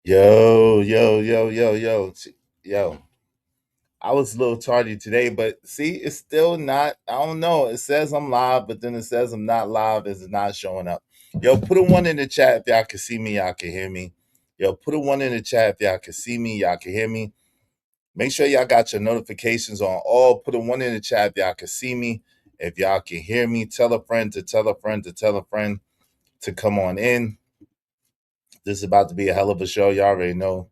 Yo, yo, yo, yo, yo, yo. I was a little tardy today, but see, it's still not. I don't know. It says I'm live, but then it says I'm not live. It's not showing up. Yo, put a one in the chat if y'all can see me. Y'all can hear me. Yo, put a one in the chat if y'all can see me. Y'all can hear me. Make sure y'all got your notifications on all. Put a one in the chat if y'all can see me. If y'all can hear me, tell a friend to tell a friend to tell a friend to come on in. This is about to be a hell of a show. Y'all already know.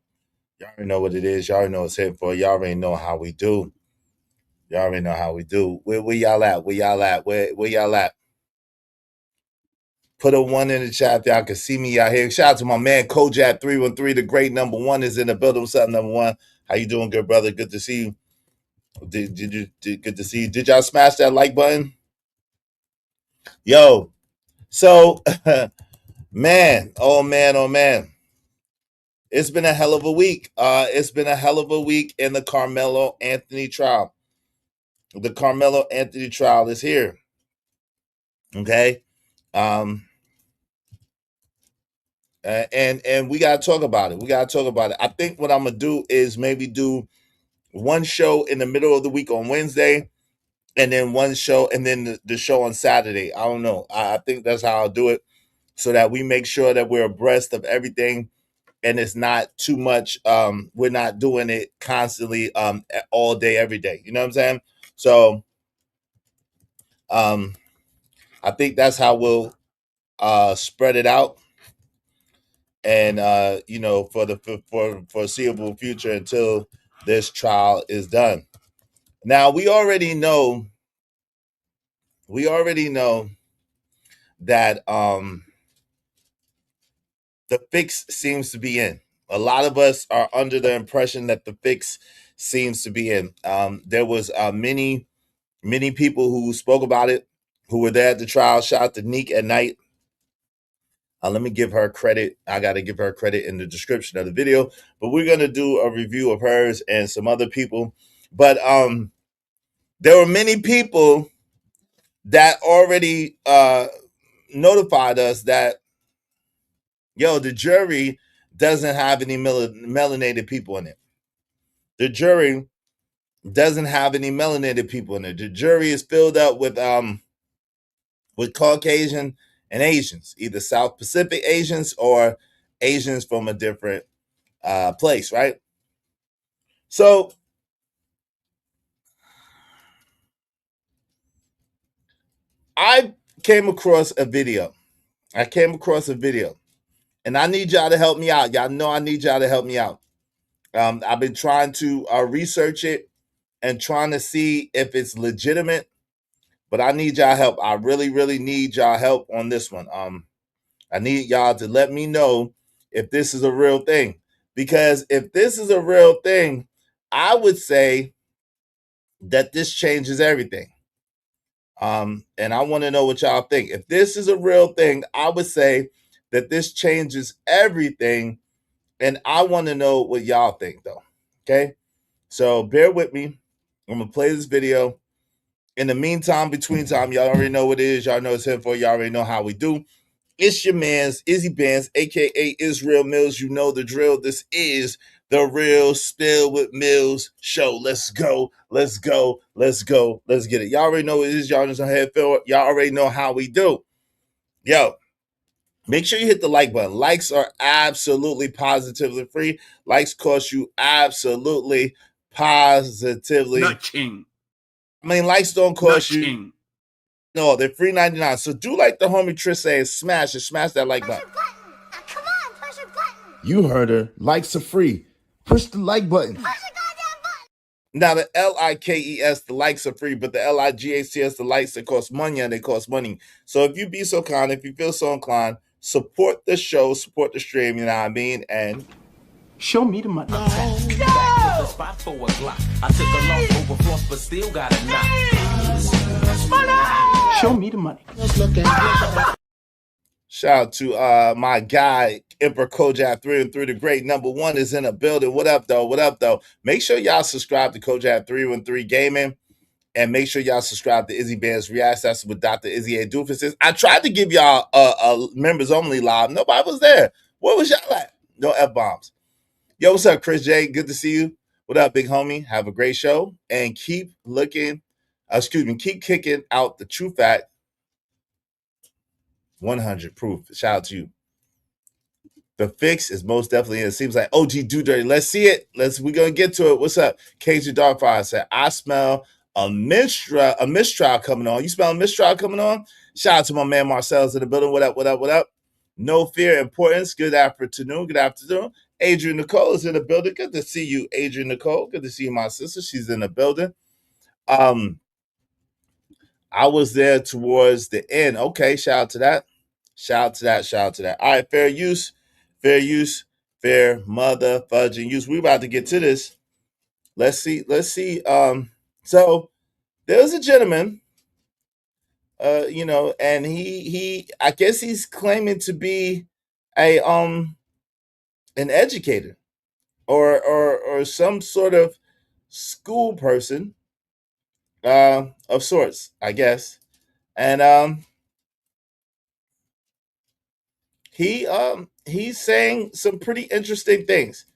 Y'all already know what it is. Y'all already know what's hitting for. Y'all already know how we do. Y'all already know how we do. Where y'all at? Where y'all at? Where y'all at? Put a one in the chat if y'all can see me out here. Shout out to my man Kojak313, the great number one is in the building. What's up, number one? How you doing, good brother? Good to see you. Good to see you. Did y'all smash that like button? Yo, so man, oh man, oh man. It's been a hell of a week. It's been a hell of a week in the Carmelo Anthony trial. The Carmelo Anthony trial is here. Okay. Um, and we gotta talk about it. We gotta talk about it. I think what I'm gonna do is maybe do one show in the middle of the week on Wednesday, and then one show, and then the show on Saturday. I don't know. I think that's how I'll do it, so that we make sure that we're abreast of everything, and it's not too much. We're not doing it constantly, all day, every day. You know what I'm saying? So, um, I think that's how we'll spread it out, and for the for foreseeable future until this trial is done. Now we already know that the fix seems to be in. A lot of us are under the impression that the fix seems to be in. There was many people who spoke about it, who were there at the trial. Shout out to Neek at Night. Let me give her credit. I got to give her credit in the description of the video. But we're going to do a review of hers and some other people. But there were many people that already notified us that, the jury doesn't have any melanated people in it. The jury doesn't have any melanated people in it. The jury is filled up with Caucasian and Asians, either South Pacific Asians or Asians from a different place, right? So I came across a video. And I need y'all to help me out. Y'all know I need y'all to help me out. I've been trying to research it and trying to see if it's legitimate, but I need y'all help. I really, really need y'all help on this one. I need y'all to let me know if this is a real thing. Because if this is a real thing, I would say that this changes everything. And I want to know what y'all think. If this is a real thing, I would say that this changes everything. And I want to know what y'all think, though. Okay. So bear with me. I'm going to play this video. In the meantime, between time, y'all already know what it is. Y'all know it's here for. Y'all already know how we do. It's your man's Izzy Bands, aka Israel Mills. You know the drill. This is the Real Spill with Mills show. Let's go. Let's go. Let's go. Let's get it. Y'all already know what it is. Y'all just ahead, Phil. Y'all already know how we do. Yo, make sure you hit the like button. Likes are absolutely positively free. Likes cost you absolutely positively. Nothing. I mean, likes don't cost you. Nothing. No, they're free 99. So do like the homie Trish says, smash that like button. Come on, push a button. You heard her. Likes are free. Push the like button. Push a goddamn button. Now the LIKES, the likes are free, but the LIGHTS, the likes, they cost money and they cost money. So if you be so kind, if you feel so inclined, support the show, support the stream, you know what I mean? And show me the money. The spot for a Glock. I took a loss over floss, but still got a knock. Show me the money. shout out to my guy, Emperor Kojak 313, the great number one is in the building. What up, though? What up, though? Make sure y'all subscribe to Kojak 313 Gaming. And make sure y'all subscribe to Izzy Bands Reacts. That's what Dr. Izzy A. Doofus is. I tried to give y'all a members only live. Nobody was there. Where was y'all at? No F-bombs. Yo, what's up, Chris J? Good to see you. What up, big homie? Have a great show and keep keep kicking out the true fact 100 proof. Shout out to you. The fix is most definitely in. It seems like OG Do Dirty. Let's see it. We're gonna get to it. What's up? KG Dogfire said, I smell a mistrial coming on. You smell a mistrial coming on? Shout out to my man Marcel's in the building. What up? What up? What up? No fear, importance. Good afternoon. Good afternoon. Adrian Nicole is in the building. Good to see you, Adrian Nicole. Good to see you, my sister. She's in the building. I was there towards the end. Okay, shout out to that. Shout out to that. Shout out to that. All right, fair use, fair mother fudging use. We about to get to this. Let's see. So there was a gentleman, and he I guess he's claiming to be a an educator or some sort of school person of sorts, I guess. And he's saying some pretty interesting things.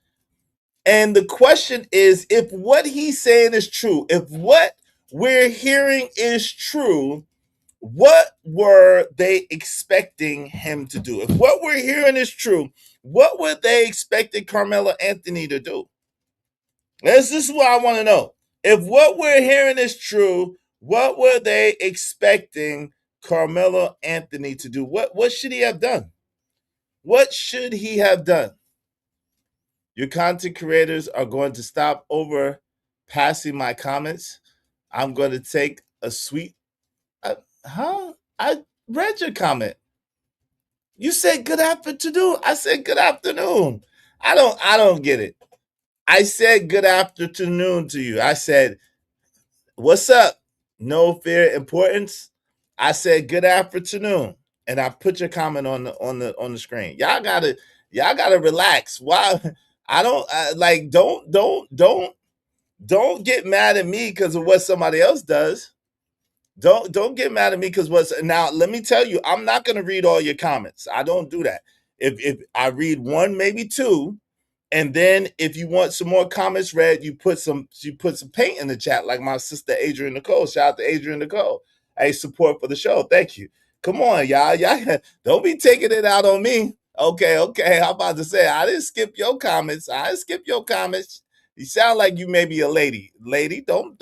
And the question is, if what he's saying is true, if what we're hearing is true, what were they expecting him to do? If what we're hearing is true, what were they expecting Carmelo Anthony to do? This is what I want to know. If what we're hearing is true, what were they expecting Carmelo Anthony to do? What should he have done? What should he have done? Your content creators are going to stop overpassing my comments. I'm going to take a sweet. I read your comment. You said good afternoon. I said good afternoon. I don't get it. I said good afternoon to you. I said, what's up? No fear, importance. I said good afternoon, and I put your comment on the screen. Y'all gotta relax. Why? I don't don't get mad at me because of what somebody else does. Don't get mad at me because what's now. Let me tell you, I'm not gonna read all your comments. I don't do that. If I read one, maybe two, and then if you want some more comments read, you put some paint in the chat, like my sister Adrian Nicole. Shout out to Adrian Nicole. Hey, support for the show. Thank you. Come on, y'all. Y'all don't be taking it out on me. Okay. I'm about to say I didn't skip your comments. You sound like you may be a lady. Lady, don't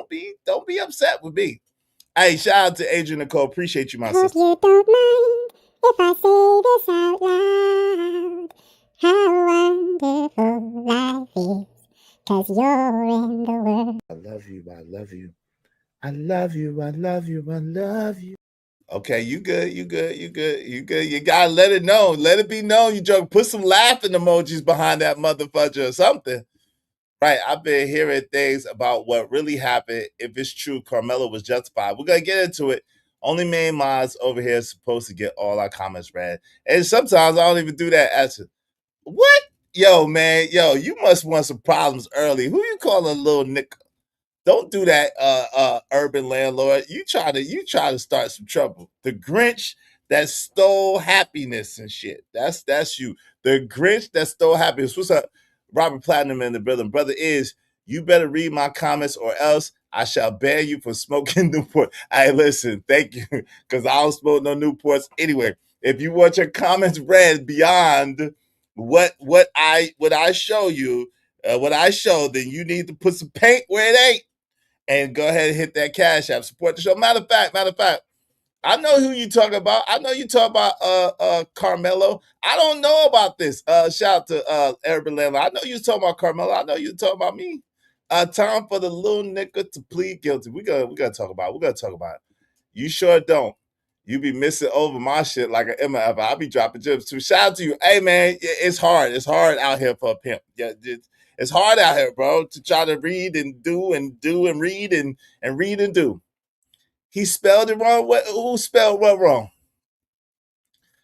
be upset with me. Hey, shout out to Adrian Nicole. Appreciate you, my Hope sister. you don't mind if I say this out loud. How wonderful life is, 'cause you're in the world. I love you. I love you. I love you. I love you. I love you. Okay, you good. You gotta let it know. Let it be known. You joke. Put some laughing emojis behind that motherfucker or something. Right. I've been hearing things about what really happened. If it's true, Carmelo was justified. We're gonna get into it. Only main mods over here is supposed to get all our comments read. And sometimes I don't even do that as what? Yo, man, you must want some problems early. Who you calling little Nick? Don't do that, urban landlord. You try to start some trouble. The Grinch that stole happiness and shit. That's you. The Grinch that stole happiness. What's up? Robert Platinum in the building. Brother is, you better read my comments or else I shall ban you from smoking Newport. Hey, listen, thank you. Because I don't smoke no Newports. Anyway, if you want your comments read beyond what I show you, what I show, then you need to put some paint where it ain't. And go ahead and hit that Cash App. Support the show. Matter of fact, I know who you talking about. I know you talk about Carmelo. I don't know about this. Shout out to Urban Landlord. I know you talking about Carmelo. I know you talking about me. Time for the little nigga to plead guilty. We gotta talk about it. You sure don't. You be missing over my shit like an MF. I be dropping gems too. Shout out to you. Hey man, it's hard. It's hard out here for a pimp. Yeah, it's hard out here, bro, to try to read and do and read and read and do. He spelled it wrong. Who spelled what wrong?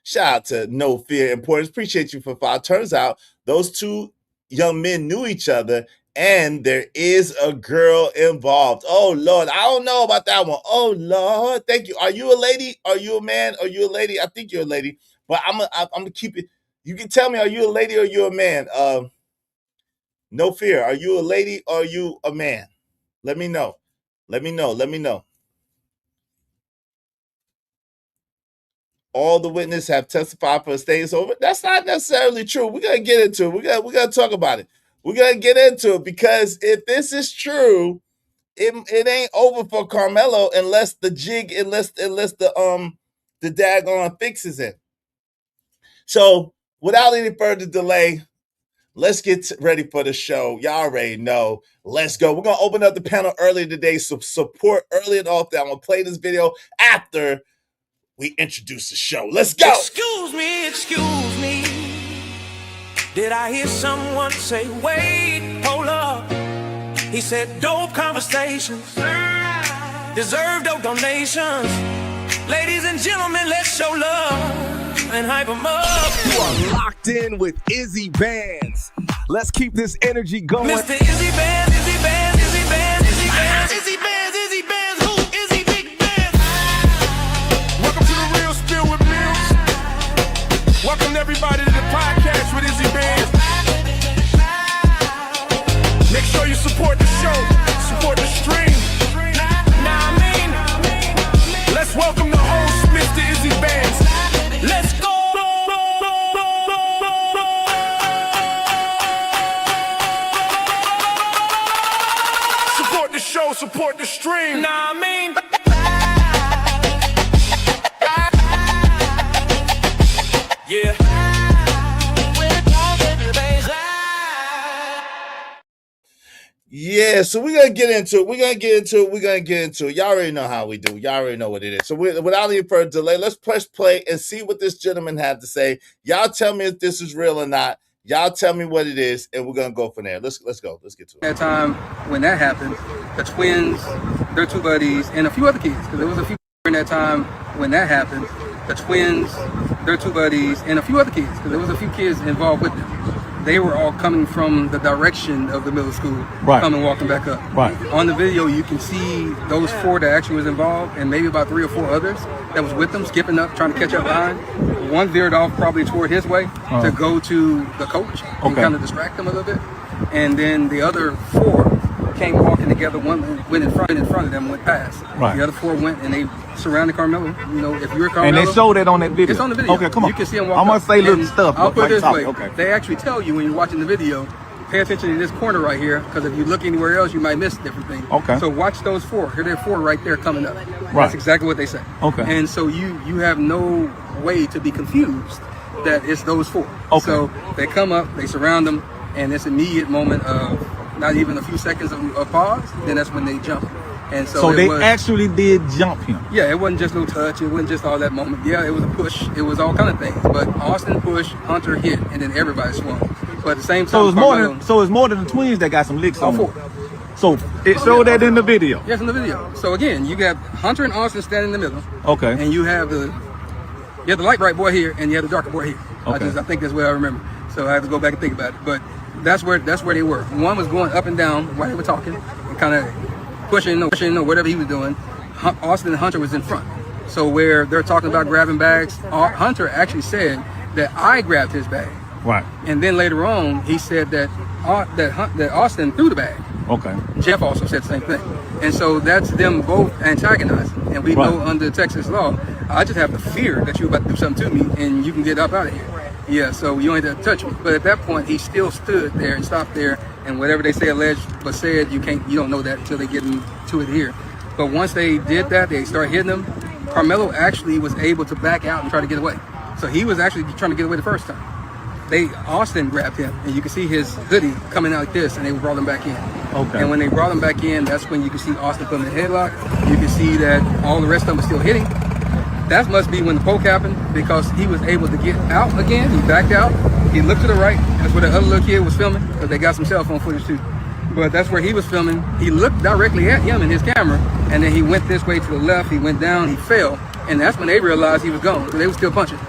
Shout out to No Fear Importance. Appreciate you for 5. Turns out those two young men knew each other, and there is a girl involved. Oh Lord, I don't know about that one. Oh Lord, thank you. Are you a lady? Are you a man? Are you a lady? I think you're a lady, but I'm gonna keep it. You can tell me, are you a lady or you a man? No fear. Are you a lady or are you a man? Let me know. Let me know. Let me know. All the witnesses have testified for the state is over. That's not necessarily true. We're gonna get into it. We're gonna talk about it. We're gonna get into it because if this is true, it ain't over for Carmelo unless the daggone fix is in. So without any further delay, let's get ready for the show. Y'all already know. Let's go. We're gonna open up the panel early today. So support early and often. I'm gonna play this video after we introduce the show. Let's go. Excuse me. Did I hear someone say, wait, hold up? He said, dope conversations deserve dope donations. Ladies and gentlemen, let's show love and hype them up. You are locked in with Izzy Bands. Let's keep this energy going. Mr. Izzy Bands, Izzy Bands, Izzy Bands, Izzy Bands, Izzy Bands, Izzy Bands, who? Izzy Big Bands. Welcome to the Real Spill with Mills. Welcome everybody to the podcast with Izzy Bands. Make sure you support the show, support the stream. Now I mean, Let's welcome the host, Mr. Izzy Bands. let's go. Support the show, support the stream. Now I mean, yeah. Yeah, so we're gonna get into it. Y'all already know how we do. Y'all already know what it is. So without any further delay, let's press play and see what this gentleman had to say. Y'all tell me if this is real or not. Y'all tell me what it is, and we're gonna go from there. Let's go. Let's get to it. That time when that happened, the twins, their two buddies, and a few other kids, because there was a few during that time when that happened. The twins, their two buddies, and a few other kids, because there was a few kids involved with them. They were all coming from the direction of the middle school, coming walking back up. Right. On the video, you can see those four that actually was involved, and maybe about 3 or 4 others that was with them, skipping up, trying to catch up behind. One veered off probably toward his way to go to the coach and kind of distract him a little bit. And then the other 4 came walking together. One went in front of them, went past. Right. The other 4 went and they surrounded Carmelo. You know, if you're Carmelo, And they showed that on that video. it's on the video. Okay, come on. You can see him walk I'm gonna up. say little And stuff. I'll but put it this talk. way. Okay. They actually tell you when you're watching the video, pay attention to this corner right here, because if you look anywhere else, you might miss different things. Okay. So watch those 4. Here, there are 4 right there coming up. Right. That's exactly what they say. Okay. And so you have no way to be confused that it's those 4. Okay. So they come up, they surround them, and this immediate moment of not even a few seconds of pause, then that's when they jump. And so they was, actually did jump him. yeah, it wasn't just no touch. It wasn't just all that moment. Yeah, it was a push. It was all kind of things. But Austin pushed, Hunter hit, and then everybody swung. But at the same time, So it's more Carmelo- than the twins that got some licks all on 4. them. So it showed that in the video. Yes, in the video. So again, you got Hunter and Austin standing in the middle, Okay. and you have the light bright boy here, and you have the darker boy here. Okay. I think that's what I remember. So I have to go back and think about it. But that's where they were. One was going up and down while they were talking, and kind of pushing, whatever he was doing. Austin and Hunter was in front. So where they're talking about grabbing bags, Hunter actually said that I grabbed his bag, Right. and then later on he said that Austin threw the bag. Okay. Jeff also said the same thing. And so that's them both antagonizing. And we know under Texas law, I just have the fear that you're about to do something to me and you can get up out of here. Yeah, so you don't have to touch me. But at that point, he still stood there and stopped there. And whatever they say alleged, but said, you don't know that until they get into it here. But once they did that, they started hitting him. Carmelo actually was able to back out and try to get away. So he was actually trying to get away the first time. Austin grabbed him, and you can see his hoodie coming out like this, and they brought him back in. Okay. And when they brought him back in, that's when you can see Austin put him in a headlock. You can see that all the rest of them are still hitting. That must be when the poke happened, because he was able to get out again. He backed out. He looked to the right. That's where the other little kid was filming, because they got some cell phone footage too. But that's where he was filming. He looked directly at him in his camera, and then he went this way to the left. He went down. He fell, and that's when they realized he was gone. They were still punching.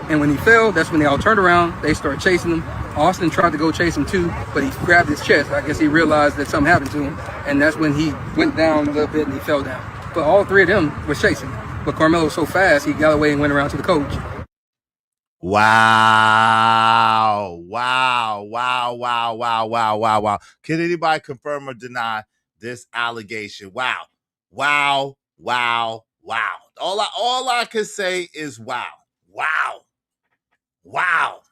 And when he fell, that's when they all turned around. They started chasing him. Austin tried to go chase him too, but he grabbed his chest. I guess he realized that something happened to him. And that's when he went down a little bit and he fell down. But all 3 of them were chasing him. But Carmelo was so fast, he got away and went around to the coach. Wow. Wow. Wow. Wow. Wow. Wow. Wow. Wow. Can anybody confirm or deny this allegation? Wow. Wow. Wow. Wow. All I can say is wow. Wow. Wow.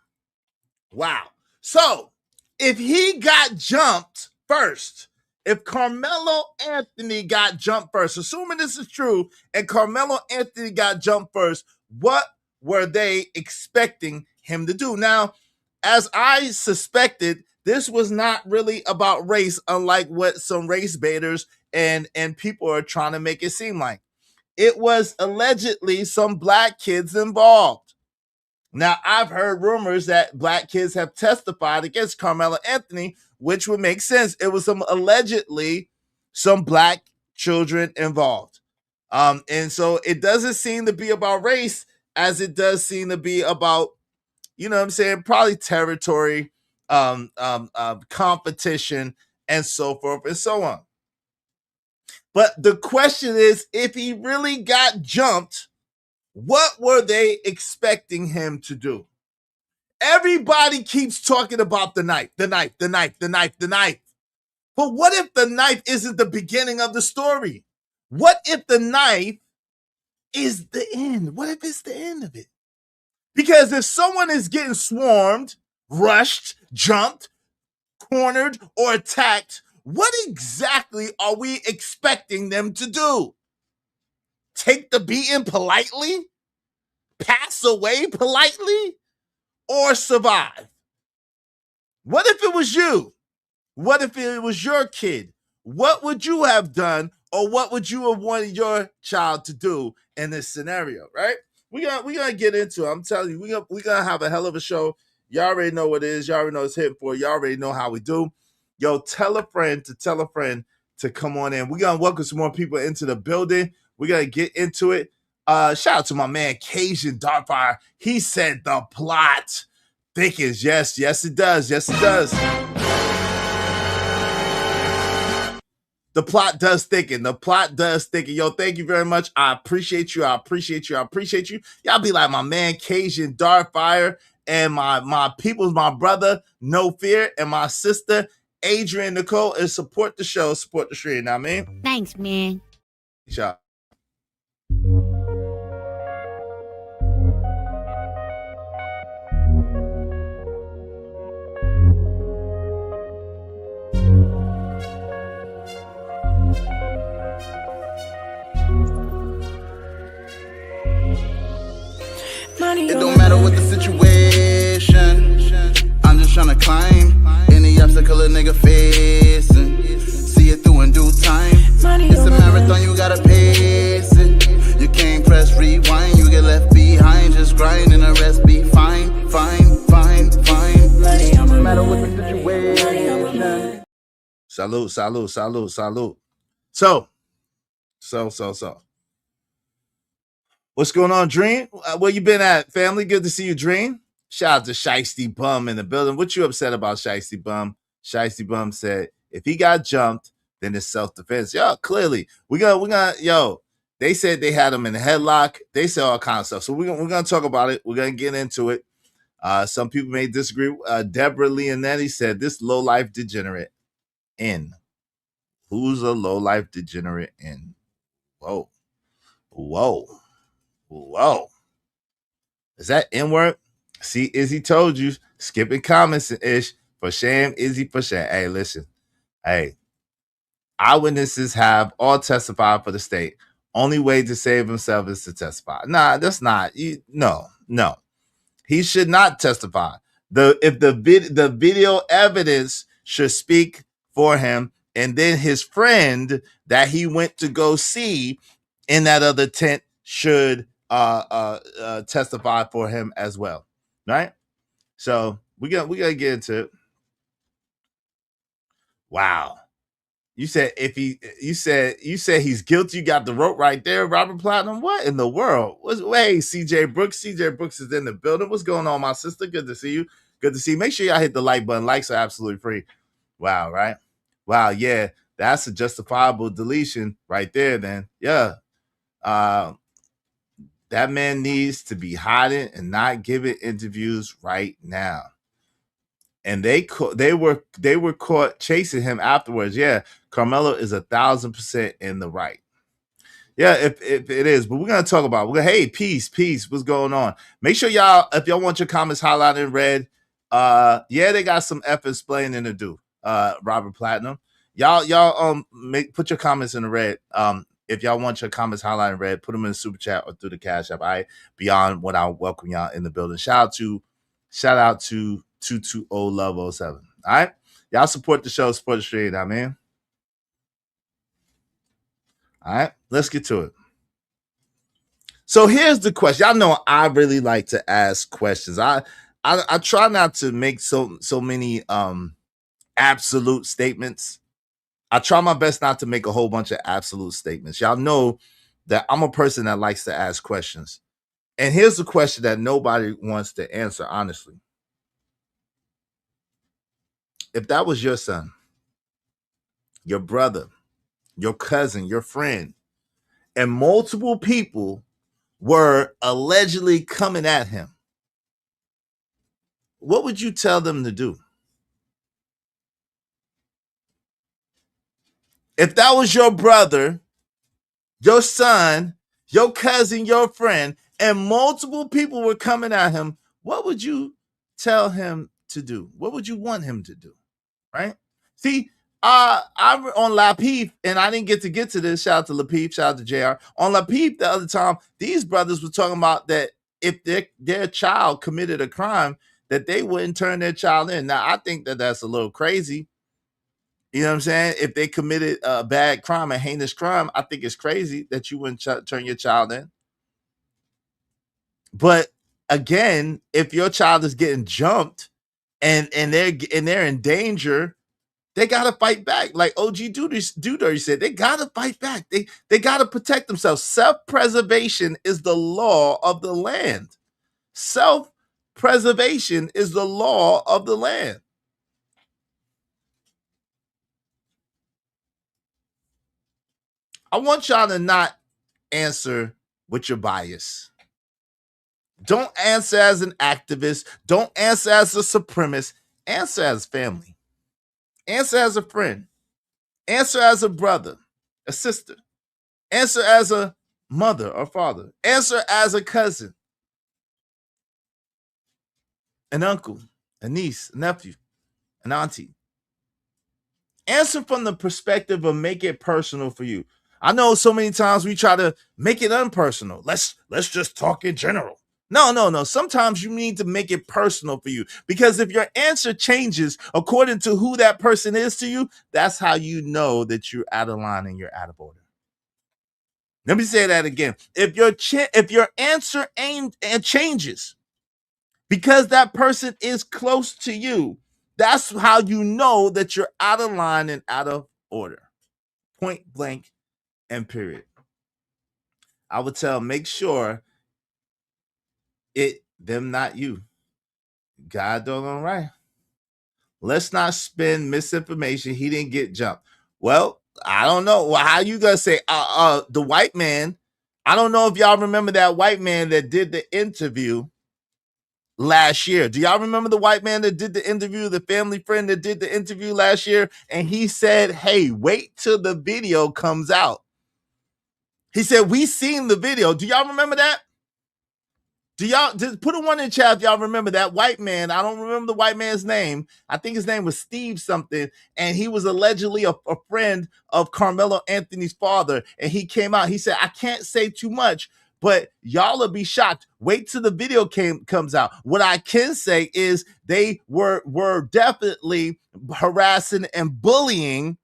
Wow. So if he got jumped first, if Carmelo Anthony got jumped first, assuming this is true, and Carmelo Anthony got jumped first, what were they expecting him to do? Now, as I suspected, this was not really about race, unlike what some race baiters and people are trying to make it seem like. It was allegedly some black kids involved. Now, I've heard rumors that black kids have testified against Carmelo Anthony, which would make sense. It was allegedly some black children involved. And so it doesn't seem to be about race as it does seem to be about, you know what I'm saying, probably territory, competition, and so forth and so on. But the question is, if he really got jumped, what were they expecting him to do? Everybody keeps talking about the knife. But what if the knife isn't the beginning of the story? What if the knife is the end? What if it's the end of it? Because if someone is getting swarmed, rushed, jumped, cornered, or attacked, what exactly are we expecting them to do? Take the beating politely? Pass away politely? Or survive? What if it was you? What if it was your kid? What would you have done, or what would you have wanted your child to do in this scenario, right? We're gonna get into it. I'm telling you, we're gonna have a hell of a show. Y'all already know what it is. Y'all already know it's hitting for. Y'all already know how we do. Yo, tell a friend to come on in. We're gonna welcome some more people into the building. We're gonna get into it. Shout out to my man Cajun Dartfire. He said the plot thickens. Yes, it does. Yes, it does. The plot does thicken. Yo, thank you very much. I appreciate you. Y'all be like my man Cajun Dartfire and my people's my brother No Fear and my sister Adrian Nicole, and support the show, support the stream. You know what I mean? Thanks, man. Y'all. It don't matter what the situation, I'm just tryna climb any obstacle a nigga facing. See it through in due time. It's a marathon, you gotta pace it. You can't press rewind, you get left behind. Just grind and the rest be fine. No matter what the situation. Salute. So. What's going on, Dream? Where you been at, family? Good to see you, Dream. Shout out to Shiesty Bum in the building. What you upset about, Shiesty Bum? Shiesty Bum said, if he got jumped, then it's self-defense. Yo, clearly. We're gonna, they said they had him in a headlock. They said all kinds of stuff. So we're gonna talk about it. We're gonna get into it. Some people may disagree. Deborah Leonetti said, this low-life degenerate in. Who's a low-life degenerate in? Whoa. Is that N-word? See, Izzy told you, skipping comments and ish. For shame, Izzy, for shame. Hey, listen. Hey, eyewitnesses have all testified for the state. Only way to save himself is to testify. Nah, that's not. No. He should not testify. If the video evidence should speak for him, and then his friend that he went to go see in that other tent should testify for him as well, right? So we gotta get into it. Wow, you said you said he's guilty. You got the rope right there, Robert Platinum. What in the world? Hey, CJ Brooks is in the building. What's going on, my sister? Good to see you. Make sure y'all hit the like button. Likes are absolutely free. Wow, right? Wow, yeah, that's a justifiable deletion right there. Then, yeah. That man needs to be hiding and not giving interviews right now. And they were caught chasing him afterwards. Yeah, Carmelo is 1,000% in the right. Yeah, if it is, but we're gonna talk about. Hey, peace, what's going on? Make sure y'all, if y'all want your comments highlighted in red, yeah, they got some F explaining to do. Robert Platinum, y'all put your comments in the red. If y'all want your comments highlighted in red, put them in the super chat or through the Cash App. All right, beyond what I welcome y'all in the building. Shout out to 220 Love 07. All right, y'all support the show, support the stream. I mean. All right, let's get to it. So here's the question. Y'all know I really like to ask questions. I try not to make so many absolute statements. I try my best not to make a whole bunch of absolute statements. Y'all know that I'm a person that likes to ask questions. And here's the question that nobody wants to answer, honestly. If that was your son, your brother, your cousin, your friend, and multiple people were allegedly coming at him, what would you tell them to do? If that was your brother, your son, your cousin, your friend, and multiple people were coming at him, what would you tell him to do? What would you want him to do? Right? See, I'm on Lapeef, and I didn't get to this. Shout out to Lapeef, shout out to JR. On Lapeef the other time, these brothers were talking about that if their child committed a crime, that they wouldn't turn their child in. Now, I think that that's a little crazy. You know what I'm saying? If they committed a bad crime, a heinous crime, I think it's crazy that you wouldn't turn your child in. But again, if your child is getting jumped and they're in danger, they gotta fight back. Like OG Duder said, they gotta fight back. They gotta protect themselves. Self-preservation is the law of the land. Self-preservation is the law of the land. I want y'all to not answer with your bias. Don't answer as an activist. Don't answer as a supremacist. Answer as family. Answer as a friend. Answer as a brother, a sister. Answer as a mother or father. Answer as a cousin, an uncle, a niece, a nephew, an auntie. Answer from the perspective of make it personal for you. I know so many times we try to make it unpersonal. Let's just talk in general. No. Sometimes you need to make it personal for you, because if your answer changes according to who that person is to you, that's how you know that you're out of line and you're out of order. Let me say that again. If your answer changes because that person is close to you, that's how you know that you're out of line and out of order. Point blank and period. I would tell, make sure them, not you. God doggone right. Let's not spin misinformation. He didn't get jumped. Well, I don't know. Well, how you gonna say the white man? I don't know if y'all remember that white man that did the interview last year. Do y'all remember the white man that did the interview, the family friend that did the interview last year? And he said, hey, wait till the video comes out. He said, we seen the video. Do y'all remember that? Do y'all just put a one in chat if y'all remember that white man? I don't remember the white man's name. I think his name was Steve something. And he was allegedly a friend of Carmelo Anthony's father. And he came out. He said, I can't say too much, but y'all will be shocked. Wait till the video comes out. What I can say is they were definitely harassing and bullying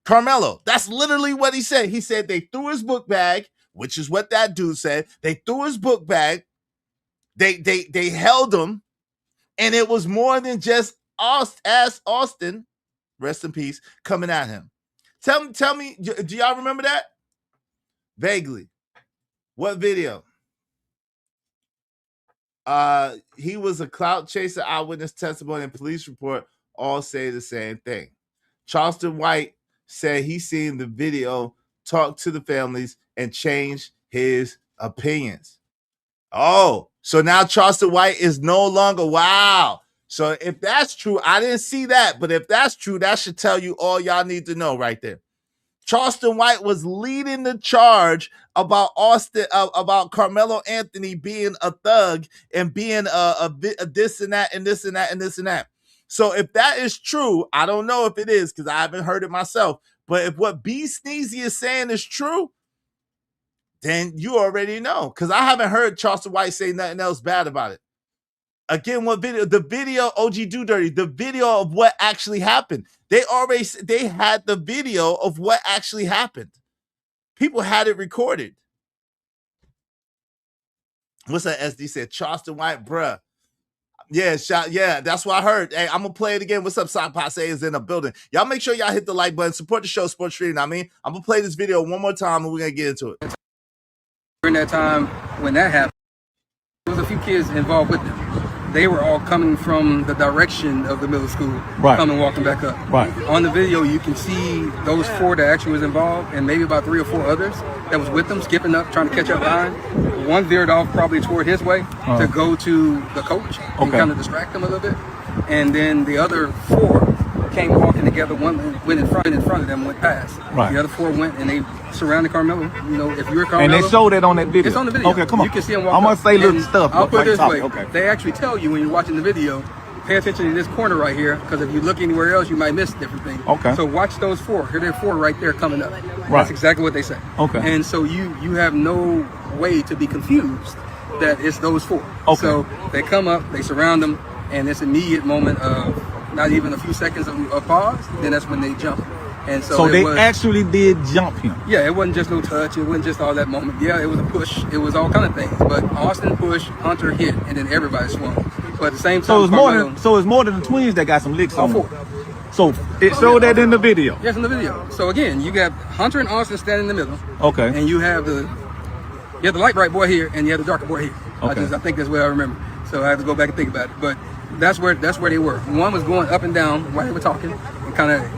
Carmelo. That's literally what he said. He said they threw his book bag, which is what that dude said. They threw his book bag. They held him, and it was more than just Austin, rest in peace, coming at him. Tell me, do y'all remember that? Vaguely. What video? He was a clout chaser, eyewitness testimony, and police report all say the same thing. Charleston White said he seen the video, talked to the families, and changed his opinions. Oh, so now Charleston White is no longer, wow. So if that's true, I didn't see that, but if that's true, that should tell you all y'all need to know right there. Charleston White was leading the charge about about Carmelo Anthony being a thug and being a this and that and this and that and this and that. So if that is true, I don't know if it is because I haven't heard it myself. But if what B Sneezy is saying is true, then you already know because I haven't heard Charleston White say nothing else bad about it. Again, what video? The video, OG Do Dirty, the video of what actually happened. They had the video of what actually happened. People had it recorded. What's that? SD said Charleston White, bruh. Yeah, that's what I heard. Hey, I'm gonna play it again. What's up, Sock Passe is in the building. Y'all make sure y'all hit the like button, support the show, Sports Stream. I mean, I'm gonna play this video one more time and we're gonna get into it. During that time when that happened, there was a few kids involved with them. They were all coming from the direction of the middle school, Right. coming walking back up. Right. On the video, you can see those 4 that actually was involved, and maybe about 3 or 4 others that was with them, skipping up, trying to catch up behind. One veered off probably toward his way to go to the coach and kind of distract him a little bit, and then the other 4 came walking together. One went in front of them, went past. Right. The other 4 went and they surrounded Carmelo. You know, if you're Carmelo, And they showed that on that video. it's on the video. Okay, come on. You can see him walk I'm gonna up. say little And stuff. I'll put it this like way. topic. Okay. They actually tell you when you're watching the video, pay attention to this corner right here, because if you look anywhere else, you might miss different things. Okay. So watch those 4. Here they're 4 right there coming up. Right. That's exactly what they say. Okay. And so you have no way to be confused that it's those 4. Okay. So they come up, they surround them, and this immediate moment of not even a few seconds of pause, then that's when they jump. And so So they was, actually did jump him. yeah, it wasn't just no touch. It wasn't just all that moment. Yeah, it was a push. It was all kind of things. But Austin pushed, Hunter hit, and then everybody swung. But at the same time, So it's more Carmelo, than it's more than the twins that got some licks all on 4. them. So it showed that in the video. Yes, in the video. So again, you got Hunter and Austin standing in the middle, Okay. and you have the light bright boy here, and you have the darker boy here. Okay. I think that's what I remember. So I have to go back and think about it. But that's where they were. One was going up and down while they were talking, and kind of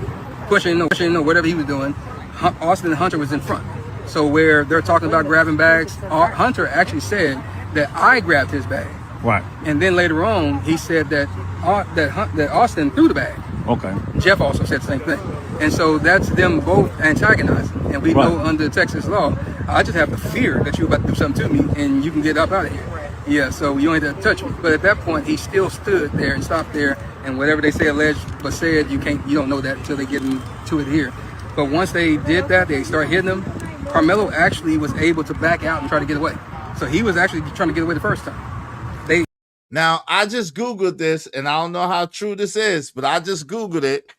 pushing or whatever he was doing. Austin and Hunter was in front. So where they're talking about grabbing bags, Hunter actually said that I grabbed his bag, Right. and then later on he said that Austin threw the bag. Okay. Jeff also said the same thing. And so that's them both antagonizing. And we know under Texas law, I just have the fear that you're about to do something to me and you can get up out of here. Yeah, so you don't have to touch me. But at that point, he still stood there and stopped there. And whatever they say alleged but said, you don't know that until they get into it here. But once they did that, they started hitting him. Carmelo actually was able to back out and try to get away. So he was actually trying to get away the first time. Now, I just Googled this, and I don't know how true this is, but I just Googled it.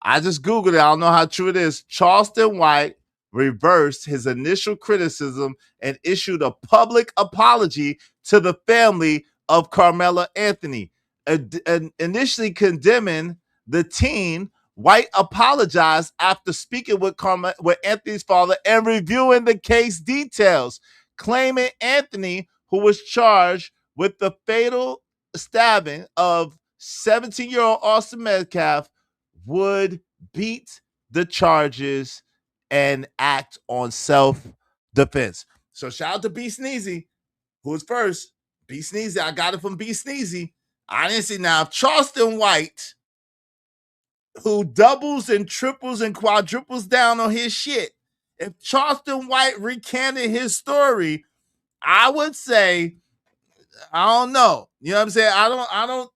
I don't know how true it is. Charleston White reversed his initial criticism and issued a public apology to the family of Carmelo Anthony. Initially condemning the teen, White apologized after speaking with Anthony's father and reviewing the case details, claiming Anthony, who was charged with the fatal stabbing of 17-year-old Austin Metcalf, would beat the charges and act on self-defense. So shout out to B Sneezy, who was first. B Sneezy, I got it from B Sneezy. I didn't see now. Charleston White, who doubles and triples and quadruples down on his shit, if Charleston White recanted his story, I would say, I don't know. You know what I'm saying? I don't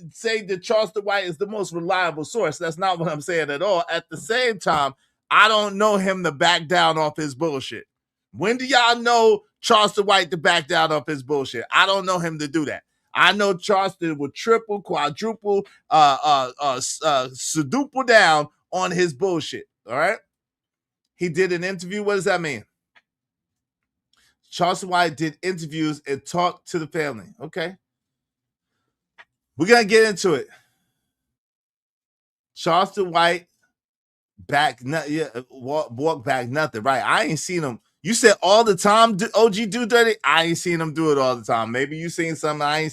say that Charleston White is the most reliable source. That's not what I'm saying at all. At the same time, I don't know him to back down off his bullshit. When do y'all know Charleston White to back down off his bullshit? I don't know him to do that. I know Charleston would triple, quadruple, quadruple down on his bullshit. All right? He did an interview. What does that mean? Charleston White did interviews and talked to the family. Okay. We're going to get into it. Charleston White walk back nothing. Right. I ain't seen him. You said all the time, OG Do Dirty. I ain't seen him do it all the time. Maybe you seen something I ain't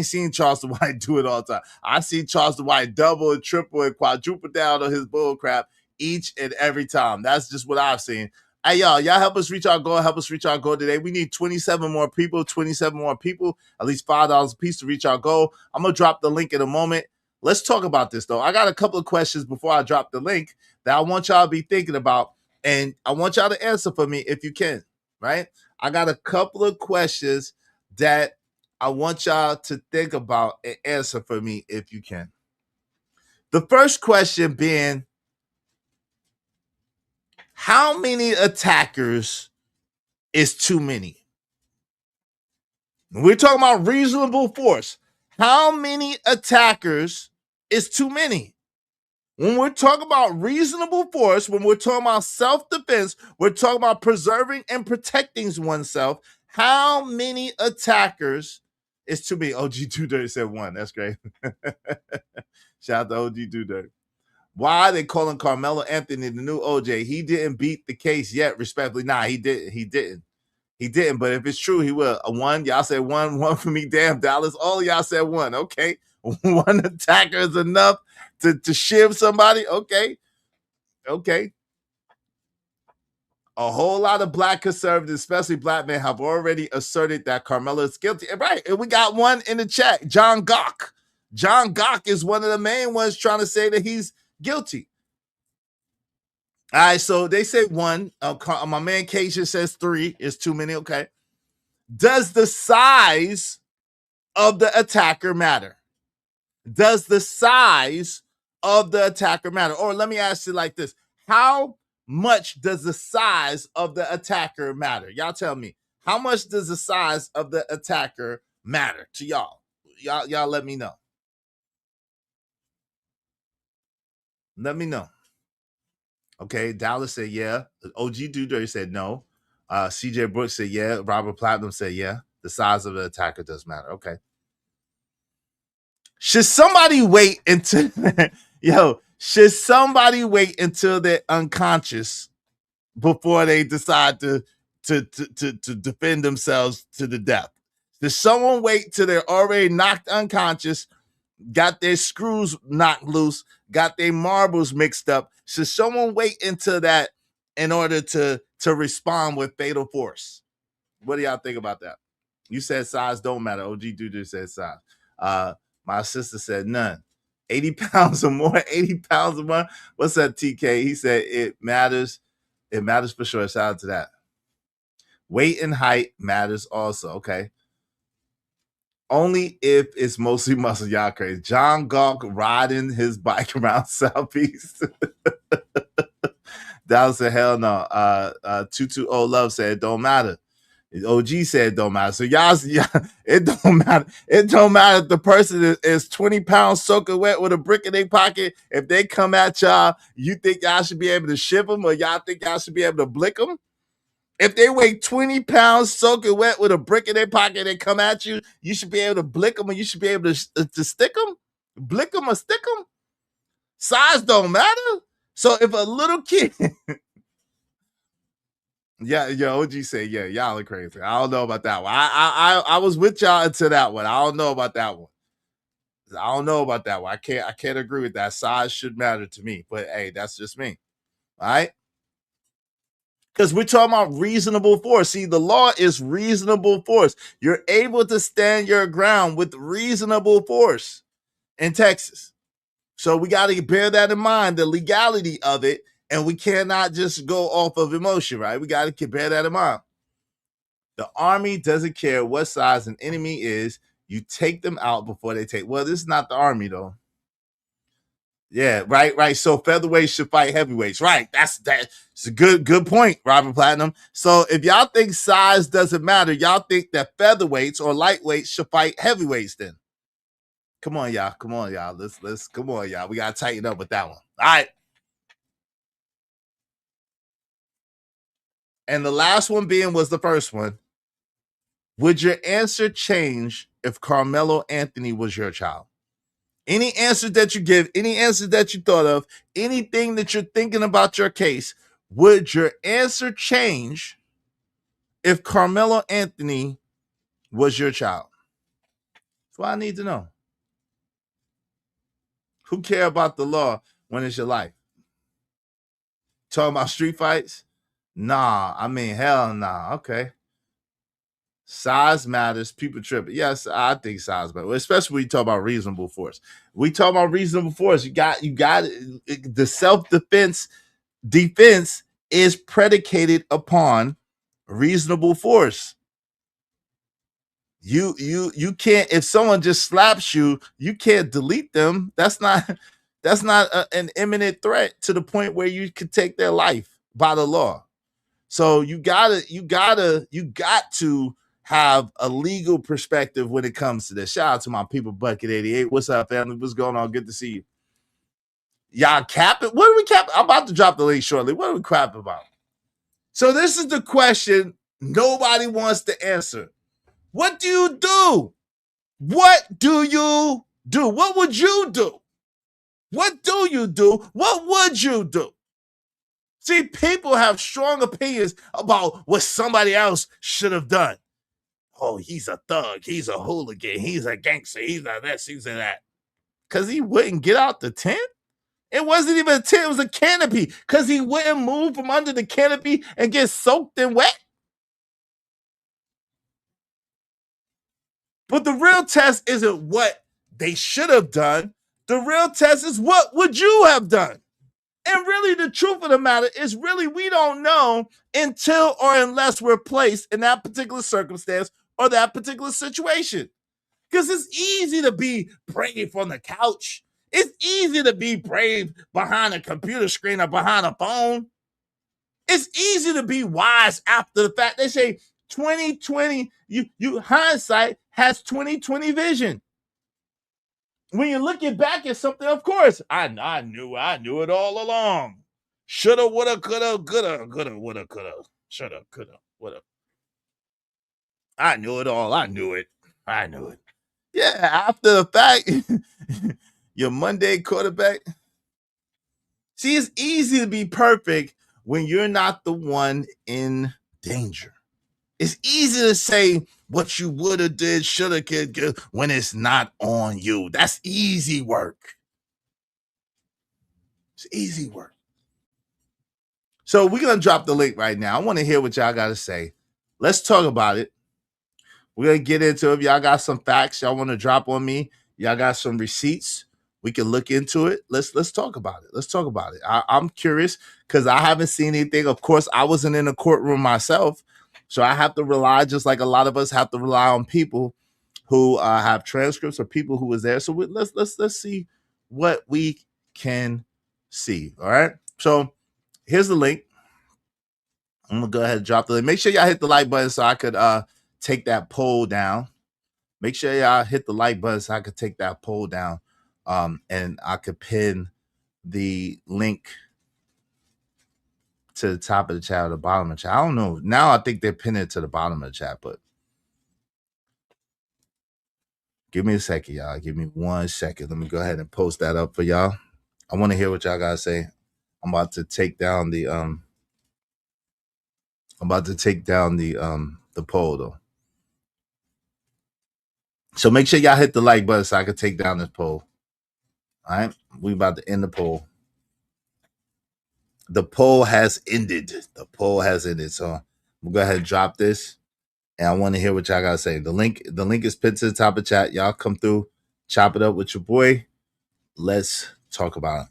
seen Charleston White do it all the time. I see Charleston White double and triple and quadruple down on his bull crap each and every time. That's just what I've seen. Hey, y'all help us reach our goal. Help us reach our goal today. We need 27 more people, at least $5 a piece to reach our goal. I'm going to drop the link in a moment. Let's talk about this, though. I got a couple of questions before I drop the link that I want y'all to be thinking about, and I want y'all to answer for me if you can, right? I got a couple of questions that I want y'all to think about and answer for me if you can. The first question being, how many attackers is too many? We're talking about reasonable force. How many attackers is too many? When we're talking about reasonable force, when we're talking about self-defense, we're talking about preserving and protecting oneself. How many attackers is too many? OG Too Dirty said 1. That's great. Shout out to OG Too Dirty. Why are they calling Carmelo Anthony the new OJ? He didn't beat the case yet, respectfully. Nah, he didn't. But if it's true, he will. A 1. Y'all said 1. 1 for me. Damn, Dallas. All of y'all said 1. Okay. 1 attacker is enough to shiv somebody. Okay. A whole lot of black conservatives, especially black men, have already asserted that Carmelo is guilty. Right. And we got one in the chat, John Gok. John Gok is one of the main ones trying to say that he's guilty. All right, so they say 1. My man Cation says 3 is too many. Okay. Does the size of the attacker matter? Does the size of the attacker matter? Or let me ask you like this. How much does the size of the attacker matter? Y'all tell me. How much does the size of the attacker matter to y'all? Y'all let me know. Let me know. Okay, Dallas said yeah. OG Duder said no. CJ Brooks said yeah. Robert Platinum said yeah. The size of the attacker does matter. Okay. Should somebody wait until should somebody wait until they're unconscious before they decide to defend themselves to the death? Does someone wait till they're already knocked unconscious, got their screws knocked loose, got their marbles mixed up? Should someone wait until that in order to respond with fatal force? What do y'all think about that? You said size don't matter. OG Duder said size. My sister said none. 80 pounds or more, 80 pounds or more. What's that, TK? He said it matters. It matters for sure. Shout out to that. Weight and height matters also. Okay. Only if it's mostly muscle. Y'all crazy. John Gawk riding his bike around Southeast. Dallas said, hell no. 220 Love said, it don't matter. OG said it don't matter. So y'all, it don't matter. It don't matter if the person is 20 pounds soaking wet with a brick in their pocket. If they come at y'all, you think y'all should be able to ship them, or y'all think y'all should be able to blick them? If they weigh 20 pounds soaking wet with a brick in their pocket and come at you, you should be able to blick them, or you should be able to stick them, blick them or stick them. Size don't matter. So if a little kid... Yeah, OG said, yeah, y'all are crazy. I don't know about that one. I was with y'all until that one. I don't know about that one. I can't agree with that. Size should matter to me, but hey, that's just me. All right. Because we're talking about reasonable force. See, the law is reasonable force. You're able to stand your ground with reasonable force in Texas. So we got to bear that in mind, the legality of it. And we cannot just go off of emotion, right? We got to bear that in mind. The Army doesn't care what size an enemy is. You take them out before they take. Well, this is not the Army, though. Yeah, right. So featherweights should fight heavyweights, right? It's a good point, Robert Platinum. So if y'all think size doesn't matter, y'all think that featherweights or lightweights should fight heavyweights then. Come on, y'all. Let's come on, y'all. We got to tighten up with that one. All right. And the last one was the first one. Would your answer change if Carmelo Anthony was your child? Any answers that you give, any answers that you thought of, anything that you're thinking about your case, would your answer change if Carmelo Anthony was your child? That's what I need to know. Who care about the law when it's your life? Talking about street fights? Nah, I mean, hell nah. Okay. Size matters. People trip. Yes, I think size matters, especially when you talk about reasonable force. We talk about reasonable force. You got the self-defense defense is predicated upon reasonable force. You can't, if someone just slaps you, you can't delete them. That's not an imminent threat to the point where you could take their life by the law. So you got to have a legal perspective when it comes to this. Shout out to my people, Bucket 88. What's up, family? What's going on? Good to see you. Y'all capping? What are we capping? I'm about to drop the link shortly. What are we crapping about? So this is the question nobody wants to answer. What do you do? What do you do? What would you do? What do you do? What would you do? See, people have strong opinions about what somebody else should have done. Oh, he's a thug. He's a hooligan. He's a gangster. He's a this, he's a that. Because he wouldn't get out the tent? It wasn't even a tent. It was a canopy. Because he wouldn't move from under the canopy and get soaked and wet? But the real test isn't what they should have done. The real test is what would you have done? And really, the truth of the matter is really we don't know until or unless we're placed in that particular circumstance or that particular situation. Because it's easy to be brave on the couch. It's easy to be brave behind a computer screen or behind a phone. It's easy to be wise after the fact. They say 2020, you hindsight has 2020 vision. When you're looking back at something, of course, I knew it all along. Shoulda, woulda, coulda, coulda, woulda, coulda, shoulda, coulda, woulda. I knew it all. I knew it. Yeah, after the fact, your Monday quarterback. See, it's easy to be perfect when you're not the one in danger. It's easy to say what you woulda did, shoulda, could, when it's not on you. That's easy work. It's easy work. So we're going to drop the link right now. I want to hear what y'all got to say. Let's talk about it. We're going to get into it. If y'all got some facts y'all want to drop on me, y'all got some receipts, we can look into it. Let's talk about it. I'm curious because I haven't seen anything. Of course, I wasn't in a courtroom myself. So I have to rely, just like a lot of us have to rely on people who have transcripts or people who was there. So let's see what we can see. All right. So here's the link. I'm gonna go ahead and drop the link. Make sure y'all hit the like button so I could take that poll down. Make sure y'all hit the like button so I could take that poll down. And I could pin the link to the top of the chat or the bottom of the chat. I don't know. Now I think they're pinning it to the bottom of the chat, but give me a second, y'all. Give me 1 second. Let me go ahead and post that up for y'all. I want to hear what y'all gotta say. I'm about to take down the poll though. So make sure y'all hit the like button so I can take down this poll. All right, we about to end the poll. The poll has ended. So we'll go ahead and drop this. And I want to hear what y'all gotta say. The link is pinned to the top of the chat. Y'all come through, chop it up with your boy. Let's talk about it.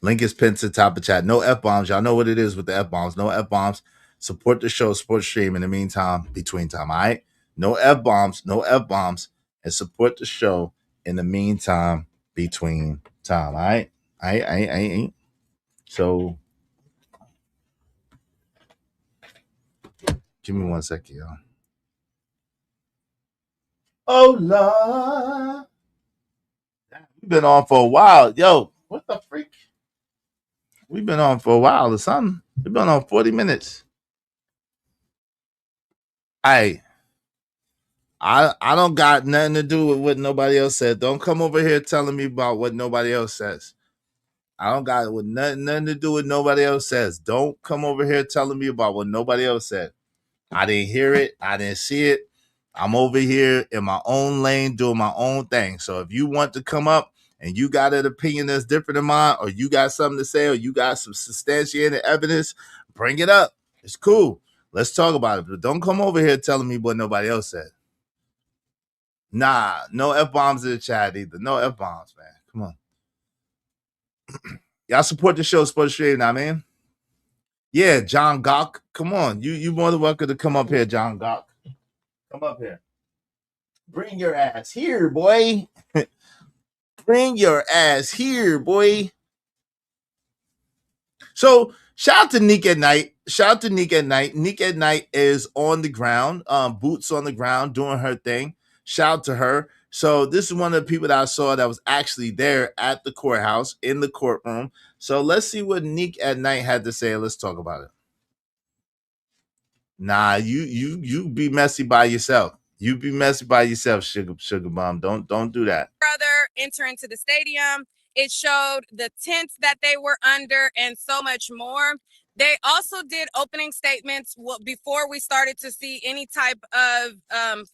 Link is pinned to the top of the chat. No F-bombs. Y'all know what it is with the F-bombs. No F-bombs. Support the show, support stream in the meantime, between time. All right? No F-bombs, and support the show in the meantime, between time. All right? I. So give me 1 second, y'all. Oh, Lord. We've been on for a while. Yo, what the freak? We've been on for a while or something. We've been on 40 minutes. I don't got nothing to do with what nobody else said. Don't come over here telling me about what nobody else says. I don't got with nothing to do with nobody else says. Don't come over here telling me about what nobody else said. I didn't hear it. I didn't see it. I'm over here in my own lane doing my own thing. So if you want to come up and you got an opinion that's different than mine, or you got something to say, or you got some substantiated evidence, bring it up. It's cool. Let's talk about it. But don't come over here telling me what nobody else said. Nah, no F-bombs in the chat either. No F-bombs, man. Come on. Y'all support the show, support the stream now, man. Yeah, John Gok. Come on. You more than welcome to come up here, John Gok. Come up here. Bring your ass here, boy. Bring your ass here, boy. So shout out to Neek at Night. Shout out to Neek at Night. Neek at Night is on the ground, boots on the ground, doing her thing. Shout out to her. So this is one of the people that I saw that was actually there at the courthouse, in the courtroom. So let's see what Neek at Night had to say. Let's talk about it. Nah, you be messy by yourself. You be messy by yourself, sugar bomb. Don't do that. Brother enter into the stadium. It showed the tents that they were under and so much more. They also did opening statements before we started to see any type of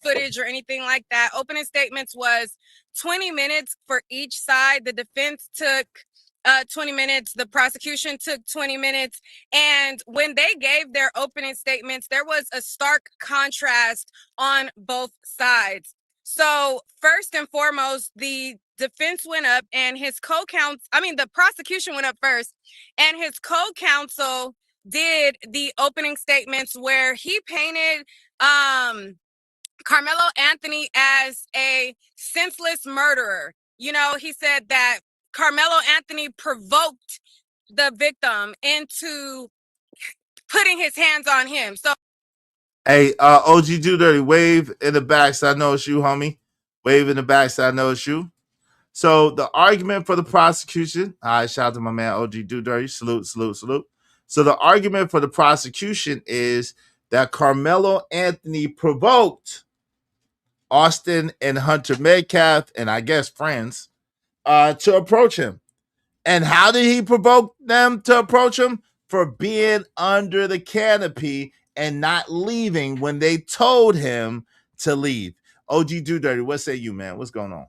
footage or anything like that. Opening statements was 20 minutes for each side. The defense took 20 minutes. The prosecution took 20 minutes. And when they gave their opening statements, there was a stark contrast on both sides. So first and foremost, the defense went up and the prosecution went up first, and his co-counsel did the opening statements where he painted Carmelo Anthony as a senseless murderer. You know, he said that Carmelo Anthony provoked the victim into putting his hands on him. So, hey, OG Do Dirty, wave in the back so I know it's you, homie. Wave in the back so I know it's you. So the argument for the prosecution, shout out to my man OG Do Dirty, salute. So the argument for the prosecution is that Carmelo Anthony provoked Austin and Hunter Metcalf, and I guess friends, to approach him. And how did he provoke them to approach him? For being under the canopy and not leaving when they told him to leave. OG Do Dirty, what say you, man? What's going on?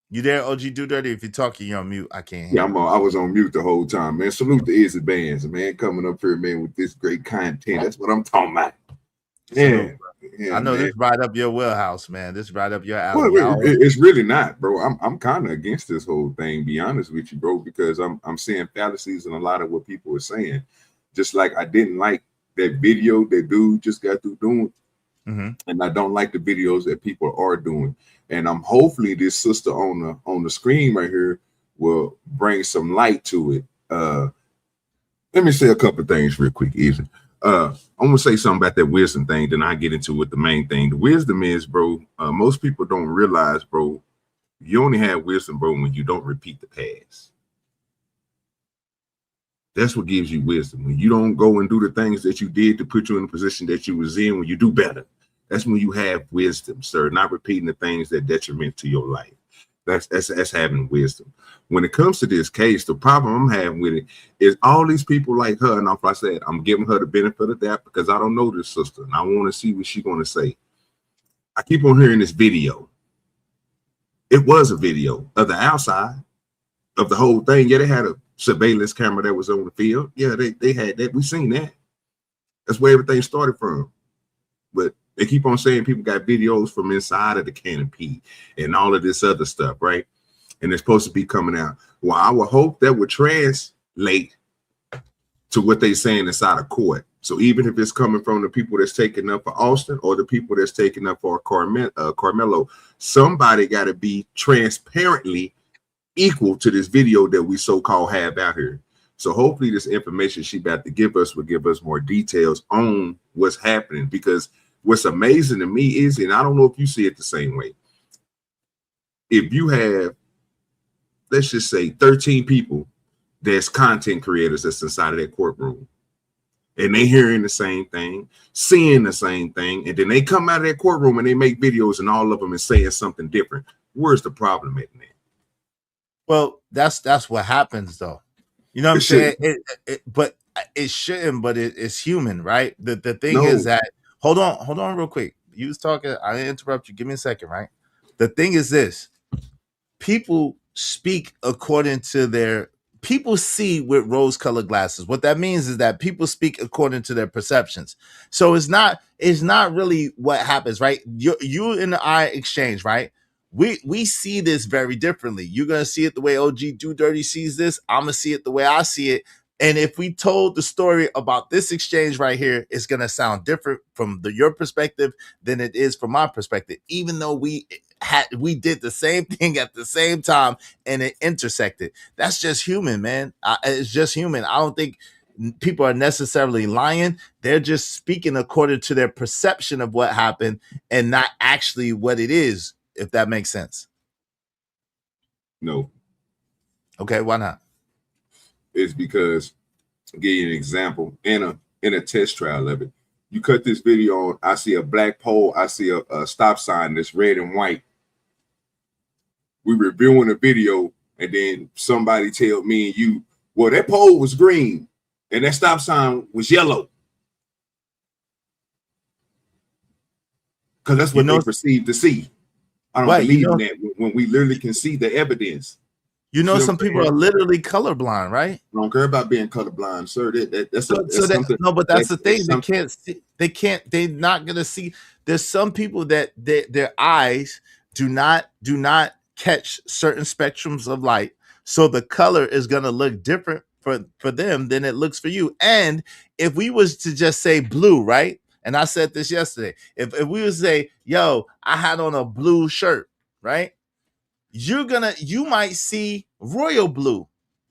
You there, OG Do Dirty? If you're talking, you're on mute. I can't hear. Yeah, I was on mute the whole time, man. Salute to Izzy Bands, man, coming up here, man, with this great content. That's what I'm talking about. Yeah, I know, man. This right up your wheelhouse, man. This right up your alley. Well, it's really not, bro. I'm kind of against this whole thing, be honest with you, bro, because I'm seeing fallacies in a lot of what people are saying. Just like I didn't like that video that dude just got through doing. Mm-hmm. And I don't like the videos that people are doing. And I'm hopefully this sister on the screen right here will bring some light to it. Let me say a couple of things real quick, Easy. I'm gonna say something about that wisdom thing, then I get into what the main thing. The wisdom is, bro, most people don't realize, bro, you only have wisdom, bro, when you don't repeat the past. That's what gives you wisdom. When you don't go and do the things that you did to put you in the position that you was in, when you do better. That's when you have wisdom, sir, not repeating the things that detriment to your life. That's having wisdom. When it comes to this case, the problem I'm having with it is all these people like her, and like I said, I'm giving her the benefit of that because I don't know this sister, and I want to see what she's going to say. I keep on hearing this video. It was a video of the outside of the whole thing. Yeah, they had a surveillance camera that was on the field. Yeah, they had that. We seen that. That's where everything started from. But they keep on saying people got videos from inside of the canopy and all of this other stuff, right? And they're supposed to be coming out. Well, I would hope that would translate to what they're saying inside of court. So even if it's coming from the people that's taking up for Austin or the people that's taking up for Carmelo, somebody got to be transparently equal to this video that we so-called have out here. So hopefully this information she about to give us will give us more details on what's happening, because what's amazing to me is, and I don't know if you see it the same way, if you have, let's just say 13 people that's content creators that's inside of that courtroom, and they hearing the same thing, seeing the same thing, and then they come out of that courtroom and they make videos and all of them is saying something different, where's the problem at, man? Well, that's what happens though. You know what I'm saying? But it shouldn't, but it's human, right? The thing No. is that hold on real quick. You was talking, I didn't interrupt you. Give me a second, right? The thing is this: people speak according to their people see with rose-colored glasses. What that means is that people speak according to their perceptions. So it's not really what happens, right? You and I exchange, right? We see this very differently. You're gonna see it the way OG Do Dirty sees this. I'm gonna see it the way I see it. And if we told the story about this exchange right here, it's gonna sound different from your perspective than it is from my perspective, even though we did the same thing at the same time and it intersected. That's just human, man. It's just human. I don't think people are necessarily lying. They're just speaking according to their perception of what happened and not actually what it is, if that makes sense. No. Okay, why not? It's because, I'll give you an example in a test trial of it. You cut this video on, I see a black pole, I see a stop sign that's red and white. We reviewing a video, and then somebody tell me and you, well, that pole was green and that stop sign was yellow. Because that's what they perceive to see. I don't believe in that when we literally can see the evidence. You know, some people are literally colorblind, right? I don't care about being colorblind, sir. That's no, but that's the thing. They can't see. They're not gonna see. There's some people that their eyes do not catch certain spectrums of light, so the color is gonna look different for them than it looks for you. And if we was to just say blue, right? And I said this yesterday. If we was to say, yo, I had on a blue shirt, right? You might see royal blue.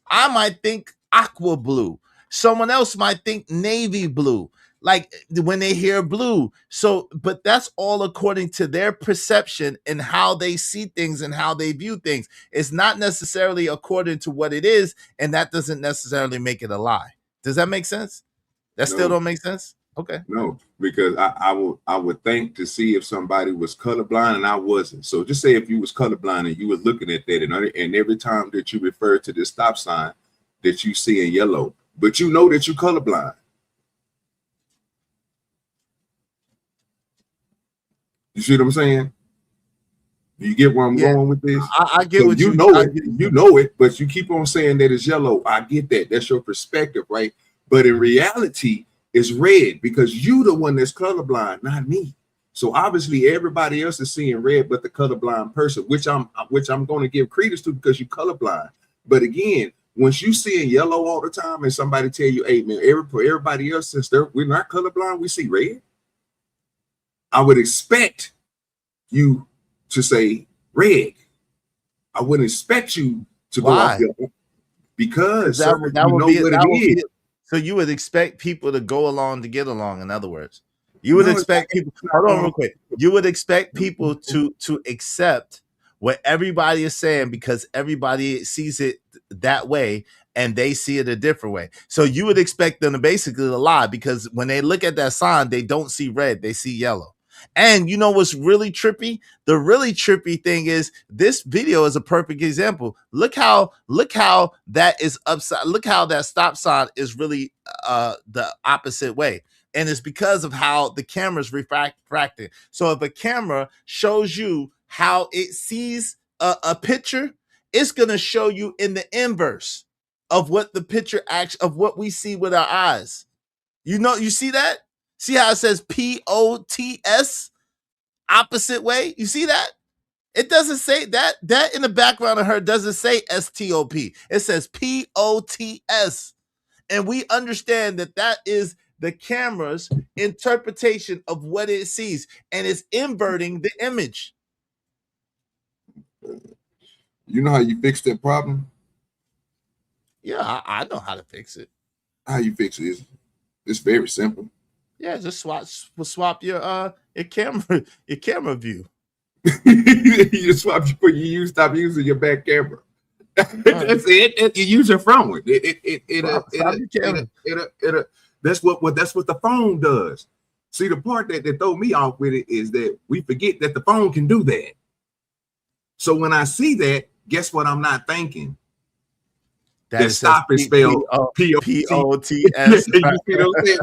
I might think aqua blue. Someone else might think navy blue, like when they hear blue. So, but that's all according to their perception and how they see things and how they view things. It's not necessarily according to what it is, and that doesn't necessarily make it a lie. Does that make sense? That still don't make sense? Okay. No, because I would think to see if somebody was colorblind and I wasn't. So just say if you was colorblind and you were looking at that, and every time that you refer to this stop sign that you see in yellow, but you know that you're colorblind. You see what I'm saying? Do you get where I'm going with this? I get so what you know it. You know it, but you keep on saying that it's yellow. I get that. That's your perspective, right? But in reality, it's red because you the one that's colorblind, not me. So obviously everybody else is seeing red, but the colorblind person, which I'm going to give credence to because you colorblind. But again, once you seeing yellow all the time, and somebody tell you, "Hey man, everybody else, since we're not colorblind, we see red," I would expect you to say red. I wouldn't expect you to go off your, because that would be what it is. So you would expect people to go along to get along. In other words, you would expect people. Hold on, real quick. You would expect people to accept what everybody is saying because everybody sees it that way and they see it a different way. So you would expect them to basically lie because when they look at that sign, they don't see red, they see yellow. And you know what's really trippy? The really trippy thing is this video is a perfect example. Look how that is upside. Look how that stop sign is really the opposite way. And it's because of how the camera's refracting. So if a camera shows you how it sees a picture, it's going to show you in the inverse of what the picture of what we see with our eyes. You know, you see that? See how it says POTS, opposite way? You see that? It doesn't say that. That in the background of her doesn't say STOP. It says POTS. And we understand that that is the camera's interpretation of what it sees. And it's inverting the image. You know how you fix that problem? Yeah, I know how to fix it. How you fix it is it's very simple. Yeah, just swap your camera view. You just swap you stop using your back camera. That's it. You use your phone. That's what the phone does. See, the part that throw me off with it is that we forget that the phone can do that. So when I see that, guess what I'm not thinking? That stop is spelled P-O-T-S. You see what I'm saying?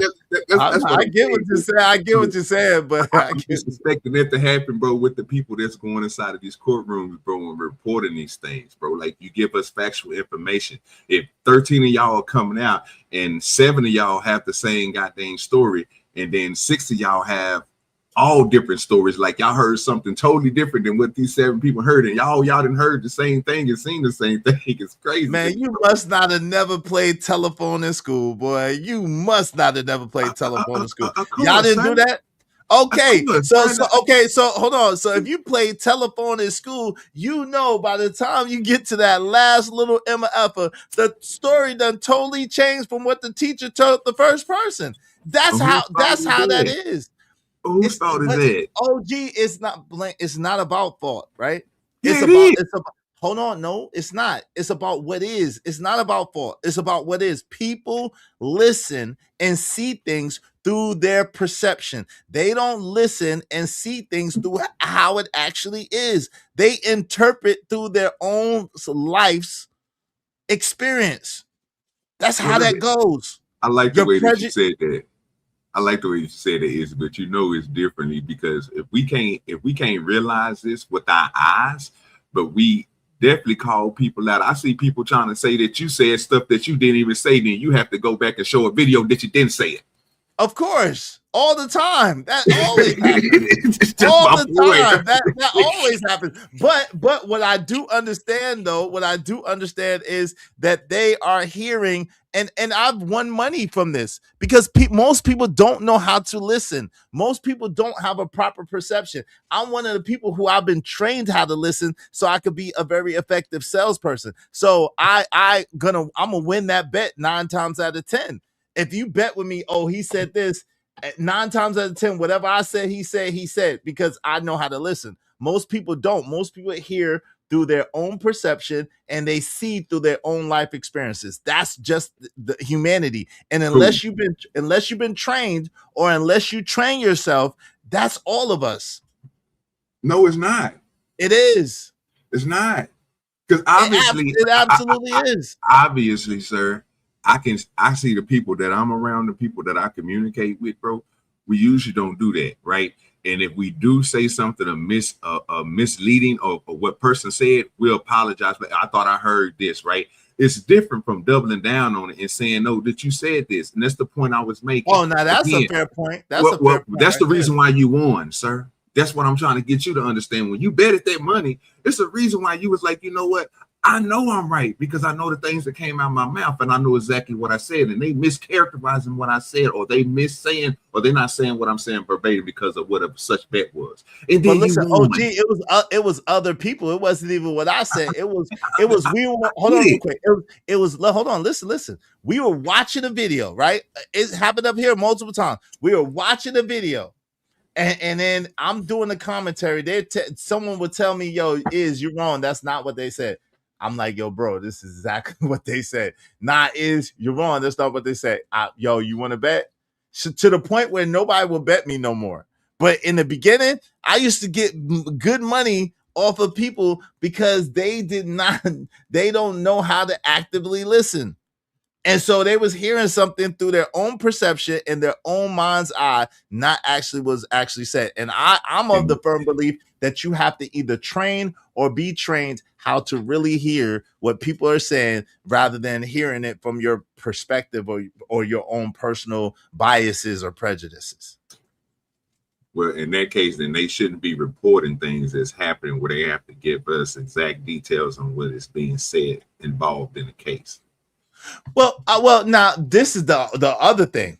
That's what I get what you're saying. I get what you're saying, but I'm just expecting that to happen, bro, with the people that's going inside of these courtrooms, bro, and reporting these things, bro. Like, you give us factual information. If 13 of y'all are coming out and 7 of y'all have the same goddamn story, and then 6 of y'all have all different stories, like y'all heard something totally different than what these 7 people heard, and y'all didn't heard the same thing and seen the same thing. It's crazy, man. You must not have never played telephone in school, boy. You must not have never played telephone in school. Y'all didn't do that. Okay, so hold on. So if you played telephone in school, you know by the time you get to that last little MFer, the story done totally changed from what the teacher told the first person. That's how that is. Whose fault is that? OG, it's not blank. It's not about fault, right? Yeah, It's about. Hold on, no, it's not. It's about what is. It's not about fault. It's about what is. People listen and see things through their perception. They don't listen and see things through how it actually is. They interpret through their own life's experience. That's how that goes. I like the way that you said that. I like the way you said it is, but you know it's differently, because if we can't realize this with our eyes, but we definitely call people out. I see people trying to say that you said stuff that you didn't even say, then you have to go back and show a video that you didn't say it. Of course, all the time. That always happens. All the time. That always happens. But what I do understand, though, is that they are hearing, and I've won money from this, because most people don't know how to listen. Most people don't have a proper perception. I'm one of the people who I've been trained how to listen so I could be a very effective salesperson. So I'm gonna win that bet 9 times out of 10. If you bet with me, oh, he said this, 9 times out of 10, whatever I said, he said, because I know how to listen. Most people don't. Most people hear through their own perception, and they see through their own life experiences. That's just the humanity. And unless you've been trained, or unless you train yourself, that's all of us. No, it's not. It is. It's not. Because obviously it absolutely is. Obviously, sir. I see the people that I'm around, the people that I communicate with, bro. We usually don't do that, right? And if we do say something misleading or what person said, we'll apologize. But I thought I heard this, right? It's different from doubling down on it and saying, no, that you said this. And that's the point I was making. Oh, now that's a fair point. That's the reason why you won, sir. That's what I'm trying to get you to understand. When you betted that money, it's a reason why you was like, you know what? I know I'm right, because I know the things that came out of my mouth, and I know exactly what I said, and they mischaracterizing what I said, or they missaying, or they're not saying what I'm saying verbatim because of whatever such bet was. And then listen, OG, it was other people. It wasn't even what I said. It was we were, hold on real quick. It was hold on, listen. We were watching a video, right? It's happened up here multiple times. We were watching a video. And then I'm doing the commentary. Someone would tell me, yo, you're wrong. That's not what they said. I'm like, yo, bro, this is exactly what they said. You're wrong. That's not what they said. Yo, you want to bet? To the point where nobody will bet me no more. But in the beginning, I used to get good money off of people because they don't know how to actively listen. And so they was hearing something through their own perception in their own mind's eye, not actually was actually said. And I'm of the firm belief that you have to either train or be trained how to really hear what people are saying, rather than hearing it from your perspective or your own personal biases or prejudices. Well, in that case, then they shouldn't be reporting things that's happening where they have to give us exact details on what is being said involved in the case. Well, now this is the other thing.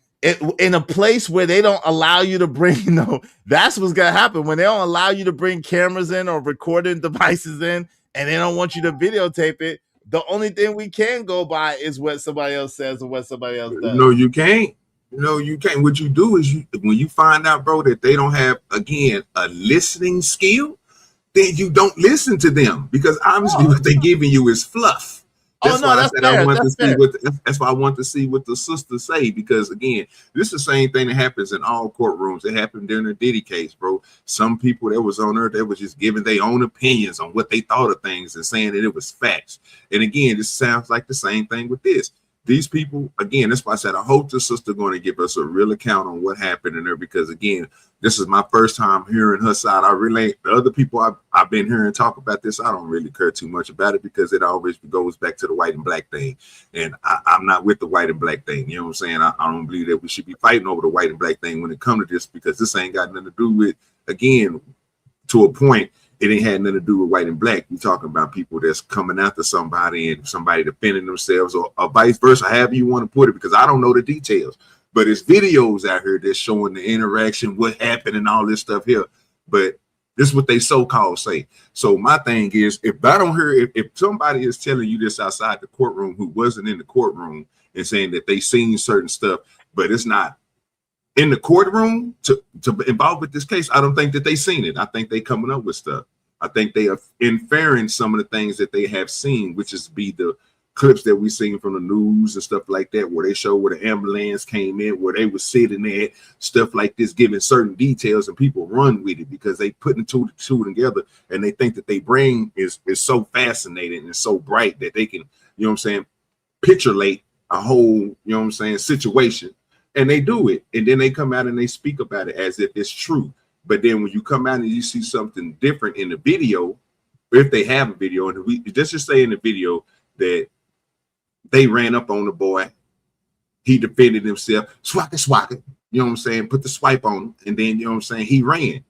In a place where they don't allow you to bring, that's what's gonna happen when they don't allow you to bring cameras in or recording devices in, and they don't want you to videotape it. The only thing we can go by is what somebody else says or what somebody else does. No, you can't. No, you can't. What you do is when you find out, bro, that they don't have, again, a listening skill, then you don't listen to them, because obviously what they're giving you is fluff. That's no, why I that's said fair. I want to That's see fair. what that's why I want to see what the sisters say, because again, this is the same thing that happens in all courtrooms. It happened during the Diddy case, bro. Some people that was on there, they was just giving their own opinions on what they thought of things and saying that it was facts. And again, this sounds like the same thing with this. These people, again, that's why I said I hope the sister going to give us a real account on what happened in there, because again, this is my first time hearing her side. I relate the other people I've been hearing talk about this. I don't really care too much about it because it always goes back to the white and black thing. And I'm not with the white and black thing. You know what I'm saying? I don't believe that we should be fighting over the white and black thing when it comes to this, because this ain't got nothing to do with, again, to a point, it ain't had nothing to do with white and black. We're talking about people that's coming after somebody and somebody defending themselves, or vice versa, however you want to put it, because I don't know the details. But it's videos out here that's showing the interaction, what happened, and all this stuff here. But this is what they so-called say. So my thing is, if I don't hear, if somebody is telling you this outside the courtroom who wasn't in the courtroom and saying that they seen certain stuff, but it's not in the courtroom to involve with this case, I don't think that they seen it. I think they coming up with stuff. I think they are inferring some of the things that they have seen, which is be the clips that we seen from the news and stuff like that, where they show where the ambulance came in, where they were sitting at, stuff like this, giving certain details, and people run with it because they putting two together, and they think that their brain is so fascinating and so bright that they can, you know what I'm saying, picturelate a whole, you know what I'm saying, situation. And they do it, and then they come out and they speak about it as if it's true. But then when you come out and you see something different in the video, if they have a video, and we just say in the video that they ran up on the boy, he defended himself, swat it, you know what I'm saying, put the swipe on him, and then, you know what I'm saying, he ran.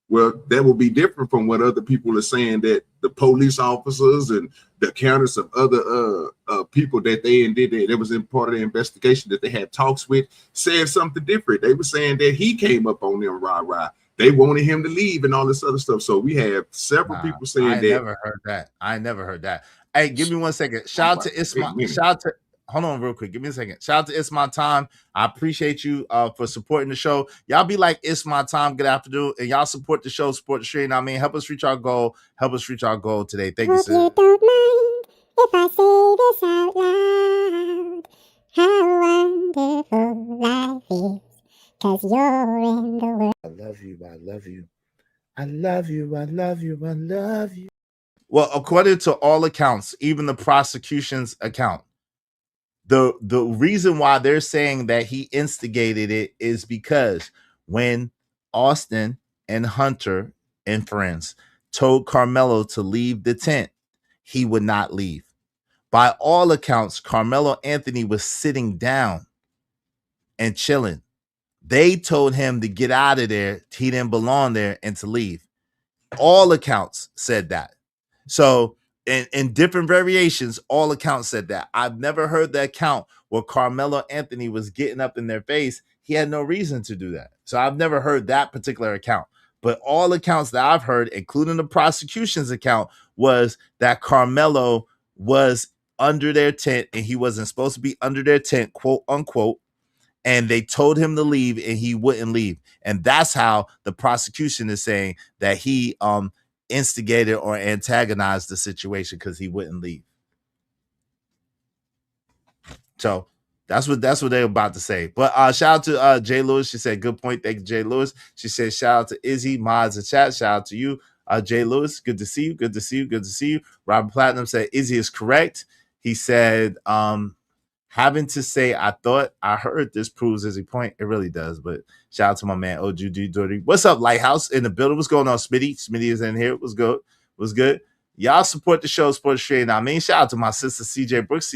Well, that will be different from what other people are saying, that the police officers and the accountants of other people that they did that was in part of the investigation that they had talks with said something different. They were saying that he came up on them rah. They wanted him to leave and all this other stuff. So we have several people saying I never heard that. Hey, give me 1 second. Shout out to Ismail. Hold on real quick. Give me a second. Shout out to It's My Time. I appreciate you for supporting the show. Y'all be like, It's My Time. Good afternoon. And y'all support the show, support the stream. I mean, help us reach our goal. Help us reach our goal today. Thank you, Hope sir. you don't mind if I say this out loud. How wonderful life is, 'cause you're in the world. I love you. I love you. I love you. I love you. I love you. Well, according to all accounts, even the prosecution's account, the reason why they're saying that he instigated it is because when Austin and Hunter and friends told Carmelo to leave the tent, he would not leave. By all accounts, Carmelo Anthony was sitting down and chilling. They told him to get out of there. He didn't belong there and to leave. All accounts said that. So in different variations, all accounts said that. I've never heard the account where Carmelo Anthony was getting up in their face. He had no reason to do that. So I've never heard that particular account. But all accounts that I've heard, including the prosecution's account, was that Carmelo was under their tent and he wasn't supposed to be under their tent, quote unquote. And they told him to leave and he wouldn't leave. And that's how the prosecution is saying that he instigated or antagonized the situation, because he wouldn't leave. So that's what they're about to say. But shout out to Jay Lewis. She said, good point. Thank you, Jay Lewis. She said, shout out to Izzy, mods and chat. Shout out to you, Jay Lewis. Good to see you. Good to see you. Good to see you. Robert Platinum said Izzy is correct. He said, having to say, I thought I heard this proves Izzy point. It really does. But shout out to my man OGD Dirty. What's up, Lighthouse in the building? What's going on, Smitty? Smitty is in here. What's good? What's good? Y'all support the show, support the stream. I mean, shout out to my sister CJ Brooks,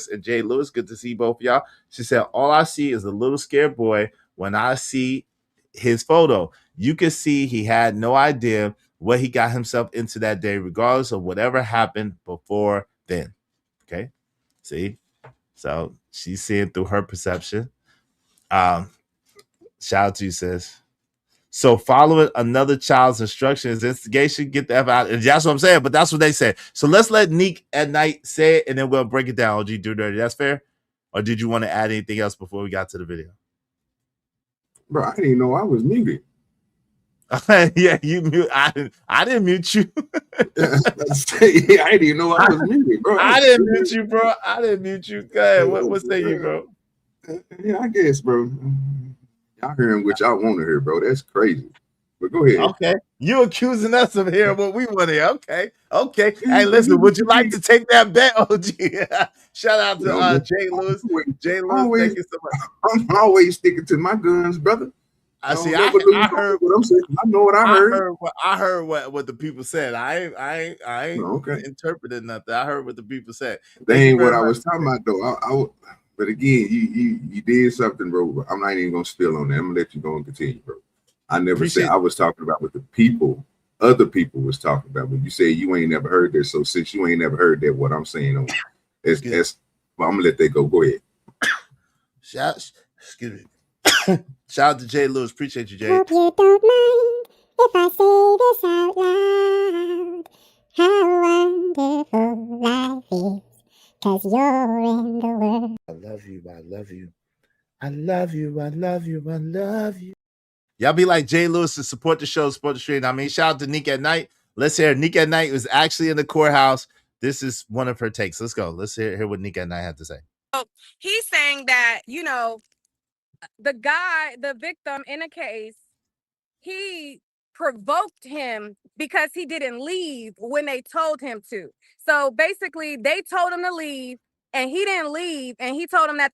and Jay Lewis. Good to see both of y'all. She said, all I see is a little scared boy when I see his photo. You can see he had no idea what he got himself into that day, regardless of whatever happened before then. Okay? See? So she's seeing through her perception. Shout out to you, sis. So following another child's instructions, instigation, get the F out. And that's what I'm saying, but that's what they said. So let's let Neek at night say it, and then we'll break it down. OG Do Dirty. That's fair? Or did you want to add anything else before we got to the video? Bro, I didn't even know I was muted. Yeah, you mute. I didn't mute you. Yeah, I didn't even know I was muted, bro. I didn't mute you, bro. I didn't mute you. Go ahead. What say you, bro? Yeah, I guess, bro. Y'all hearing what y'all want to hear, bro. That's crazy. But go ahead. Okay. You accusing us of hearing what we want to hear. Okay. Hey, listen, would you like to take that bet, OG? Shout out to Jay Lewis. Jay Lewis, thank you so much. I'm always sticking to my guns, brother. I see. I heard what I'm saying. I know what I heard. I heard what the people said. I ain't interpreted nothing. I heard what the people said. That ain't what I was talking about, though. But again, you did something, bro. I'm not even gonna spill on that. I'm gonna let you go and continue, bro. I never said I was talking about what the people, other people was talking about. When you say you ain't never heard that, so since you ain't never heard that, what I'm saying, well, I'm gonna let that go. Go ahead. Excuse me. Shout out to Jay Lewis. Appreciate you, Jay. Hope you don't mind if I say this out loud. How wonderful life is, 'cause you're in the world. I love you. I love you. I love you. I love you. I love you. Y'all be like Jay Lewis to support the show, support the stream. I mean, shout out to Nick at Night. Let's hear. Nick at Night was actually in the courthouse. This is one of her takes. Let's go. Let's hear what Nick at Night had to say. So he's saying that, the victim in a case, he provoked him because he didn't leave when they told him to. So basically, they told him to leave and he didn't leave, and he told him that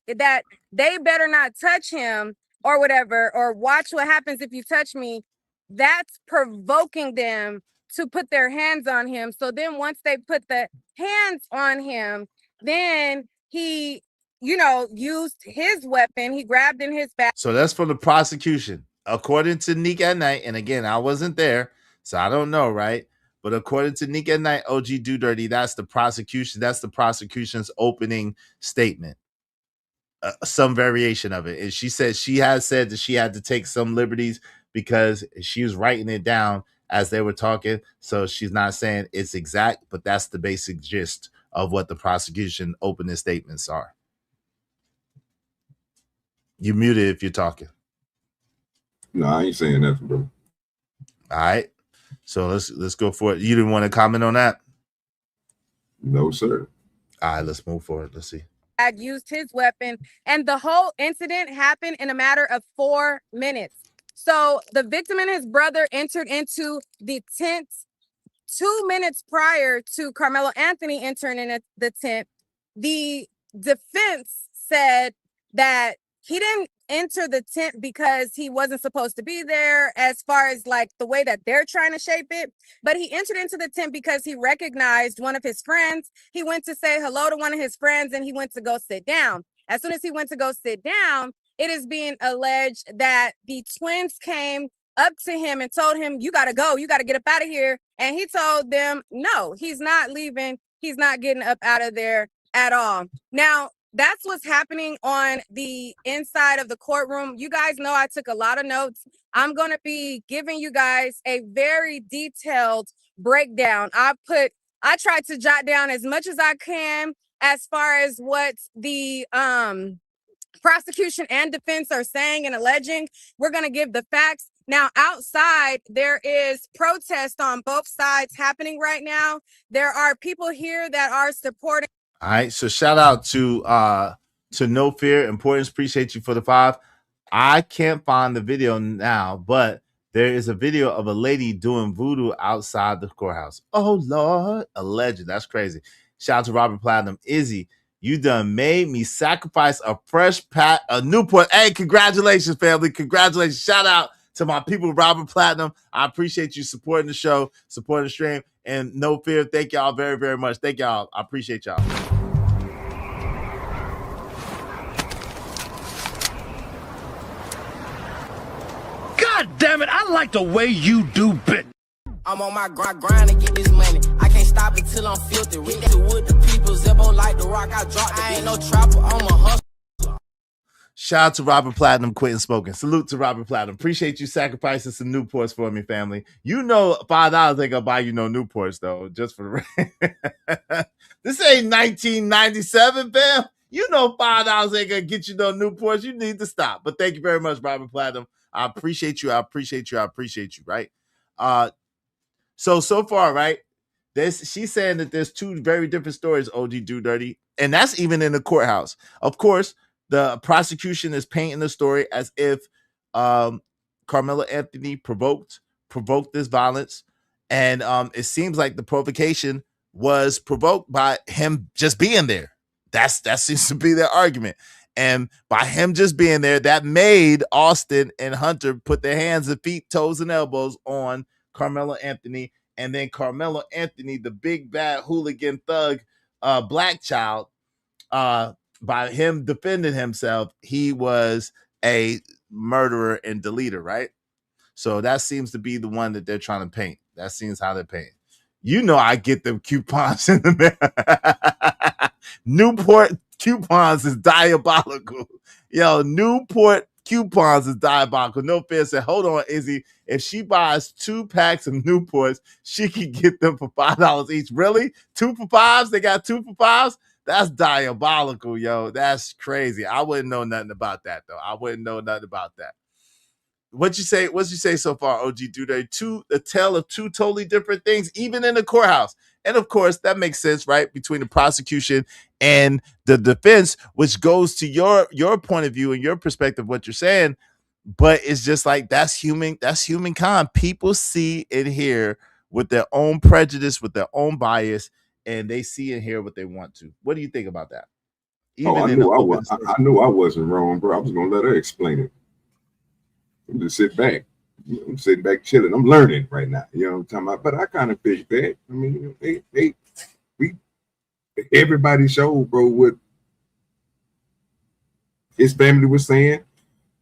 they better not touch him or whatever, or watch what happens if you touch me. That's provoking them to put their hands on him. So then once they put the hands on him, then he, used his weapon. He grabbed in his back. So that's from the prosecution. According to Nick at Night, and again, I wasn't there, so I don't know, right? But according to Nick at Night, OG Do Dirty, that's the prosecution. That's the prosecution's opening statement. Some variation of it. And she said she has said that she had to take some liberties because she was writing it down as they were talking. So she's not saying it's exact, but that's the basic gist of what the prosecution opening statements are. You muted if you're talking. No, I ain't saying nothing, bro. All right. So let's go for it. You didn't want to comment on that? No, sir. All right, let's move forward. Let's see. Had used his weapon, and the whole incident happened in a matter of 4 minutes. So the victim and his brother entered into the tent 2 minutes prior to Carmelo Anthony entering in the tent. The defense said that he didn't enter the tent because he wasn't supposed to be there, as far as like the way that they're trying to shape it, but he entered into the tent because he recognized one of his friends. He went to say hello to one of his friends, and he went to go sit down. As soon as he went to go sit down, it is being alleged that the twins came up to him and told him, "You got to go, you got to get up out of here." And he told them, no, he's not leaving. He's not getting up out of there at all. Now, that's what's happening on the inside of the courtroom. You guys know I took a lot of notes. I'm going to be giving you guys a very detailed breakdown. I tried to jot down as much as I can as far as what the prosecution and defense are saying and alleging. We're going to give the facts. Now, outside, there is protest on both sides happening right now. There are people here that are supporting. All right, so shout out to No Fear Importance. Appreciate you for the 5. I can't find the video now, but there is a video of a lady doing voodoo outside the courthouse. Oh Lord, a legend. That's crazy. Shout out to Robert Platinum. Izzy, you done made me sacrifice a fresh pack of Newport. Hey, congratulations, family. Congratulations. Shout out to my people, Robert Platinum. I appreciate you supporting the show, supporting the stream. And No Fear, thank y'all very, very much. Thank y'all. I appreciate y'all. God damn it, I like the way you do bit. I'm on my grind to get this money. I can't stop it till I'm filthy. With the people, Zebo like the rock, I drop. I ain't no trapper, I'm a hustler. Shout out to Robert Platinum, quitting smoking. Salute to Robert Platinum. Appreciate you sacrificing some Newports for me, family. You know, $5 ain't gonna buy you no Newports, though, just for the This ain't 1997, fam. You know $5 ain't gonna get you no Newports. You need to stop. But thank you very much, Robert Platinum. I appreciate you. I appreciate you. I appreciate you. Right. So far, right? She's saying that there's two very different stories, OG Do Dirty, and that's even in the courthouse. Of course, the prosecution is painting the story as if Carmelo Anthony provoked this violence, and it seems like the provocation was provoked by him just being there. That seems to be their argument. And by him just being there, that made Austin and Hunter put their hands and feet, toes, and elbows on Carmelo Anthony. And then Carmelo Anthony, the big bad hooligan thug, black child, by him defending himself, he was a murderer and deleter, right? So that seems to be the one that they're trying to paint. That seems how they're painting. You know, I get them coupons in the mail. Newport coupons is diabolical. Yo, Newport coupons is diabolical. No fear said, hold on, Izzy. If she buys 2 packs of Newports, she can get them for $5 each. Really? 2 for $5? They got 2 for $5? That's diabolical, yo. That's crazy. I wouldn't know nothing about that, though. I wouldn't know nothing about that. What'd you say so far, OG Dude? A tale of two totally different things, even in the courthouse. And of course, that makes sense, right? Between the prosecution and the defense, which goes to your point of view and your perspective, what you're saying. But it's just like that's humankind. People see and hear with their own prejudice, with their own bias, and they see and hear what they want to. What do you think about that? I knew I wasn't wrong, bro. I was gonna let her explain it. I'm just sitting back. I'm sitting back chilling. I'm learning right now. You know what I'm talking about? But I kind of figured that. I mean, everybody showed, bro, what his family was saying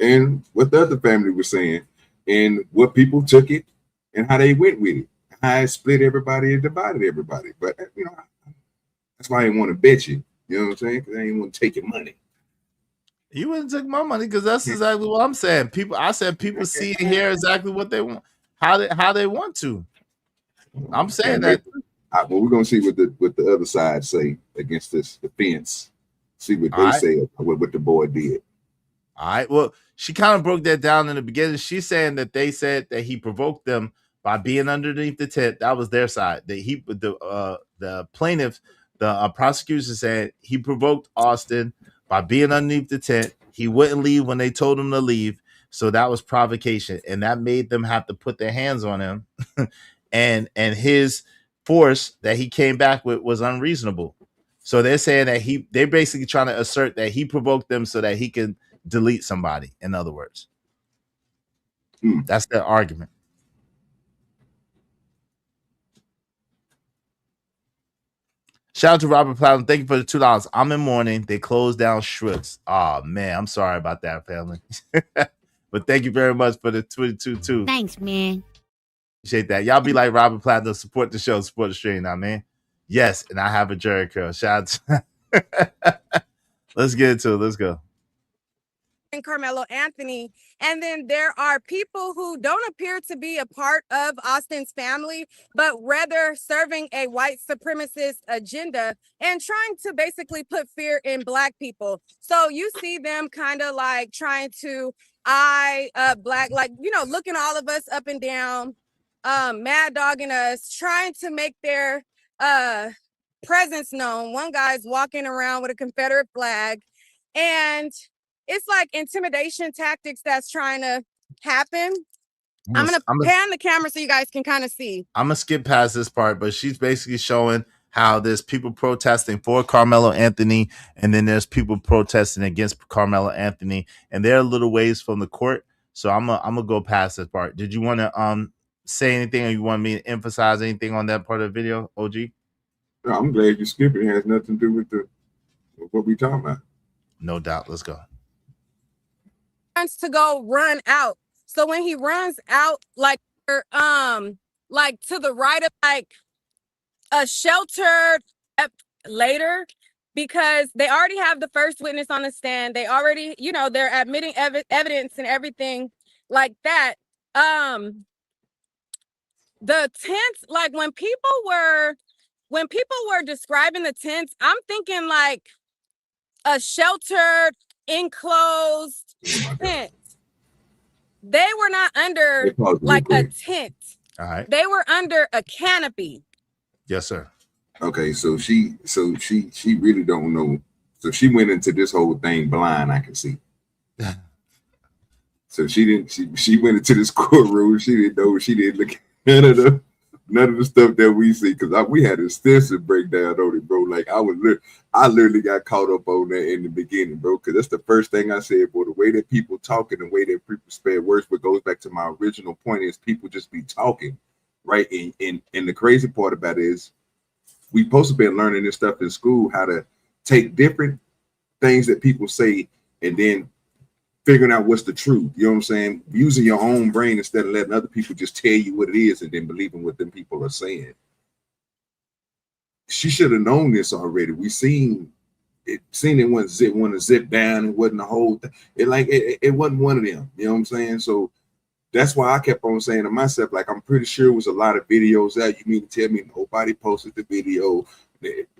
and what the other family was saying and what people took it and how they went with it. How it split everybody and divided everybody. But, you know, that's why I didn't want to bet you. You know what I'm saying? Because I didn't want to take your money. You wouldn't take my money because that's exactly what I'm saying. I said people see and hear exactly what they want, how they want to. I'm saying that. Well, we're gonna see what the other side say against this defense. See what they say what the boy did. All right. Well, she kind of broke that down in the beginning. She's saying that they said that he provoked them by being underneath the tent. That was their side. That the plaintiff, the prosecution said he provoked Austin by being underneath the tent. He wouldn't leave when they told him to leave. So that was provocation. And that made them have to put their hands on him. and his force that he came back with was unreasonable. So they're saying that they're basically trying to assert that he provoked them so that he can delete somebody, in other words. That's their argument. Shout out to Robert Platinum. Thank you for the $2. I'm in mourning. They closed down Schwartz. Oh man, I'm sorry about that, family. But thank you very much for the 22. Thanks, man. Appreciate that. Y'all be like Robert Platinum. Support the show. Support the stream now, man. Yes, and I have a Jerry curl. Shout out to Let's get into it. Let's go. And Carmelo Anthony. And then there are people who don't appear to be a part of Austin's family, but rather serving a white supremacist agenda and trying to basically put fear in Black people. So you see them kind of like trying to Black, like, you know, looking all of us up and down, mad dogging us, trying to make their presence known. One guy's walking around with a Confederate flag, and it's like intimidation tactics that's trying to happen. I'm gonna pan the camera so you guys can kind of see. I'm gonna skip past this part, but she's basically showing how there's people protesting for Carmelo Anthony, and then there's people protesting against Carmelo Anthony, and they're a little ways from the court. So I'm gonna go past this part. Did you want to say anything, or you want me to emphasize anything on that part of the video, OG? No, I'm glad you skipped it. It has nothing to do with what we talking about. No doubt. Let's go. To go run out. So when he runs out, like to the right of like a sheltered later, because they already have the first witness on the stand. They already, you know, they're admitting evidence and everything like that. The tents, like when people were describing the tents, I'm thinking like a sheltered, enclosed tent. They were not under like a tent. All right. They were under a canopy. Yes, sir. Okay, so she really don't know. So she went into this whole thing blind, I can see. So she went into this courtroom. She didn't know. She didn't look at none of the stuff that we see, because we had an extensive breakdown on it, bro. Like I literally got caught up on that in the beginning, bro, because that's the first thing I said, bro. The way that people talk and the way that people spell words, what goes back to my original point is people just be talking, right? And the crazy part about it is we supposed to be learning this stuff in school, how to take different things that people say and then figuring out what's the truth. You know what I'm saying? Using your own brain instead of letting other people just tell you what it is and then believing what them people are saying. She should have known this already. We seen it wasn't want to zip down. It wasn't the whole thing. It wasn't one of them. You know what I'm saying? So that's why I kept on saying to myself, like, I'm pretty sure it was a lot of videos out. You mean to tell me nobody posted the video?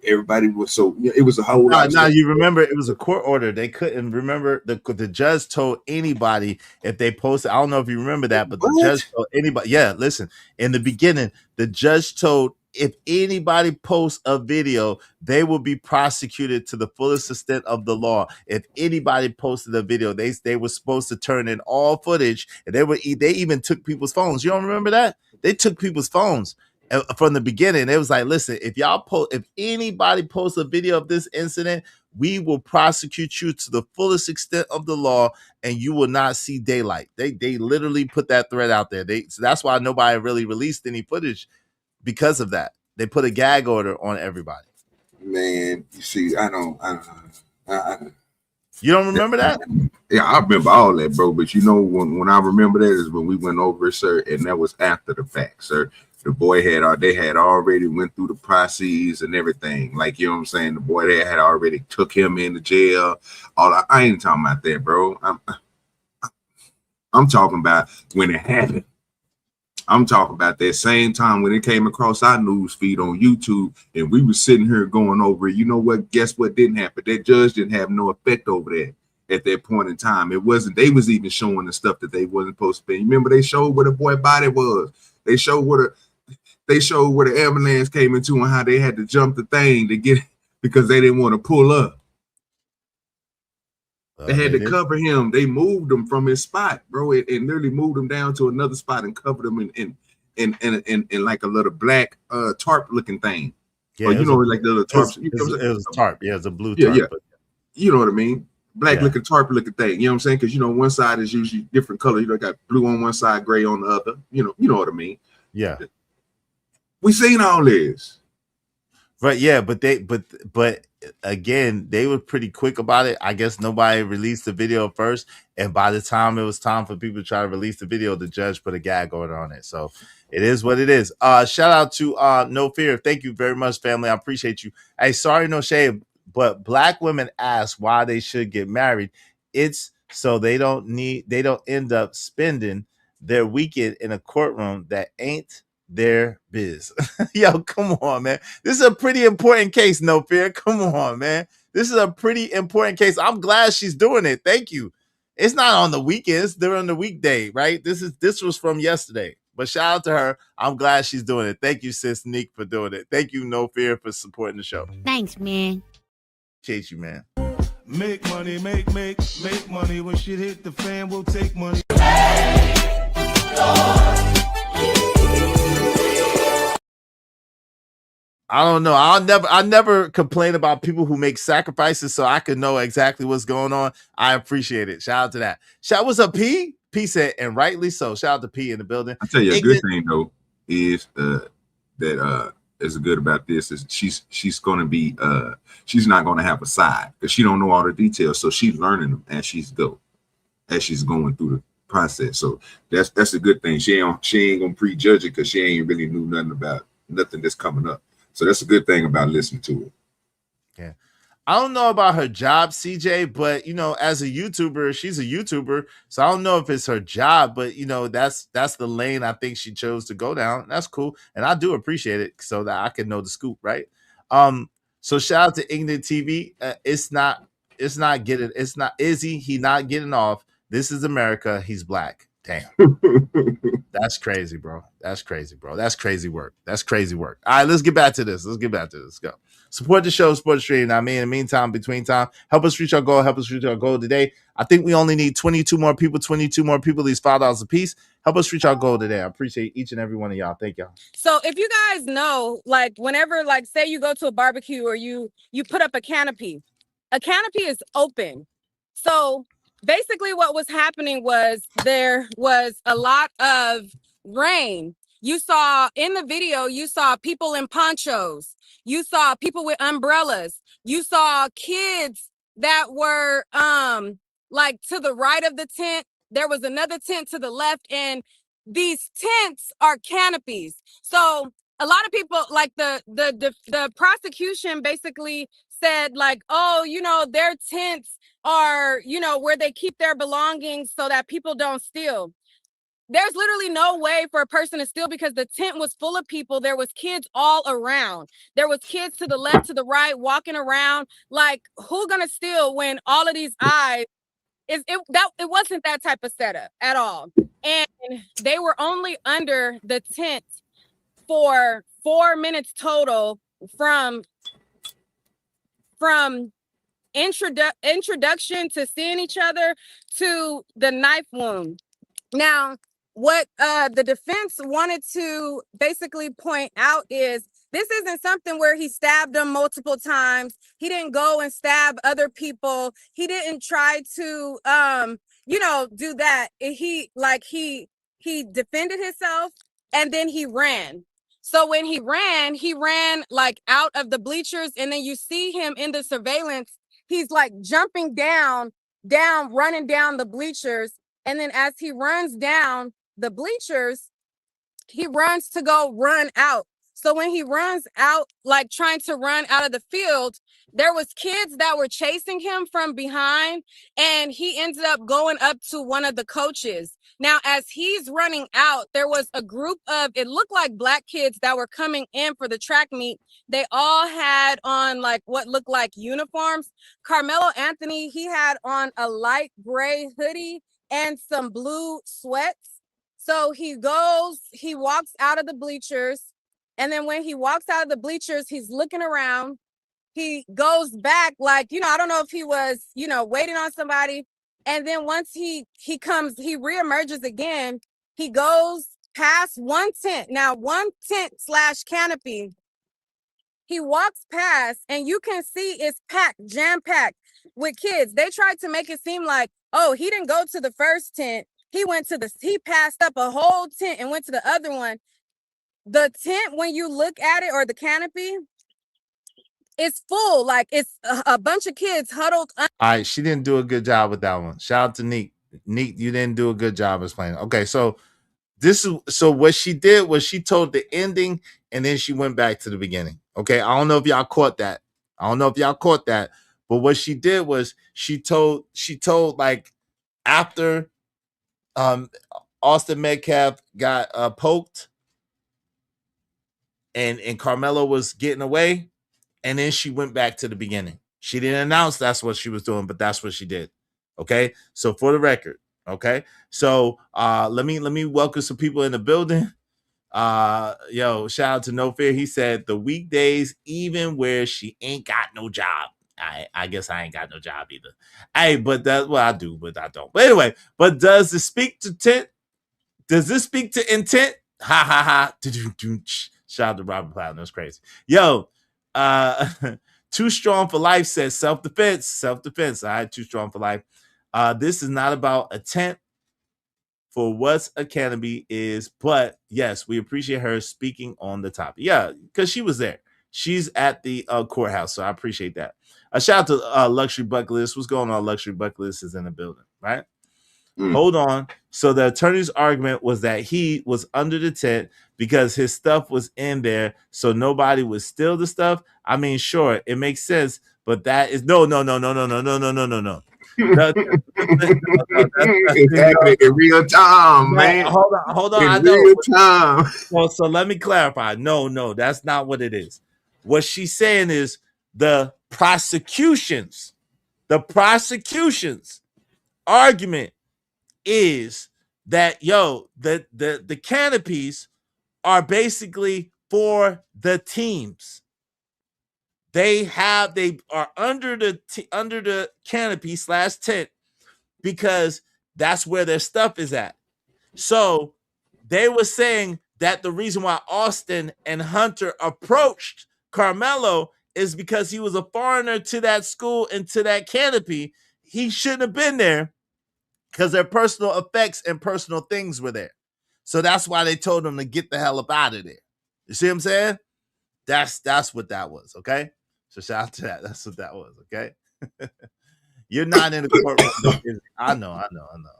Everybody was it was a whole lot. Now you remember it was a court order. They couldn't remember the judge told anybody if they posted. I don't know if you remember that, but the judge told anybody. Yeah, listen. In the beginning, the judge told if anybody posts a video, they will be prosecuted to the fullest extent of the law. If anybody posted a video, they were supposed to turn in all footage, and they even took people's phones. You don't remember that? They took people's phones. From the beginning, it was like, listen, if anybody posts a video of this incident, we will prosecute you to the fullest extent of the law, and you will not see daylight. They literally put that threat out there. So that's why nobody really released any footage, because of that. They put a gag order on everybody. Man, you see, I don't. You don't remember that? Yeah, I remember all that, bro. But you know, when I remember that is when we went over it, sir, and that was after the fact, sir. The boy they had already went through the process and everything. Like, you know what I'm saying? The boy they had already took him into jail. I ain't talking about that, bro. I'm talking about when it happened. I'm talking about that same time when it came across our news feed on YouTube, and we were sitting here going over it. You know what? Guess what didn't happen? That judge didn't have no effect over that at that point in time. It wasn't. They was even showing the stuff that they wasn't supposed to be. Remember, they showed where the boy body was. They showed where the ambulance came into and how they had to jump the thing to get it because they didn't want to pull up. They had to cover him. They moved him from his spot, bro, and literally moved him down to another spot and covered him in like a little black tarp looking thing. Yeah, or, like the little tarp. It was a tarp. Yeah, it's a blue tarp. Yeah. You know what I mean? Black looking tarp looking thing. You know what I'm saying? Because one side is usually different color. Got blue on one side, gray on the other. You know what I mean? Yeah. We seen all this. But yeah, but again, they were pretty quick about it. I guess nobody released the video first, and by the time it was time for people to try to release the video, the judge put a gag order on it. So it is what it is. Shout out to No Fear. Thank you very much, family. I appreciate you. Hey, sorry, no shade, but Black women ask why they should get married. It's so they don't end up spending their weekend in a courtroom that ain't their biz. Yo, come on, man. This is a pretty important case, No Fear. Come on, man. This is a pretty important case. I'm glad she's doing it. Thank you. It's not on the weekends. They're on the weekday, right? This was from yesterday. But shout out to her. I'm glad she's doing it. Thank you, sis Neek, for doing it. Thank you, No Fear, for supporting the show. Thanks, man. Appreciate you, man. Make money, make money. When shit hit the fan, we'll take money. I don't know. I never complain about people who make sacrifices so I can know exactly what's going on. I appreciate it. Shout out to that. What's up, P? P said, and rightly so. Shout out to P in the building. I tell you, a good thing though is that is good about this is she's gonna be she's not gonna have a side because she don't know all the details. So she's learning them as she's going through the process. So that's a good thing. She ain't gonna prejudge it because she ain't really knew nothing about nothing that's coming up. So that's a good thing about listening to it. Yeah. I don't know about her job, CJ, but as a YouTuber, she's a YouTuber. So I don't know if it's her job, but that's the lane I think she chose to go down. That's cool. And I do appreciate it so that I can know the scoop, right? So shout out to Ignorant TV. It's not it's not Izzy. He not getting off. This is America. He's black. Damn. That's crazy, bro. That's crazy work. That's crazy work. All right, let's get back to this. Let's go. Support the show, support the stream. I mean, in the meantime, between time, help us reach our goal. Today. I think we only need 22 more people, at least $5 a piece. Help us reach our goal today. I appreciate each and every one of y'all. Thank y'all. So if you guys know, like whenever, like say you go to a barbecue or you put up a canopy is open. So basically what was happening was there was a lot of rain. You saw in the video, you saw people in ponchos. You saw people with umbrellas. You saw kids that were like to the right of the tent. There was another tent to the left, and these tents are canopies. So a lot of people, like the prosecution basically said like, oh, you know, their tents are, you know, where they keep their belongings so that people don't steal. There's literally no way for a person to steal because the tent was full of people. There was kids all around. There was kids to the left, to the right, walking around. Like, who gonna steal when all of these eyes? It wasn't that type of setup at all. And they were only under the tent for 4 minutes total from introduction to seeing each other to the knife wound. Now, what the defense wanted to basically point out is this isn't something where he stabbed them multiple times. He didn't go and stab other people. He didn't try to, do that. He defended himself and then he ran. So when he ran like out of the bleachers, and then you see him in the surveillance. He's like jumping down, running down the bleachers. And then as he runs down the bleachers, he runs to go run out. So when he runs out, like trying to run out of the field, there was kids that were chasing him from behind, and he ended up going up to one of the coaches. Now, as he's running out, there was a group of, it looked like black kids that were coming in for the track meet. They all had on like what looked like uniforms. Carmelo Anthony, he had on a light gray hoodie and some blue sweats. So he walks out of the bleachers. And then when he walks out of the bleachers, he's looking around. He goes back, like, I don't know if he was, waiting on somebody. And then once he reemerges again. He goes past one tent. Now, one tent / canopy. He walks past, and you can see it's packed, jam-packed with kids. They tried to make it seem like, oh, he didn't go to the first tent. He passed up a whole tent and went to the other one. The tent, when you look at it, or the canopy, it's full. Like, it's a bunch of kids huddled. All right, she didn't do a good job with that one. Shout out to Neek. Neek, you didn't do a good job explaining. Okay, so what she did was she told the ending, and then she went back to the beginning. Okay, I don't know if y'all caught that. But what she did was she told like after Austin Metcalf got poked, and Carmelo was getting away, and then she went back to the beginning. She didn't announce that's what she was doing, but that's what she did. Okay, so for the record, okay, so let me welcome some people in the building. Shout out to No Fear. He said the weekdays, even where she ain't got no job. I guess I ain't got no job either. Hey, but that's what I do, but I don't. But anyway, does this speak to intent? Does this speak to intent? Ha ha ha. Shout out to Robert Platinum. That's crazy. Yo, Too Strong for Life says self-defense. All right, Too Strong for Life. This is not about intent for what's a canopy is, but yes, we appreciate her speaking on the topic. Yeah, because she was there. She's at the courthouse, so I appreciate that. A shout out to Luxury Bucket List. What's going on? Luxury Bucket List is in the building, right? Hold on. So the attorney's argument was that he was under the tent because his stuff was in there, so nobody would steal the stuff. I mean, sure, it makes sense, but that is no. It's happening in real time, man. Hold on. In real time. Well, so let me clarify. No, that's not what it is. What she's saying is the prosecution's The prosecution's argument is that the canopies are basically for the teams. They are under the canopy / tent because that's where their stuff is at. So they were saying that the reason why Austin and Hunter approached Carmelo is because he was a foreigner to that school and to that canopy. He shouldn't have been there because their personal effects and personal things were there. So that's why they told him to get the hell up out of there. You see what I'm saying? That's what that was, okay? So shout out to that. That's what that was, okay? You're not in the courtroom. I know.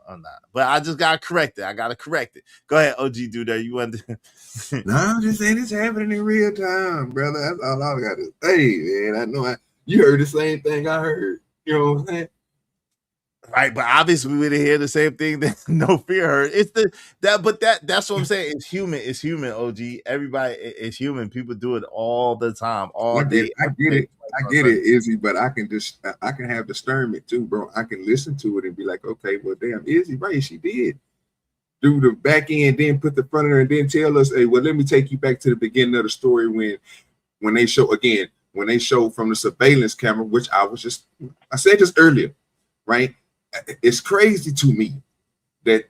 I'm not. But I just got to correct it. I got to correct it. Go ahead, OG Dude. You want to... No, I'm just saying it's happening in real time, brother. That's all I got to say, man. I know you heard the same thing I heard. You know what I'm saying? Right, but obviously we didn't hear the same thing that No Fear heard. That's what I'm saying. It's human. It's human, OG. Everybody, it's human. People do it all the time, all day. I get it, Izzy, but I can have discernment too, bro. I can listen to it and be like, okay, well, damn, Izzy, right? She did do the back end, then put the front of her, and then tell us, hey, well, let me take you back to the beginning of the story when they show from the surveillance camera, which I said just earlier, right? It's crazy to me that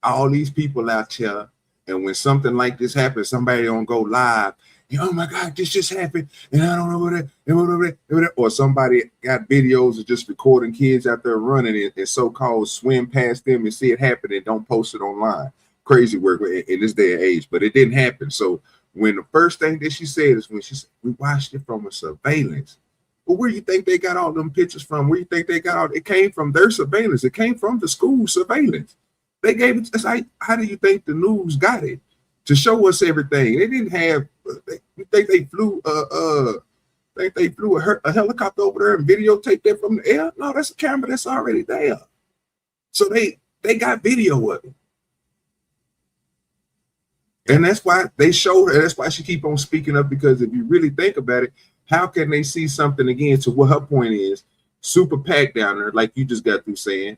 all these people out here, and when something like this happens, somebody don't go live. Oh my God, this just happened, and I don't know what. Or somebody got videos of just recording kids out there running and so-called swim past them and see it happen and don't post it online. Crazy work in this day and age, but it didn't happen. So when the first thing that she said is when she said, we watched it from a surveillance. Well, where do you think they got all them pictures from? Where do you think they got all? It came from their surveillance. It came from the school surveillance. They gave it. It's like, how do you think the news got it to show us everything? They didn't have. You think they flew? A helicopter over there and videotaped that from the air? No, that's a camera that's already there. So they got video of it, and that's why they showed her. That's why she keep on speaking up, because if you really think about it, how can they see something again? To what her point is, super packed down there, like you just got through saying.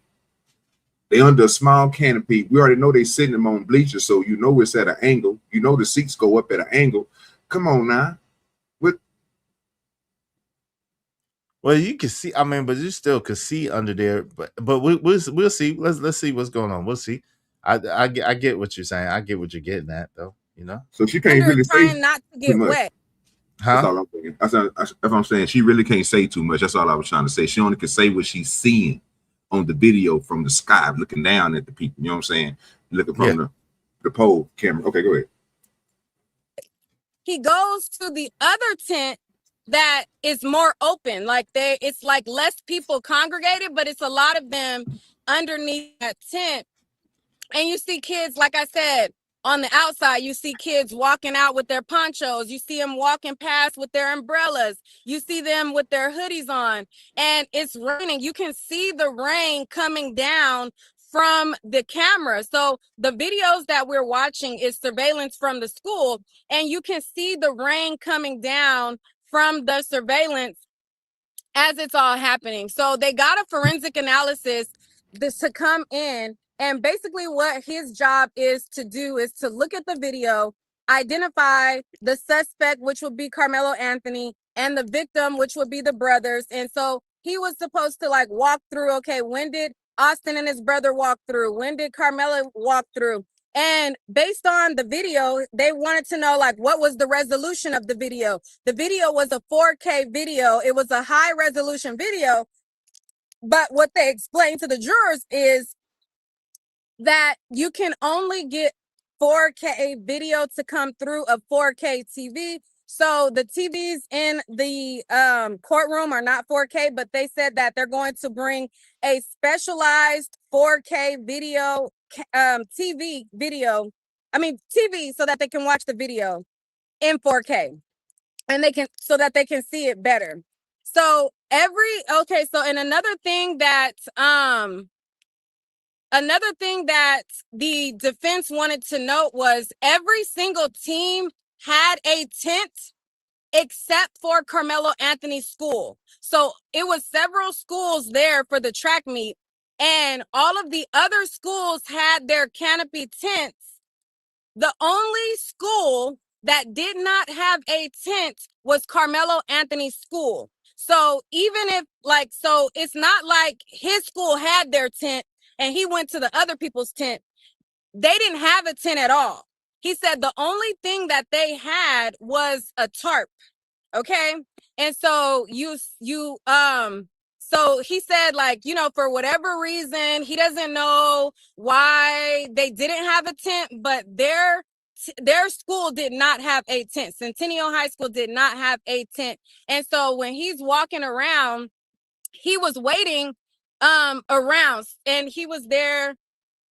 They under a small canopy. We already know they sitting them on bleachers, so you know it's at an angle. You know the seats go up at an angle. Come on now. Well, you can see. I mean, but you still could see under there. But we'll see. Let's see what's going on. We'll see. I get what you're saying. I get what you're getting at, though. You know. So she can't really say not to get wet. Huh? That's all I'm thinking. That's what I'm saying. She really can't say too much. That's all I was trying to say. She only can say what she's seeing on the video from the sky, looking down at the people. You know what I'm saying? Looking from the pole camera. Okay, go ahead. He goes to the other tent that is more open. It's like less people congregated, but it's a lot of them underneath that tent. And you see kids, like I said, on the outside, you see kids walking out with their ponchos. You see them walking past with their umbrellas. You see them with their hoodies on, and it's raining. You can see the rain coming down from the camera. So the videos that we're watching is surveillance from the school, and you can see the rain coming down from the surveillance as it's all happening. So they got a forensic analysis to come in. And basically what his job is to do is to look at the video, identify the suspect, which would be Carmelo Anthony, and the victim, which would be the brothers. And so he was supposed to walk through, okay, when did Austin and his brother walk through? When did Carmelo walk through? And based on the video, they wanted to know what was the resolution of the video. The video was a 4K video. It was a high resolution video. But what they explained to the jurors is that you can only get 4K video to come through a 4K TV. So the TVs in the courtroom are not 4K, but they said that they're going to bring a specialized 4K video, TV, so that they can watch the video in 4K and so that they can see it better. So and another thing that the defense wanted to note was every single team had a tent except for Carmelo Anthony's school. So it was several schools there for the track meet, and all of the other schools had their canopy tents. The only school that did not have a tent was Carmelo Anthony's school. So even if so it's not like his school had their tent and he went to the other people's tent. They didn't have a tent at all. He said the only thing that they had was a tarp. Okay. And so so he said, for whatever reason, he doesn't know why they didn't have a tent, but their school did not have a tent. Centennial High School did not have a tent. And so when he's walking around, he was waiting around, and he was there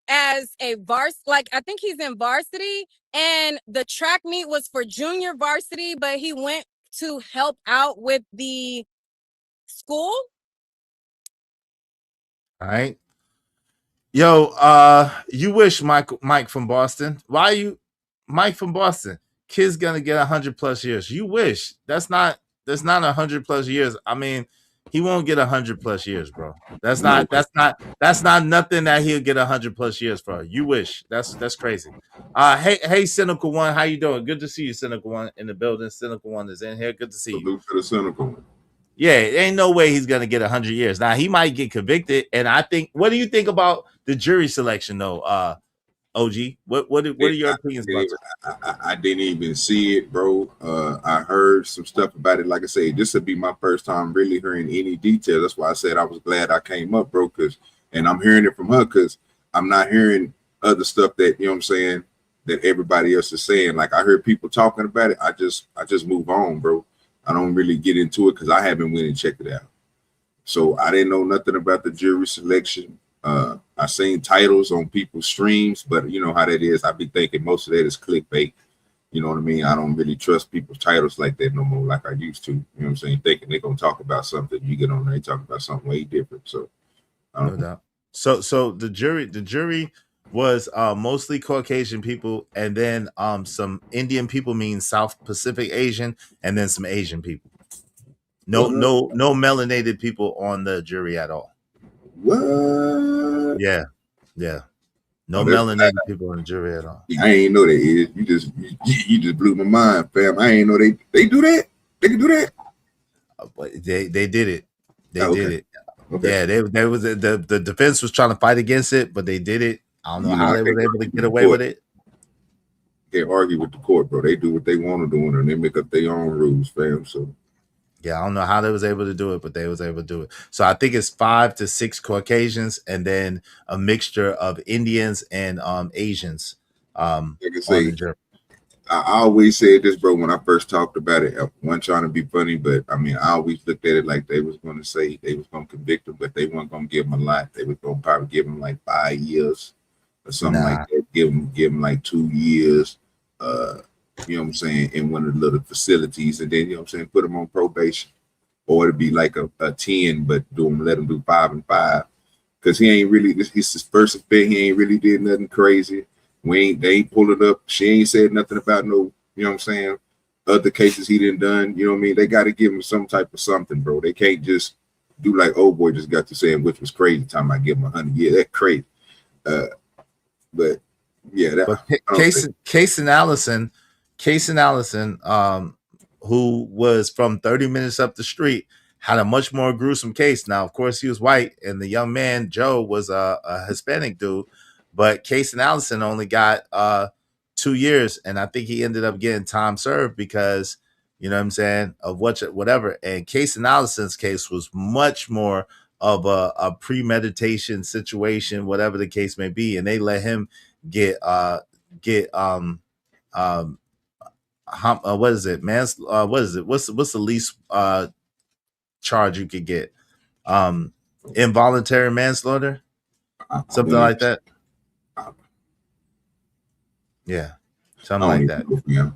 as a varsity, I think he's in varsity, and the track meet was for junior varsity, but he went to help out with the school. All right. Yo, you wish Mike from Boston. Why you Mike from Boston? Kid's gonna get 100+ years. You wish. That's not 100+ years. I mean, he won't get 100+ years, bro. That's not nothing that he'll get 100+ years for. You wish. That's crazy. Hey, Cynical One, how you doing? Good to see you, Cynical One, in the building. Cynical One is in here. Good to see you. Salute to the Cynical One. Yeah, ain't no way he's gonna get 100 years. Now he might get convicted, and I think. What do you think about the jury selection, though? OG, what are your opinions about that? I didn't even see it, bro. I heard some stuff about it. Like I said, this would be my first time really hearing any details. That's why I said I was glad I came up, bro. And I'm hearing it from her because I'm not hearing other stuff that, you know what I'm saying, that everybody else is saying. Like I heard people talking about it. I just move on, bro. I don't really get into it because I haven't went and checked it out. So I didn't know nothing about the jury selection. I seen titles on people's streams, but you know how that is. I be thinking most of that is clickbait. You know what I mean? I don't really trust people's titles like that no more, like I used to. You know what I'm saying? Thinking they're gonna talk about something, you get on there, they talk about something way different. So no doubt. So the jury was mostly Caucasian people, and then some Indian people, means South Pacific Asian, and then some Asian people. No melanated people on the jury at all. What? Yeah. No melanated people on the jury at all. I ain't know that is. You just blew my mind, fam. I ain't know they do that. They can do that. But they did it. They okay. did it. Okay. Yeah, they was the defense was trying to fight against it, but they did it. I don't know how they were able to get away with it. Can't argue with the court, bro. They do what they want to do, and they make up their own rules, fam. So yeah, I don't know how they was able to do it, but they was able to do it. So I think it's 5 to 6 Caucasians, and then a mixture of Indians and Asians. Like I say, I always said this, bro, when I first talked about it. I wasn't trying to be funny, but I mean, I always looked at it like they was going to say they was going to convict him, but they weren't going to give him a lot. They was going to probably give him like 5 years or something like that. Give him like 2 years. You know what I'm saying, in one of the little facilities, and then, you know what I'm saying, put him on probation, or it'd be like a 10, but let him do 5 and 5, because he ain't really, this his first offense. He ain't really did nothing crazy. They ain't pulled it up. She ain't said nothing about no, you know what I'm saying, other cases he done. You know what I mean? They got to give him some type of something, bro. They can't just do like old boy just got to saying, which was crazy. Time I give him 100. Yeah, that's crazy. But yeah, that Cason Allison, who was from 30 minutes up the street, had a much more gruesome case. Now, of course, he was white, and the young man, Joe, was a Hispanic dude, but Cason Allison only got 2 years, and I think he ended up getting time served because, you know what I'm saying, of whatever. And Cason Allison's case was much more of a premeditation situation, whatever the case may be, and they let him get what is it? What is it? What's the least charge you could get? Involuntary manslaughter, something like that. Yeah, something like that.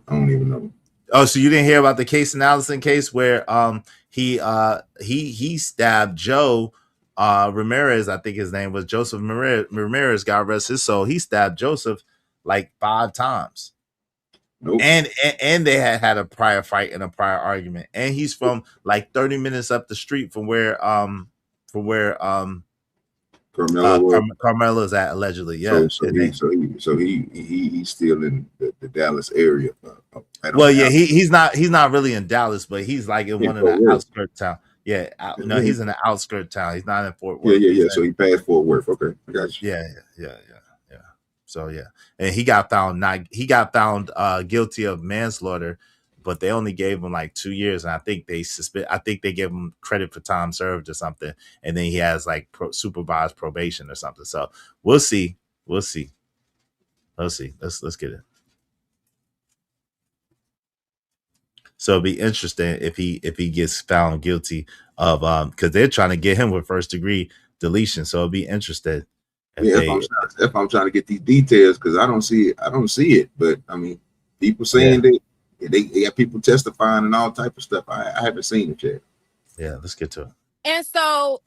I don't even know. Oh, so you didn't hear about the Cason Allison case where he stabbed Joe Ramirez, I think his name was Joseph Ramirez, God rest his soul. He stabbed Joseph like 5 times. Nope. And they had a prior fight and a prior argument. And he's from like 30 minutes up the street from where Carmelo's at allegedly. Yeah. So he's still in the Dallas area. Well, yeah, he's not really in Dallas, but he's like in one of the outskirts town. Yeah, no, he's in the outskirts town. He's not in Fort Worth. Yeah. So he passed Fort Worth. Okay, I got you. Yeah. So yeah, and he got found guilty of manslaughter, but they only gave him like 2 years, and I think they gave him credit for time served or something, and then he has like supervised probation or something. So we'll see. Let's get it. So it'll be interesting if he gets found guilty of because they're trying to get him with first degree deletion. So it'll be interesting. If I'm trying to get these details, because I don't see it, but I mean, people saying that they got people testifying and all type of stuff. I haven't seen it yet. Yeah, let's get to it. And so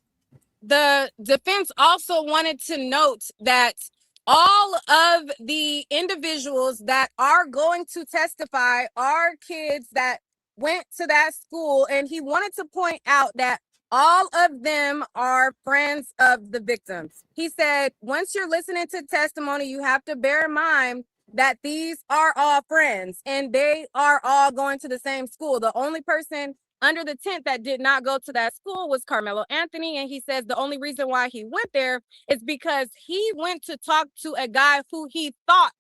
the defense also wanted to note that all of the individuals that are going to testify are kids that went to that school, and he wanted to point out that all of them are friends of the victims. He said, once you're listening to testimony, you have to bear in mind that these are all friends and they are all going to the same school. The only person under the tent that did not go to that school was Carmelo Anthony. And he says the only reason why he went there is because he went to talk to a guy who he thought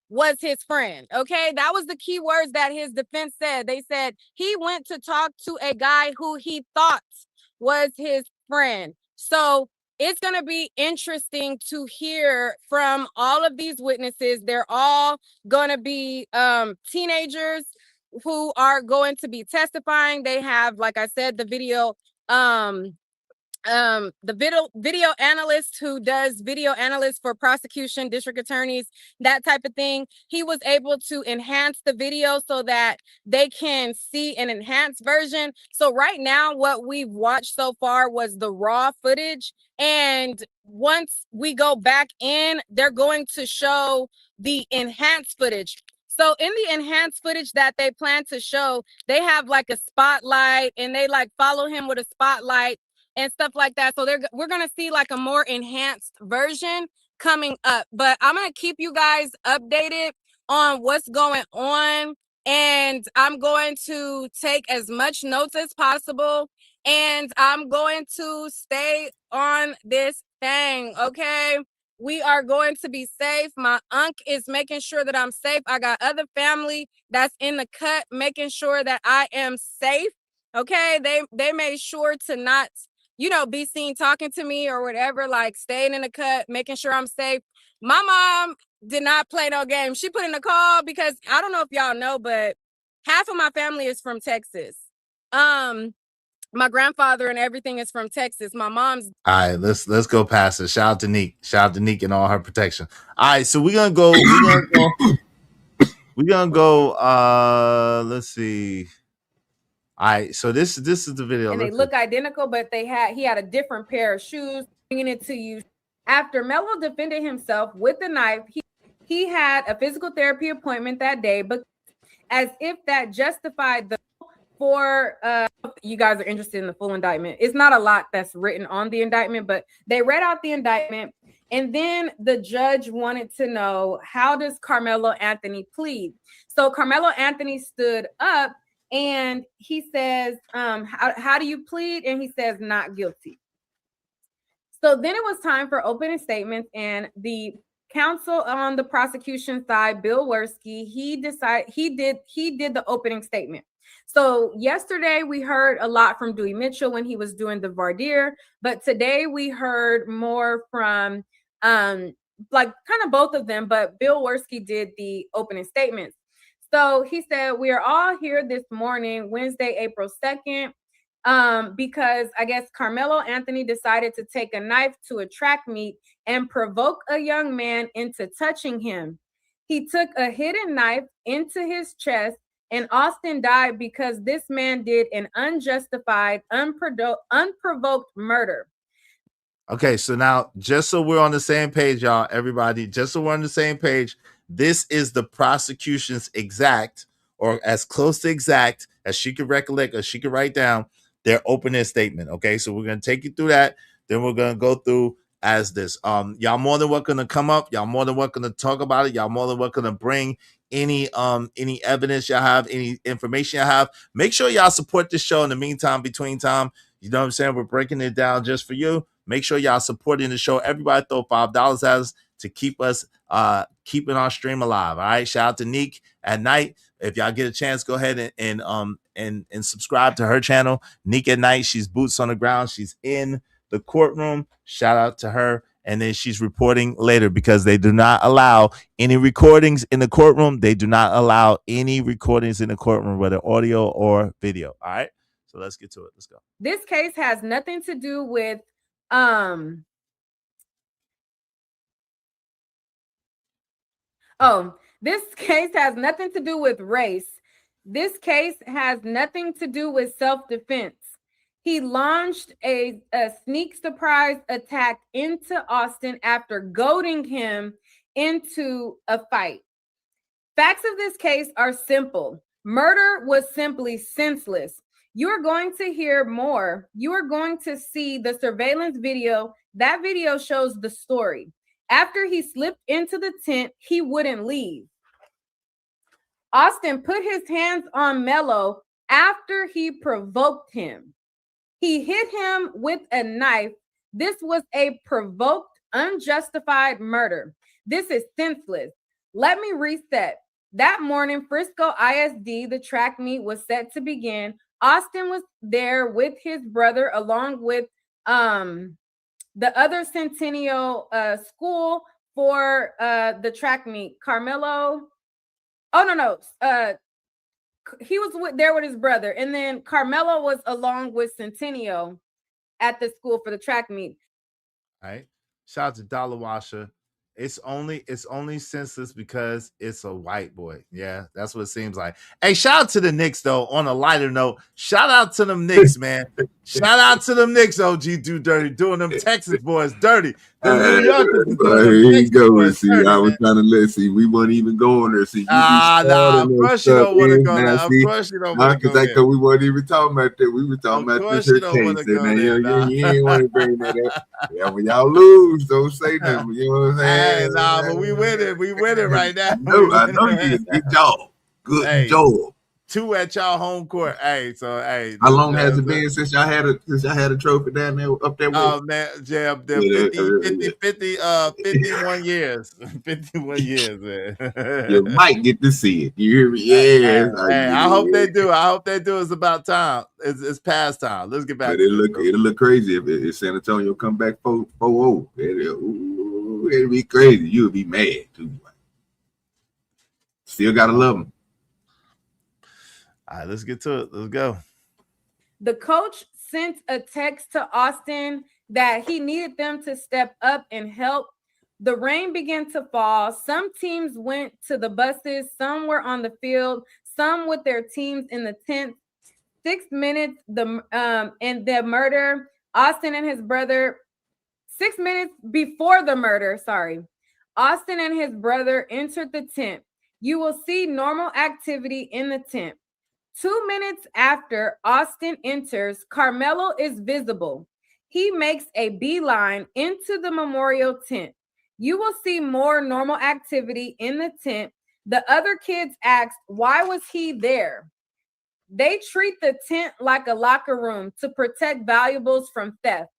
was his friend. Okay, that was the key words that his defense said. They said he went to talk to a guy who he thought was his friend. So it's going to be interesting to hear from all of these witnesses. They're all going to be teenagers who are going to be testifying. They have, like I said, the video video analyst who does video analyst for prosecution, district attorneys, that type of thing. He was able to enhance the video so that they can see an enhanced version. So right now, what we've watched so far was the raw footage. And once we go back in, they're going to show the enhanced footage. So in the enhanced footage that they plan to show, they have like a spotlight and they like follow him with a spotlight and stuff like that. So we're going to see like a more enhanced version coming up. But I'm going to keep you guys updated on what's going on. And I'm going to take as much notes as possible. And I'm going to stay on this thing, okay? We are going to be safe. My unc is making sure that I'm safe. I got other family that's in the cut, making sure that I am safe, okay? They made sure to not, be seen talking to me or whatever, like staying in the cut, making sure I'm safe. My mom did not play no game. She put in a call because I don't know if y'all know, but half of my family is from Texas. My grandfather and everything is from Texas. My mom's. All right, let's go past it. Shout out to Neek. Shout out to Neek and all her protection. All right, so we're gonna go. Let's see. All right, so this is the video. And they look identical, but he had a different pair of shoes. Bringing it to you. After Melo defended himself with the knife, he had a physical therapy appointment that day, but as if that justified the you guys are interested in the full indictment. It's not a lot that's written on the indictment, but they read out the indictment. And then the judge wanted to know, how does Carmelo Anthony plead? So Carmelo Anthony stood up and he says, how do you plead? And he says, not guilty. So then it was time for opening statements, and the counsel on the prosecution side, Bill Werski, he did the opening statement. So yesterday we heard a lot from Dewey Mitchell when he was doing the voir dire, but today we heard more from like kind of both of them, but Bill Werski did the opening statements. So he said, we are all here this morning, Wednesday, April 2nd, because I guess Carmelo Anthony decided to take a knife to a track meet and provoke a young man into touching him. He took a hidden knife into his chest, and Austin died because this man did an unjustified, unprovoked murder. Okay, so now, just so we're on the same page, y'all, everybody, just so we're on the same page, This is the prosecution's exact, or as close to exact as she could recollect or she could write down, their opening statement. Okay, so we're gonna take you through that. Then we're gonna go through as this. Y'all more than welcome to come up. Y'all more than welcome to talk about it. Y'all more than welcome to bring any evidence y'all have, any information y'all have. Make sure y'all support this show in the meantime, between time. You know what I'm saying? We're breaking it down just for you. Make sure y'all supporting the show. Everybody throw $5 at us to keep us keeping our stream alive. All right. Shout out to Neek at Night. If y'all get a chance, go ahead and subscribe to her channel, Neek at Night. She's boots on the ground. She's in the courtroom. Shout out to her. And then she's reporting later because they do not allow any recordings in the courtroom. They do not allow any recordings in the courtroom, whether audio or video. All right. So let's get to it. Let's go. This case has nothing to do with this case has nothing to do with race. This case has nothing to do with self-defense. He launched a sneak surprise attack into Austin after goading him into a fight. Facts of this case are simple. Murder was simply senseless. You are going to hear more. You are going to see the surveillance video. That video shows the story. After he slipped into the tent, he wouldn't leave. Austin put his hands on Mello after he provoked him. He hit him with a knife. This was a provoked, unjustified murder. This is senseless. Let me reset. That morning, Frisco ISD, the track meet was set to begin. Austin was there with his brother, along with the other Centennial school for the track meet. Carmelo. Oh, no. He was there with his brother. And then Carmelo was along with Centennial at the school for the track meet. All right. Shout out to Dollar Washer. It's only senseless because it's a white boy. Yeah, that's what it seems like. Hey, shout out to the Knicks, though. On a lighter note, shout out to them Knicks, man. Shout out to them Knicks, OG Do Dirty, doing them Texas boys dirty. Them New Yorkers here you go. See, dirty, I was trying to see. We weren't even going there. See, of course you don't want to go there. Of course you don't want to go there. Because we weren't even talking about that. We were talking about this case. You ain't want to bring that up. Yeah, when y'all lose, don't say nothing. You know what I'm saying? Hey, but we winning. We winning right now. I know you did. Good job. Good job. 2 at y'all home court. Hey, so hey. How long has it been since y'all had a trophy down there up there? Oh man, yeah, up there 51 years. 51 years, man. You might get to see it. You hear me? Yeah. Hey, I hope they do. I hope they do. It's about time. It's past time. Let's get back. But it'll look crazy if San Antonio come back 4-0. It'll be crazy. You'll be mad too. Still gotta love them. All right, let's get to it. Let's go. The coach sent a text to Austin that he needed them to step up and help. The rain began to fall. Some teams went to the buses. Some were on the field. Some with their teams in the tent. 6 minutes and the murder. Austin and his brother. 6 minutes before the murder. Austin and his brother entered the tent. You will see normal activity in the tent. 2 minutes after Austin enters, Carmelo is visible. He makes a beeline into the memorial tent. You will see more normal activity in the tent. The other kids asked, why was he there? They treat the tent like a locker room to protect valuables from theft.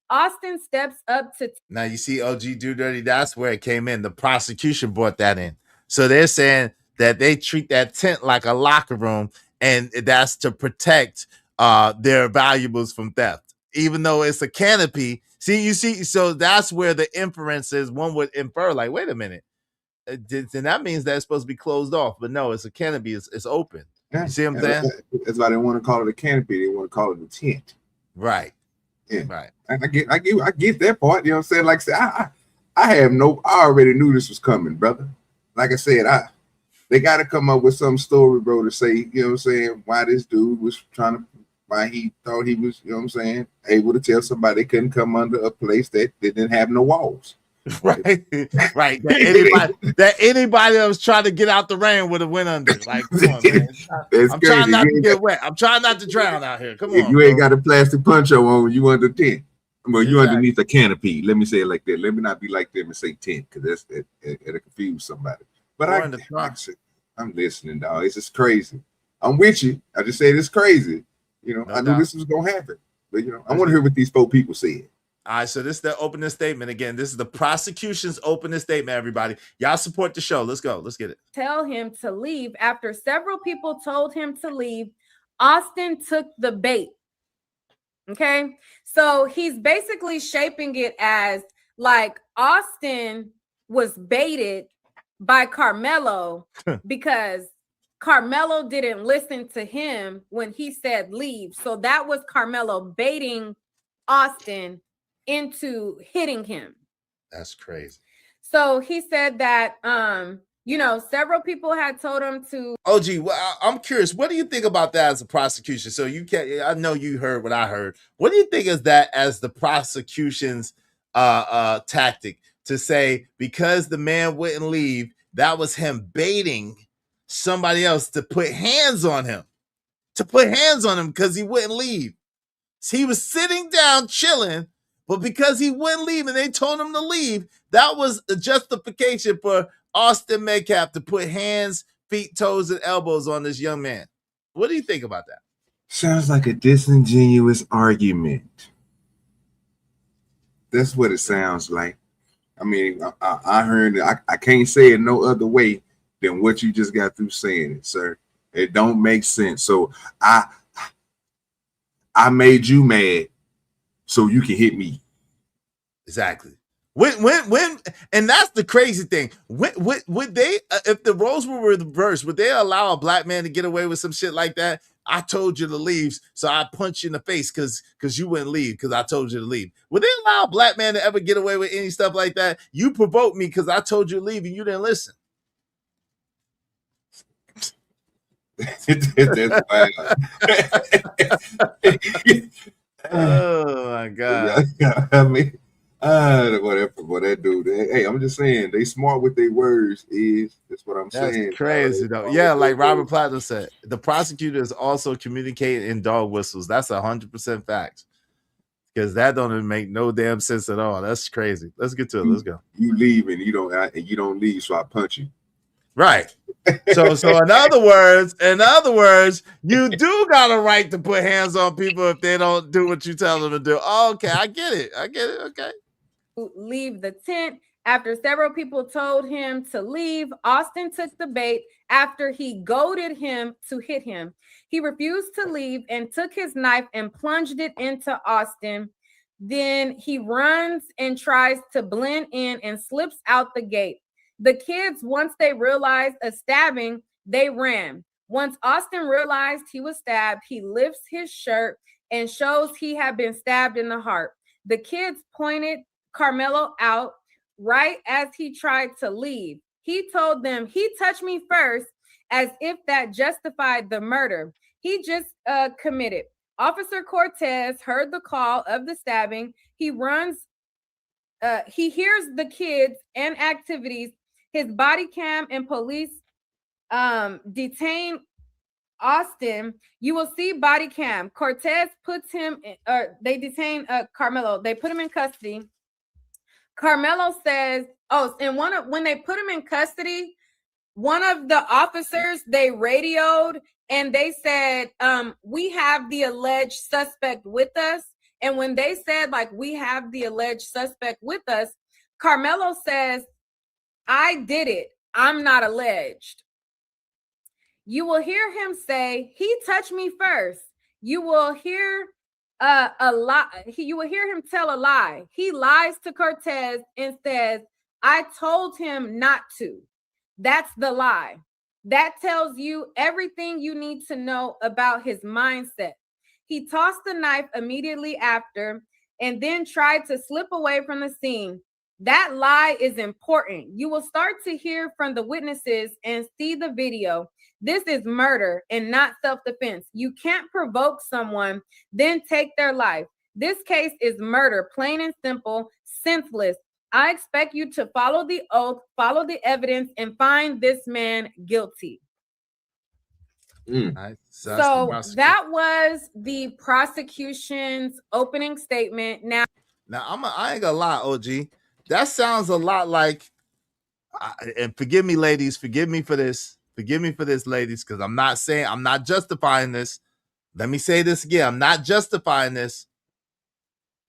Austin steps up to... Now you see OG Do Dirty, that's where it came in. The prosecution brought that in. So they're saying that they treat that tent like a locker room, and that's to protect their valuables from theft, even though it's a canopy. So that's where the inference is. One would infer, like, wait a minute, then that means that's supposed to be closed off. But no, it's a canopy. It's open. You see what I'm saying? That's why they want to call it a canopy. They want to call it a tent. Right. Yeah. Right. And I get that part. You know what I'm saying? Like I said, I already knew this was coming, brother. Like I said, they got to come up with some story, bro, to say, you know what I'm saying, why this dude was why he thought he was, you know what I'm saying, able to tell somebody they couldn't come under a place that didn't have no walls. Right. That anybody that was trying to get out the rain would have went under. Like, come on, man. I'm trying not to get wet. I'm trying not to drown out here. Come on. If you ain't got a plastic poncho on, you under 10. Well, you underneath a canopy. Let me say it like that. Let me not be like them and say 10, because it'll confuse somebody. But I'm listening, dog. It's just crazy. I'm with you. I just said it's crazy. You know, I knew this was gonna happen. But I want to hear what these 4 people said. All right, so this is the opening statement. Again, this is the prosecution's opening statement, everybody. Y'all support the show. Let's go. Let's get it. Tell him to leave. After several people told him to leave, Austin took the bait. Okay, so he's basically shaping it as like Austin was baited by Carmelo because Carmelo didn't listen to him when he said leave. So that was Carmelo baiting Austin into hitting him. That's crazy. So he said that several people had told him to. OG, well, I'm curious. What do you think about that as a prosecution? So I know you heard what I heard. What do you think is that as the prosecution's tactic to say, because the man wouldn't leave, that was him baiting somebody else to put hands on him, because he wouldn't leave. So he was sitting down chilling, but because he wouldn't leave and they told him to leave, that was a justification for Austin Metcalf to put hands, feet, toes, and elbows on this young man. What do you think about that? Sounds like a disingenuous argument. That's what it sounds like. I mean, I heard it. I can't say it no other way than what you just got through saying it, sir. It don't make sense. So I made you mad so you can hit me. Exactly. When and that's the crazy thing. Would they, if the roles were reversed, would they allow a black man to get away with some shit like that? I told you to leave, so I punched you in the face because you wouldn't leave because I told you to leave. Would they allow a black man to ever get away with any stuff like that? You provoked me because I told you to leave and you didn't listen. That's wild. Oh my God. I mean, whatever, that dude. Hey, I'm just saying, they smart with their words. That's what I'm saying. That's crazy though. Yeah, like Robert Platinum said, the prosecutor is also communicating in dog whistles. That's 100% facts. Because that don't even make no damn sense at all. That's crazy. Let's get to it. Let's go. You leave and you don't leave, so I punch you. Right. So in other words, you do got a right to put hands on people if they don't do what you tell them to do. Oh, okay, I get it. Okay. Leave the tent. After several people told him to leave, Austin took the bait after he goaded him to hit him. He refused to leave and took his knife and plunged it into Austin. Then he runs and tries to blend in and slips out the gate. The kids, once they realized a stabbing, they ran. Once Austin realized he was stabbed, he lifts his shirt and shows he had been stabbed in the heart. The kids pointed Carmelo out right as he tried to leave. He told them, "He touched me first," as if that justified the murder he just committed. Officer Cortez heard the call of the stabbing. He runs. He hears the kids and activities. His body cam and police detain Austin. You will see body cam. Cortez puts him, they detain Carmelo. They put him in custody. Carmelo says, when they put him in custody, one of the officers, they radioed and they said, we have the alleged suspect with us. And when they said, like, we have the alleged suspect with us, Carmelo says, I did it. I'm not alleged. You will hear him say, he touched me first. You will hear a lie. You will hear him tell a lie. He lies to Cortez and says, I told him not to. That's the lie. That tells you everything you need to know about his mindset. He tossed the knife immediately after and then tried to slip away from the scene. That lie is important. You will start to hear from the witnesses and see the video. This is murder and not self-defense. You can't provoke someone, then take their life. This case is murder, plain and simple, senseless. I expect you to follow the oath, follow the evidence, and find this man guilty. Right, so that was the prosecution's opening statement. Now I ain't gonna lie, OG. That sounds a lot like, and forgive me, ladies, forgive me for this, ladies, because I'm not justifying this. Let me say this again. I'm not justifying this.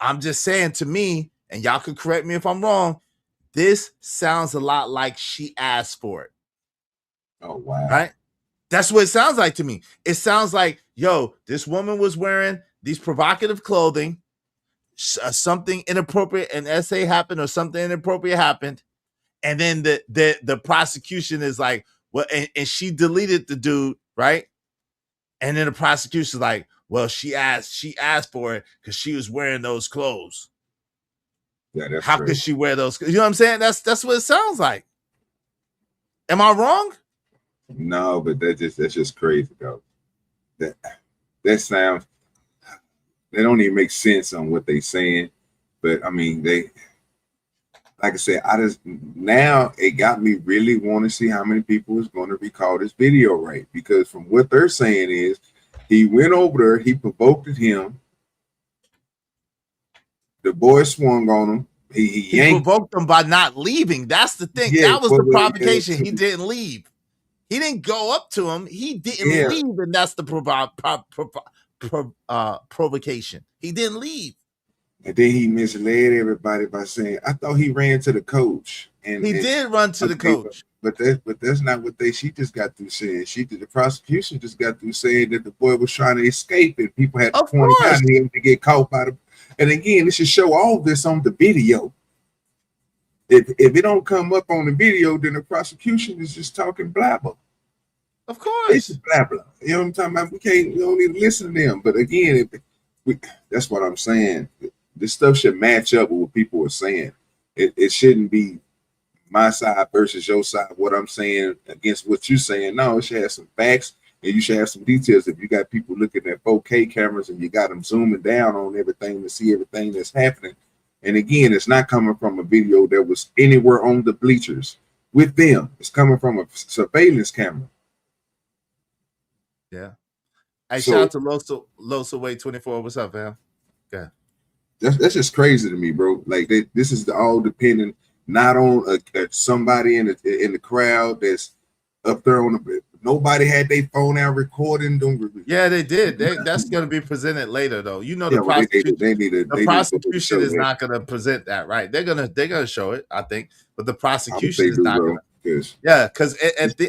I'm just saying, to me, and y'all can correct me if I'm wrong, this sounds a lot like she asked for it. Oh, wow. Right? That's what it sounds like to me. It sounds like, yo, this woman was wearing these provocative clothing, something inappropriate, an essay happened or something inappropriate happened, and then the prosecution is like, well, and she deleted the dude, right? And then the prosecution's like, well, she asked for it because she was wearing those clothes. Yeah, that's how crazy. could she wear those? You know what I'm saying? That's what it sounds like. Am I wrong? No, but that's just crazy, though. That sounds, they don't even make sense on what they saying. But I mean, they, like I said, now it got me really want to see how many people is going to recall this video, right? Because from what they're saying is, he went over there, he provoked him. The boy swung on him. He provoked him by not leaving. That's the thing. Yeah, that was the provocation. He didn't leave. He didn't go up to him. He didn't leave, and that's the provocation. He didn't leave. And then he misled everybody by saying, I thought he ran to the coach. And he did run to the coach. But that's not what she just got through saying. The prosecution just got through saying that the boy was trying to escape and people had to point out him to get caught by the. And again, it should show all this on the video. If it don't come up on the video, then the prosecution is just talking blabber. Of course. It's blabber. You know what I'm talking about? We don't need to listen to them. But again, that's what I'm saying. This stuff should match up with what people are saying. It shouldn't be my side versus your side, what I'm saying against what you're saying. No, it should have some facts and you should have some details. If you got people looking at 4K cameras and you got them zooming down on everything to see everything that's happening. And again, it's not coming from a video that was anywhere on the bleachers with them. It's coming from a surveillance camera. Yeah. Hey, shout out to Losa Way 24. What's up, fam? Yeah. That's just crazy to me, bro. Like this is all dependent not on somebody in the crowd that's up there on the. Nobody had their phone out recording. Yeah, they did. That's going to be presented later, though. You know, the prosecution is not going to present that, right? They're gonna show it, I think, but the prosecution is not going to. Yeah, because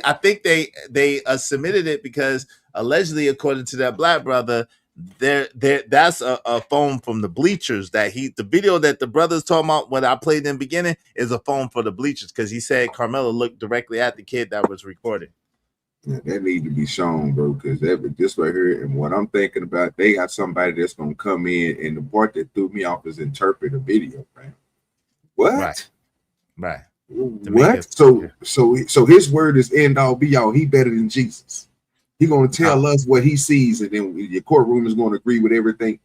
I think they submitted it because allegedly, according to that black brother, that's a phone from the bleachers that the video that the brother's talking about what I played in the beginning is a phone for the bleachers because he said Carmelo looked directly at the kid that was recording. Yeah, that need to be shown, bro, because this right here and what I'm thinking about, they got somebody that's gonna come in, and the part that threw me off is interpret a video, right? What? Right. What? So his word is end all be all. He better than Jesus. He gonna tell us what he sees, and then your courtroom is gonna agree with everything.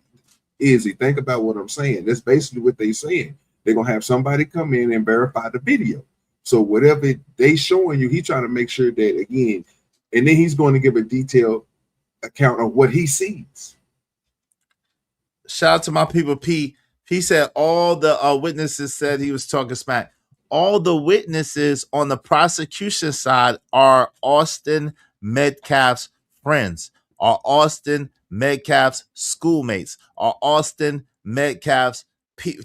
Izzy, think about what I'm saying. That's basically what they saying. They're gonna have somebody come in and verify the video. So whatever they showing you, he trying to make sure that again. And then he's going to give a detailed account of what he sees. Shout out to my people, P. He said all the witnesses said he was talking smack. All the witnesses on the prosecution side are Austin Metcalf's friends, are Austin Metcalf's schoolmates, are Austin Metcalf's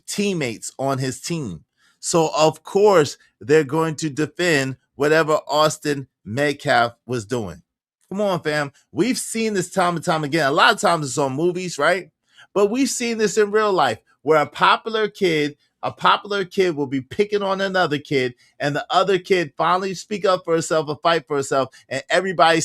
teammates on his team. So, of course, they're going to defend whatever Austin Metcalf was doing. Come on, fam. We've seen this time and time again. A lot of times it's on movies, right? But we've seen this in real life where a popular kid will be picking on another kid and the other kid finally speak up for herself or fight for herself, and everybody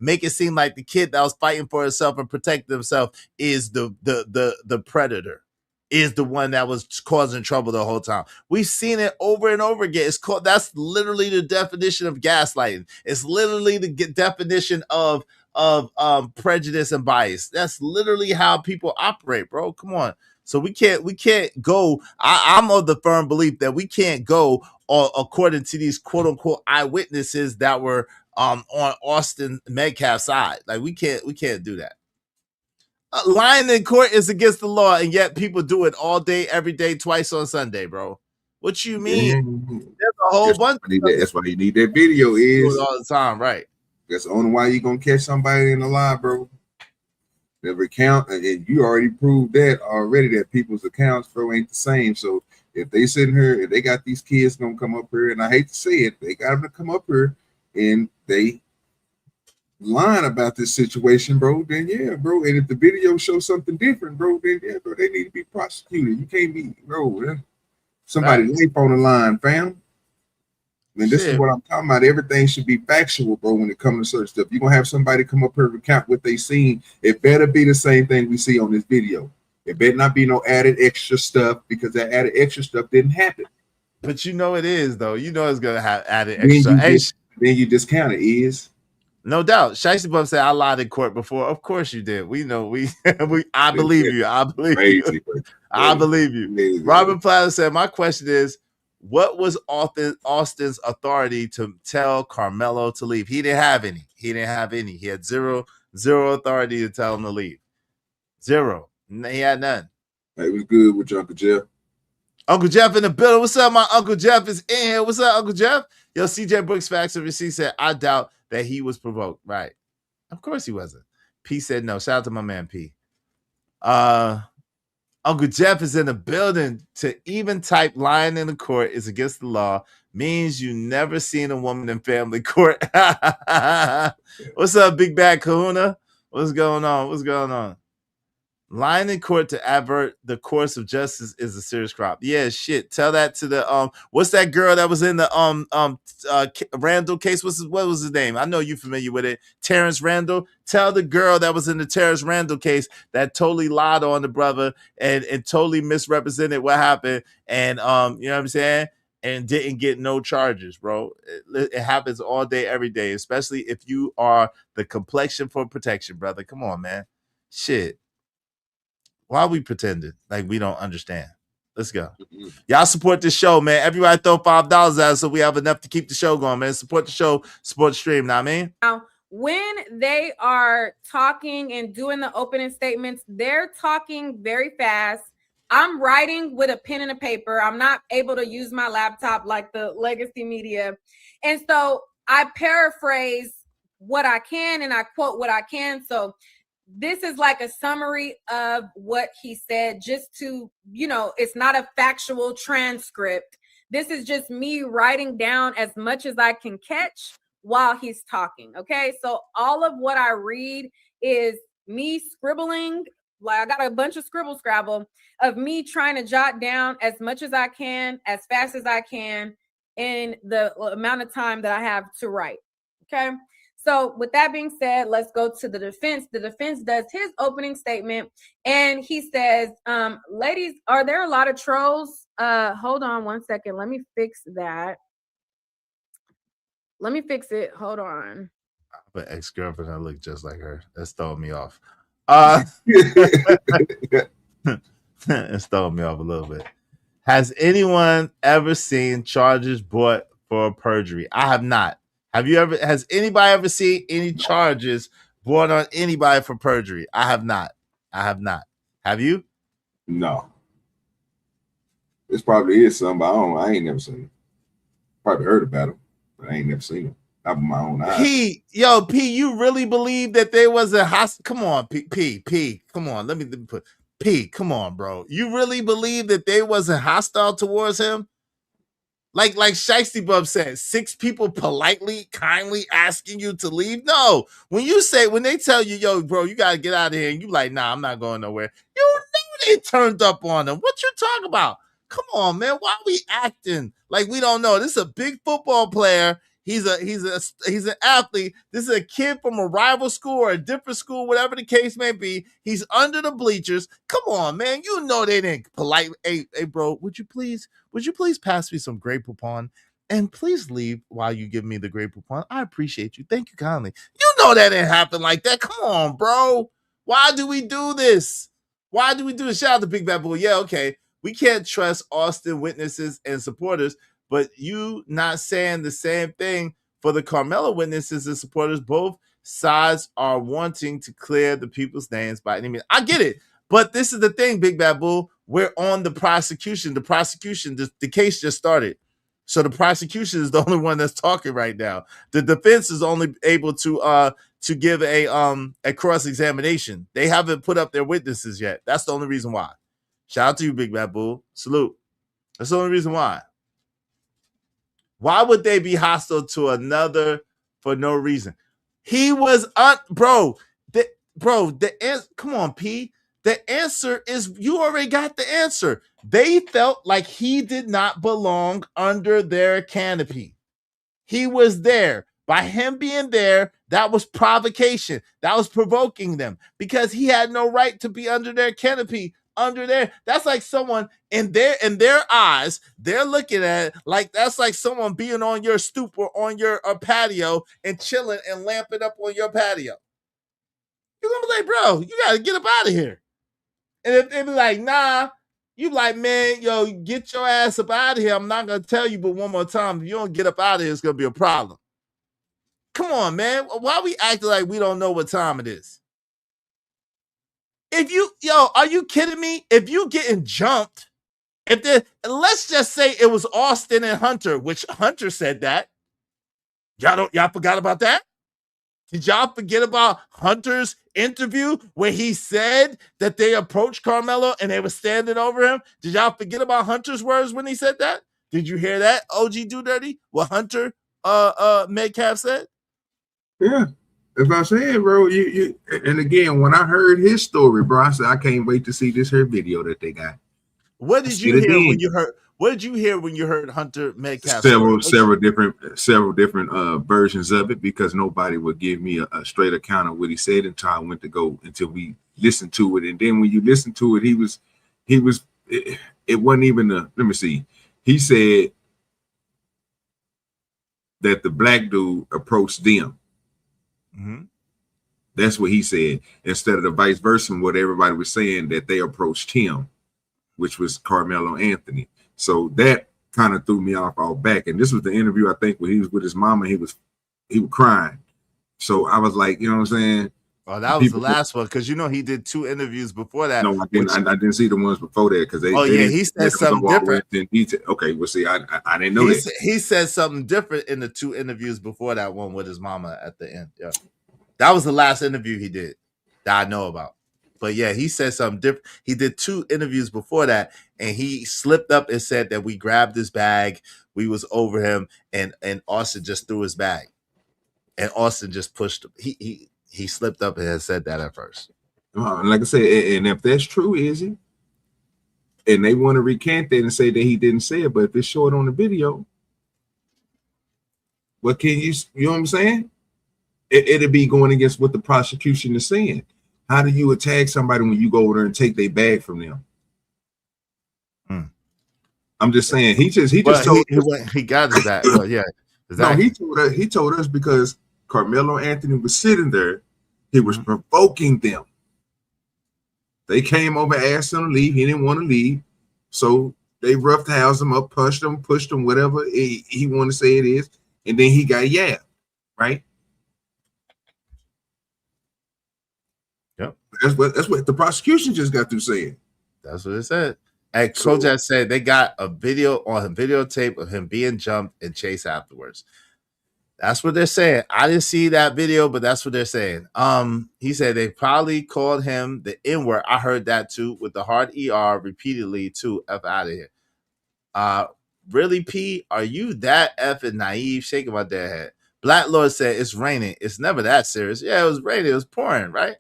make it seem like the kid that was fighting for herself and protecting himself is the predator. Is the one that was causing trouble the whole time. We've seen it over and over again. That's literally the definition of gaslighting. It's literally the definition of prejudice and bias. That's literally how people operate, bro. Come on. So we can't go. I'm of the firm belief that we can't go according to these quote unquote eyewitnesses that were on Austin Metcalf's side. Like we can't do that. Lying in court is against the law, and yet people do it all day, every day, twice on Sunday, bro. What you mean? There's a whole bunch. That's why you need that video. Is all the time, right? That's the only way you're gonna catch somebody in the lie, bro. The recount, and you already proved that already, that people's accounts, bro, ain't the same. So if they sitting here, if they got these kids gonna come up here, and I hate to say it, they got them to come up here and they lying about this situation, bro, then yeah, bro. And if the video shows something different, bro, then yeah, bro, they need to be prosecuted. You can't be, bro, somebody life on the line, fam. And this is what I'm talking about. Everything should be factual, bro, when it comes to certain stuff. You're going to have somebody come up here and recount what they seen. It better be the same thing we see on this video. It better not be no added extra stuff, because that added extra stuff didn't happen. But you know it is, though. You know it's going to have added extra. Then you discount it, is. No doubt. Shiesty Bum said, I lied in court before. Of course you did. We know. I believe you. I believe you. I believe you. Robert Platter said, my question is, what was Austin's authority to tell Carmelo to leave? He didn't have any. He had zero authority to tell him to leave. Zero. He had none. It was good with your Uncle Jeff. Uncle Jeff in the building. What's up? My Uncle Jeff is in here. What's up, Uncle Jeff? Yo, CJ Brooks Facts and Receipt said, I doubt that he was provoked. Right. Of course he wasn't. P said no. Shout out to my man P. Uncle Jeff is in the building. To even type lying in the court is against the law means you never seen a woman in family court. What's up, Big Bad Kahuna? What's going on? Lying in court to avert the course of justice is a serious crime. Yeah, shit. Tell that to the what's that girl that was in the Randall case? What was his name? I know you familiar with it. Terrence Randall. Tell the girl that was in the Terrence Randall case that totally lied on the brother and totally misrepresented what happened, and you know what I'm saying, and didn't get no charges, bro. It happens all day, every day, especially if you are the complexion for protection, brother. Come on, man. Shit. Why are we pretending like we don't understand? Let's go. Y'all support this show, man. Everybody throw $5 at us so we have enough to keep the show going, man. Support the show, support the stream. Know what I mean? Now, when they are talking and doing the opening statements, they're talking very fast. I'm writing with a pen and a paper. I'm not able to use my laptop like the legacy media. And so I paraphrase what I can and I quote what I can. So this is like a summary of what he said, just to, it's not a factual transcript. This is just me writing down as much as I can catch while he's talking. Okay. So all of what I read is me scribbling. Like I got a bunch of scrabble of me trying to jot down as much as I can, as fast as I can in the amount of time that I have to write. Okay. So with that being said, let's go to the defense. The defense does his opening statement and he says, ladies, are there a lot of trolls? Hold on one second. Let me fix that. Let me fix it. Hold on. I have an ex-girlfriend that look just like her. That's throwing me off. It's throwing me off a little bit. Has anyone ever seen charges brought for perjury? I have not. Has anybody ever seen any charges brought on anybody for perjury? I have not. Have you? No. This probably is some, but I ain't never seen it. Probably heard about it, but I ain't never seen it. Not with my own eyes. P, you really believe that there was a hostage? Come on, P, come on. Let me put P, come on, bro. You really believe that they wasn't hostile towards him? Like Shiesty Bub said, 6 people politely, kindly asking you to leave. No, when they tell you, yo, bro, you gotta get out of here, and you like, nah, I'm not going nowhere. You know they turned up on them. What you talking about? Come on, man. Why are we acting like we don't know? This is a big football player. He's an athlete. This is a kid from a rival school or a different school, whatever the case may be. He's under the bleachers. Come on, man. You know they didn't politely. Hey, bro, would you please pass me some Grey Poupon and please leave while you give me the Grey Poupon? I appreciate you. Thank you kindly. You know that didn't happen like that. Come on, bro. Why do we do this? Why do we do this? Shout out to Big Bad Bull. Yeah, okay. We can't trust Austin witnesses and supporters, but you not saying the same thing for the Carmelo witnesses and supporters. Both sides are wanting to clear the people's names by any means. I get it, but this is the thing, Big Bad Bull. We're on the prosecution. The case just started. So the prosecution is the only one that's talking right now. The defense is only able to give a cross-examination. They haven't put up their witnesses yet. That's the only reason why. Shout out to you, Big Bad Bull. Salute. That's the only reason why. Why would they be hostile to another for no reason? He was come on, P. The answer is, you already got the answer. They felt like he did not belong under their canopy. He was there. By him being there, that was provocation. That was provoking them because he had no right to be under their canopy. That's like someone in their eyes, they're looking at it like that's like someone being on your stoop or on your patio and chilling and lamping up on your patio. You're gonna be like, bro, you gotta get up out of here. And if they be like, nah, you like, man, yo, get your ass up out of here. I'm not gonna tell you, but one more time, if you don't get up out of here, it's gonna be a problem. Come on, man. Why we acting like we don't know what time it is? Are you kidding me? If you getting jumped, let's just say it was Austin and Hunter, which Hunter said that. Y'all forgot about that? Did y'all forget about Hunter's interview where he said that they approached Carmelo and they were standing over him? Did y'all forget about Hunter's words when he said that? Did you hear that, OG Do Dirty? What Hunter Metcalf said? Yeah. If I said, bro, you and again, when I heard his story, bro, I said I can't wait to see this here video that they got. What did you hear when you heard? What did you hear when you heard Hunter Metcalf? Several different versions of it, because nobody would give me a straight account of what he said until we listened to it. And then when you listen to it, it wasn't even let me see. He said that the black dude approached them. Mm-hmm. That's what he said, instead of the vice versa, what everybody was saying, that they approached him, which was Carmelo Anthony. So that kind of threw me off back. And this was the interview, I think, where he was with his mama. He was crying. So I was like, you know what I'm saying? Oh, that was the last one, because he did 2 interviews before that. No, I didn't. I didn't see the ones before that because he said something different. Okay, well, see, I didn't know that. He said something different in the 2 interviews before that one with his mama at the end. Yeah, that was the last interview he did that I know about. But yeah, he said something different. He did 2 interviews before that, and he slipped up and said that we grabbed his bag, we was over him, and Austin just threw his bag, and Austin just pushed him. He slipped up and had said that at first. Like I said, and if that's true, Izzy, and they want to recant that and say that he didn't say it, but if it's short on the video, what can you know what I'm saying? It'll be going against what the prosecution is saying. How do you attack somebody when you go over there and take their bag from them? I'm just saying he got his bag. Well, yeah, exactly. No, he told us because Carmelo Anthony was sitting there, he was provoking them. They came over, asked him to leave. He didn't want to leave, so they roughhoused him up, pushed him, whatever he wanted to say it is, and then he got yabbed, right? Yep. That's what the prosecution just got through saying. That's what it said. And Kojak said they got a video on a videotape of him being jumped and chased afterwards. That's what they're saying. I didn't see that video, but that's what they're saying. He said they probably called him the N-word. I heard that too, with the hard ER repeatedly too. F out of here. Really, P? Are you that effing naive? Shaking my dead head. Black Lord said it's raining. It's never that serious. Yeah, it was raining. It was pouring, right?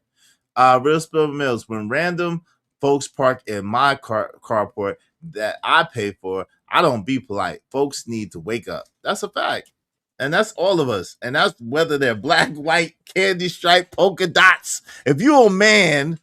Real Spill Mills. When random folks park in my carport that I pay for, I don't be polite. Folks need to wake up. That's a fact. And that's all of us. And that's whether they're black, white, candy stripe, polka dots. If you're a man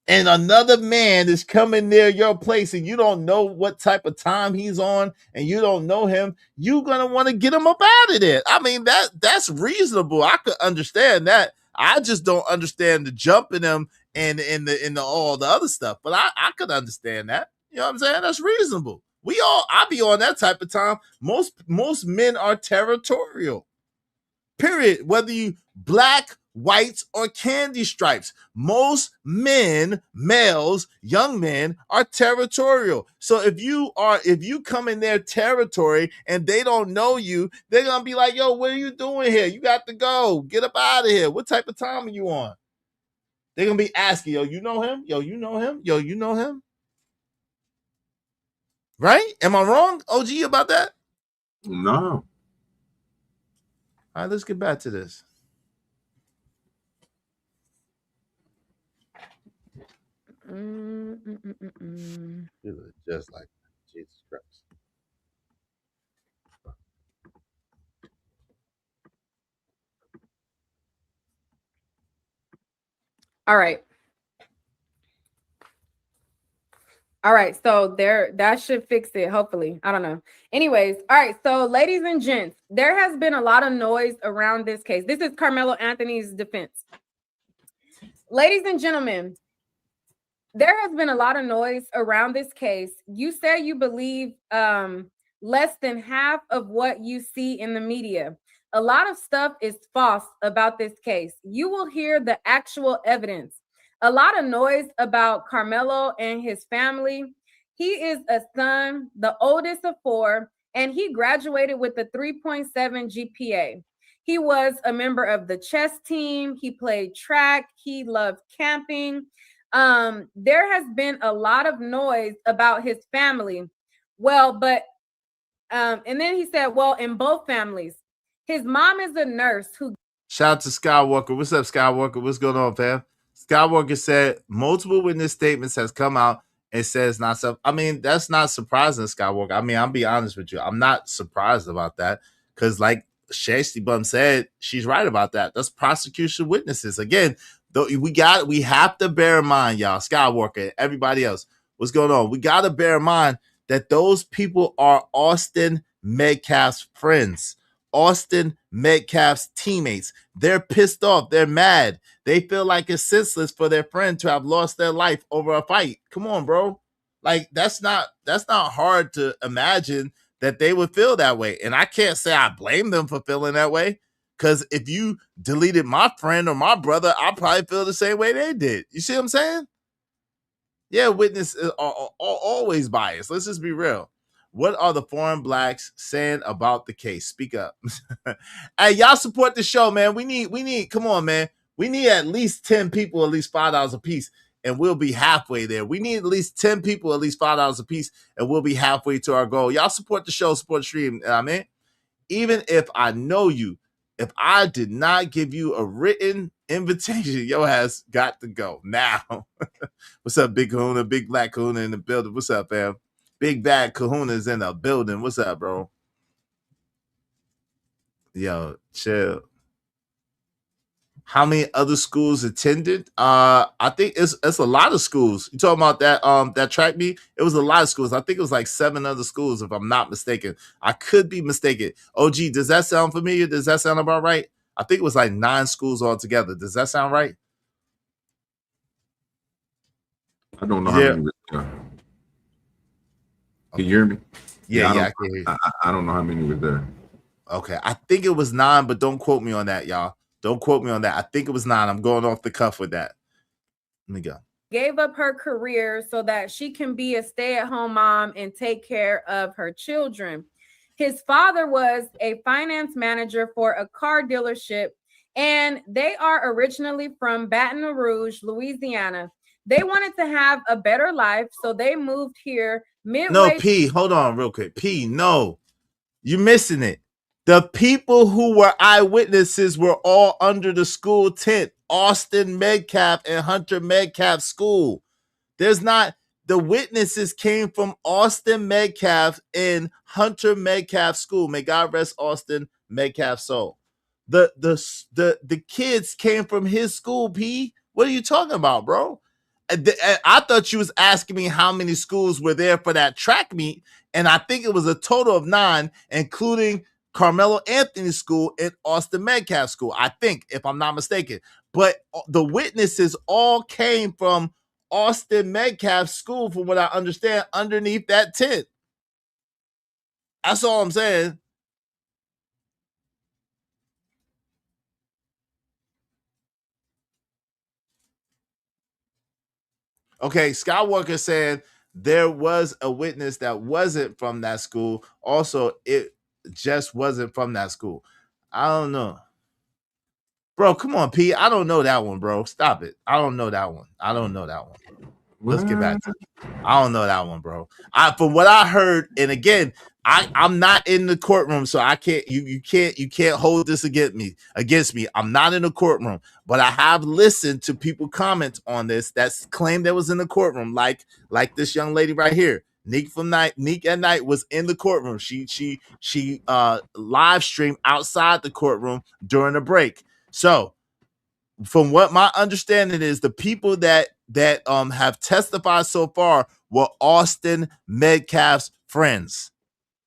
and another man is coming near your place and you don't know what type of time he's on and you don't know him, you're going to want to get him up out of there. I mean, that's reasonable. I could understand that. I just don't understand the jumping them and in the all the other stuff. But I could understand that. You know what I'm saying? That's reasonable. I be on that type of time. Most men are territorial. Period. Whether you black, whites, or candy stripes, most men, males, young men are territorial. So if you come in their territory and they don't know you, they're gonna be like, yo, what are you doing here? You got to go. Get up out of here. What type of time are you on? They're gonna be asking, yo, you know him? Yo, you know him? Yo, you know him? Right? Am I wrong, OG, about that? No. All right, let's get back to this. Just like Jesus Christ. All right. All right, so that should fix it, hopefully. I don't know. Anyways, all right, so ladies and gents, there has been a lot of noise around this case. This is Carmelo Anthony's defense. Ladies and gentlemen, there has been a lot of noise around this case. You say you believe less than half of what you see in the media. A lot of stuff is false about this case. You will hear the actual evidence. A lot of noise about Carmelo and his family. He is a son, the oldest of 4, and he graduated with a 3.7 GPA. He was a member of the chess team. He played track. He loved camping. There has been a lot of noise about his family. Well, but, and then he said, well, in both families, his mom is a nurse who. Shout out to Skywalker. What's up, Skywalker? What's going on, fam? Skywalker said multiple witness statements has come out and says not so. I mean, that's not surprising, Skywalker. I mean, I'll be honest with you. I'm not surprised about that because, like Shasty Bum said, she's right about that. That's prosecution witnesses. Again, though we have to bear in mind, y'all, Skywalker, everybody else, what's going on? We got to bear in mind that those people are Austin Metcalf's friends. Austin Metcalf's teammates. They're pissed off. They're mad. They feel like it's senseless for their friend to have lost their life over a fight. Come on, bro. Like that's not hard to imagine that they would feel that way. And I can't say I blame them for feeling that way. Because if you deleted my friend or my brother, I'll probably feel the same way they did. You see what I'm saying? Yeah, witnesses are always biased. Let's just be real. What are the foreign blacks saying about the case? Speak up. Hey, y'all support the show, man. We need, come on, man. We need at least 10 people, at least $5 a piece, and we'll be halfway there. We need at least 10 people, at least $5 a piece, and we'll be halfway to our goal. Y'all support the show, support the stream. I mean, even if I know you, if I did not give you a written invitation, your ass got to go now. What's up, Big Kahuna, Big Black Kahuna in the building? What's up, fam? Big Bad Kahuna's in the building. What's up, bro? Yo, chill. How many other schools attended? I think it's a lot of schools. You talking about that track meet? It was a lot of schools. I think it was like 7 other schools, if I'm not mistaken. I could be mistaken. OG, does that sound familiar? Does that sound about right? I think it was like 9 schools altogether. Does that sound right? I don't know how many. Can you hear me? Yeah, I can hear you. I don't know how many were there. Okay, I think it was 9, but don't quote me on that, y'all. Don't quote me on that. I think it was 9. I'm going off the cuff with that. Let me go. Gave up her career so that she can be a stay-at-home mom and take care of her children. His father was a finance manager for a car dealership, and they are originally from Baton Rouge, Louisiana. They wanted to have a better life, so they moved here midway. No, P, hold on real quick. P, no. You're missing it. The people who were eyewitnesses were all under the school tent. Austin Metcalf and Hunter Metcalf school. There's not, the witnesses came from Austin Metcalf and Hunter Metcalf school. May God rest Austin Metcalf's soul. The kids came from his school, P. What are you talking about, bro? I thought you was asking me how many schools were there for that track meet, and I think it was a total of 9, including Carmelo Anthony School and Austin Metcalf School, I think, if I'm not mistaken. But the witnesses all came from Austin Metcalf School, from what I understand, underneath that tent. That's all I'm saying. Okay, Skywalker said there was a witness that wasn't from that school. Also, it just wasn't from that school. I don't know. Bro, come on, P. I don't know that one, bro. Stop it. I don't know that one. I don't know that one. Let's get back to it. I don't know that one, bro. From what I heard, and again, I'm not in the courtroom, so I can't. You can't hold this against me. I'm not in the courtroom, but I have listened to people comment on this that's claimed that was in the courtroom, like this young lady right here. Neek at Night was in the courtroom. She live streamed outside the courtroom during a break. So, from what my understanding is, the people that have testified so far were Austin Metcalf's friends.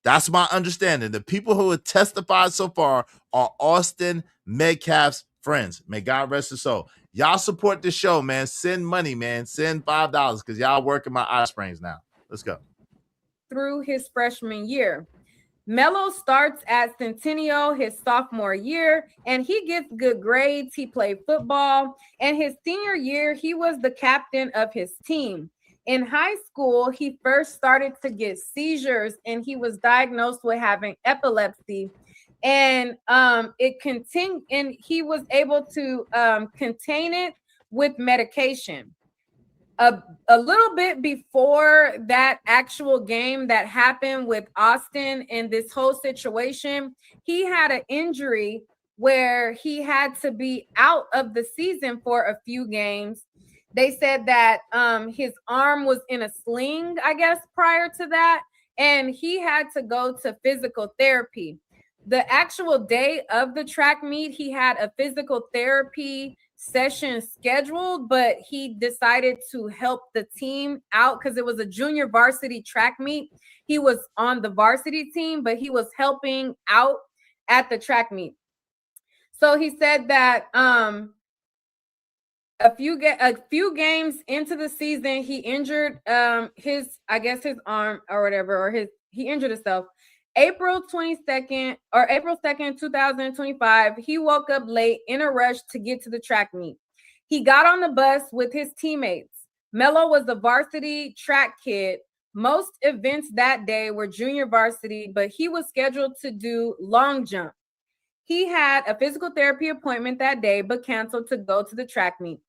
That's my understanding. The people who have testified so far are Austin Metcalf's friends. May God rest his soul. Y'all support the show, man. Send money, man. Send $5 because y'all working my eye springs now. Let's go. Through his freshman year. Melo starts at Centennial his sophomore year, and he gets good grades. He played football, and his senior year, he was the captain of his team. In high school, he first started to get seizures, and he was diagnosed with having epilepsy. And it continued, and he was able to contain it with medication. A little bit before that actual game that happened with Austin and this whole situation, he had an injury where he had to be out of the season for a few games. They said that his arm was in a sling, I guess, prior to that, and he had to go to physical therapy. The actual day of the track meet, he had a physical therapy session scheduled, but he decided to help the team out because it was a junior varsity track meet. He was on the varsity team, but he was helping out at the track meet. So he said that a few games into the season, he injured his arm or whatever, or he injured himself. April 2nd, 2025, he woke up late in a rush to get to the track meet. He got on the bus with his teammates. Melo was a varsity track kid. Most events that day were junior varsity, but he was scheduled to do long jump. He had a physical therapy appointment that day, but canceled to go to the track meet.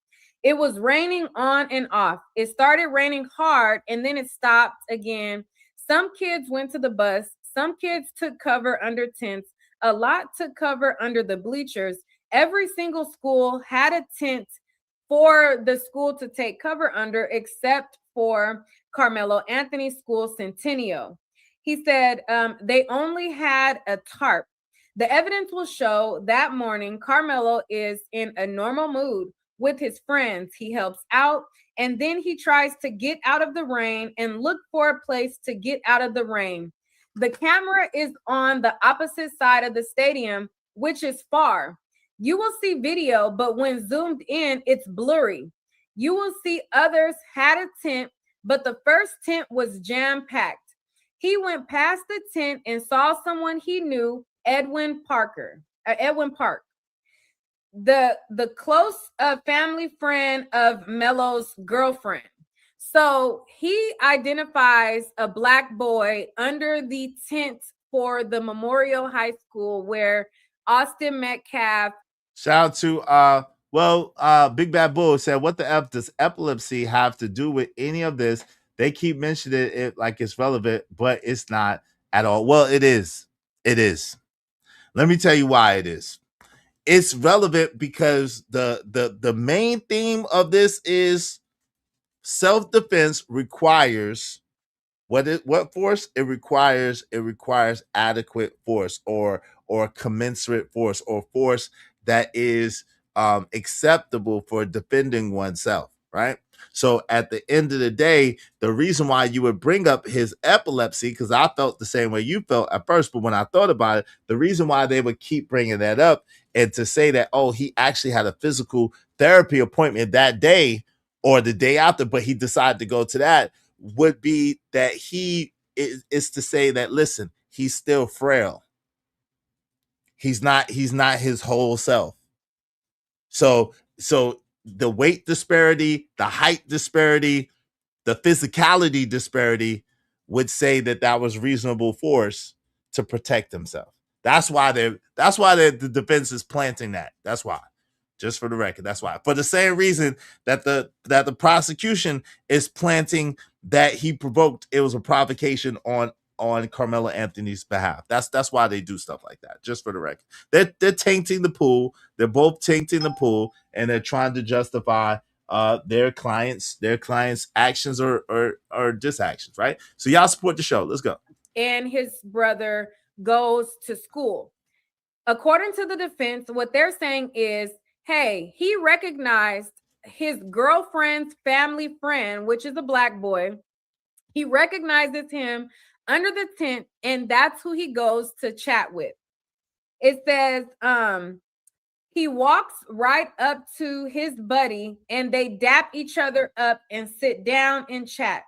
It was raining on and off. It started raining hard, and then it stopped again. Some kids went to the bus. Some kids took cover under tents. A lot took cover under the bleachers. Every single school had a tent for the school to take cover under, except for Carmelo Anthony School Centennial. He said they only had a tarp. The evidence will show that morning Carmelo is in a normal mood with his friends. He helps out, and then he tries to get out of the rain and look for a place to get out of the rain. The camera is on the opposite side of the stadium, which is far. You will see video, but when zoomed in, it's blurry. You will see others had a tent, but the first tent was jam-packed. He went past the tent and saw someone he knew, Edwin Park, the close family friend of Melo's girlfriend. So he identifies a Black boy under the tent for the Memorial High School where Austin Metcalf. Shout out to Big Bad Bull said, what the F does epilepsy have to do with any of this? They keep mentioning it like it's relevant, but it's not at all. Well, it is. It is. Let me tell you why it is. It's relevant because the main theme of this is self-defense requires what force? It requires adequate force or commensurate force or force that is acceptable for defending oneself. right? So at the end of the day, the reason why you would bring up his epilepsy, because I felt the same way you felt at first, but when I thought about it, the reason why they would keep bringing that up and to say that, oh, he actually had a physical therapy appointment that day or the day after, but he decided to go to that, would be that he is to say that, listen, he's still frail. He's not his whole self. So the weight disparity, the height disparity, the physicality disparity would say that was reasonable force to protect himself. That's why the defense is planting that. That's why. Just for the record, that's why. For the same reason that the prosecution is planting that he provoked, it was a provocation on Carmelo Anthony's behalf. That's why they do stuff like that. Just for the record, they're tainting the pool. They're both tainting the pool, and they're trying to justify their clients' actions or disactions. Right. So y'all support the show. Let's go. And his brother goes to school. According to the defense, what they're saying is, hey, he recognized his girlfriend's family friend, which is a black boy. He recognizes him under the tent, and that's who he goes to chat with. It says he walks right up to his buddy, and they dap each other up and sit down and chat.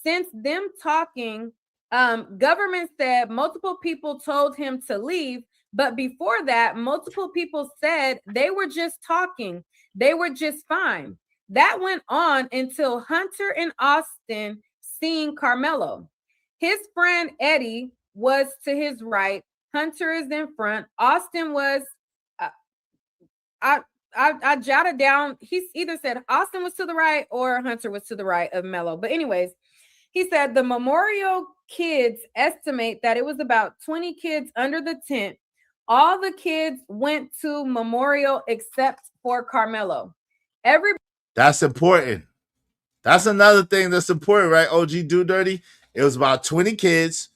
Since them talking, government said multiple people told him to leave, but before that, multiple people said they were just talking. They were just fine. That went on until Hunter and Austin seen Carmelo. His friend Eddie was to his right. Hunter is in front. Austin was, I jotted down, he either said Austin was to the right or Hunter was to the right of Melo. But anyways, he said the Memorial kids estimate that it was about 20 kids under the tent. All the kids went to Memorial except for Carmelo. That's important. That's another thing that's important, right? OG Do Dirty. It was about 20 kids,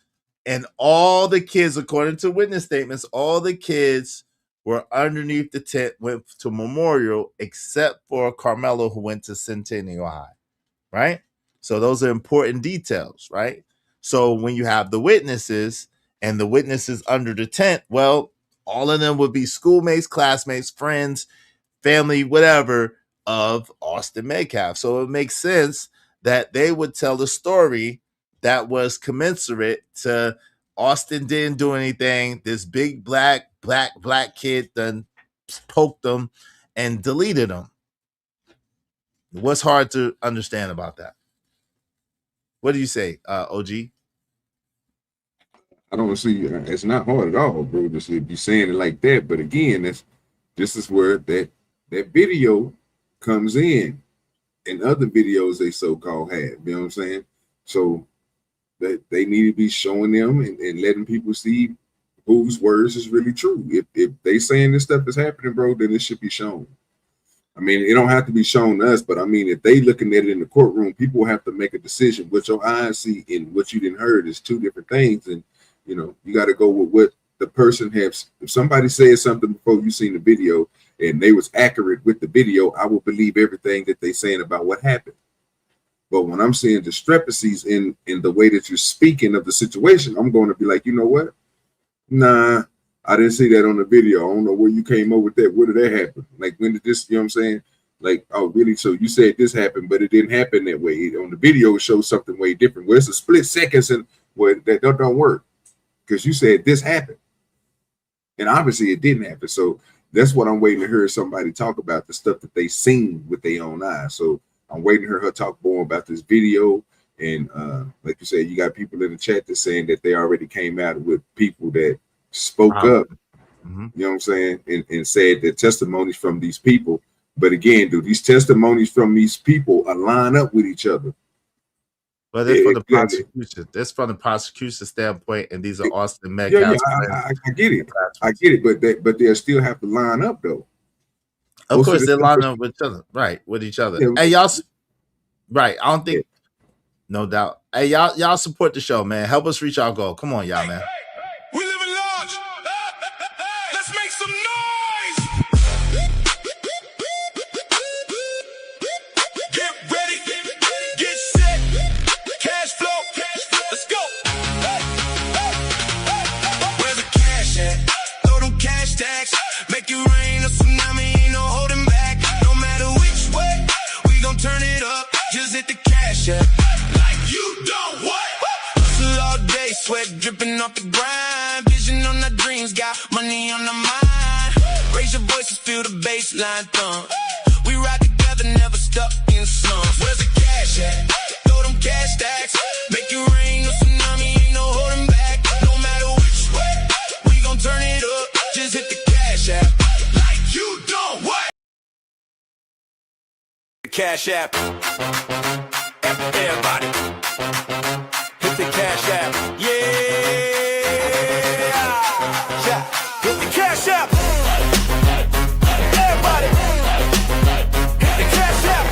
and all the kids, according to witness statements, all the kids were underneath the tent, went to Memorial, except for Carmelo, who went to Centennial High, right? So those are important details, right? So when you have the witnesses and the witnesses under the tent, well, all of them would be schoolmates, classmates, friends, family, whatever, of Austin Metcalf. So it makes sense that they would tell the story that was commensurate to Austin didn't do anything. This big black kid then poked them and deleted them. What's hard to understand about that? What do you say, OG? I don't see, it's not hard at all, bro, just to be saying it like that. But again, this is where that video comes in, and other videos they so-called have, you know what I'm saying? So that they need to be showing them and letting people see whose words is really true. If they saying this stuff is happening, bro, then it should be shown. I mean, it don't have to be shown to us, but I mean, if they looking at it in the courtroom, people have to make a decision. What your eyes see and what you didn't heard is two different things. And, you know, you got to go with what the person has. If somebody says something before you seen the video and they was accurate with the video, I will believe everything that they saying about what happened. But when I'm seeing discrepancies in the way that you're speaking of the situation, I'm going to be like, you know what? Nah, I didn't see that on the video. I don't know where you came up with that. Where did that happen? Like, when did this, you know what I'm saying? Like, oh, really? So you said this happened, but it didn't happen that way. On the video, it shows something way different. Well, it's a split seconds and where that don't work because you said this happened. And obviously it didn't happen. So that's what I'm waiting to hear somebody talk about, the stuff that they seen with their own eyes. So I'm waiting to hear her talk more about this video. And like you said, you got people in the chat that's saying that they already came out with people that spoke up, you know what I'm saying, and said that testimonies from these people. But again, do these testimonies from these people align up with each other? But it's from the prosecution. That's from the prosecution standpoint, and these are Austin Metcalf. I get it. I get it, but they still have to line up, though. Of course, they line up with each other, right? With each other. Yeah. Hey, y'all, right? I don't think, no doubt. Hey, y'all support the show, man. Help us reach our goal. Come on, y'all, man. We live in large. Let's make some noise. cash app. Like you don't what? Hustle all day, sweat dripping off the grind. Vision on the dreams, got money on the mind. Raise your voices, feel the bass line thump. We ride together, never stuck in slumps. Where's the cash at? Throw them cash stacks. Make it rain, no tsunami, ain't no holding back. No matter which way, we gon' turn it up. Just hit the cash app. Like you don't what? The cash app. Everybody. Hit the cash app. Yeah. Hit the cash app. Everybody. Hit the cash app.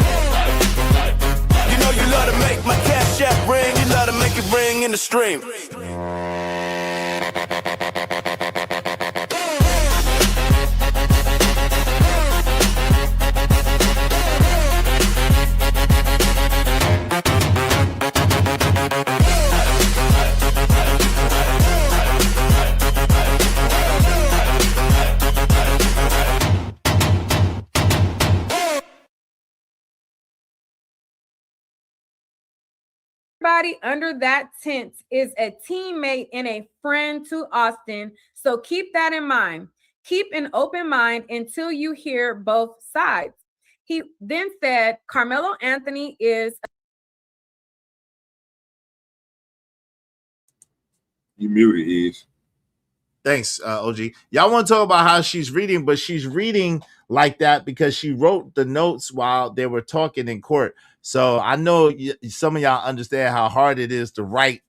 You know you love to make my cash app ring. You love to make it ring in the stream. Everybody under that tent is a teammate and a friend to Austin. So keep that in mind. Keep an open mind until you hear both sides. He then said Carmelo Anthony is. You muted, Is. Thanks, OG. Y'all want to talk about how she's reading, but she's reading like that because she wrote the notes while they were talking in court. So I know some of y'all understand how hard it is to write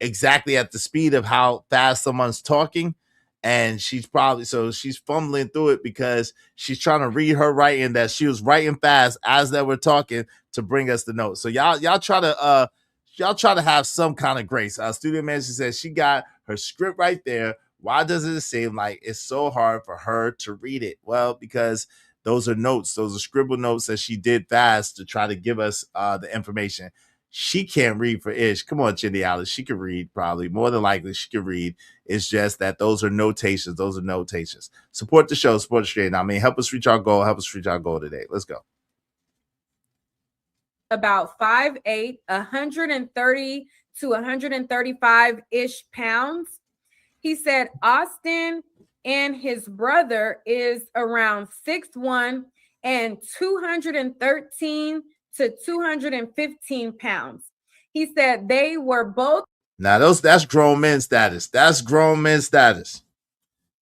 exactly at the speed of how fast someone's talking. And she's fumbling through it because she's trying to read her writing that she was writing fast as they were talking to bring us the notes. So y'all try to have some kind of grace. Studio manager says she got her script right there. Why does it seem like it's so hard for her to read it? Well, because those are notes. Those are scribbled notes that she did fast to try to give us the information. She can't read for Ish. Come on, Chindy Alice. She can read probably. More than likely, she can read. It's just that those are notations. Those are notations. Support the show. Support the stream. I mean, help us reach our goal. Help us reach our goal today. Let's go. About 5'8", 130 to 135-ish pounds. He said Austin and his brother is around 6'1" and 213 to 215 pounds. He said they were both. Now that's grown men status. That's grown men status.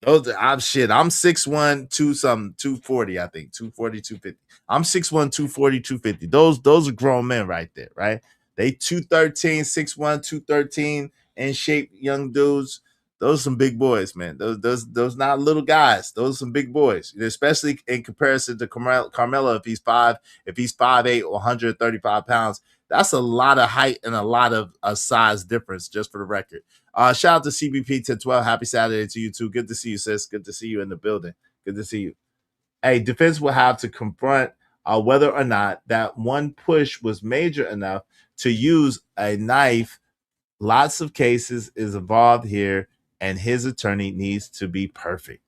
I'm 6'1", 240, I think. 240, 250. I'm 6'1", 240, 250. Those are grown men right there, right? They 213, 6'1", 213 in shape young dudes. Those are some big boys, man. Those not little guys. Those are some big boys, especially in comparison to Carmelo. If he's 5'8" or 135 pounds, that's a lot of height and a lot of size difference, just for the record. Shout out to CBP 1012. Happy Saturday to you too. Good to see you, sis. Good to see you in the building. Good to see you. Hey, defense will have to confront whether or not that one push was major enough to use a knife. Lots of cases is involved here, and his attorney needs to be perfect.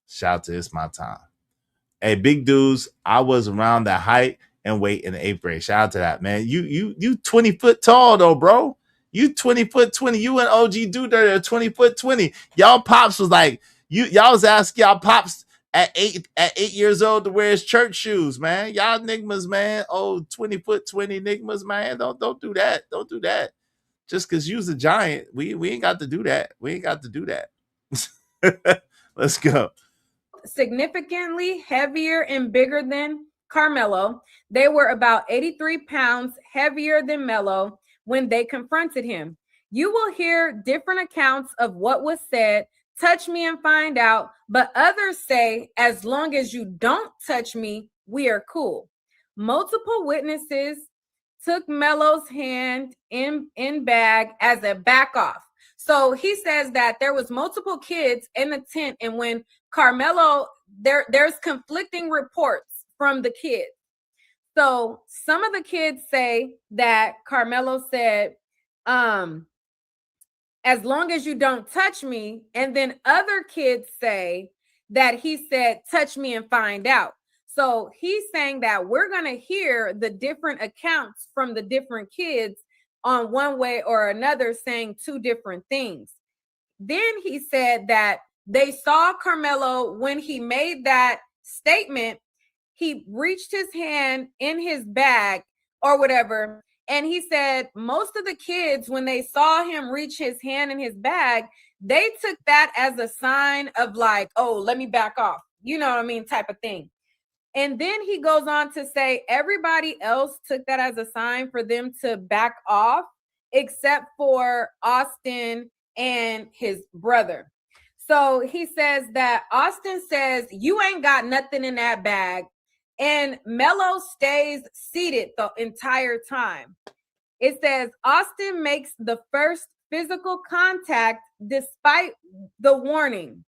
Shout out to It's My Time. Hey, big dudes, I was around that height and weight in the 8th grade. Shout out to that, man. You 20 foot tall though, bro. You 20 foot 20. You and OG Dude are 20 foot 20. Y'all pops was like, y'all was asking y'all pops at 8 years old to wear his church shoes, man. Y'all nigmas, man. Oh, 20 foot 20 nigmas, man. Don't do that. Don't do that. Just because you's a giant, we ain't got to do that. We ain't got to do that. Let's go. Significantly heavier and bigger than Carmelo. They were about 83 pounds heavier than Melo when they confronted him. You will hear different accounts of what was said. Touch me and find out. But others say, as long as you don't touch me, we are cool. Multiple witnesses took Melo's hand in bag as a back off. So he says that there was multiple kids in the tent, and when Carmelo, there's conflicting reports from the kids. So some of the kids say that Carmelo said, as long as you don't touch me, and then other kids say that he said, touch me and find out. So he's saying that we're going to hear the different accounts from the different kids on one way or another saying two different things. Then he said that they saw Carmelo when he made that statement. He reached his hand in his bag or whatever. And he said most of the kids, when they saw him reach his hand in his bag, they took that as a sign of like, oh, let me back off. You know what I mean? Type of thing. And then he goes on to say everybody else took that as a sign for them to back off, except for Austin and his brother. So he says that Austin says, you ain't got nothing in that bag. And Melo stays seated the entire time. It says Austin makes the first physical contact despite the warning.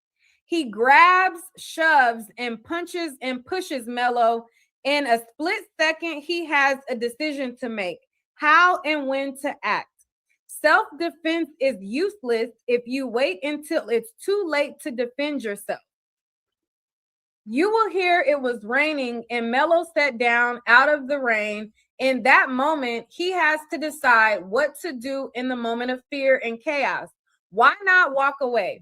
He grabs, shoves, and punches and pushes Melo. In a split second, he has a decision to make, how and when to act. Self-defense is useless if you wait until it's too late to defend yourself. You will hear it was raining and Melo sat down out of the rain. In that moment, he has to decide what to do in the moment of fear and chaos. Why not walk away?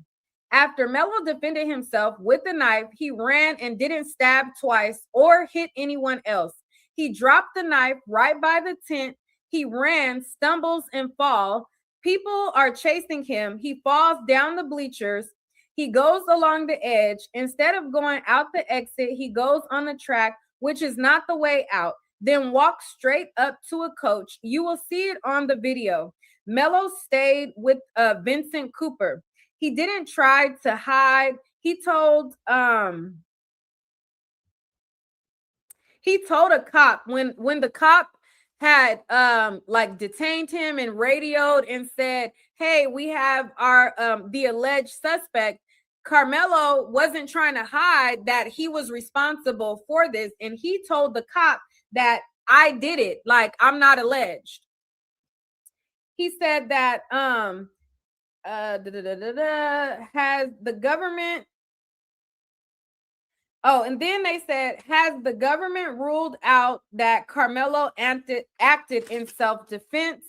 After Melo defended himself with the knife, he ran and didn't stab twice or hit anyone else. He dropped the knife right by the tent. He ran, stumbles, and falls. People are chasing him. He falls down the bleachers. He goes along the edge. Instead of going out the exit, he goes on the track, which is not the way out, then walks straight up to a coach. You will see it on the video. Melo stayed with Vincent Cooper. He didn't try to hide. He told a cop when the cop had like detained him and radioed and said, hey, we have our the alleged suspect. Carmelo wasn't trying to hide that he was responsible for this, and he told the cop that I did it, like I'm not alleged. He said that has the government and then they said, has the government ruled out that Carmelo acted in self-defense?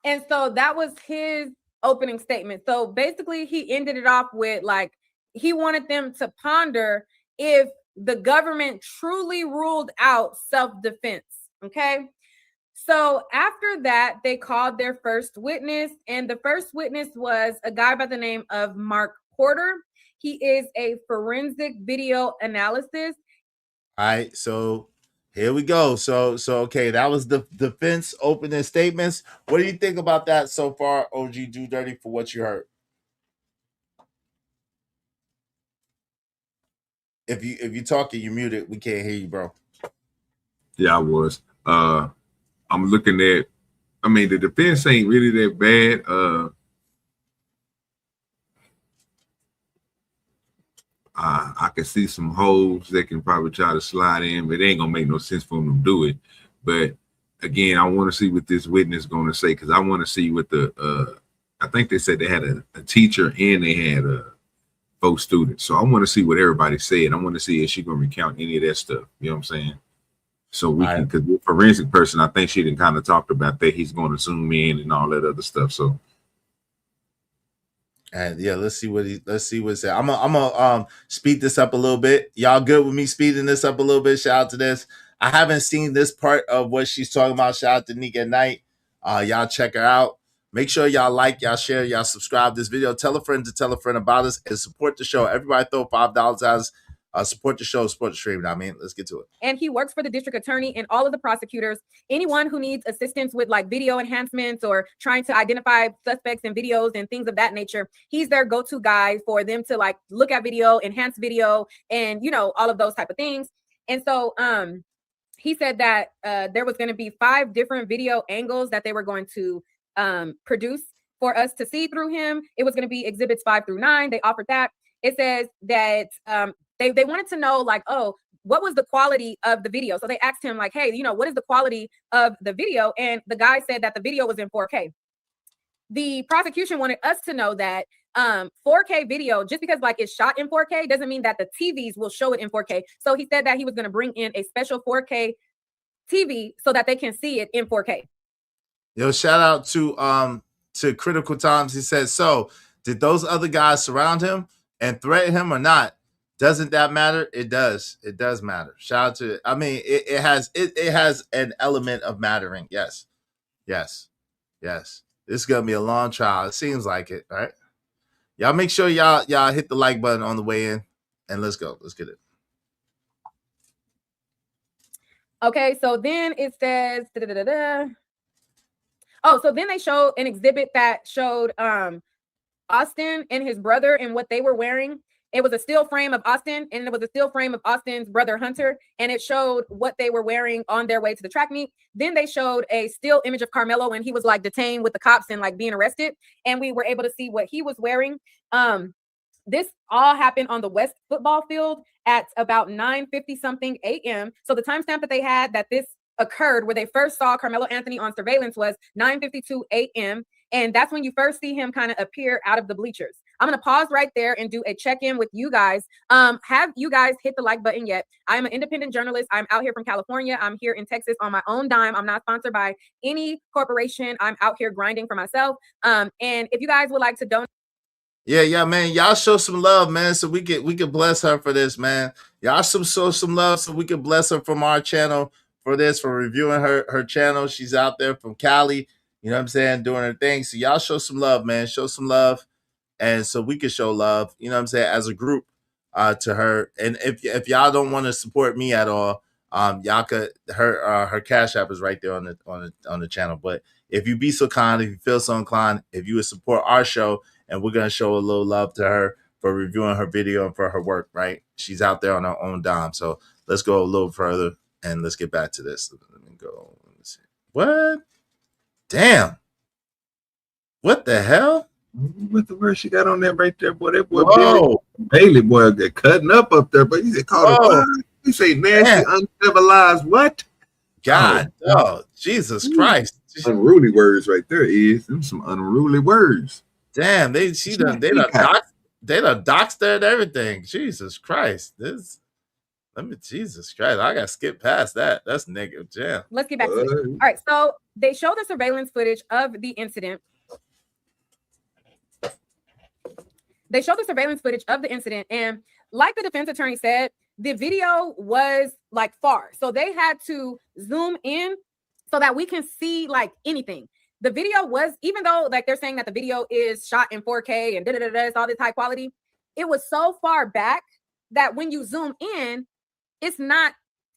And so that was his opening statement. So basically he ended it off with like he wanted them to ponder if the government truly ruled out self-defense. Okay. So after that, they called their first witness, and the first witness was a guy by the name of Mark Porter. He is a forensic video analysis. All right, so here we go. So okay, that was the defense opening statements. What do you think about that so far, OG Do Dirty, for what you heard? If you talking, you're muted. We can't hear you, bro. Yeah, I was. I'm looking at, I mean, the defense ain't really that bad. I can see some holes that can probably try to slide in, but it ain't gonna make no sense for them to do it. But again, I want to see what this witness is gonna say, because I want to see what the I think they said they had a teacher and they had 4 students. So I want to see what everybody said. I want to see if she's gonna recount any of that stuff. You know what I'm saying? So we can, because the forensic person, I think she didn't kind of talked about that. He's going to zoom in and all that other stuff. So, and yeah, let's see what's that. I'm gonna speed this up a little bit. Y'all good with me speeding this up a little bit? Shout out to this. I haven't seen this part of what she's talking about. Shout out to Nika at Night. Y'all check her out. Make sure y'all like, y'all share, y'all subscribe this video. Tell a friend to tell a friend about us and support the show. Everybody throw $5 at us. Support the show, support the stream. I mean, let's get to it. And he works for the district attorney and all of the prosecutors. Anyone who needs assistance with like video enhancements or trying to identify suspects in videos and things of that nature, he's their go-to guy for them to like look at video, enhance video, and you know, all of those type of things. And so he said that there was going to be 5 different video angles that they were going to produce for us to see through him. It was going to be exhibits 5 through 9. They offered that. It says that they wanted to know, like, oh, what was the quality of the video? So they asked him, like, hey, you know, what is the quality of the video? And the guy said that the video was in 4K. the prosecution wanted us to know that 4K video, just because like it's shot in 4K doesn't mean that the TVs will show it in 4K. So he said that he was going to bring in a special 4K TV so that they can see it in 4K. Yo, shout out to Critical Times. He said, so did those other guys surround him and threaten him or not? Doesn't that matter? It does. It does matter. Shout out to, I mean, it has an element of mattering. Yes. Yes. Yes. This is gonna be a long trial. It seems like it, right? Y'all make sure y'all hit the like button on the way in, and let's go. Let's get it. Okay, so then it says oh, so then they showed an exhibit that showed Austin and his brother and what they were wearing. It was a still frame of Austin, and it was a still frame of Austin's brother Hunter, and it showed what they were wearing on their way to the track meet. Then they showed a still image of Carmelo when he was like detained with the cops and like being arrested, and we were able to see what he was wearing. This all happened on the West football field at about 9:50 something a.m. So the timestamp that they had that this occurred, where they first saw Carmelo Anthony on surveillance, was 9:52 a.m. And that's when you first see him kind of appear out of the bleachers. I'm going to pause right there and do a check-in with you guys. Have you guys hit the like button yet? I'm an independent journalist. I'm out here from California. I'm here in Texas on my own dime. I'm not sponsored by any corporation. I'm out here grinding for myself. And if you guys would like to donate. Yeah, man. Y'all show some love, man, so we could bless her for this, man. Y'all show some love so we could bless her from our channel for this, for reviewing her channel. She's out there from Cali. You know what I'm saying? Doing her thing. So y'all show some love, man. Show some love. And so we can show love, you know what I'm saying, as a group to her. And if y'all don't want to support me at all, y'all could, her Cash App is right there on the channel. But if you be so kind, if you feel so inclined, if you would support our show, and we're gonna show a little love to her for reviewing her video and for her work, right? She's out there on her own dime. So let's go a little further and let's get back to this. Let me go. Let me see. What? Damn. What the hell? What the word she got on there right there, boy? That boy Bailey boy got cutting up there, but he said called he say nasty, uncivilized what? God, oh Jesus Christ. Unruly words right there is them some unruly words. Damn, they done doxed her and everything. Jesus Christ. Jesus Christ. I gotta skip past that. That's negative jam. Let's get back to it. All right, so they show the surveillance footage of the incident. They showed the surveillance footage of the incident, and like the defense attorney said, the video was like far. So they had to zoom in so that we can see like anything. The video was, even though like they're saying that the video is shot in 4K and it's all this high quality, it was so far back that when you zoom in, it's not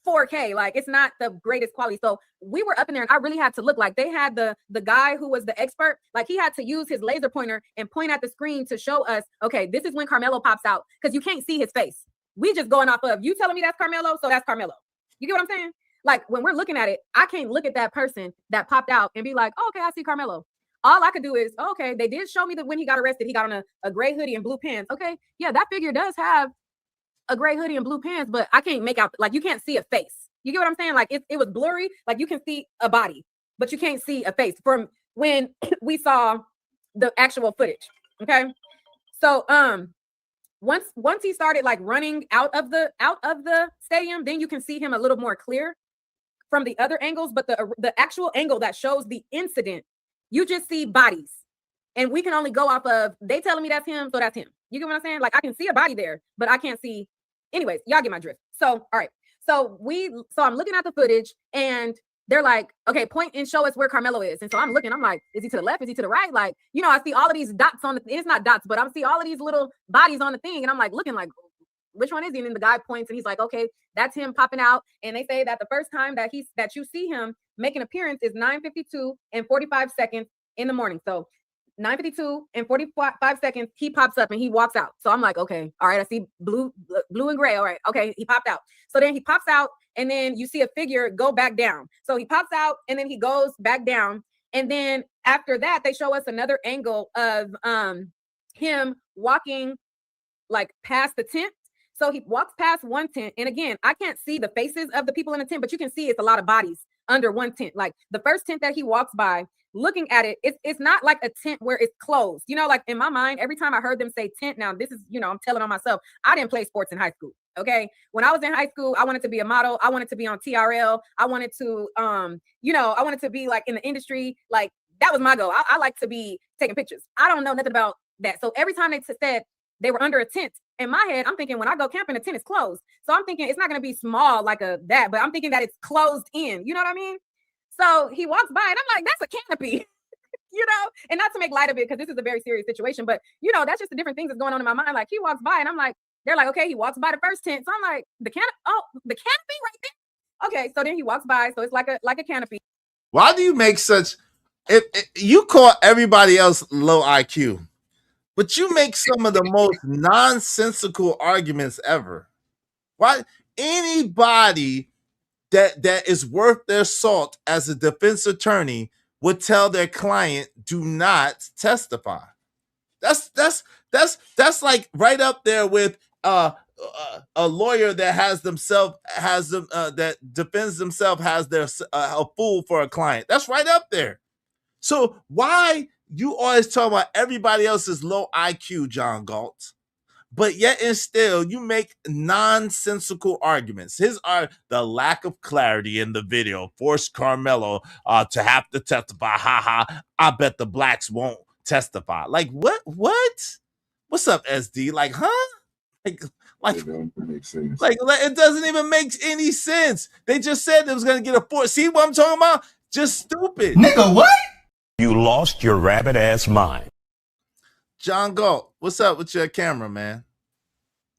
4K, like it's not the greatest quality. So we were up in there and I really had to look. Like they had the guy who was the expert, like he had to use his laser pointer and point at the screen to show us, okay, this is when Carmelo pops out, because you can't see his face. We just going off of you telling me that's Carmelo, so that's Carmelo. You get what I'm saying? Like when we're looking at it, I can't look at that person that popped out and be like, oh, okay, I see Carmelo. All I could do is, okay, they did show me that when he got arrested, he got on a gray hoodie and blue pants. Okay, yeah, that figure does have a gray hoodie and blue pants, but I can't make out, like you can't see a face. You get what I'm saying? Like it was blurry, like you can see a body, but you can't see a face from when we saw the actual footage. Okay. So once he started like running out of the stadium, then you can see him a little more clear from the other angles, but the actual angle that shows the incident, you just see bodies. And we can only go off of, they telling me that's him, so that's him. You get what I'm saying? Like I can see a body there, but I can't see. Anyways, y'all get my drift. So, all right. So I'm looking at the footage and they're like, okay, point and show us where Carmelo is. And so I'm looking, I'm like, is he to the left? Is he to the right? Like, you know, I see all of these dots on it's not dots, but I'm see all of these little bodies on the thing. And I'm like, looking like, which one is he? And then the guy points and he's like, okay, that's him popping out. And they say that the first time that you see him make an appearance is 9:52 and 45 seconds in the morning. So 9:52 and 45 seconds, he pops up and he walks out. So I'm like, okay, all right, I see blue and gray. All right, okay, he popped out. So then he pops out and then you see a figure go back down. So he pops out and then he goes back down. And then after that, they show us another angle of him walking like past the tent. So he walks past one tent, and again, I can't see the faces of the people in the tent, but you can see it's a lot of bodies under one tent. Like the first tent that he walks by, looking at it, it's not like a tent where it's closed. You know, like in my mind, every time I heard them say tent, now this is, you know, I'm telling on myself, I didn't play sports in high school. Okay. When I was in high school, I wanted to be a model. I wanted to be on TRL. I wanted to, you know, I wanted to be like in the industry. Like that was my goal. I like to be taking pictures. I don't know nothing about that. So every time they said they were under a tent, in my head, I'm thinking when I go camping, the tent is closed. So I'm thinking it's not going to be small like that, but I'm thinking that it's closed in. You know what I mean? So he walks by and I'm like, that's a canopy. You know, and not to make light of it because this is a very serious situation, but you know, that's just the different things that's going on in my mind. Like he walks by and I'm like, they're like, okay, he walks by the first tent. So I'm like, the canopy right there. Okay, so then he walks by, so it's like a canopy. Why do you make such? You call everybody else low IQ, but you make some of the most nonsensical arguments ever. Why anybody that is worth their salt as a defense attorney would tell their client, do not testify. That's like right up there with a lawyer that that defends themselves has their a fool for a client. That's right up there. So why you always talk about everybody else's low IQ, John Galt, but yet and still you make nonsensical arguments. His are the lack of clarity in the video forced Carmelo to have to testify. Ha ha! I bet the blacks won't testify. Like what? What's up, SD? Like, huh? Like it don't make sense. Like it doesn't even make any sense. They just said they was gonna get a 4. See what I'm talking about? Just stupid. Nigga, what? You lost your rabbit ass mind. John Galt, what's up with your camera, man?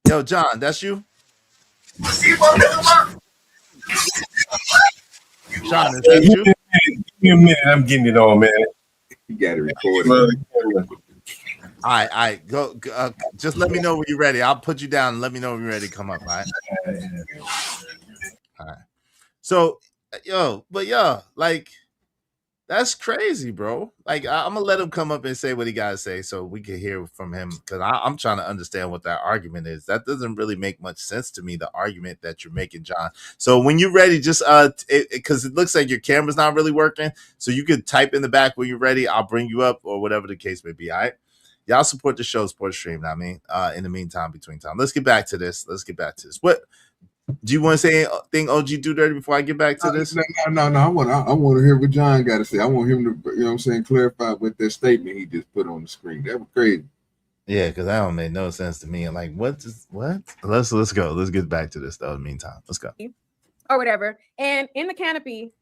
Yo, John, that's you? John, is that you? Give me a minute, I'm getting it on, man. You got it recorded. All right, go. Just let me know when you're ready. I'll put you down and let me know when you're ready to come up. All right. All right. So, like, that's crazy, bro. Like, I'm gonna let him come up and say what he gotta say, so we can hear from him. Because I'm trying to understand what that argument is. That doesn't really make much sense to me. The argument that you're making, John. So when you're ready, just because it looks like your camera's not really working, so you could type in the back when you're ready. I'll bring you up or whatever the case may be. All right. Y'all support the show, support the stream. I mean, in the meantime, between time, let's get back to this. What do you want to say? Anything OG Do Dirty before I get back to this? No. I want to hear what John got to say. I want him to, you know what I'm saying, clarify with that statement he just put on the screen. That was crazy. Yeah, because that don't make no sense to me. I'm like, what? Let's go. Let's get back to this though. In the meantime, let's go. Or whatever. And in the canopy,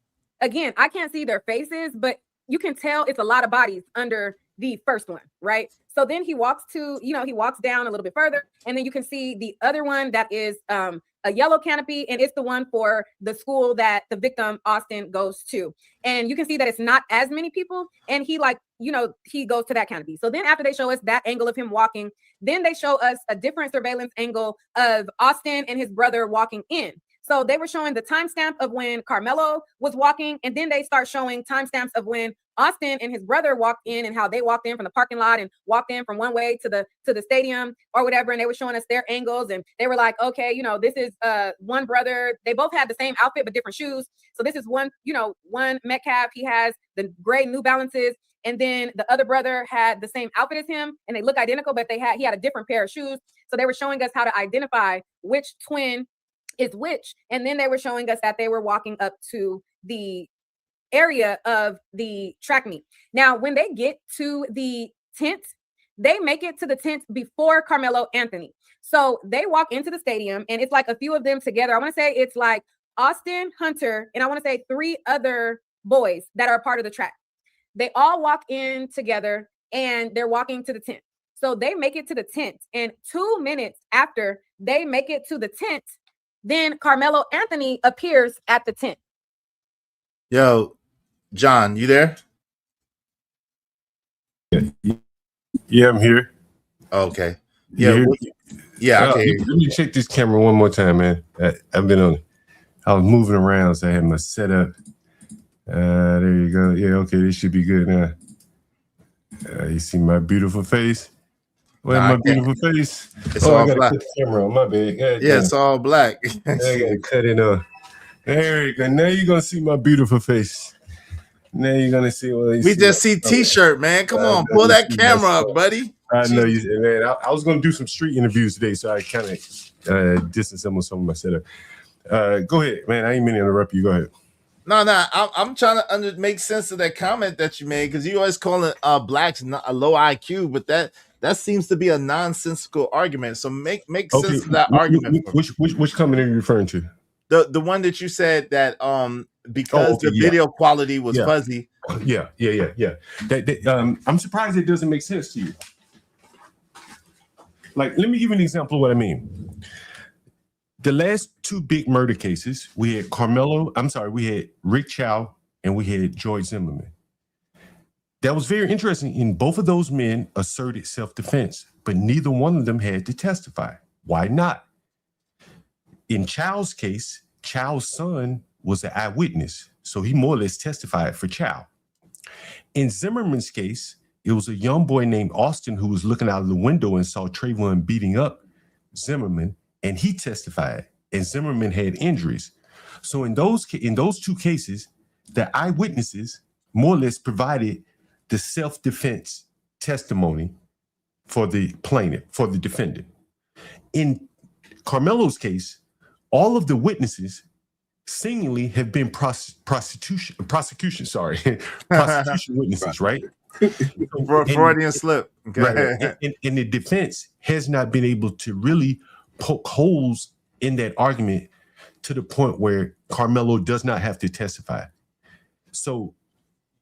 again, I can't see their faces, but you can tell it's a lot of bodies under the first one, right? So then he walks down a little bit further, and then you can see the other one that is a yellow canopy, and it's the one for the school that the victim Austin goes to. And you can see that it's not as many people, and he goes to that canopy. So then after they show us that angle of him walking, then they show us a different surveillance angle of Austin and his brother walking in. So they were showing the timestamp of when Carmelo was walking, and then they start showing timestamps of when Austin and his brother walked in and how they walked in from the parking lot and walked in from one way to the stadium or whatever. And they were showing us their angles, and they were like, okay, this is one brother. They both had the same outfit but different shoes. So this is one Metcalf. He has the gray New Balances, and then the other brother had the same outfit as him, and they look identical, but he had a different pair of shoes. So they were showing us how to identify which twin is which. And then they were showing us that they were walking up to the area of the track meet. Now, when they get to the tent, they make it to the tent before Carmelo Anthony. So they walk into the stadium, and it's like a few of them together. I want to say it's like Austin, Hunter, and I want to say 3 other boys that are part of the track. They all walk in together, and they're walking to the tent. So they make it to the tent, and 2 minutes after they make it to the tent, then Carmelo Anthony appears at the tent. Yo, John, you there? Yeah, I'm here. Okay. Yeah, okay. Let me check this camera one more time, man. I was moving around, so I had my setup. There you go. Yeah, okay, this should be good now. You see my beautiful face? Where's Nah, I my can't. beautiful face? It's Oh, I all gotta black. put the camera on. My bad. God Yeah, damn. it's all black. I gotta cut it on. There you go. Now you're gonna see my beautiful face. Now you're gonna see what We just see T-shirt, man. Come on, pull that camera up, buddy. I know you, man. I was gonna do some street interviews today, so I kind of disassembled some of my setup. Go ahead, man. I ain't mean to interrupt you. Go ahead. No, I'm trying to make sense of that comment that you made, because you always calling blacks not a low IQ, but that seems to be a nonsensical argument. So make sense of that argument. Which comment are you referring to? The one that you said that because the video quality was fuzzy. Yeah. I'm surprised it doesn't make sense to you. Like, let me give you an example of what I mean. The last two big murder cases, we had Rick Chow and we had George Zimmerman. That was very interesting. In both of those men asserted self-defense, but neither one of them had to testify. Why not? In Chow's case, Chow's son was an eyewitness, so he more or less testified for Chow. In Zimmerman's case, it was a young boy named Austin who was looking out of the window and saw Trayvon beating up Zimmerman, and he testified, and Zimmerman had injuries. So in those two cases, the eyewitnesses more or less provided the self-defense testimony for the plaintiff, for the defendant. In Carmelo's case, all of the witnesses seemingly have been prosecution witnesses, right? Freudian slip. Okay. Right. And the defense has not been able to really poke holes in that argument to the point where Carmelo does not have to testify. So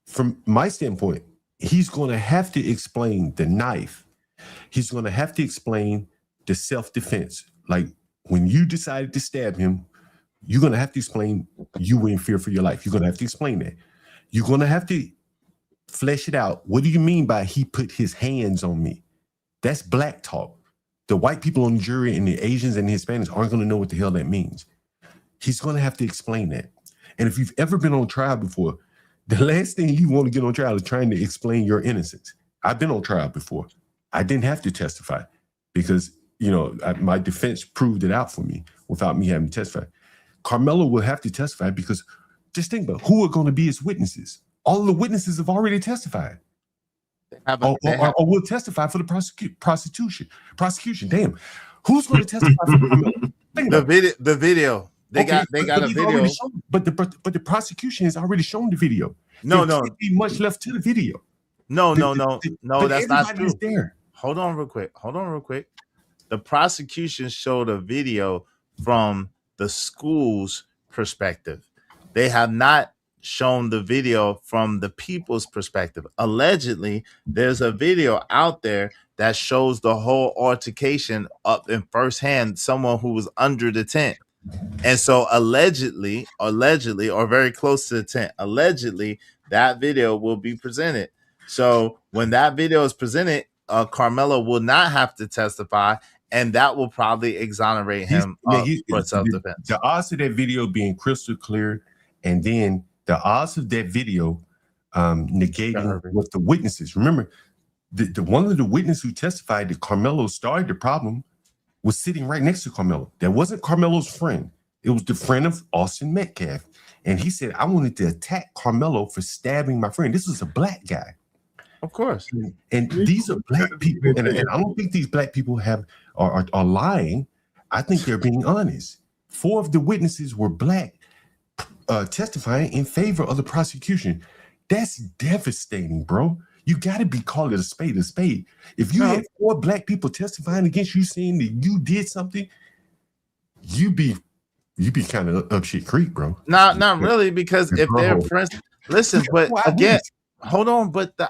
from my standpoint, he's going to have to explain the knife. He's going to have to explain the self-defense. Like, when you decided to stab him, you're going to have to explain you were in fear for your life. You're going to have to explain that. You're going to have to flesh it out. What do you mean by he put his hands on me? That's black talk. The white people on the jury and the Asians and the Hispanics aren't going to know what the hell that means. He's going to have to explain that. And if you've ever been on trial before, the last thing you want to get on trial is trying to explain your innocence. I've been on trial before. I didn't have to testify because, my defense proved it out for me without me having to testify. Carmelo will have to testify because just think about who are going to be his witnesses. All of the witnesses have already testified. Or will testify for the prosecution. Damn. Who's going to testify for Carmelo? The video. They got a video. But the prosecution has already shown the video. No. There can't be much left to the video. No, that's not true. There. Hold on real quick. The prosecution showed a video from the school's perspective. They have not shown the video from the people's perspective. Allegedly, there's a video out there that shows the whole altercation up in firsthand, someone who was under the tent. And so allegedly, or very close to the tent, allegedly, that video will be presented. So when that video is presented, Carmelo will not have to testify, and that will probably exonerate him for self-defense. The odds of that video being crystal clear, and then the odds of that video negating what the witnesses. Remember, the one of the witnesses who testified that Carmelo started the problem was sitting right next to Carmelo. That wasn't Carmelo's friend. It was the friend of Austin Metcalf. And he said, I wanted to attack Carmelo for stabbing my friend. This was a black guy. Of course. And these are black people. And I don't think these black people are lying. I think they're being honest. 4 of the witnesses were black, testifying in favor of the prosecution. That's devastating, bro. You got to be calling it a spade a spade. If you had 4 black people testifying against you, saying that you did something, you be kind of up shit creek, bro. Not really, because if they're friends, listen. But again, hold on. But you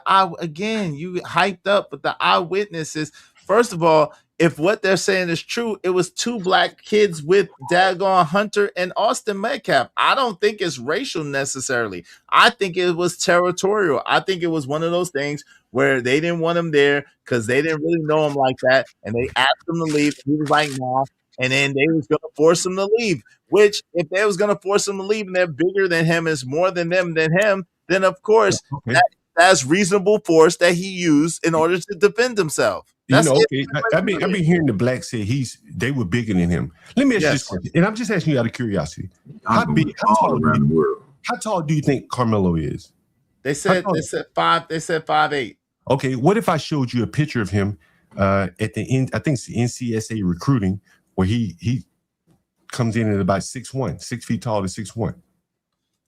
hyped up. But the eyewitnesses, first of all, if what they're saying is true, it was 2 black kids with daggone Hunter and Austin Metcalf. I don't think it's racial necessarily. I think it was territorial. I think it was one of those things where they didn't want him there because they didn't really know him like that, and they asked him to leave. And he was like, nah. And then they was going to force him to leave, which if they was going to force him to leave and they're bigger than him, is more than them than him, then of course that's reasonable force that he used in order to defend himself. That's okay. I've been hearing the black say they were bigger than him. Let me ask you this question, and I'm just asking you out of curiosity. How tall do you think Carmelo is? They said 5'8". Okay, what if I showed you a picture of him at the end? I think it's the NCSA recruiting where he comes in at about 6'1", 6 feet tall to 6'1".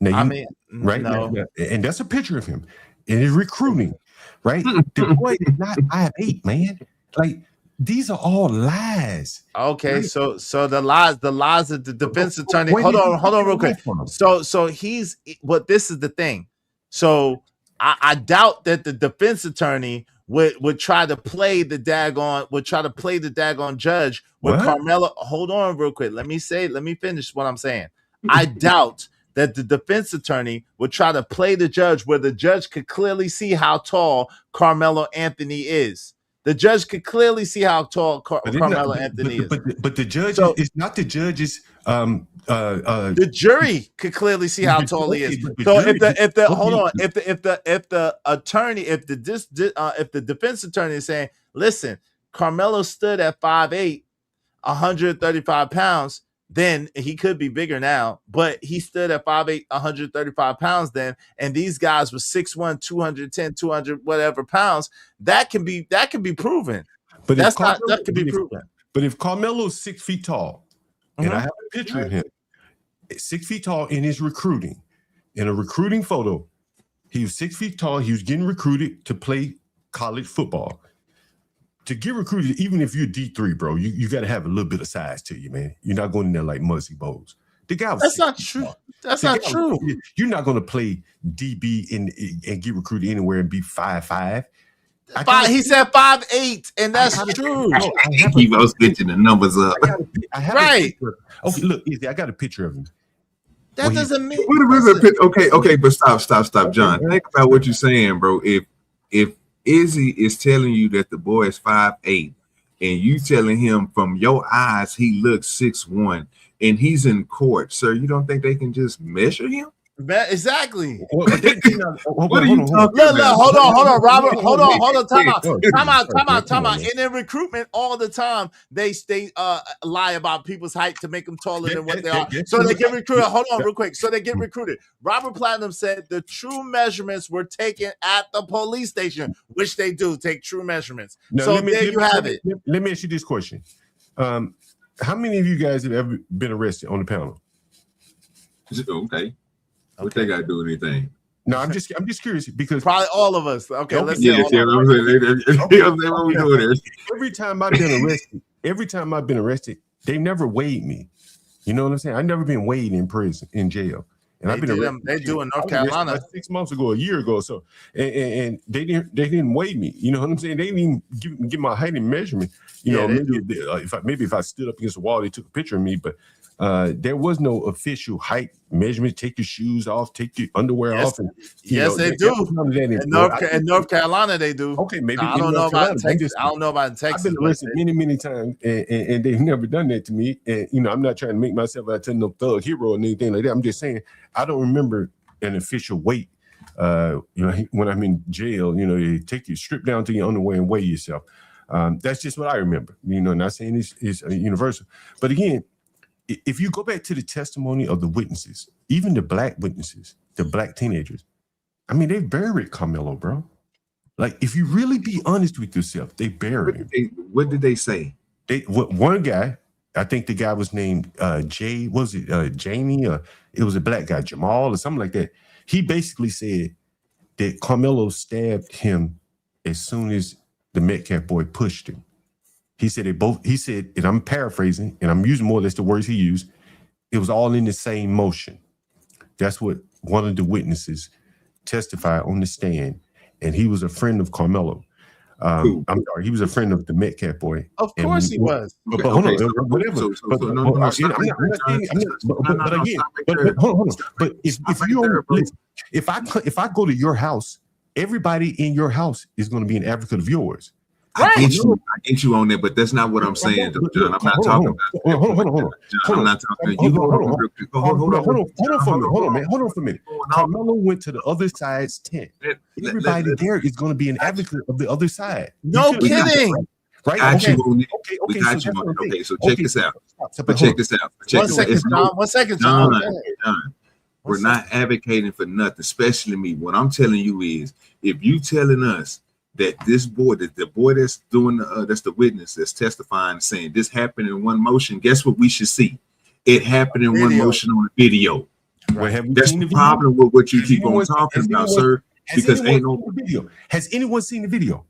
Now now, and that's a picture of him in his recruiting, right? The boy is not 5'8", man. Like these are all lies. Okay, right? so the lies of the defense attorney. Hold on, real quick. So he's this is the thing. So I doubt that the defense attorney would try to play the daggone judge with Carmelo. Hold on real quick. Let me finish what I'm saying. I doubt that the defense attorney would try to play the judge where the judge could clearly see how tall Carmelo Anthony is. The judge could clearly see how tall Carmelo Anthony is. But the judge is not the judge's. The jury could clearly see how tall he is. So if the defense attorney is saying, listen, Carmelo stood at 5'8", 135 pounds, then he could be bigger now, but he stood at 5'8", 135 pounds then, and these guys were 6'1", 210, 200 whatever pounds. That can be proven. But that can be proven. But if Carmelo's 6 feet tall, and I have a picture of him, 6 feet tall in his recruiting, in a recruiting photo, he was 6 feet tall. He was getting recruited to play college football. To get recruited, even if you're D3, bro, you got to have a little bit of size to you, man. You're not going in there like Muzzy Bowles. The guy was That's not true. That's not true. You're not going to play DB and get recruited anywhere and be 5'5". He said 5'8", and that's true. He was pitching the numbers up. Right. Okay, look, I got a picture of him. That doesn't mean. Okay, but stop, John. Think about what you're saying, bro. If Izzy is telling you that the boy is 5'8", and you telling him from your eyes he looks 6'1", and he's in court, sir, you don't think they can just measure him? Exactly. What are you talking about? Hold on, Robert. Hold on. Time out. And in recruitment, all the time they lie about people's height to make them taller than what they are. So they get recruited. Hold on, real quick. So they get recruited. Robert Platinum said the true measurements were taken at the police station, which they do take true measurements. Now, so there you have it. Let me ask you this question: how many of you guys have ever been arrested on the panel? Okay. What they got to do with anything? No, I'm just curious because probably all of us. Okay, let's see. Every time I've been arrested, they never weighed me. You know what I'm saying? I've never been weighed in prison, in jail. And I've been arrested. They do in North Carolina like 6 months ago, a year ago. So and they didn't weigh me. You know what I'm saying? They didn't even give my height and measurement. You know, maybe if I stood up against the wall, they took a picture of me, but there was no official height measurement. Take your shoes off, take your underwear off. And, they do. In North Carolina, they do. Okay, maybe I don't know about Texas. I don't know about Texas. I've been arrested many times, and they've never done that to me. And I'm not trying to make myself out to no thug hero or anything like that. I'm just saying I don't remember an official weight. When I'm in jail, they take you strip down to your underwear and weigh yourself. That's just what I remember. Not saying it's universal, but again. If you go back to the testimony of the witnesses, even the black witnesses, the black teenagers, I mean, they buried Carmelo, bro. Like, if you really be honest with yourself, they buried him. What did they say? One guy, I think the guy was named Jamie, or it was a black guy, Jamal or something like that. He basically said that Carmelo stabbed him as soon as the Metcalf boy pushed him. He said, and I'm paraphrasing, and I'm using more or less the words he used, it was all in the same motion. That's what one of the witnesses testified on the stand, and he was a friend of Carmelo. I'm sorry, he was a friend of the Metcalf boy. Of course he was. But hold on, whatever. But if I go to your house, everybody in your house is going to be an advocate of yours. I get you on that, but that's not what I'm saying, though, John. I'm not talking about. Hold on. John, I'm not talking. Hold on for a minute. Carmelo went to the other side's tent. Everybody there is going to be an advocate of the other side. No kidding. Right? Got you on it. Okay. We got you on it. Okay, so check this out. Check this out. 1 second, John. John. We're not advocating for nothing, especially me. What I'm telling you is, if you telling us that this boy, that the boy that's doing that's the witness that's testifying, saying this happened in one motion, guess what we should see? It happened in one motion on the video. Right. That's the problem with what you keep on talking about, sir. Because ain't no video. Has anyone seen the video?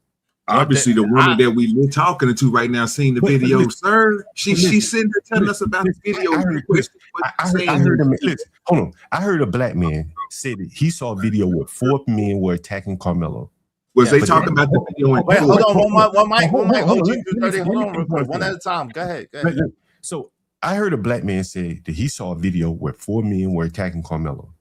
Obviously, the woman that we're talking to right now seen the video, sir. She's sitting there telling us about the video. I heard a black man say that he saw a video where 4 men were attacking Carmelo. Was they talking about the video? Wait, hold on. One mic. Hold on, real quick. One at a time. Go ahead. So I heard a black man say that he saw a video where 4 men were attacking Carmelo.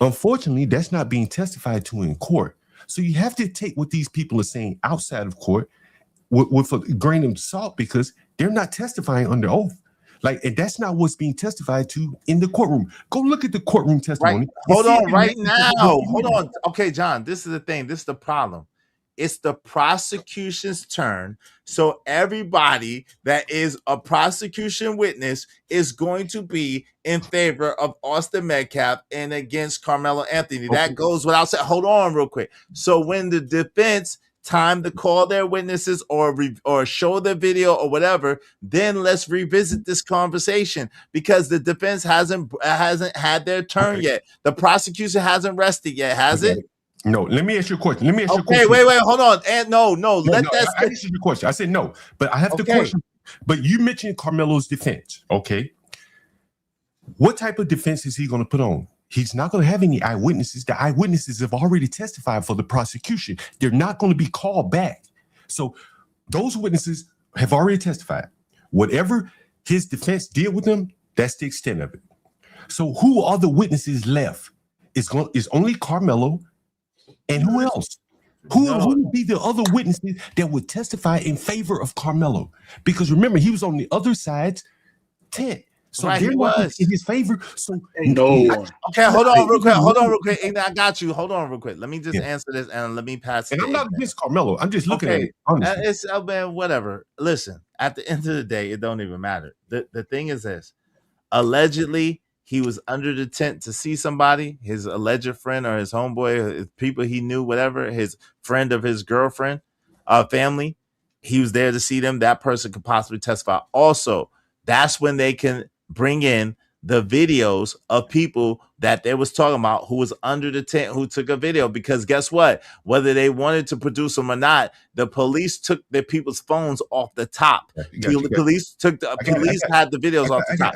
Unfortunately, that's not being testified to in court. So you have to take what these people are saying outside of court with a grain of salt, because they're not testifying under oath. And that's not what's being testified to in the courtroom. Go look at the courtroom testimony. Right. Hold on right now. Hold on. Okay, John, this is the thing. This is the problem. It's the prosecution's turn. So everybody that is a prosecution witness is going to be in favor of Austin Metcalf and against Carmelo Anthony. Okay. That goes without saying. Hold on real quick. So when the defense time to call their witnesses or show the video or whatever, then let's revisit this conversation, because the defense hasn't had their turn yet. The prosecution hasn't rested yet, has it? No, let me ask you a question. Wait, hold on. And no. I answered your question. I said no, but I have to question. But you mentioned Carmelo's defense. Okay. What type of defense is he going to put on? He's not going to have any eyewitnesses. The eyewitnesses have already testified for the prosecution. They're not going to be called back. So those witnesses have already testified. Whatever his defense did with them, that's the extent of it. So who are the witnesses left? It's only Carmelo. And who else? Who would be the other witnesses that would testify in favor of Carmelo? Because remember, he was on the other side's tent. So they're not in his favor. So okay, hold on real quick. I got you. Hold on real quick. Let me just answer this and let me pass it. And I'm not against Carmelo. I'm just looking at it. Honestly. It's whatever. Listen, at the end of the day, it don't even matter. The thing is this: allegedly, he was under the tent to see somebody, his alleged friend or his homeboy, people he knew, whatever, his friend of his girlfriend, family. He was there to see them. That person could possibly testify. Also, that's when they can bring in the videos of people that they was talking about who was under the tent, who took a video, because guess what? Whether they wanted to produce them or not, the police took their people's phones off the top. Police had the videos off the top.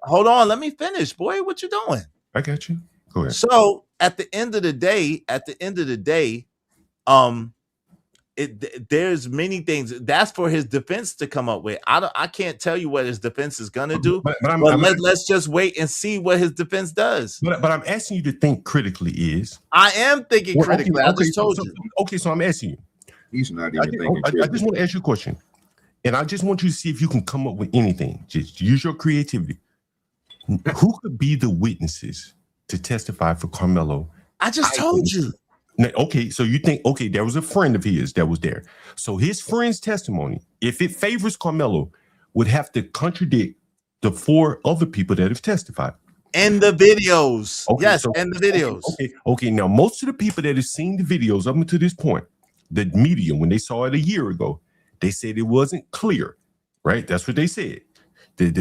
Hold on, let me finish, boy. What you doing? I got you. Go ahead. So at the end of the day, there's many things that's for his defense to come up with. I can't tell you what his defense is gonna do, but let's just wait and see what his defense does. But I'm asking you to think critically. I am thinking critically. I just told you. Okay, so I'm asking you. He's not even thinking. I just want to ask you a question, and I just want you to see if you can come up with anything. Just use your creativity. Who could be the witnesses to testify for Carmelo? I just told you. Okay, so you think, there was a friend of his that was there. So his friend's testimony, if it favors Carmelo, would have to contradict the 4 other people that have testified. And the videos. And the videos. Okay, now most of the people that have seen the videos up until this point, the media, when they saw it a year ago, they said it wasn't clear, right? That's what they said.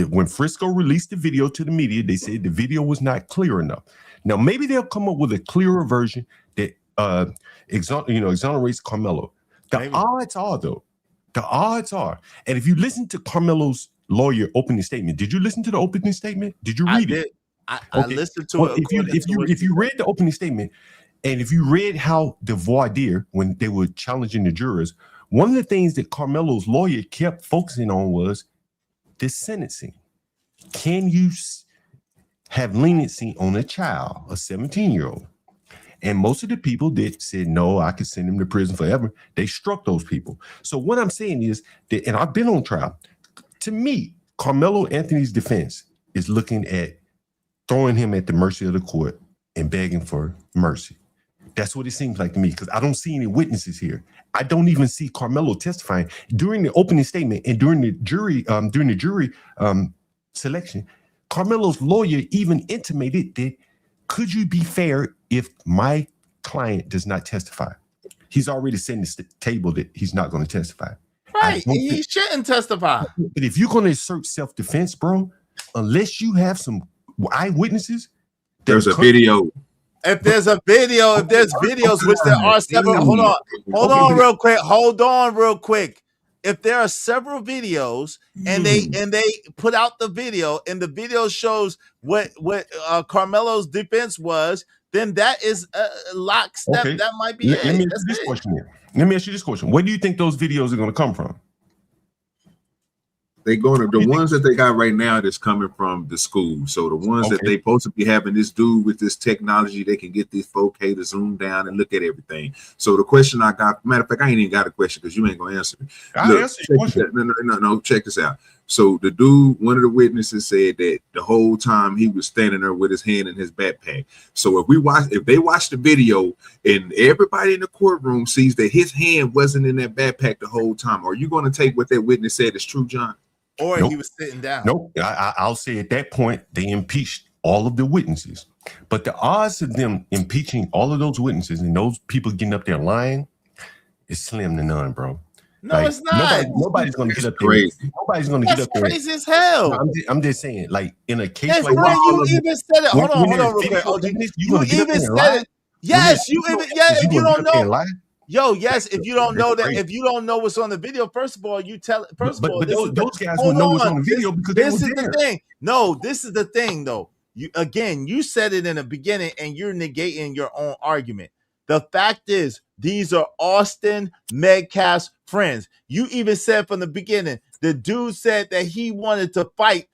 When Frisco released the video to the media, they said the video was not clear enough. Now, maybe they'll come up with a clearer version that exonerates Carmelo. The odds are, and if you listen to Carmelo's lawyer opening statement, did you listen to the opening statement? Did you read it? I listened to it. If you read the opening statement, and if you read how the voir dire, when they were challenging the jurors, one of the things that Carmelo's lawyer kept focusing on was the sentencing. Can you have leniency on a child, a 17-year-old? And most of the people that said, no, I could send him to prison forever, they struck those people. So what I'm saying is that, and I've been on trial, to me, Carmelo Anthony's defense is looking at throwing him at the mercy of the court and begging for mercy. That's what it seems like to me, because I don't see any witnesses here. I don't even see Carmelo testifying during the opening statement and during the jury selection. Carmelo's lawyer even intimated that, could you be fair if my client does not testify? He's already setting the table that he's not going to testify. Right, he shouldn't testify. But if you're going to assert self-defense, bro, unless you have some eyewitnesses, there's a video. If there's videos, which there are several. Hold on real quick. If there are several videos and they put out the video and the video shows what Carmelo's defense was, then that is a lockstep. Okay. That might be Let me ask you this question. Where do you think those videos are going to come from? They going to the ones that they got right now that's coming from the school. So the ones that they supposed to be having this dude with this technology, they can get this 4K to zoom down and look at everything. So the question I got, matter of fact, I ain't even got a question because you ain't gonna answer me. No, check this out. So the dude, one of the witnesses said that the whole time he was standing there with his hand in his backpack. So if they watch the video and everybody in the courtroom sees that his hand wasn't in that backpack the whole time, are you going to take what that witness said is true, John? Or he was sitting down. Nope. I'll say at that point, they impeached all of the witnesses. But the odds of them impeaching all of those witnesses and those people getting up there lying is slim to none, bro. No, it's not. Nobody's going to get up there. Nobody's going to get up there. Crazy as hell. No, I'm just saying, like, in a case like that. You even said it. Hold on real quick. You even said it. Yes, you even, if you don't know. Yes, if you don't know that, if you don't know what's on the video, first of all, you tell it. First of all, those guys will know what's on the video because this is the thing. No, this is the thing, though. You said it in the beginning, and you're negating your own argument. The fact is, these are Austin Metcalf's friends. You even said from the beginning, the dude said that he wanted to fight.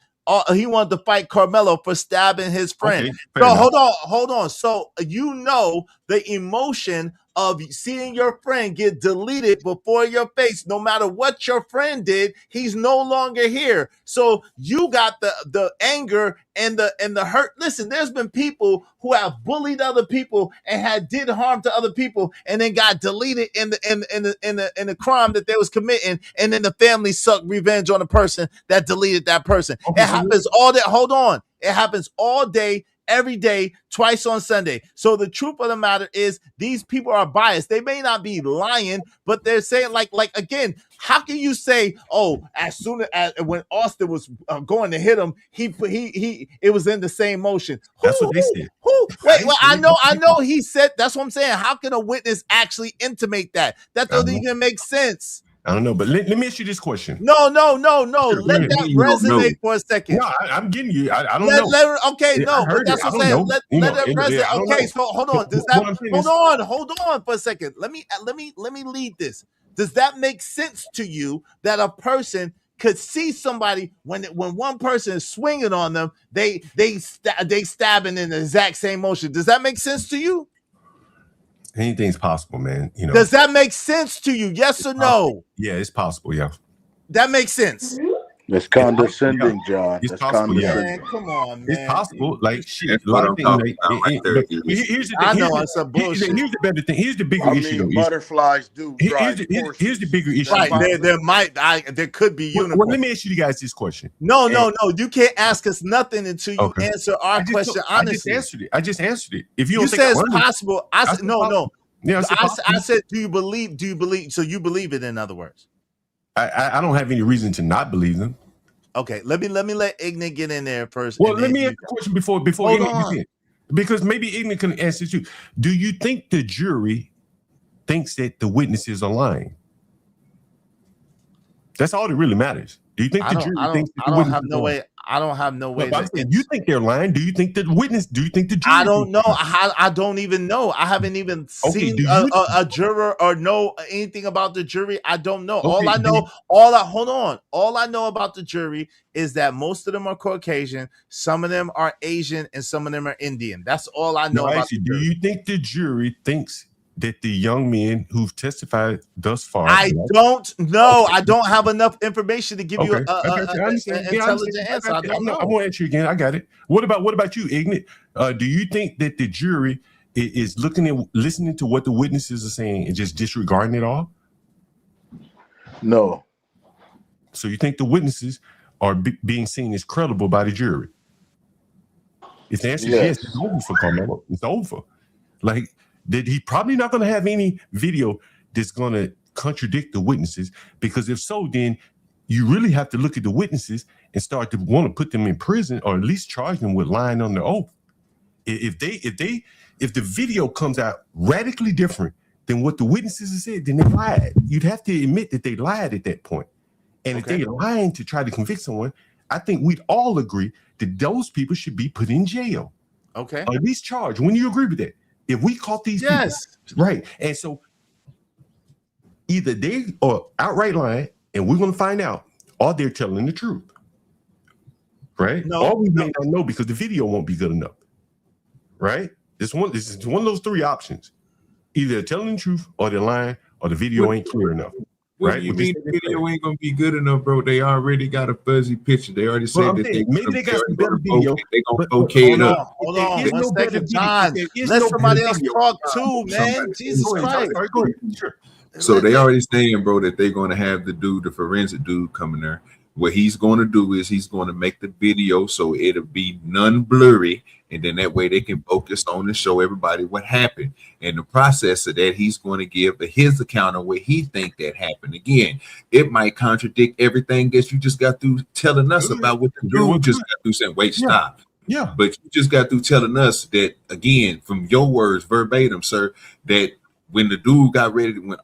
He wanted to fight Carmelo for stabbing his friend. Okay, so hold on. So the emotion of seeing your friend get deleted before your face, no matter what your friend did, he's no longer here. So you got the anger and the hurt. Listen, there's been people who have bullied other people and did harm to other people, and then got deleted in the crime that they was committing, and then the family sucked revenge on the person that deleted that person. Okay, it happens all day. Hold on, it happens all day, every day, twice on Sunday. So the truth of the matter is, these people are biased. They may not be lying, but they're saying like again, how can you say, as soon as when Austin was going to hit him, it was in the same motion? That's what they said. I know he said. That's what I'm saying. How can a witness actually intimate that? That doesn't even make sense. I don't know, but let me ask you this question. No. Let that resonate for a second. No, I'm getting you. I don't know. But that's what I'm saying. Let it resonate. Okay, so hold on. Hold on for a second. Let me lead this. Does that make sense to you that a person could see somebody when one person is swinging on them, they stabbing in the exact same motion? Does that make sense to you? Anything's possible, man. Does that make sense to you? Yes or no? Yeah, it's possible. Yeah, that makes sense. It's condescending, John. It's possible. Man, come on, man. It's possible. Like shit. A lot of things. Here's the thing. I know it's a bullshit. Here's the better thing. Here's the bigger issue. Butterflies do. Here's the bigger issue. Right. There could be unicorns. Well, let me ask you guys this question. No. You can't ask us nothing until you answer our question honestly. I just answered it. If you don't think it's possible, I said no. Yeah, I said, do you believe? So you believe it, in other words. I don't have any reason to not believe them. Okay, let me let Ignan get in there first. Well, let me ask the question before Ignan gets in, because maybe Ignan can answer you. Do you think the jury thinks that the witnesses are lying? That's all that really matters. Do you think the jury thinks that the witnesses are lying? I don't have no way. But you think they're lying? Do you think the witness? Do you think the jury? I don't know. I don't even know. I haven't even seen a juror or know anything about the jury. I don't know. All I know about the jury is that most of them are Caucasian, some of them are Asian, and some of them are Indian. That's all I know. Do you think the jury thinks that the young men who've testified thus far? I don't know. I don't have enough information to give you an intelligent answer. I don't know. I'm gonna answer you again. I got it. What about you, Ignorant? Do you think that the jury is listening to what the witnesses are saying and just disregarding it all? No. So you think the witnesses are being seen as credible by the jury? If the answer is yes, it's over for Carmelo. It's over. Like, that he probably not going to have any video that's going to contradict the witnesses, because if so, then you really have to look at the witnesses and start to want to put them in prison, or at least charge them with lying on their oath. If the video comes out radically different than what the witnesses have said, then they lied. You'd have to admit that they lied at that point. And if they're lying to try to convict someone, I think we'd all agree that those people should be put in jail. Okay. Or at least charged. When you agree with that? If we caught these people, right. And so either they are outright lying, and we're going to find out, or they're telling the truth. Right? Or we may not know because the video won't be good enough. Right? This is one of those three options. Either they're telling the truth, or they're lying, or the video ain't clear enough. What do you mean the video ain't gonna be good enough, bro? They already got a fuzzy picture. They already said that maybe they got some better video. They gonna okay it up. Hold on, 1 second, John. Let somebody else talk too, man. Jesus Christ. So they already saying, bro, that they're gonna have the forensic dude coming there. What he's going to do is he's going to make the video so it'll be non-blurry, and then that way they can focus on and show everybody what happened. And the process of that, he's going to give his account of what he think that happened. Again, it might contradict everything that you just got through telling us about what the dude just got through saying. Wait, stop. Yeah. But you just got through telling us that, again, from your words verbatim, sir, that when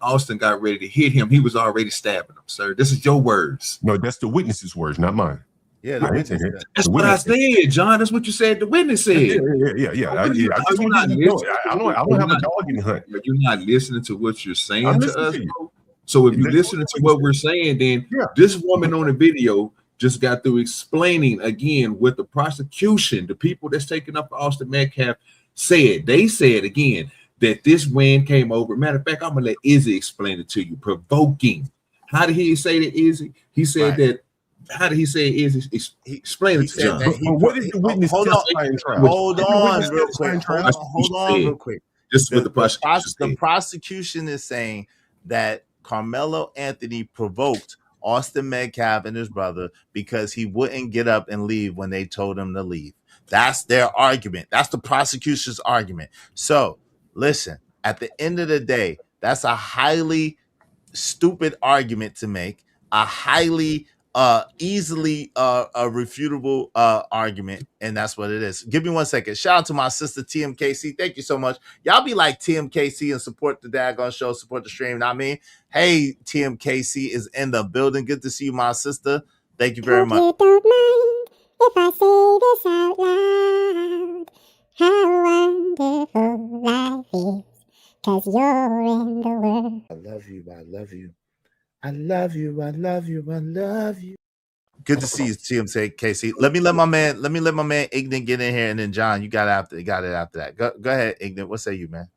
Austin got ready to hit him, he was already stabbing him, sir. This is your words. No, that's the witness's words, not mine. Yeah, that's what I said, John. That's what you said. The witness said. Yeah. I don't have a dog in the hunt. You're not listening to what you're saying to us, bro. So if you're listening to what we're saying, then this woman on the video just got through explaining again what the prosecution, the people that's taking up Austin Metcalf, said. They said again that this wind came over. Matter of fact, I'm gonna let Izzy explain it to you. Provoking. How did he say that, Izzy? He said that. How did he say it is? Explain it to John. What is the witness testifying trial? Hold on real quick. Just what the prosecution the prosecution is saying that Carmelo Anthony provoked Austin Metcalf and his brother because he wouldn't get up and leave when they told him to leave. That's their argument. That's the prosecution's argument. So listen, at the end of the day, that's a highly stupid argument to make, a highly easily refutable argument, and that's what it is. Give me 1 second. Shout out to my sister TMKC. Thank you so much. Y'all be like TMKC and support the daggone show, support the stream. Not me. Hey, TMKC is in the building. Good to see you, my sister. Thank you very much. You don't mind if I say this out loud. How wonderful life is, 'cause you're in the world. I love you. I love you. I love you. I love you. I love you. Good to see you, TMKC. Let me let my man Ignan get in here, and then John, you got it after that. Go ahead, Ignan. What say you, man?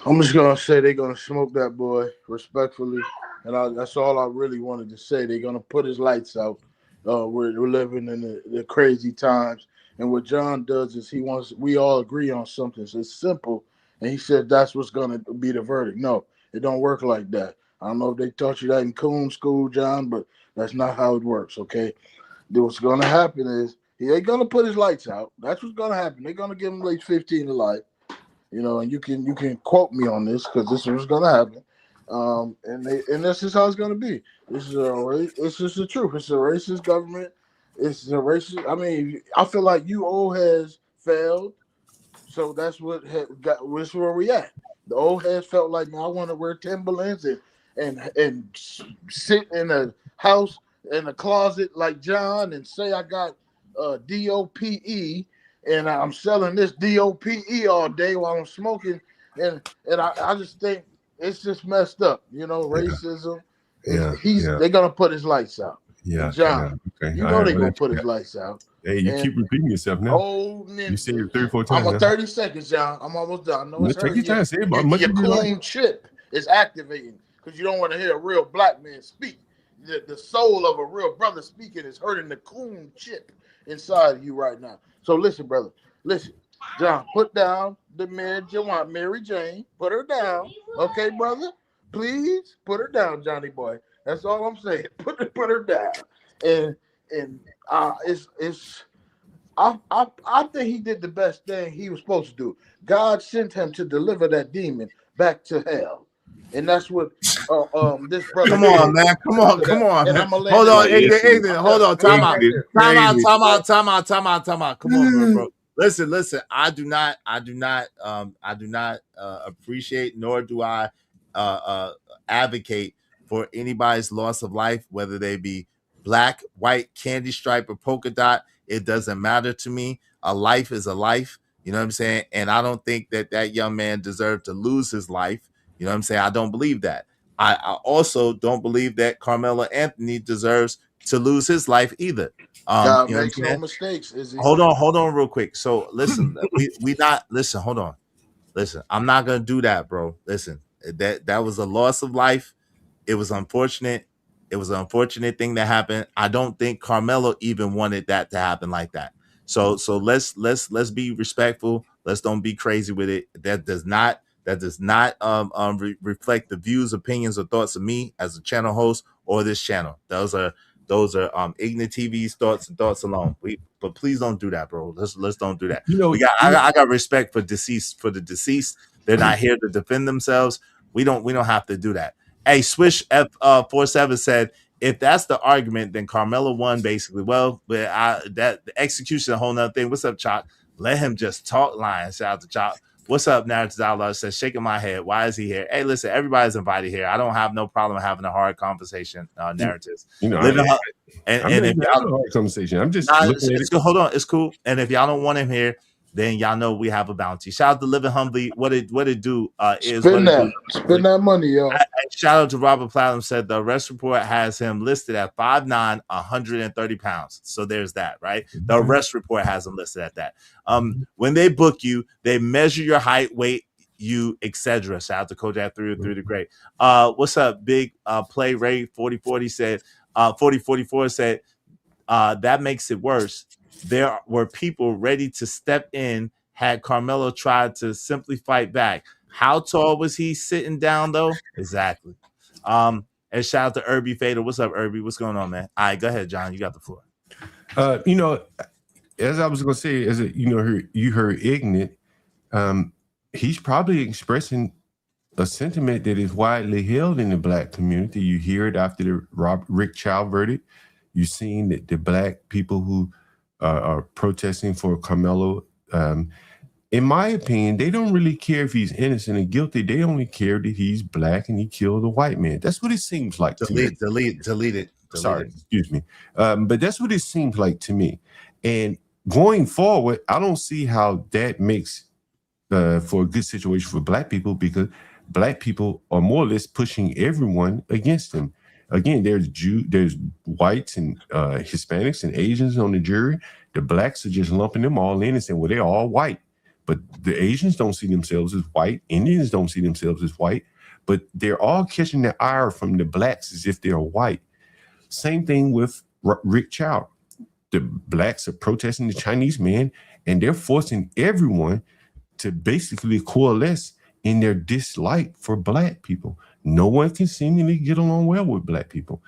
I'm just gonna say they're gonna smoke that boy respectfully, and that's all I really wanted to say. They're gonna put his lights out. We're living in the crazy times, and what John does is we all agree on something. So it's simple, and he said that's what's gonna be the verdict. No, it don't work like that. I don't know if they taught you that in Coon School, John, but that's not how it works, okay? What's going to happen is they're going to put his lights out. That's what's going to happen. They're going to give him like 15 to life, and you can quote me on this because this is what's going to happen. And this is how it's going to be. It's just the truth. It's a racist government. It's a racist. I mean, I feel like you old heads failed, so that's that's where we at. The old heads felt like, I want to wear Timberlands and sit in a house in a closet like John and say I got DOPE, and I'm selling this DOPE all day while I'm smoking, and I just think it's just messed up, racism. They're gonna put his lights out. Yeah, John, okay. you know they're gonna put his lights out. Hey, you keep repeating yourself now. You said it 3 or 4 times. I'm on 30 seconds, John. I'm almost done. No, it's take your time. Say about your coon chip is activating because you don't want to hear a real black man speak. The soul of a real brother speaking is hurting the coon chip inside of you right now. So listen, brother. Listen, John, put down the Mary Jane. Put her down. Okay, brother? Please put her down, Johnny boy. That's all I'm saying. Put her down. I think he did the best thing he was supposed to do. God sent him to deliver that demon back to hell. And that's what this brother. Come on, man. Come on. Hold on, ignorant. Hold on. Time out. Come on, bro. Listen. I do not appreciate, nor do I advocate for anybody's loss of life, whether they be black, white, candy stripe, or polka dot. It doesn't matter to me. A life is a life. You know what I'm saying? And I don't think that young man deserved to lose his life. You know what I'm saying? I don't believe that. I also don't believe that Carmelo Anthony deserves to lose his life either. God makes no mistakes. Hold on real quick. So listen, hold on. Listen, I'm not gonna do that, bro. Listen, that was a loss of life. It was unfortunate. It was an unfortunate thing that happened. I don't think Carmelo even wanted that to happen like that. So let's be respectful. Let's don't be crazy with it. That does not reflect the views, opinions, or thoughts of me as a channel host or this channel. Those are Ignorant TV's thoughts and thoughts alone. But please don't do that, bro. Let's don't do that. I got respect for the deceased. They're not here to defend themselves. We don't have to do that. Hey, Swish F47 said, if that's the argument, then Carmelo won basically. Well, but the execution a whole nother thing. What's up, Chalk? Let him just talk lying. Shout out to Chalk. What's up, Narratives Outlaw? Says, shaking my head. Why is he here? Hey, listen, everybody's invited here. I don't have no problem having a hard conversation. Narratives. I'm if y'all a hard conversation. I'm just it's cool. Hold on, it's cool. And if y'all don't want him here, then y'all know we have a bounty. Shout out to Living Humbly. What it do is spend that money, yo. Shout out to Robert Platinum, said the arrest report has him listed at 5'9", 130 pounds. So there's that, right? The arrest report has him listed at that. When they book you, they measure your height, weight, you, etc. Shout out to Kojak 303 the Great. What's up, Big Play Ray 4040 said 4044 said that makes it worse. There were people ready to step in had Carmelo tried to simply fight back. How tall was he sitting down, though? Exactly. And shout out to Irby Fader. What's up, Irby? What's going on, man? All right, go ahead, John. You got the floor. As I was going to say, you heard Ignorant, he's probably expressing a sentiment that is widely held in the black community. You hear it after the Rick Child verdict. You've seen that the black people who are protesting for Carmelo. In my opinion, they don't really care if he's innocent or guilty. They only care that he's black and he killed a white man. That's what it seems like to me. Delete it. Sorry, excuse me. But that's what it seems like to me. And going forward, I don't see how that makes for a good situation for black people, because black people are more or less pushing everyone against them. Again, there's whites and Hispanics and Asians on the jury. The blacks are just lumping them all in and saying, well, they're all white. But the Asians don't see themselves as white. Indians don't see themselves as white. But they're all catching the ire from the blacks as if they're white. Same thing with Rick Child. The blacks are protesting the Chinese man, and they're forcing everyone to basically coalesce in their dislike for black people. No one can seemingly get along well with black people.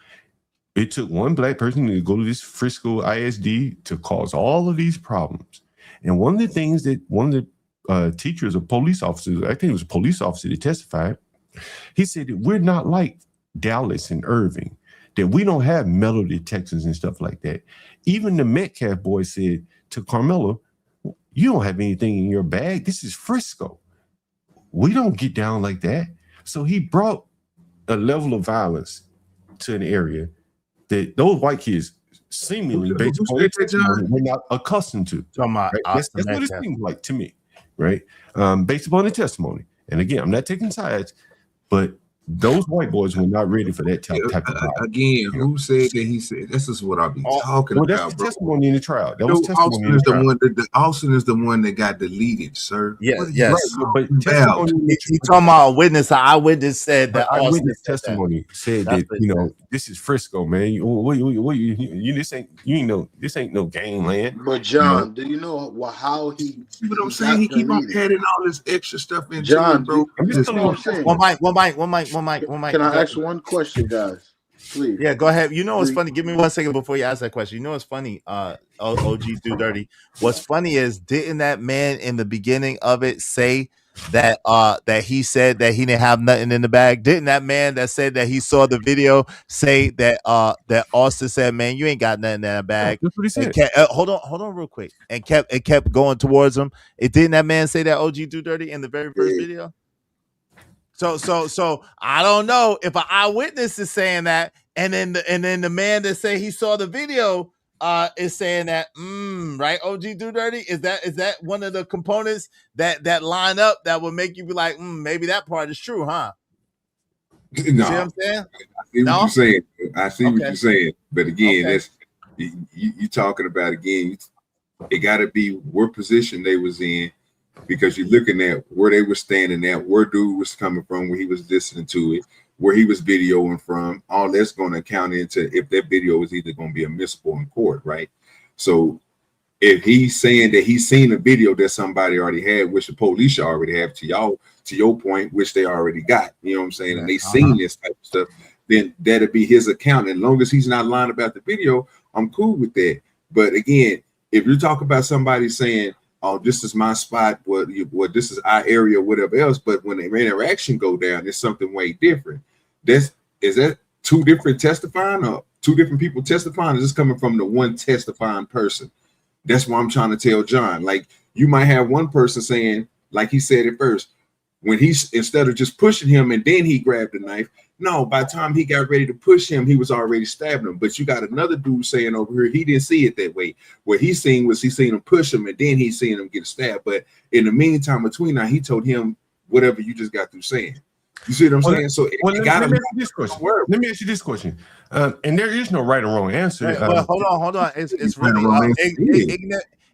It took one black person to go to this Frisco ISD to cause all of these problems. And one of the things that one of the teachers or police officers, I think it was a police officer that testified, he said that we're not like Dallas and Irving, that we don't have metal detectors and stuff like that. Even the Metcalf boy said to Carmelo, you don't have anything in your bag. This is Frisco. We don't get down like that. So he brought a level of violence to an area that those white kids seemingly Who based said upon the that, John? testimony we're not accustomed to. Talking about Right? That's Austin what it Metcalf. seems like to me, right? Based upon the testimony. And again, I'm not taking sides, but those white boys were not ready for that type of violence. Again, who said that? He said this is what I'll be talking Well, that's about, the bro. testimony in the trial. That was testimony Austin in the is the trial. one that Austin is the one that got deleted, sir. Yes, What are you yes. talking But about? testimony, He talking about a witness. An eyewitness said that Austin eyewitness said that. testimony said That's that, what you he know, this is Frisco, man. You this ain't no gangland. But John, do you know how he? See what I'm saying? He keep on adding all this extra stuff into John, it, bro. I'm just you know what I'm saying? One mic. Can I ask one question, guys? Please. Yeah, go ahead. You know what's funny? Give me 1 second before you ask that question. You know what's funny? OG Do Dirty. What's funny is, didn't that man in the beginning of it say that that he said that he didn't have nothing in the bag? Didn't that man that said that he saw the video say that that Austin said, man, you ain't got nothing in that bag? That's what he said. Hold on real quick. And kept going towards him. Didn't that man say that, OG Do Dirty, in the very first video? So I don't know if an eyewitness is saying that, and then the man that say he saw the video is saying that, right? OG Do Dirty, is that one of the components that line up that would make you be like, maybe that part is true, huh? No, See what I'm saying? I see what you're saying. I see what Okay. you're saying. But again, Okay. that's you talking about again. It got to be what position they was in, because you're looking at where they were standing at, where dude was coming from, where he was listening to it, where he was videoing from. All that's going to count into if that video is either going to be admissible in court, right? So if he's saying that he's seen a video that somebody already had, which the police already have, to your point, which they already got, you know what I'm saying, and they seen this type of stuff, then that'll be his account. And as long as he's not lying about the video, I'm cool with that. But again, if you talk about somebody saying, oh, this is my spot, what this is our area, whatever else, but when the interaction go down, it's something way different. Is that two different testifying, or two different people testifying? Is this coming from the one testifying person? That's what I'm trying to tell John. Like, you might have one person saying, like he said at first, when he's, instead of just pushing him and then he grabbed the knife, no, by the time he got ready to push him, he was already stabbing him. But you got another dude saying over here, he didn't see it that way. What he seen was he seen him push him and then he seen him get stabbed. But in the meantime, between now, he told him whatever you just got through saying. You see what I'm saying? So let me ask you this question. And there is no right or wrong answer. Well, hold on. It's really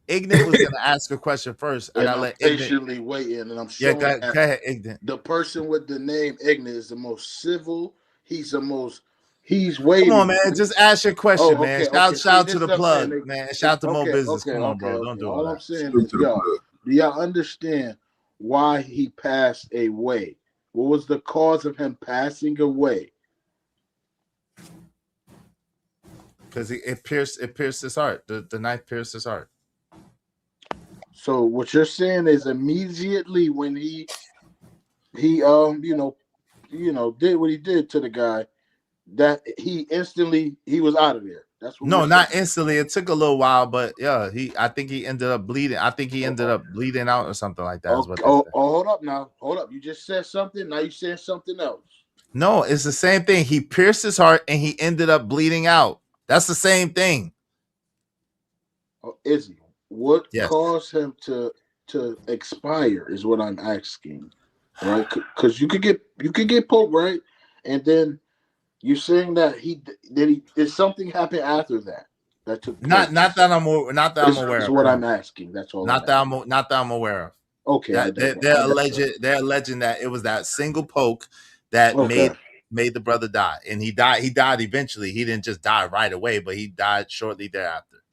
Ignorant was going to ask a question first, and I let patiently waiting, and I'm showing go ahead, Ignorant. The person with the name Ignorant is the most civil. He's waiting. Come on, man. Just ask your question, Oh, man. okay, Shout See, to the this plug, saying, man. Shout to Mo Business. Come on, bro. Don't do all that. I'm saying is, do y'all understand why he passed away? What was the cause of him passing away? Because it pierced his heart. The knife pierced his heart. So what you're saying is immediately when he did what he did to the guy, that he was out of there. That's what. No, not instantly. It took a little while, but yeah, I think he ended up bleeding. I think he ended up bleeding out or something like that. Hold up now. Hold up. You just said something. Now you saying something else. No, it's the same thing. He pierced his heart and he ended up bleeding out. That's the same thing. Izzy, what caused him to expire is what I'm asking, right? Because you could get poked, right? And then you're saying that did something happen after that? That took place? Not that I'm aware of. Is what I'm asking. That's all. Not that I'm aware of. Okay. They're alleging that it was that single poke that made the brother die, and he died eventually. He didn't just die right away, but he died shortly thereafter.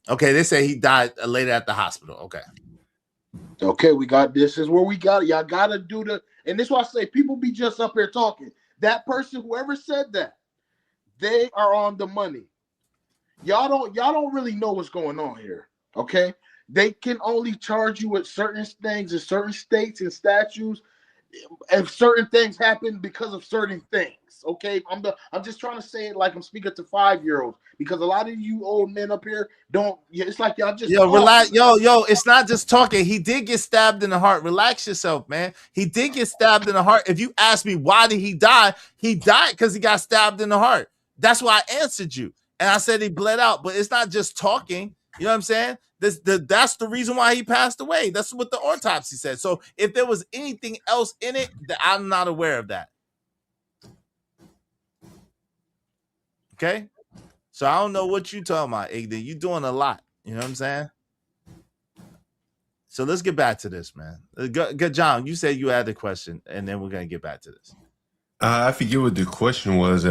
Okay, they say he died later at the hospital. Okay, we got this. Is where we got it. Y'all gotta do and this is why I say people be just up here talking. That person, whoever said that, they are on the money. Y'all don't really know what's going on here. Okay, they can only charge you with certain things in certain states and statutes. If certain things happen because of certain things, okay, I'm just trying to say it like I'm speaking to 5-year-olds, because a lot of you old men up here don't. It's like y'all just relax, yo. It's not just talking. He did get stabbed in the heart. Relax yourself, man. He did get stabbed in the heart. If you ask me why did he die, he died because he got stabbed in the heart. That's why I answered you. And I said he bled out, but it's not just talking. You know what I'm saying? That's the reason why he passed away. That's what the autopsy said. So if there was anything else in it, I'm not aware of that. Okay? So I don't know what you talking about, Igden. You doing a lot. You know what I'm saying? So let's get back to this, man. Good, John, you said you had the question, and then we're going to get back to this. I forget what the question was,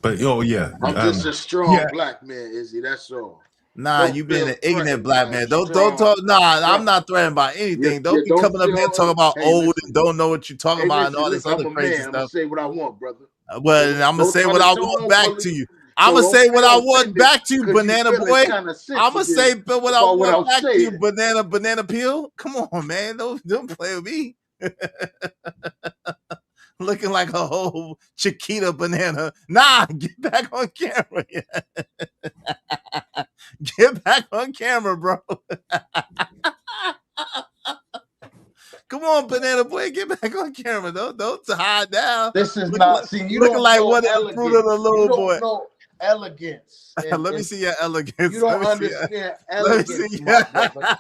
but yeah. I'm just a strong black man, Izzy. That's all. Nah, you been an ignorant black man. Don't talk. Nah, I'm not threatened by anything. Don't be coming up here talking about old and don't know what you're talking about and all this other crazy stuff. I'm gonna say what I want, brother. Well, I'm gonna say what I want back to you. I'm gonna say what I want back to you, banana boy. I'm gonna say what I want back to you, banana peel. Come on, man. Don't play with me. Looking like a whole Chiquita banana. Nah, get back on camera. Get back on camera, bro. Come on, banana boy, get back on camera. Don't hide down. This is not. See, you looking like what the fruit of the little boy. Know elegance. Let me see your elegance. You don't understand elegance, my brother.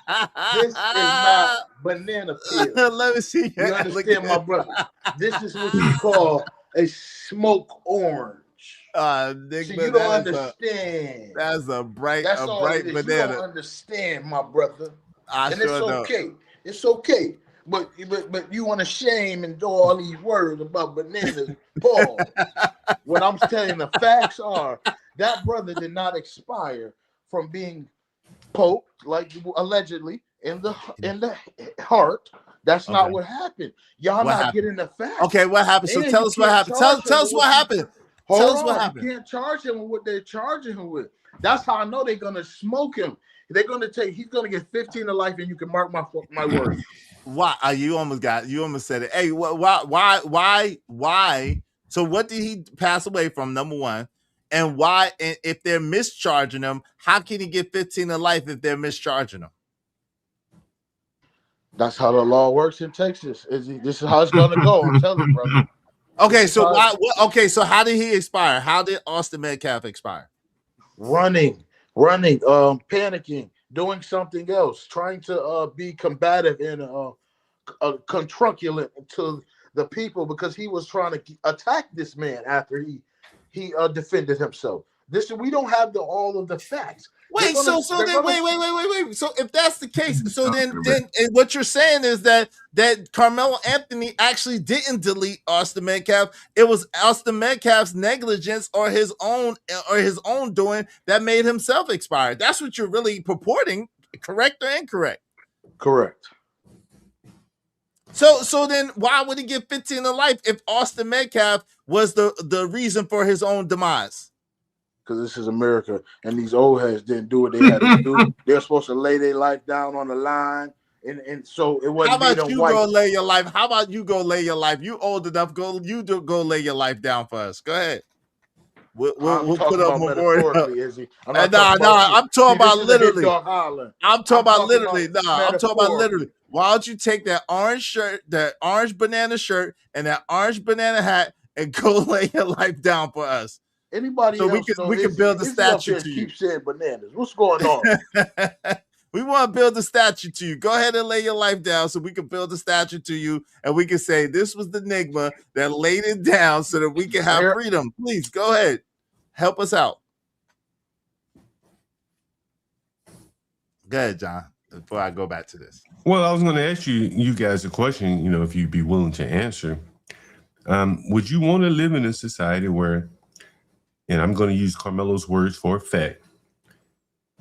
This is not banana peel. Let me see your elegance. You understand, my brother? This is what you call a smoke orange. Nick, so you don't understand. That's a bright banana. You don't understand, my brother. And it's okay. Don't. It's okay. But you want to shame and do all these words about bananas, Paul. What I'm telling the facts are that brother did not expire from being poked, like allegedly, in the heart. That's not what happened. Y'all not getting the facts. Okay, what happened? So tell us what happened. Tell us what happened. Tell us what happened. You can't charge him with what they're charging him with. That's how I know they're gonna smoke him. They're gonna he's gonna get 15 to life, and you can mark my words. Why? You almost said it. Hey, why? So what did he pass away from? Number one, and why? And if they're mischarging him, how can he get 15 to life if they're mischarging him? That's how the law works in Texas. This is how it's gonna go. I'm telling you, brother. Okay, so why? Okay, so how did he expire? How did Austin Metcalf expire? Running, panicking, doing something else, trying to be combative and contraculent to the people because he was trying to attack this man after he defended himself. We don't have all of the facts. Wait, wait. So if that's the case, so then what you're saying is that Carmelo Anthony actually didn't delete Austin Metcalf. It was Austin Metcalf's negligence or his own doing that made himself expire. That's what you're really purporting, correct or incorrect? Correct. So then why would he get 15 to life if Austin Metcalf was the reason for his own demise? Because this is America, and these old heads didn't do what they had to do. They're supposed to lay their life down on the line, and so it wasn't. How about you go lay your life? How about you go lay your life? You old enough? Go lay your life down for us. Go ahead. We'll put up memorial. I'm talking about literally. I'm talking about literally. I'm talking about literally. Why don't you take that orange shirt, that orange banana shirt, and that orange banana hat, and go lay your life down for us? Anybody so else we can build a statue to you. Keep saying bananas. What's going on? We want to build a statue to you. Go ahead and lay your life down so we can build a statue to you, and we can say this was the Enigma that laid it down so that we can have freedom. Please go ahead, help us out. Go ahead, John. Before I go back to this. Well, I was going to ask you guys a question. If you'd be willing to answer. Would you want to live in a society where, and I'm going to use Carmelo's words for a fact,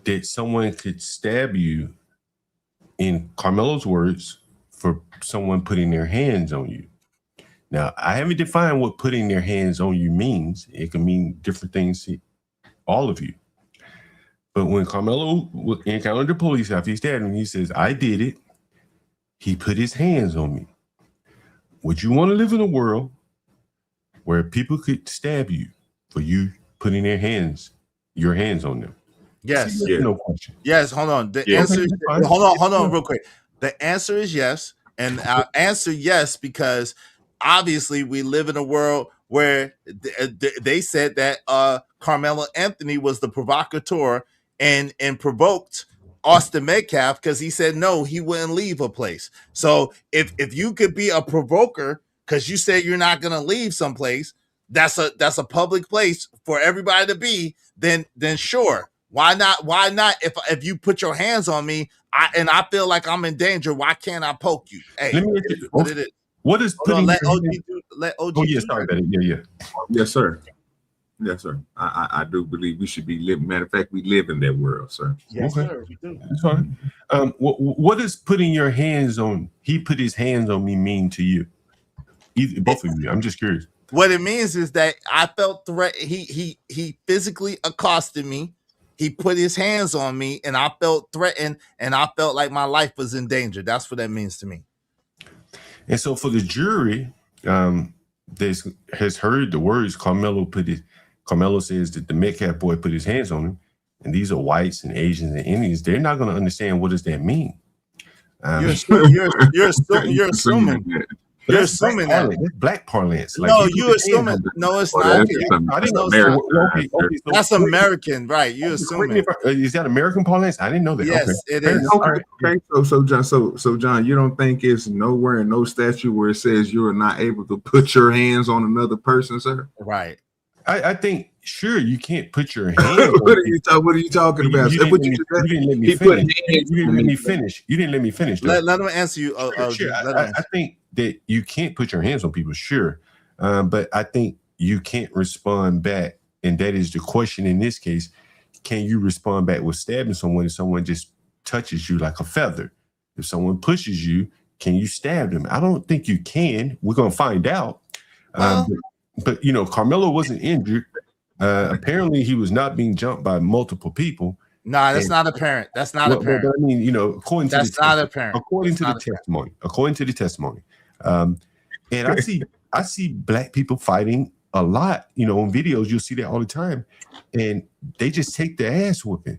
that someone could stab you, in Carmelo's words, for someone putting their hands on you? Now, I haven't defined what putting their hands on you means. It can mean different things to all of you. But when Carmelo encountered the police after he stabbed him, he says, I did it. He put his hands on me. Would you want to live in a world where people could stab you for you putting your hands on them? Yes. No question. Yes. Hold on. The answer is, hold on real quick. The answer is yes. And I'll answer yes because obviously we live in a world where they said that Carmelo Anthony was the provocateur and provoked Austin Metcalf because he said no, he wouldn't leave a place. So if you could be a provoker because you said you're not going to leave someplace, that's a public place for everybody to be, then sure. Why not? Why not? If you put your hands on me, I feel like I'm in danger, why can't I poke you? Hey, Let me it is what it is. What is Hold on, putting let OG Oh yeah, do sorry that. about it. Yeah. Yes, sir. Yes, sir. I do believe we should be living. Matter of fact, we live in that world, sir. Yes, Okay. sir, we do. That's fine. What does putting your hands on? He put his hands on me mean to you? Both of you. I'm just curious. What it means is that I felt threat. He physically accosted me. He put his hands on me, and I felt threatened, and I felt like my life was in danger. That's what that means to me. And so for the jury, has heard the words Carmelo says that the Metcalf boy put his hands on him, and these are whites and Asians and Indians. They're not going to understand what does that mean. You're assuming. You're assuming that. That's black parlance. No, you're assuming. No, it's not. I didn't know. Okay, so that's American, right? You're assuming. Is that American parlance? I didn't know that. Yes, it is. Okay. So John, you don't think it's nowhere in no statute where it says you are not able to put your hands on another person, sir? Right. I think sure you can't put your hands. What are you talking about? You didn't let me finish. You didn't let me finish. Let them answer you. Sure. I think that you can't put your hands on people, sure, but I think you can't respond back, and that is the question in this case. Can you respond back with stabbing someone if someone just touches you like a feather? If someone pushes you, can you stab them? I don't think you can. We're gonna find out. But you know, Carmelo wasn't injured. Apparently, he was not being jumped by multiple people. Nah, that's not apparent. That's not apparent. But I mean, you know, according to that's not apparent. According to the testimony, and I see black people fighting a lot. You know, on videos you'll see that all the time, and they just take their ass whooping.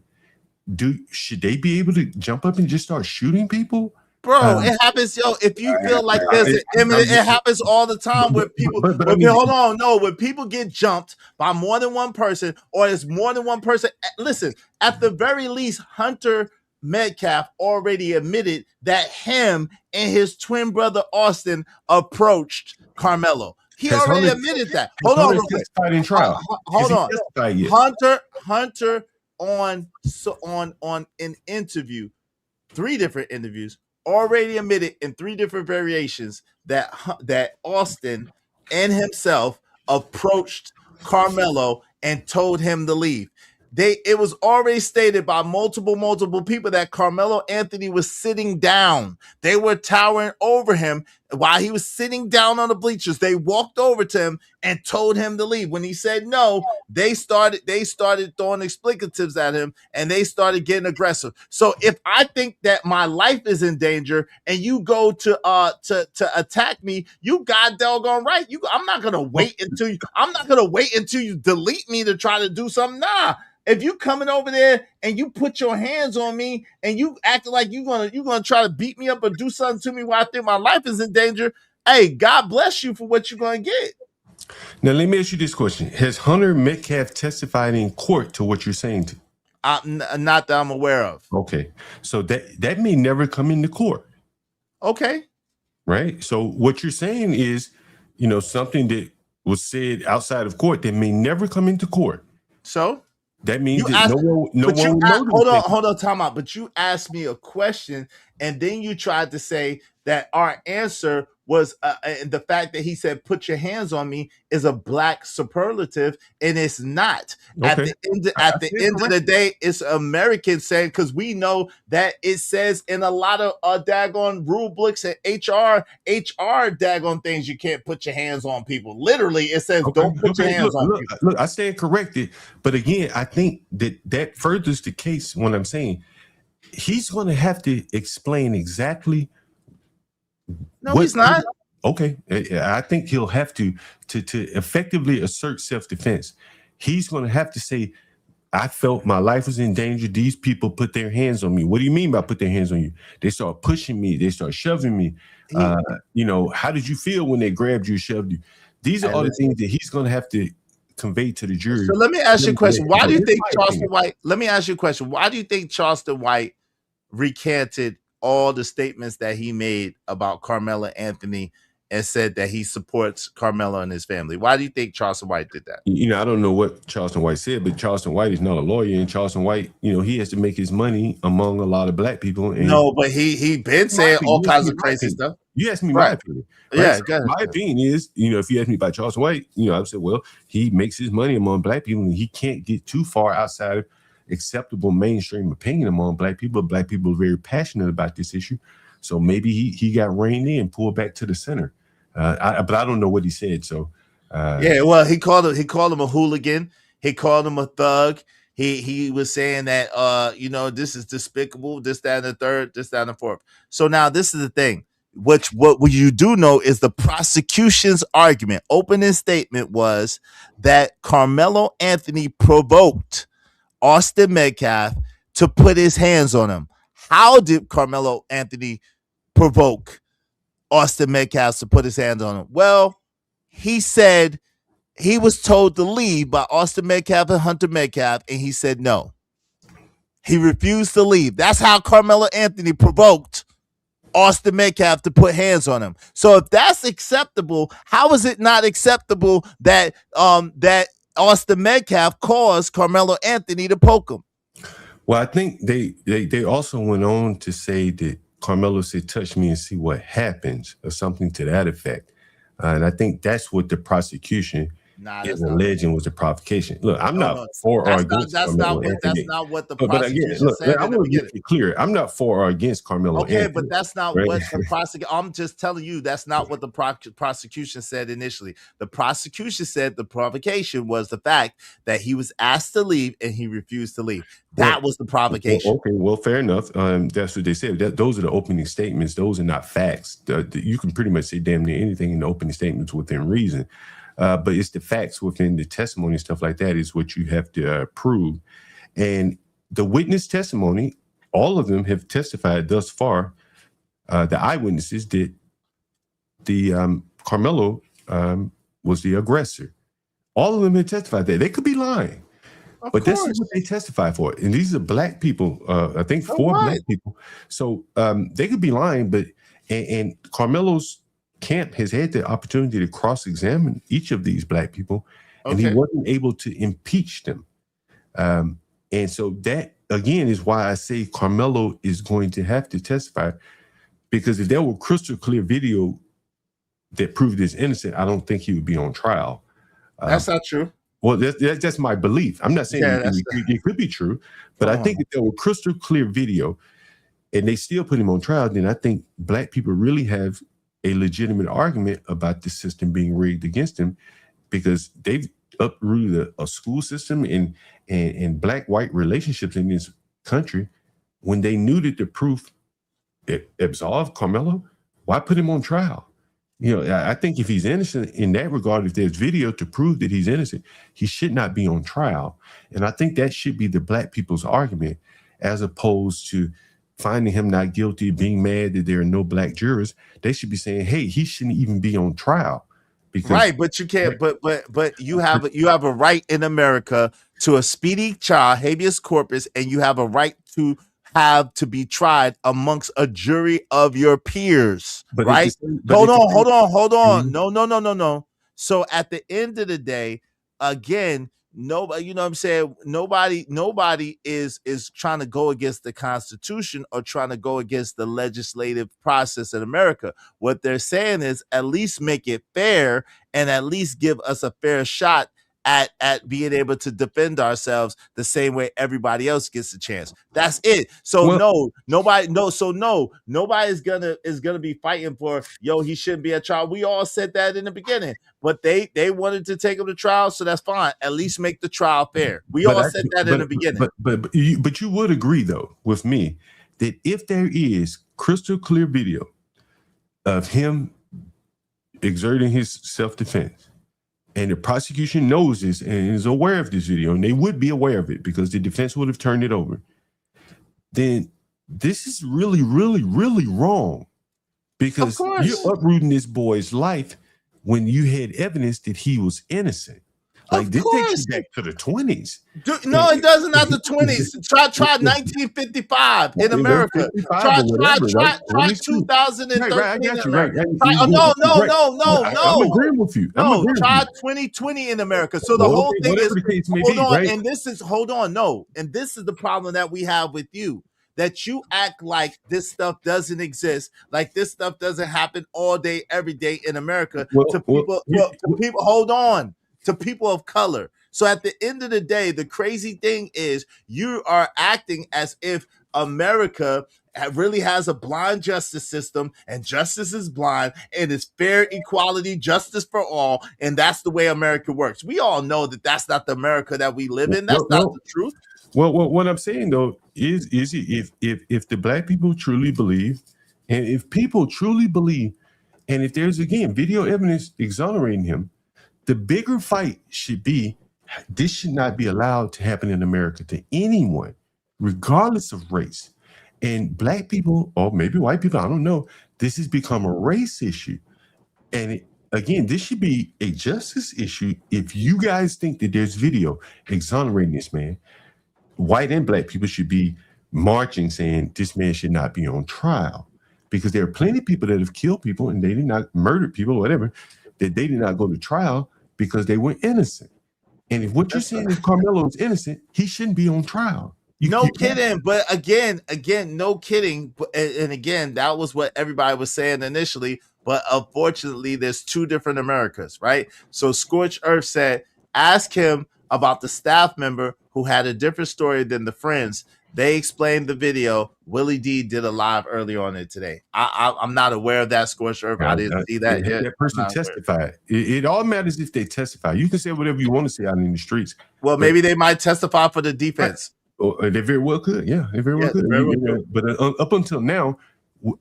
Should they be able to jump up and just start shooting people? Bro, it happens, yo. If you feel like there's an imminent, it happens all the time with people. When people get jumped by more than one person, or there's more than one person. Listen, at the very least, Hunter Metcalf already admitted that him and his twin brother Austin approached Carmelo. He already admitted that. Hold on, real quick. Hold on. Hunter on an interview, 3 different interviews, already admitted in 3 different variations that Austin and himself approached Carmelo and told him to leave. It was already stated by multiple people that Carmelo Anthony was sitting down. They were towering over him while he was sitting down on the bleachers. They walked over to him and told him to leave. When he said no, they started throwing explicatives at him, and they started getting aggressive. So if I think that my life is in danger and you go to attack me, you goddamn right. I'm not gonna wait until you delete me to try to do something. Nah. If you coming over there and you put your hands on me and you acting like you gonna try to beat me up or do something to me while I think my life is in danger, hey, God bless you for what you're gonna get. Now let me ask you this question: has Hunter Metcalf testified in court to what you're saying? Not that I'm aware of. Okay, so that may never come into court. Okay, right. So what you're saying is, you know, something that was said outside of court that may never come into court. So. That means that hold on, time out. But you asked me a question, and then you tried to say that our answer was the fact that he said, "Put your hands on me," is a black superlative, and it's not. Okay. At the end of the day, it's American saying, because we know that it says in a lot of daggone rule books and HR daggone things, you can't put your hands on people. Literally, it says don't put your hands on people. Look, I stand corrected, but again, I think that furthers the case when I'm saying he's going to have to explain exactly. No, he's not. Okay, I think he'll have to effectively assert self-defense. He's going to have to say, I felt my life was in danger. These people put their hands on me. What do you mean by put their hands on you? They start pushing me. They start shoving me. You know, how did you feel when they grabbed you, shoved you? These are all the things that he's going to have to convey to the jury. So let me ask you a question. Why do you think Charleston opinion. White? Let me ask you a question. Why do you think Charleston White recanted all the statements that he made about Carmelo Anthony and said that he supports Carmelo and his family? Why do you think Charleston White did that? You know, I don't know what Charleston White said, but Charleston White is not a lawyer, and Charleston White, you know, he has to make his money among a lot of black people. And No, but he been saying all kinds of crazy stuff. You asked me my opinion. Right? Yeah, So go ahead. my opinion is, you know, if you ask me about Charleston White, you know, I would say, well, he makes his money among black people, and he can't get too far outside of acceptable mainstream opinion among black people. Black people are very passionate about this issue, so maybe he got reined in, pulled back to the center. But I don't know what he said. So yeah, well, he called him a hooligan. He called him a thug. He was saying that you know, this is despicable, this, that, and the third, this, that, and the fourth. So now this is the thing. What you do know is the prosecution's argument, opening statement was that Carmelo Anthony provoked Austin Metcalf to put his hands on him. How did Carmelo Anthony provoke Austin Metcalf to put his hands on him? Well, he said he was told to leave by Austin Metcalf and Hunter Metcalf, and he said no. He refused to leave. That's how Carmelo Anthony provoked Austin Metcalf to put hands on him. So if that's acceptable, how is it not acceptable that that Austin Metcalf caused Carmelo Anthony to poke him? well, I think they also went on to say that Carmelo said, touch me and see what happens, or something to that effect. And I think that's what the prosecution is alleging was the provocation. Look, I'm not for or against Carmelo Anthony. That's not what the But again, prosecution look, said I in the want to beginning. get it clear. I'm not for or against Carmelo Okay, Anthony. but that's not right? what the prosecution. I'm just telling you that's not what the prosecution said initially. The prosecution said the provocation was the fact that he was asked to leave and he refused to leave. That was the provocation. Okay, well, fair enough. That's what they said. Those are the opening statements. Those are not facts. You can pretty much say damn near anything in the opening statements within reason. But it's the facts within the testimony and stuff like that is what you have to prove. And the witness testimony, all of them have testified thus far, the eyewitnesses, that the Carmelo was the aggressor. All of them have testified that. They could be lying. But this is what they testify for. And these are black people, I think 4 black people. So they could be lying, but and Carmelo's camp has had the opportunity to cross-examine each of these black people, and he wasn't able to impeach them. And so that, again, is why I say Carmelo is going to have to testify, because if there were crystal clear video that proved his innocent, I don't think he would be on trial. That's not true. Well, that's my belief. I'm not saying it could be true, but I think if there were crystal clear video and they still put him on trial, then I think black people really have a legitimate argument about the system being rigged against him, because they've uprooted a school system and black-white relationships in this country. When they knew that the proof absolved Carmelo, why put him on trial? You know, I think if he's innocent in that regard, if there's video to prove that he's innocent, he should not be on trial. And I think that should be the black people's argument, as opposed to finding him not guilty, being mad that there are no black jurors. They should be saying, hey, he shouldn't even be on trial. Because Right, but you can't. But you have a right in America to a speedy trial, habeas corpus, and you have a right to be tried amongst a jury of your peers. But right? Hold on. No. So at the end of the day, again, nobody, you know what I'm saying? Nobody is trying to go against the Constitution or trying to go against the legislative process in America. What they're saying is at least make it fair and at least give us a fair shot at being able to defend ourselves the same way everybody else gets a chance. That's it. So nobody is gonna be fighting for, yo, he shouldn't be at trial. We all said that in the beginning, but they wanted to take him to trial, so that's fine. At least make the trial fair. We all said that in the beginning. But you would agree though with me that if there is crystal clear video of him exerting his self-defense, and the prosecution knows this and is aware of this video, and they would be aware of it because the defense would have turned it over, then this is really, really, really wrong, because you're uprooting this boy's life when you had evidence that he was innocent. Like this takes you back to the 20s. No, it doesn't. Not the 20s. Try 1955 in America. Try 2013. Right, I got you. Right. No. I'm agreeing with you. No, try 2020 in America. So the whole thing is, and this is and this is the problem that we have with you. That you act like this stuff doesn't exist, like this stuff doesn't happen all day, every day in America to people. Hold on. To people of color. So at the end of the day, the crazy thing is you are acting as if America really has a blind justice system and justice is blind and it's fair, equality, justice for all. And that's the way America works. We all know that that's not the America that we live in. That's not the truth. Well, what I'm saying though is if the black people truly believe, and if people truly believe, and if there's again video evidence exonerating him, the bigger fight should be this should not be allowed to happen in America to anyone, regardless of race. And black people, or maybe white people, I don't know, this has become a race issue. And again, this should be a justice issue. If you guys think that there's video exonerating this man, white and black people should be marching saying this man should not be on trial. Because there are plenty of people that have killed people and they did not murder people or whatever, that they did not go to trial because they were innocent. And if what you're saying is Carmelo is innocent, he shouldn't be on trial. No kidding. But again, no kidding. And again, that was what everybody was saying initially. But unfortunately, there's two different Americas, right? So Scorched Earth said, ask him about the staff member who had a different story than the friends. They explained the video. Willie D did a live early on it today. I'm not aware of that, Scorched Earth. I didn't see that yet. That person testified. It all matters if they testify. You can say whatever you want to say out in the streets. Well, maybe they might testify for the defense. They very well could. Yeah, they very well could. But up until now,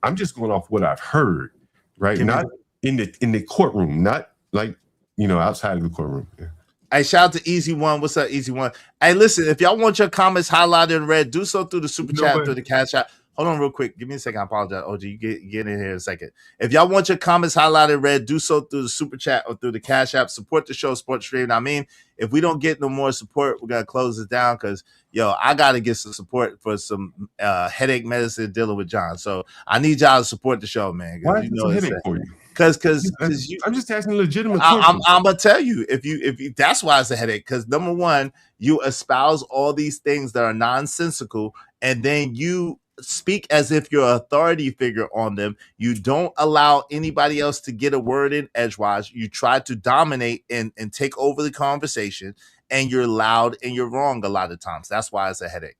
I'm just going off what I've heard, right? Not in the courtroom, not like, outside of the courtroom. Yeah. Hey, shout out to Easy One. What's up, Easy One? Hey, listen, if y'all want your comments highlighted in red, do so through the super chat, through the cash app. Hold on real quick. Give me a second. I apologize. OG, you get in here in a second. If y'all want your comments highlighted in red, do so through the super chat or through the cash app. Support the show, support the stream. I mean, if we don't get no more support, we're going to close this down because, I got to get some support for some headache medicine dealing with John. So I need y'all to support the show, man. Why is this a headache for you? Because I'm just asking legitimate questions. I'm gonna tell you if you that's why it's a headache. Because number one, you espouse all these things that are nonsensical, and then you speak as if you're an authority figure on them. You don't allow anybody else to get a word in edgewise. You try to dominate and take over the conversation, and you're loud and you're wrong a lot of times. That's why it's a headache.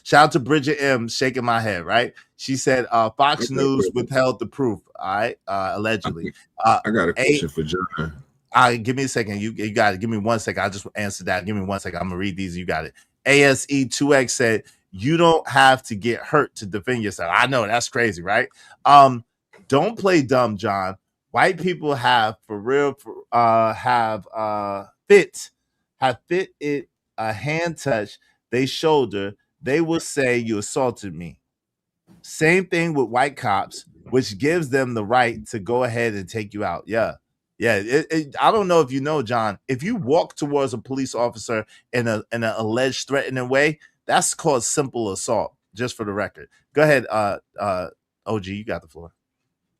Shout out to Bridget M shaking my head, right? She said Fox News withheld the proof, all right, allegedly. I got a question for John. Give me a second. You got it. Give me 1 second. I just answered that. Give me 1 second. I'm going to read these. You got it. ASE2X said, you don't have to get hurt to defend yourself. I know, that's crazy, right? Don't play dumb, John. White people have, for real, fit it a hand touch, they shoulder, they will say you assaulted me. Same thing with white cops, which gives them the right to go ahead and take you out. Yeah. I don't know if you know, John, if you walk towards a police officer in an alleged threatening way, that's called simple assault, just for the record. Go ahead, OG, you got the floor.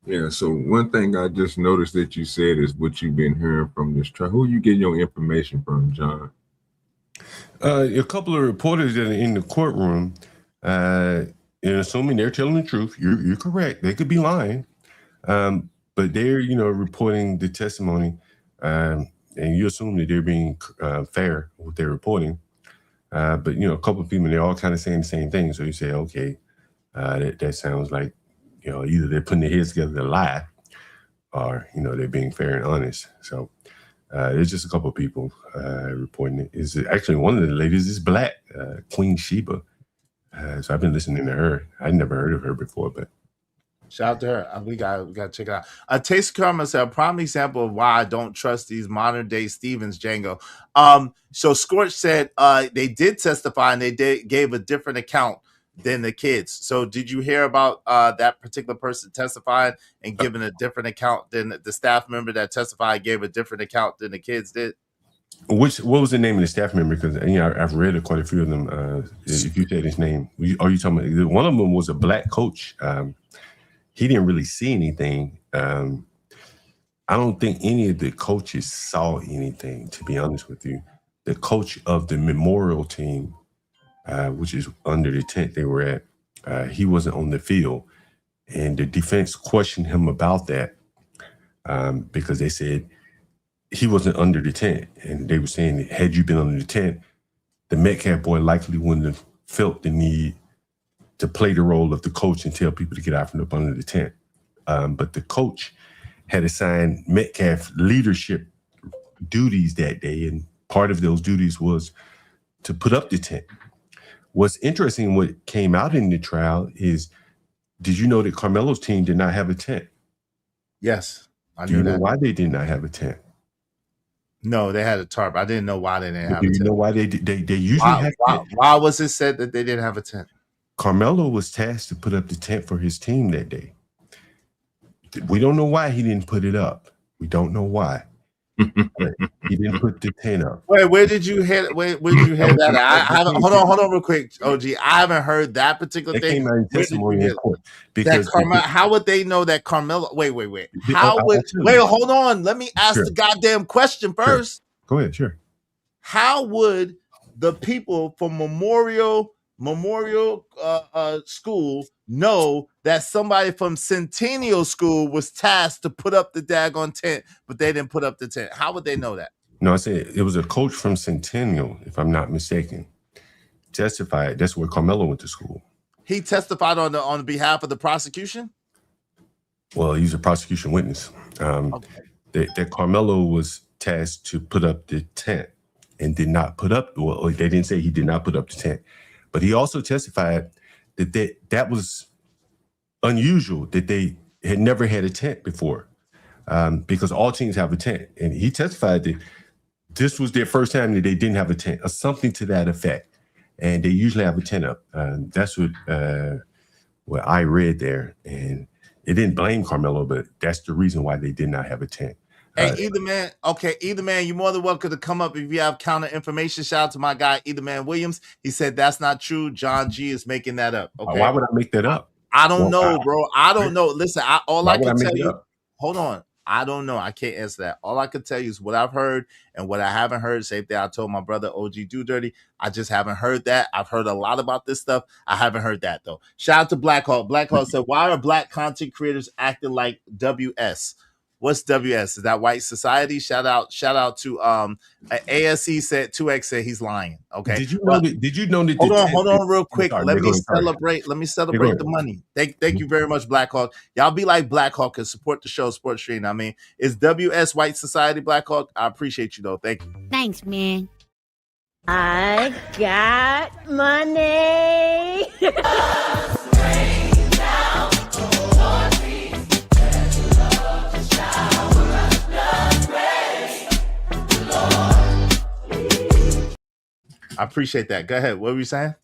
Yeah, so one thing I just noticed that you said is what you've been hearing from this trial. Who you getting your information from, John? A couple of reporters that are in the courtroom, and assuming they're telling the truth, you're correct. They could be lying, but they're reporting the testimony, and you assume that they're being fair with their reporting. But a couple of people, they're all kind of saying the same thing. So you say, okay, that sounds like either they're putting their heads together to lie, or they're being fair and honest. So. There's just a couple of people reporting it. Is actually one of the ladies is black, Queen Sheba. So I've been listening to her. I'd never heard of her before, but shout out to her. We got to check it out. Taste Karma said, a prime example of why I don't trust these modern day Stevens, Django. So Scorch said they did testify and they gave a different account. than the kids. So did you hear about that particular person testifying and giving a different account than the staff member that testified gave a different account than the kids did? What was the name of the staff member? Because I've read quite a few of them. If you said his name, are you talking about one of them was a black coach? He didn't really see anything. I don't think any of the coaches saw anything, to be honest with you. The coach of the memorial team, which is under the tent they were at, he wasn't on the field. And the defense questioned him about that because they said he wasn't under the tent. And they were saying that had you been under the tent, the Metcalf boy likely wouldn't have felt the need to play the role of the coach and tell people to get out from up under the tent. But the coach had assigned Metcalf leadership duties that day, and part of those duties was to put up the tent. What's interesting, what came out in the trial is, did you know that Carmelo's team did not have a tent? Yes, I knew Do you know that. why they did not have a tent? No, they had a tarp. I didn't know why they didn't have Do a you tent. know why they usually have Why was it said that they didn't have a tent? Carmelo was tasked to put up the tent for his team that day. We don't know why he didn't put it up. We don't know why. But he didn't put the tent up. Wait, where did you hear? Where did you hear that? I haven't. Hold on, real quick, OG. I haven't heard that particular That thing. came out in Where did you testimony hear in court that because how would they know that Carmelo? Wait. I'll How would? tell you. Wait, hold on. Let me ask Sure. the goddamn question first. Go ahead, sure. How would the people from Memorial School know that somebody from Centennial School was tasked to put up the daggone tent, but they didn't put up the tent? How would they know that? No, I said it was a coach from Centennial, if I'm not mistaken, testified. That's where Carmelo went to school. He testified on behalf of the prosecution. Well, he's a prosecution witness. That Carmelo was tasked to put up the tent and did not put up. Well, they didn't say he did not put up the tent, but he also testified that was unusual, that they had never had a tent before, because all teams have a tent, and he testified that this was their first time that they didn't have a tent, or something to that effect, and they usually have a tent up. That's what I read there, and it didn't blame Carmelo, but that's the reason why they did not have a tent. Hey, Either Man, you're more than welcome to come up if you have counter information. Shout out to my guy, Either Man Williams. He said that's not true. John G is making that up. Okay. Why would I make that up? I don't know, bro. I don't know. Listen, all I can tell you. Up? Hold on. I don't know. I can't answer that. All I can tell you is what I've heard and what I haven't heard. Same thing I told my brother OG Do Dirty. I just haven't heard that. I've heard a lot about this stuff. I haven't heard that though. Shout out to Black Hawk. Black Hawk said, "Why are black content creators acting like WS?" What's WS? Is that white society? Shout out to ASE said 2X said he's lying. Okay. Did you know that? Hold on real quick. Sorry, Let me celebrate the money. Thank you very much, Black Hawk. Y'all be like Black Hawk and support the show, support stream. I mean, is WS white society, Black Hawk? I appreciate you though. Thank you. Thanks, man. I got money. I appreciate that. Go ahead. What were you saying?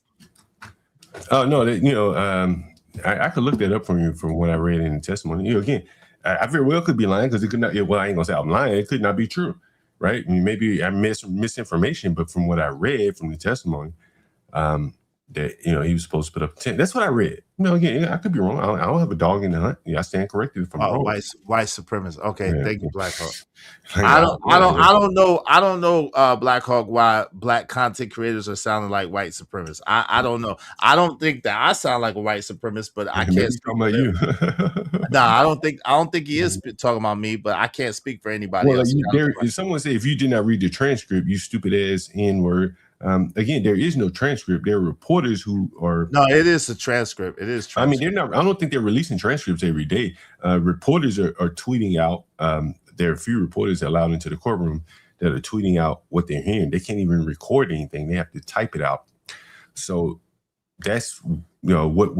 Oh no, I could look that up from you from what I read in the testimony. Again, I very well could be lying because it could not. Well, I ain't gonna say I'm lying. It could not be true, right? I mean, maybe I misinformation, but from what I read from the testimony, that he was supposed to put up 10. That's what I read. Again, I could be wrong. I don't have a dog in the hunt. I stand corrected if I'm wrong. White supremacist. Okay, Yeah. thank you, Black Hawk. I don't know, Black Hawk, why black content creators are sounding like white supremacists. I don't know. I don't think that I sound like a white supremacist, but I Maybe can't he's speak talking about you. No, I don't think he is talking about me, but I can't speak for anybody Well, else. if someone say if you did not read the transcript, you stupid ass N-word. Again, there is no transcript. There are reporters who are. No, it is a transcript. It is. I mean, they're not. I don't think they're releasing transcripts every day. Reporters are tweeting out. There are a few reporters allowed into the courtroom that are tweeting out what they're hearing. They can't even record anything. They have to type it out. So that's what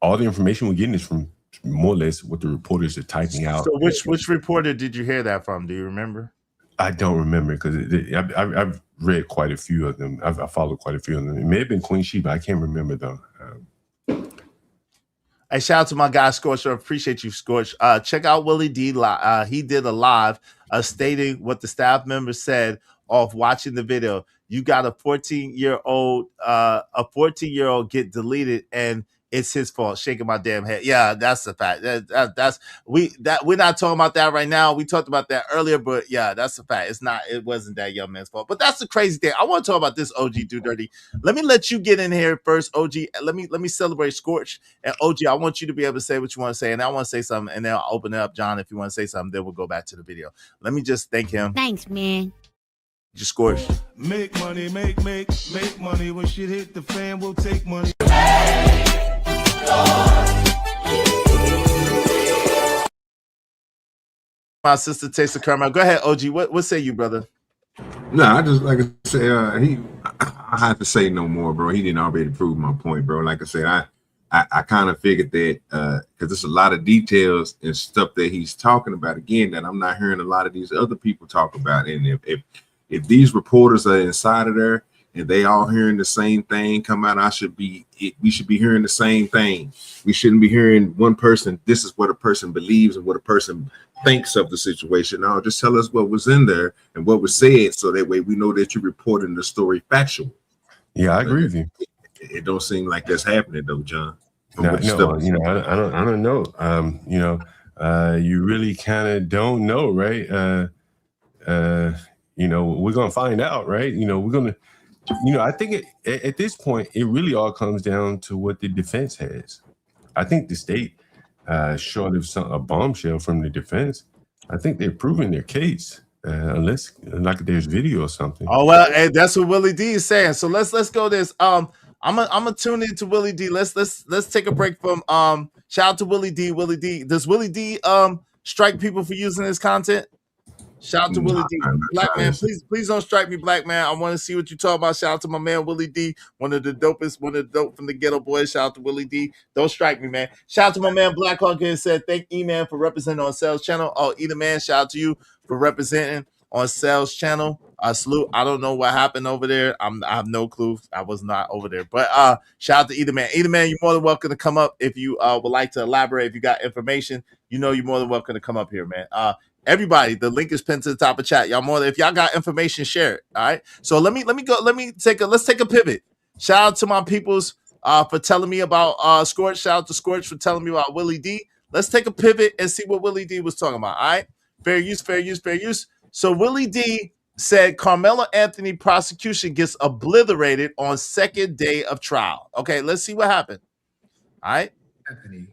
all the information we're getting is from more or less what the reporters are typing out. So which reporter did you hear that from? Do you remember? I don't remember because I've read quite a few of them. I've followed quite a few of them. It may have been Queen Sheba. I can't remember though. Hey, shout out to my guy Scorch. I appreciate you, Scorch. Check out Willie D. He did a live stating what the staff member said off watching the video. You got a 14-year-old get deleted, and it's his fault. Shaking my damn head. Yeah, that's the fact. We're not talking about that right now. We talked about that earlier, but yeah, that's the fact. It wasn't that young man's fault. But that's the crazy thing. I want to talk about this, OG Do Dirty. Let me let you get in here first, OG. Let me celebrate Scorch. And OG, I want you to be able to say what you want to say. And I want to say something, and then I'll open it up, John, if you want to say something. Then we'll go back to the video. Let me just thank him. Thanks, man. Just Scorch. Make money, make money. When shit hit the fan, we'll take money. My sister Taste of Caramel. Go ahead, OG. What say you, brother? No, I just like I say, I have to say no more, bro. He didn't already prove my point, bro. Like I said, I kind of figured that because there's a lot of details and stuff that he's talking about again that I'm not hearing a lot of these other people talk about. And if these reporters are inside of there and they all hearing the same thing come out, we should be hearing the same thing. We shouldn't be hearing one person. This is what a person believes and what a person thinks of the situation. No, just tell us what was in there and what was said, so that way we know that you're reporting the story factual. Yeah, I agree with you. It don't seem like that's happening though, John. No, I don't know. You really kind of don't know, right? We're gonna find out, right? We're gonna. I think at this point, it really all comes down to what the defense has. I think the state, short of a bombshell from the defense, I think they're proving their case, unless like there's video or something. Oh well, hey, that's what Willie D is saying. So let's go this. I'm gonna tune into Willie D. Let's take a break from shout out to Willie D. Willie D. Does Willie D strike people for using his content? Shout out to Willie D. Black man, please don't strike me, black man. I want to see what you talk about. Shout out to my man Willie D, one of the dope from the Ghetto Boys. Shout out to Willie D. Don't strike me, man. Shout out to my man Black Hawk and said, thank E-Man for representing on Sales Channel. Oh, either man, shout out to you for representing on Sales Channel. Salute. I don't know what happened over there. I have no clue. I was not over there. But shout out to either man. Either man, you're more than welcome to come up if you would like to elaborate. If you got information, you're more than welcome to come up here, man. Everybody, the link is pinned to the top of chat. If y'all got information, share it. All right. So let's take a pivot. Shout out to my peoples for telling me about Scorch. Shout out to Scorch for telling me about Willie D. Let's take a pivot and see what Willie D was talking about. All right. Fair use. So Willie D said Carmelo Anthony prosecution gets obliterated on second day of trial. Okay, let's see what happened. All right. Anthony.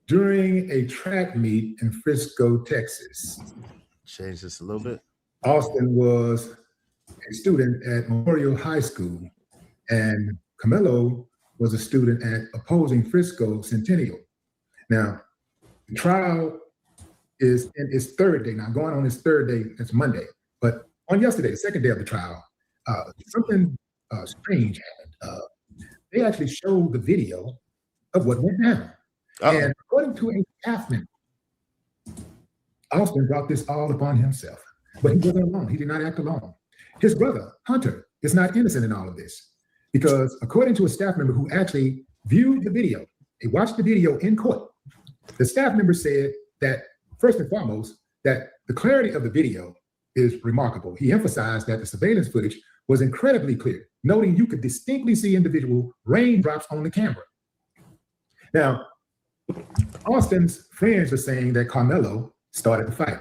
During a track meet in Frisco, Texas. Change this a little bit. Austin was a student at Memorial High School, and Carmelo was a student at opposing Frisco Centennial. Now, the trial is in its third day. Now, going on its third day, it's Monday. But on yesterday, the second day of the trial, something strange happened. They actually showed the video of what went down. And according to a staff member, Austin brought this all upon himself. But he wasn't alone. He did not act alone. His brother, Hunter, is not innocent in all of this. Because according to a staff member who actually viewed the video, they watched the video in court, the staff member said that, first and foremost, that the clarity of the video is remarkable. He emphasized that the surveillance footage was incredibly clear, noting you could distinctly see individual raindrops on the camera. Now, Austin's friends are saying that Carmelo started the fight.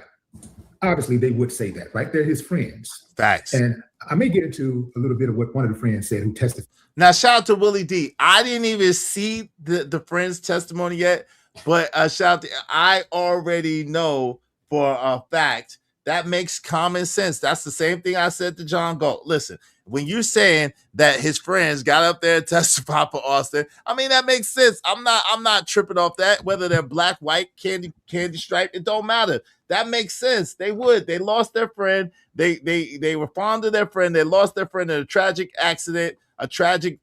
Obviously, they would say that, right? They're his friends. Facts. And I may get into a little bit of what one of the friends said who testified. Now, shout out to Willie D. I didn't even see the friend's testimony yet, but shout out I already know for a fact that makes common sense. That's the same thing I said to John Galt. Listen, when you're saying that his friends got up there and testified for Austin, I mean, that makes sense. I'm not tripping off that, whether they're black, white, candy stripe, it don't matter. That makes sense. They lost their friend. They were fond of their friend. They lost their friend in a tragic accident, a tragic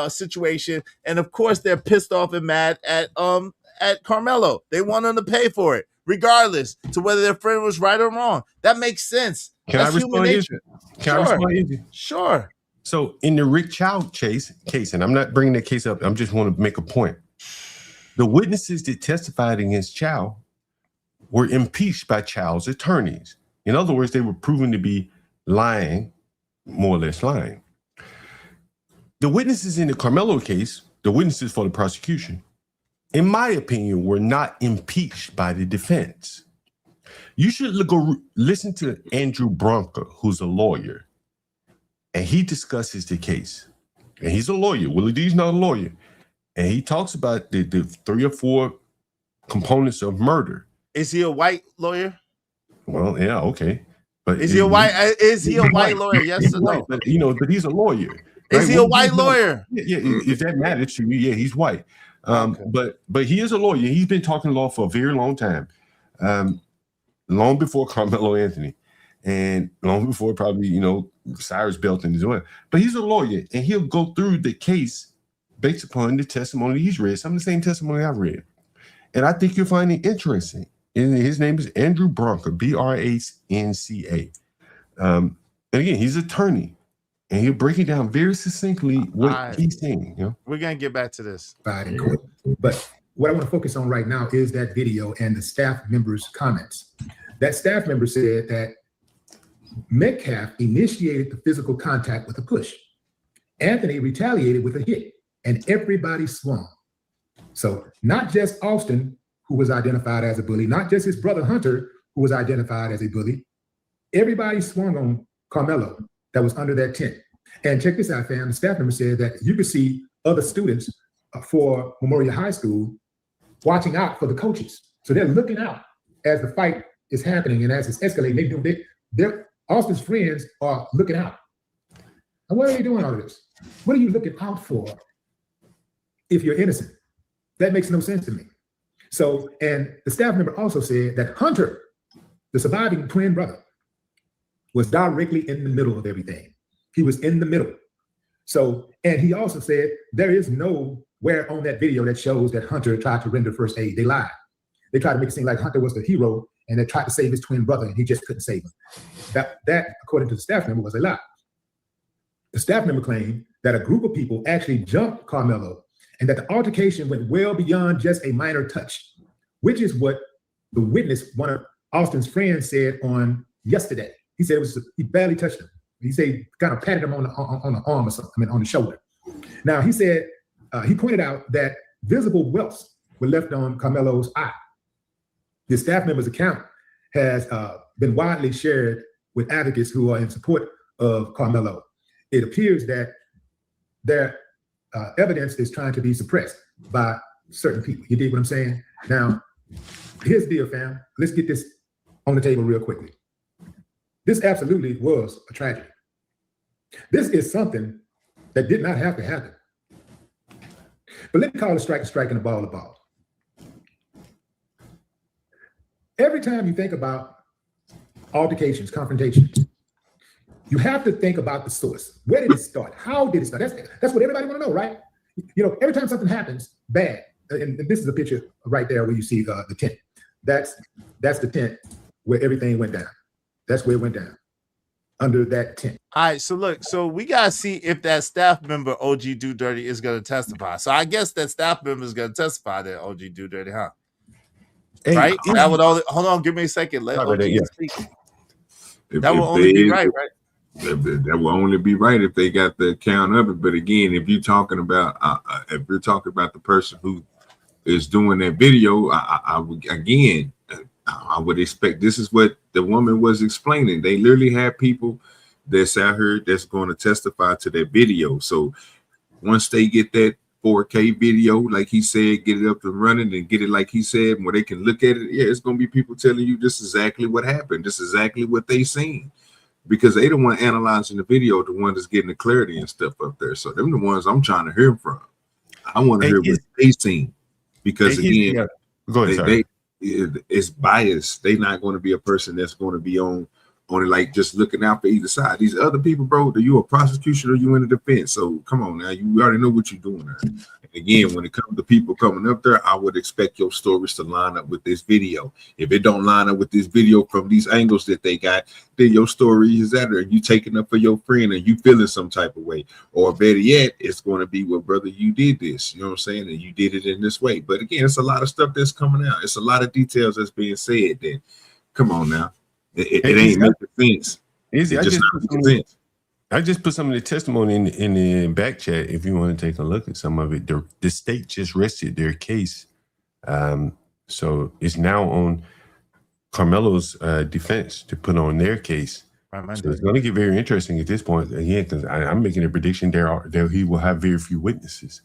situation. And of course, they're pissed off and mad at Carmelo. They want him to pay for it, regardless to whether their friend was right or wrong. That makes sense. Can I respond? Sure. So in the Rick Child case, and I'm not bringing that case up, I just want to make a point. The witnesses that testified against Chow were impeached by Chow's attorneys. In other words, they were proven to be lying, more or less lying. The witnesses in the Carmelo case, the witnesses for the prosecution, in my opinion, were not impeached by the defense. You should go listen to Andrew Bronca, who's a lawyer, and he discusses the case. And he's a lawyer. Willie D's not a lawyer. And he talks about the 3 or 4 components of murder. Is he a white lawyer? Well, yeah, okay. But Is he a white lawyer? Yes or no? But, but he's a lawyer. Is he a white lawyer? Yeah, if that matters to you, yeah, he's white. But he is a lawyer. He's been talking law for a very long time. Long before Carmelo Anthony, and long before probably, Cyrus Belton as well. But he's a lawyer, and he'll go through the case based upon the testimony he's read, some of the same testimony I've read. And I think you'll find it interesting. And his name is Andrew Bronca, Bronca. And again, he's an attorney, and he'll break it down very succinctly what he's saying. We're going to get back to this. But what I want to focus on right now is that video and the staff members' comments. That staff member said that Metcalf initiated the physical contact with a push. Anthony retaliated with a hit, and everybody swung. So not just Austin, who was identified as a bully, not just his brother Hunter, who was identified as a bully. Everybody swung on Carmelo that was under that tent. And check this out, fam. The staff member said that you could see other students for Memorial High School watching out for the coaches. So they're looking out as the fight is happening and as it's escalating. Austin's friends are looking out. And what are they doing all of this? What are you looking out for if you're innocent? That makes no sense to me. So, and the staff member also said that Hunter, the surviving twin brother, was directly in the middle of everything. He was in the middle. So, and he also said there is nowhere on that video that shows that Hunter tried to render first aid. They lied. They tried to make it seem like Hunter was the hero and they tried to save his twin brother and he just couldn't save him. That, according to the staff member, was a lie. The staff member claimed that a group of people actually jumped Carmelo and that the altercation went well beyond just a minor touch, which is what the witness, one of Austin's friends, said on yesterday. He said he barely touched him. He said he kind of patted him on the arm or something, on the shoulder. Now, he said, he pointed out that visible welts were left on Carmelo's eye. The staff member's account has been widely shared with advocates who are in support of Carmelo. It appears that their evidence is trying to be suppressed by certain people. You dig what I'm saying? Now, here's the deal, fam. Let's get this on the table real quickly. This absolutely was a tragedy. This is something that did not have to happen. But let me call a strike and a ball a ball. Every time you think about altercations, confrontations, you have to think about the source. Where did it start? How did it start? That's what everybody want to know, right? Every time something happens bad, and this is a picture right there where you see the tent. That's the tent where everything went down. That's where it went down, under that tent. All right, so look, we got to see if that staff member, OG Do Dirty, is going to testify. So I guess that staff member is going to testify that OG Do Dirty, huh? Hey, right? That would only, hold on, give me a second. Let OG speak. That will only be right? That will only be right if they got the account of it. But again, if you're talking about the person who is doing that video, I would expect this is what the woman was explaining. They literally have people that's out here that's going to testify to that video. So once they get that 4K video, like he said, get it up and running and get it like he said, where they can look at it, yeah, it's going to be people telling you this is exactly what happened. This is exactly what they seen. Because they the one analyzing the video, the one that's getting the clarity and stuff up there. So them the ones I'm trying to hear from. I want to hear what they seen. Because again, go ahead, it's biased. They're not going to be a person that's going to be on on it, like just looking out for either side. These other people, bro, are you a prosecution or you in the defense? So come on now, you already know what you're doing there. And again, when it comes to people coming up there, I would expect your stories to line up with this video. If it don't line up with this video from these angles that they got, then your story is that, or you taking up for your friend and you feeling some type of way. Or better yet, it's going to be, well, brother, you did this, you know what I'm saying? And you did it in this way. But again, it's a lot of stuff that's coming out. It's a lot of details that's being said. Then come on now. It ain't making sense. Easy. It just not making sense. I just put some of the testimony in the back chat if you want to take a look at some of it. The state just rested their case. So it's now on Carmelo's defense to put on their case. So it's going to get very interesting at this point. Again, because I'm making a prediction there he will have very few witnesses.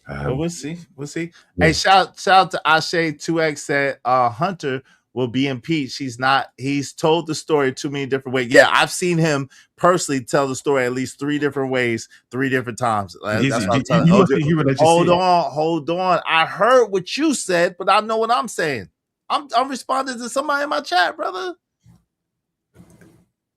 Well, we'll see. We'll see. Yeah. Hey, shout out to Ashe 2X said Hunter will be impeached. He's told the story too many different ways. Yeah, I've seen him personally tell the story at least 3 different ways, 3 different times. That's what I'm telling you. Hold on. I heard what you said, but I know what I'm saying. I'm responding to somebody in my chat, brother.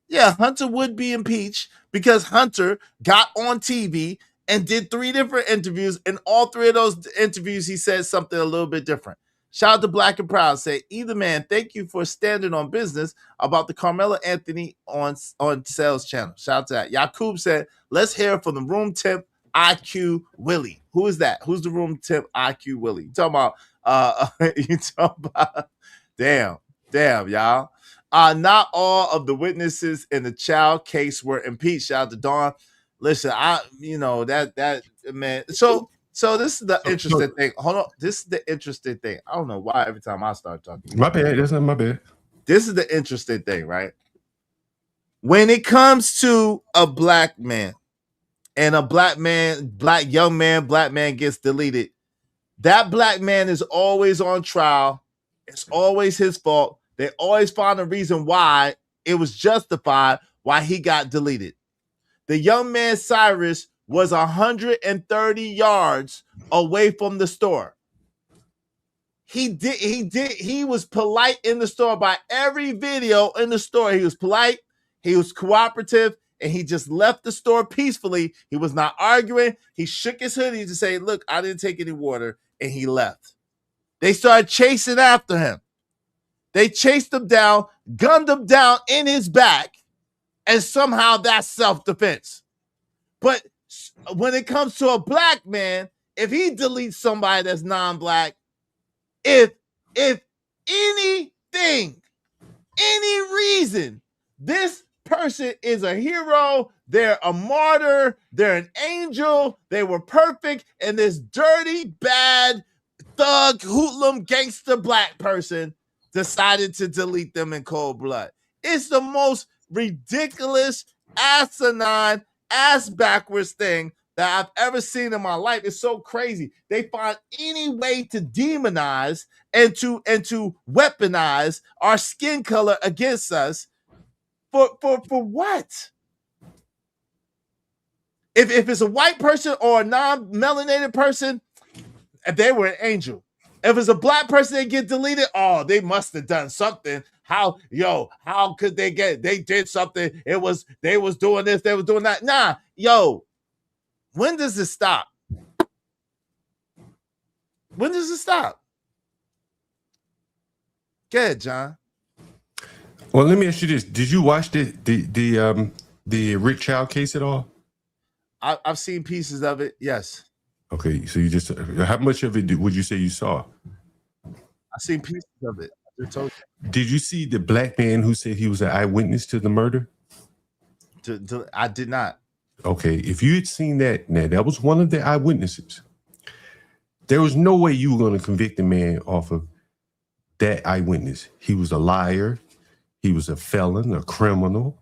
Yeah, Hunter would be impeached because Hunter got on TV and did 3 different interviews. And all 3 of those interviews, he said something a little bit different. Shout out to Black and Proud. Say, either man, thank you for standing on business about the Carmelo Anthony on sales channel. Shout out to that. Yakub said, let's hear from the room temp IQ Willie. Who is that? Who's the room temp IQ Willie? You talking about damn, y'all. Not all of the witnesses in the child case were impeached. Shout out to Dawn. Listen, that man. So this is the interesting thing. Hold on. This is the interesting thing. I don't know why every time I start talking. My bad. That's not my bad. This is the interesting thing, right? When it comes to a black man and a black young man gets deleted, that black man is always on trial. It's always his fault. They always find a reason why it was justified, why he got deleted. The young man Cyrus was 130 yards away from the store. He was polite in the store. By every video in the store, he was polite, he was cooperative, and he just left the store peacefully. He was not arguing. He shook his hoodie to say, look, I didn't take any water, and he left. They started chasing after him. They chased him down, gunned him down in his back, and somehow that's self-defense. But when it comes to a black man, if he deletes somebody that's non-black, if anything, any reason, this person is a hero, they're a martyr, they're an angel, they were perfect, and this dirty, bad, thug, hoodlum, gangster black person decided to delete them in cold blood. It's the most ridiculous, asinine, ass-backwards thing that I've ever seen in my life. It's so crazy. They find any way to demonize and to weaponize our skin color against us. For what? If it's a white person or a non-melanated person, they were an angel. If it's a black person that get deleted, oh, they must have done something. How could they did something? They was doing this, they was doing that. Nah, when does it stop? When does it stop? Go ahead, John. Well, let me ask you this. Did you watch the Rick Child case at all? I've seen pieces of it, yes. Okay, so you just, how much of it would you say you saw? I've seen pieces of it. Did you see the black man who said he was an eyewitness to the murder? I did not. Okay, if you had seen that, now that was one of the eyewitnesses. There was no way you were going to convict the man off of that eyewitness. He was a liar. He was a felon, a criminal.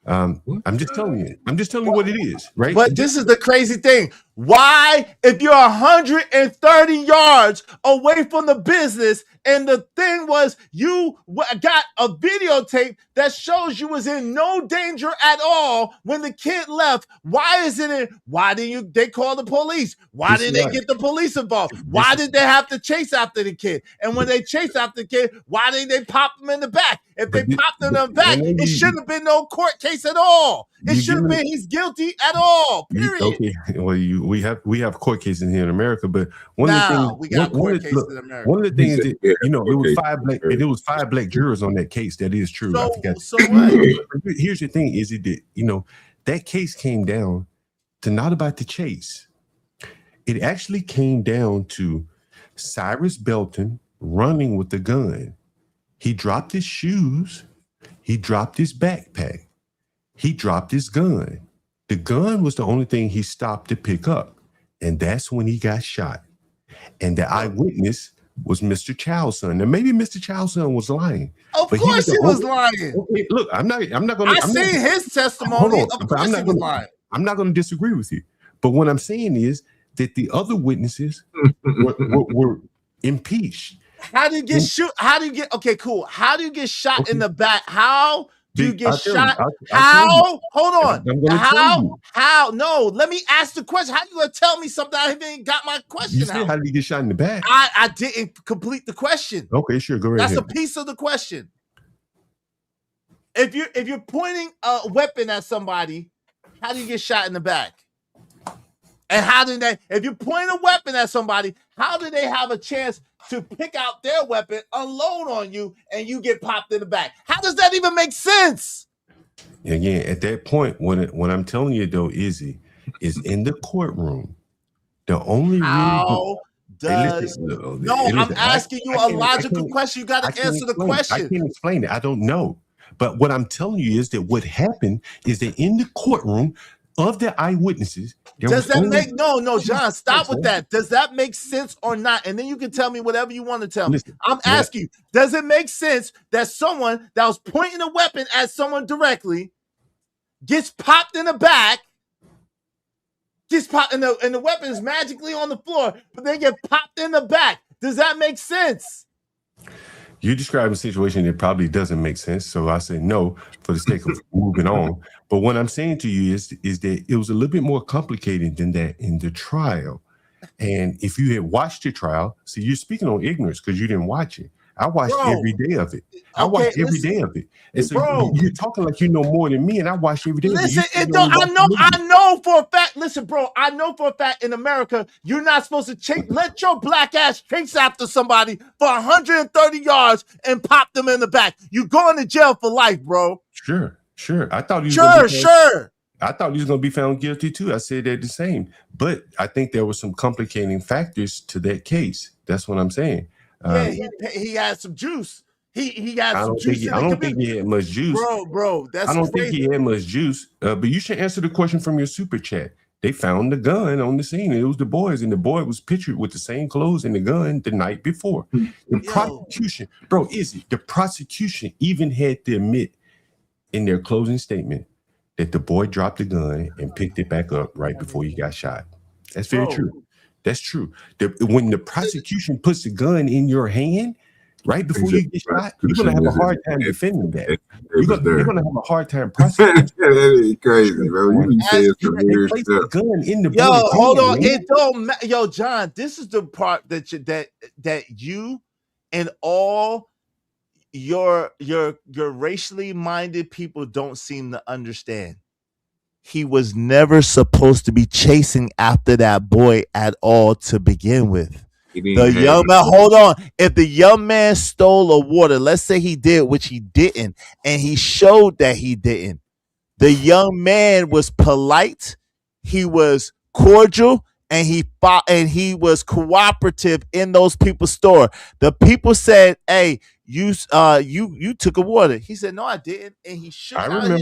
I'm just telling you. I'm just telling you what it is, right? But this is the crazy thing. Why, if you're 130 yards away from the business, and the thing was you got a videotape that shows you was in no danger at all when the kid left, why isn't it? Why didn't they call the police? Why didn't they get the police involved? Why did they have to chase after the kid? And when they chased after the kid, why didn't they pop him in the back? If they popped him in the back, it shouldn't have been no court case at all. It should have been he's guilty at all. Period. Okay, well, we have court cases here in America, but one Now, of the things we got court cases in America. One of the things that it was five black jurors on that case. That is true. I forgot. So what? Here's the thing: is it that that case came down to not about the chase. It actually came down to Cyrus Belton running with the gun. He dropped his shoes. He dropped his backpack. He dropped his gun. The gun was the only thing he stopped to pick up. And that's when he got shot. And the eyewitness was Mr. Child's son. Now, maybe Mr. Child's son was lying. Of course he was lying. Okay, look, I'm not going to. I seen his testimony. Of course he was lying. I'm not going to disagree with you. But what I'm saying is that the other witnesses were impeached. How do you get shoot? How do you get? Okay, cool. How do you get shot in the back? How do you get shot? How? Hold on. How? No, let me ask the question. How you gonna tell me something I haven't got my question? You said how did you get shot in the back? I didn't complete the question. Okay, sure. Go right That's ahead. a piece of the question. If you're pointing a weapon at somebody, how do you get shot in the back? And how did they? If you point a weapon at somebody, how do they have a chance to pick out their weapon, unload on you, and you get popped in the back? How does that even make sense? Again, at that point, what I'm telling you though, Izzy, is in the courtroom. The only I'm asking you a logical question. You got to answer the question. I can't explain it. I don't know. But what I'm telling you is that what happened is that in the courtroom of the eyewitnesses, does that make John, stop with that. Does that make sense or not? And then you can tell me whatever you want to tell me. I'm asking you, does it make sense that someone that was pointing a weapon at someone directly gets popped in the back, gets popped and the weapon is magically on the floor, but they get popped in the back? Does that make sense? You describe a situation that probably doesn't make sense. So I say no for the sake of moving on. But what I'm saying to you is that it was a little bit more complicated than that in the trial. And if you had watched the trial, see, you're speaking on ignorance because you didn't watch it. I watched every day of it. I watched every day of it. And so you're talking like you know more than me, and I watched every day. Listen, I know for a fact. Listen, bro, I know for a fact in America, you're not supposed to let your black ass chase after somebody for 130 yards and pop them in the back. You going to jail for life, bro. Sure. I thought he was I thought he was going to be found guilty too. I said that the same, but I think there were some complicating factors to that case. That's what I'm saying. He had some juice. He got some juice. I don't think he had much juice, bro. I don't think he had much juice. But you should answer the question from your super chat. They found the gun on the scene. It was the boys, and the boy was pictured with the same clothes and the gun the night before. The prosecution, bro, the prosecution even had to admit in their closing statement that the boy dropped the gun and picked it back up right before he got shot. That's very true. That's true. When the prosecution puts the gun in your hand right before you get shot, you're going to have a hard time defending that. You're going to have a hard time prosecuting. That is crazy, bro. You said some weird stuff. Gun in the hold on. It don't matter. Yo, John, this is the part that you and all your racially minded people don't seem to understand. He was never supposed to be chasing after that boy at all to begin with. The young man, hold on. If the young man stole a water, let's say he did, which he didn't, and he showed that he didn't. The young man was polite, he was cordial, and he was cooperative in those people's store. The people said, "Hey, you took a water." He said, "No, I didn't," and he shook. I remember.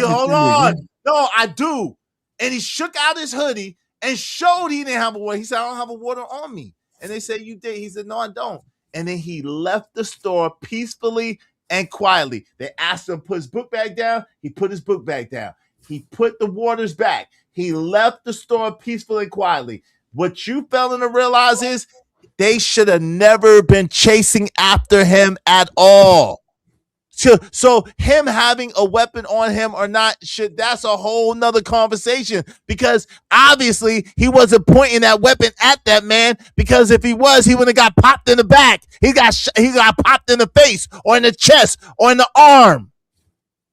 Hold on. No, I do. And he shook out his hoodie and showed he didn't have a water. He said, "I don't have a water on me." And they said, "You did." He said, "No, I don't." And then he left the store peacefully and quietly. They asked him to put his book bag down. He put his book bag down. He put the waters back. He left the store peacefully and quietly. What you failing to realize is they should have never been chasing after him at all. So him having a weapon on him or not, that's a whole nother conversation, because obviously he wasn't pointing that weapon at that man, because if he was, he would have got popped in the back. He got popped in the face or in the chest or in the arm.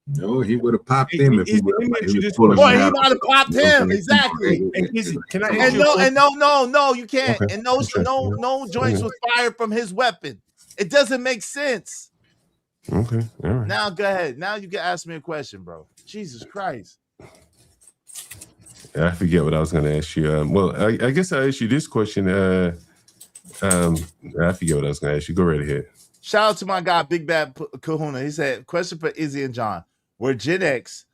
No, he would have popped him if he would have. Or he might have popped him. Exactly. Can I ask And you a question? no, you can't. Okay. And no joints was fired from his weapon. It doesn't make sense. Okay, all right. Now go ahead. Now you can ask me a question, bro. Jesus Christ. I forget what I was going to ask you. Well, I guess I'll ask you this question. I forget what I was going to ask you. Go right ahead. Shout out to my guy, Big Bad Kahuna. He said, question for Izzy and John. We're Gen X.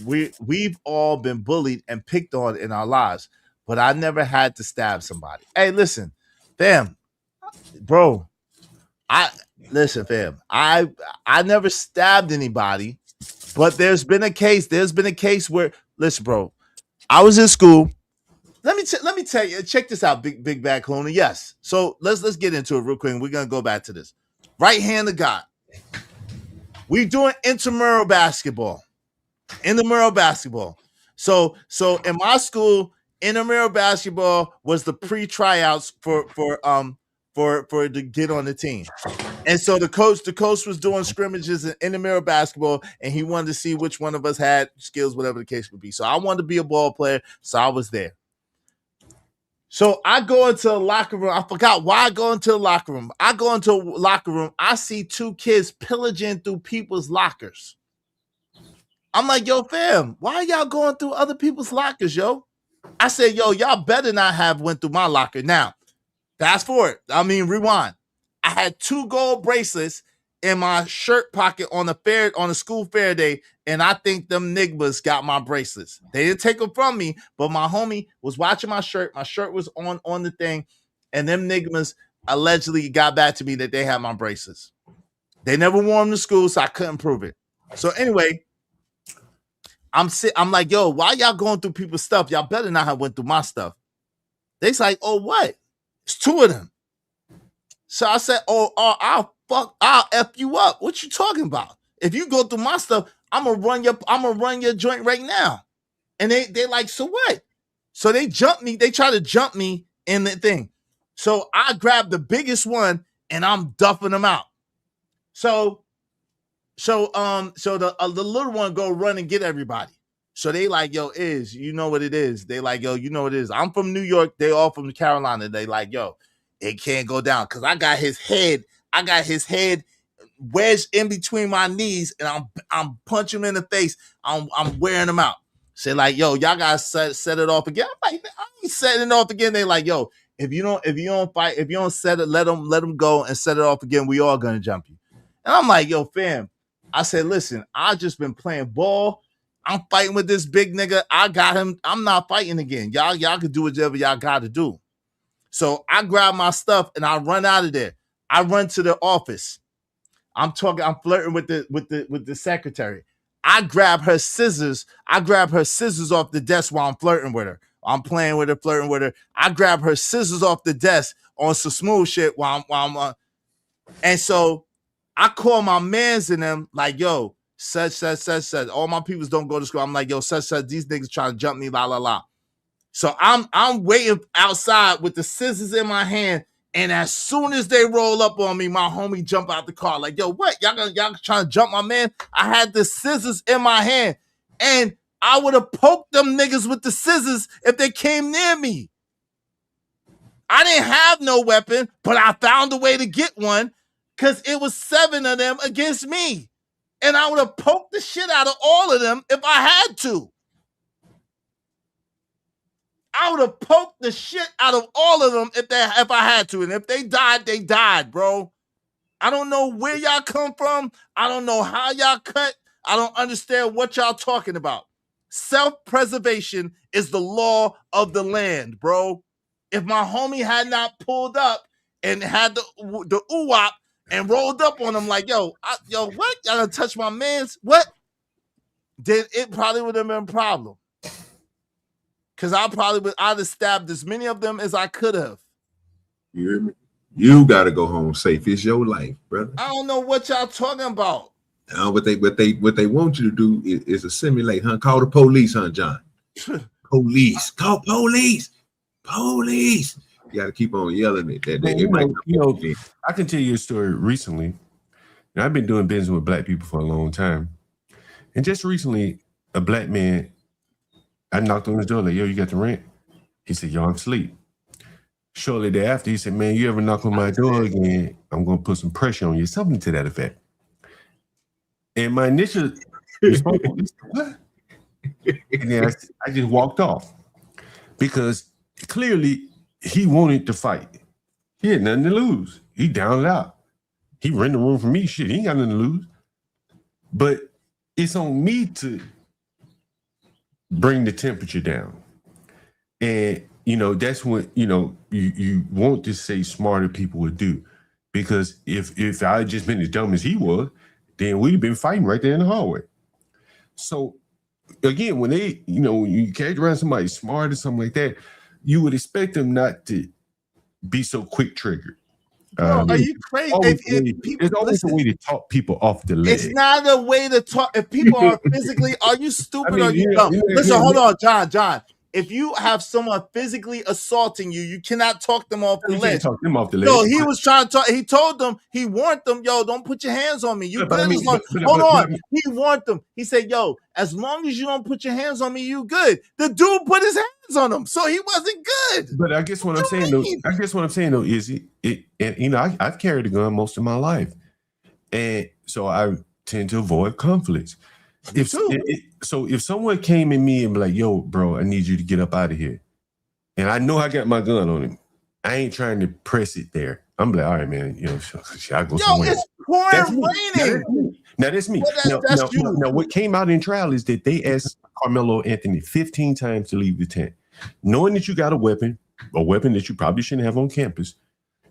We've all been bullied and picked on in our lives, but I never had to stab somebody. Hey, listen, fam, bro. Listen, fam. I never stabbed anybody, but there's been a case where, listen, bro. I was in school. Let me tell you. Check this out, Big Bad Kahuna. Yes. So let's get into it real quick. We're gonna go back to this. Right hand of God. We doing intramural basketball. So in my school, intramural basketball was the pre-tryouts for to get on the team. And so the coach was doing scrimmages in intramural basketball, and he wanted to see which one of us had skills, whatever the case would be. So I wanted to be a ball player, so I was there. So I go into the locker room. I forgot why I go into the locker room. I go into a locker room. I see two kids pillaging through people's lockers. I'm like, yo, fam, why are y'all going through other people's lockers, yo? I said, yo, y'all better not have went through my locker. Now, fast forward. Rewind. I had 2 gold bracelets in my shirt pocket on the school fair day, and I think them niggas got my bracelets. They didn't take them from me, but my homie was watching my shirt. My shirt was on the thing, and them niggas allegedly got back to me that they had my bracelets. They never wore them to school, so I couldn't prove it. So anyway, I'm like, yo, why y'all going through people's stuff? Y'all better not have went through my stuff. They's like, oh, what? It's 2 of them. So I said, I'll F you up. What you talking about? If you go through my stuff, I'm gonna run your joint right now. And they like, so what? So they jump me, they try to jump me in the thing. So I grab the biggest one and I'm duffing them out. So the little one go run and get everybody. So they like, yo, you know what it is. They like, yo, you know what it is. I'm from New York. They all from Carolina. They like, yo, it can't go down. Cause I got his head wedged in between my knees, and I'm punching him in the face. I'm wearing him out. Say like, yo, y'all gotta set it off again. I'm like, I ain't setting it off again. They like, yo, if you don't fight, if you don't set it, let them go and set it off again. We all gonna jump you. And I'm like, yo, fam. I said, listen, I just been playing ball. I'm fighting with this big nigga. I got him. I'm not fighting again. Y'all can do whatever y'all got to do. So I grab my stuff and I run out of there. I run to the office. I'm flirting with the secretary. I grab her scissors. off the desk while I'm flirting with her. I'm playing with her, flirting with her. I grab her scissors off the desk on some smooth shit while I'm and so I call my mans in them like, yo, such. All my peoples don't go to school. I'm like, yo, such. These niggas trying to jump me, la. So I'm waiting outside with the scissors in my hand, and as soon as they roll up on me, my homie jump out the car like, yo, what? Y'all trying to jump my man? I had the scissors in my hand, and I would have poked them niggas with the scissors if they came near me. I didn't have no weapon, but I found a way to get one because it was 7 of them against me. And I would have poked the shit out of all of them if I had to. I would have poked the shit out of all of them if I had to. And if they died, bro. I don't know where y'all come from. I don't know how y'all cut. I don't understand what y'all talking about. Self-preservation is the law of the land, bro. If my homie had not pulled up and had the ooh-wop and rolled up on him like, yo, what? Y'all gonna touch my mans? What? Then it probably would have been a problem. Because I'd have stabbed as many of them as I could have. You hear me? You got to go home safe. It's your life, brother. I don't know what y'all talking about. What they want you to do is assimilate, huh? Call the police, huh, John? Police. Call police. Police. You got to keep on yelling it. I can tell you a story recently. I've been doing business with black people for a long time. And just recently, a black man, I knocked on his door like, yo, you got the rent? He said, yo, I'm asleep. Shortly thereafter, he said, man, you ever knock on my door again, I'm going to put some pressure on you. Something to that effect. And my initial response was, what? And then I just walked off because clearly he wanted to fight. He had nothing to lose. He down and out. He rented the room for me. Shit, he ain't got nothing to lose. But it's on me to bring the temperature down. And, that's what, you want to say smarter people would do. Because if I had just been as dumb as he was, then we'd have been fighting right there in the hallway. So, again, when they, when you carry around somebody smart or something like that, you would expect them not to be so quick triggered. Bro, are you crazy? There's always a way to talk people off the ledge. It's not a way to talk. If people are physically, are you stupid or you dumb? Listen, hold on, John. If you have someone physically assaulting you, you cannot talk them off the ledge. Talk them off the ledge. No, he was trying to talk. He told them, he warned them, yo, don't put your hands on me. You good? Hold on. He warned them. He said, yo, as long as you don't put your hands on me, you good. The dude put his hands on him, so he wasn't good. But I guess what I'm saying though, is I've carried a gun most of my life, and so I tend to avoid conflicts. If someone came at me and be like, yo, bro, I need you to get up out of here, and I know I got my gun on him, I ain't trying to press it there. I'm like, all right, man, should I go somewhere? Yo, it's pouring raining. Now that's me. Now, what came out in trial is that they asked Carmelo Anthony 15 times to leave the tent. Knowing that you got a weapon that you probably shouldn't have on campus,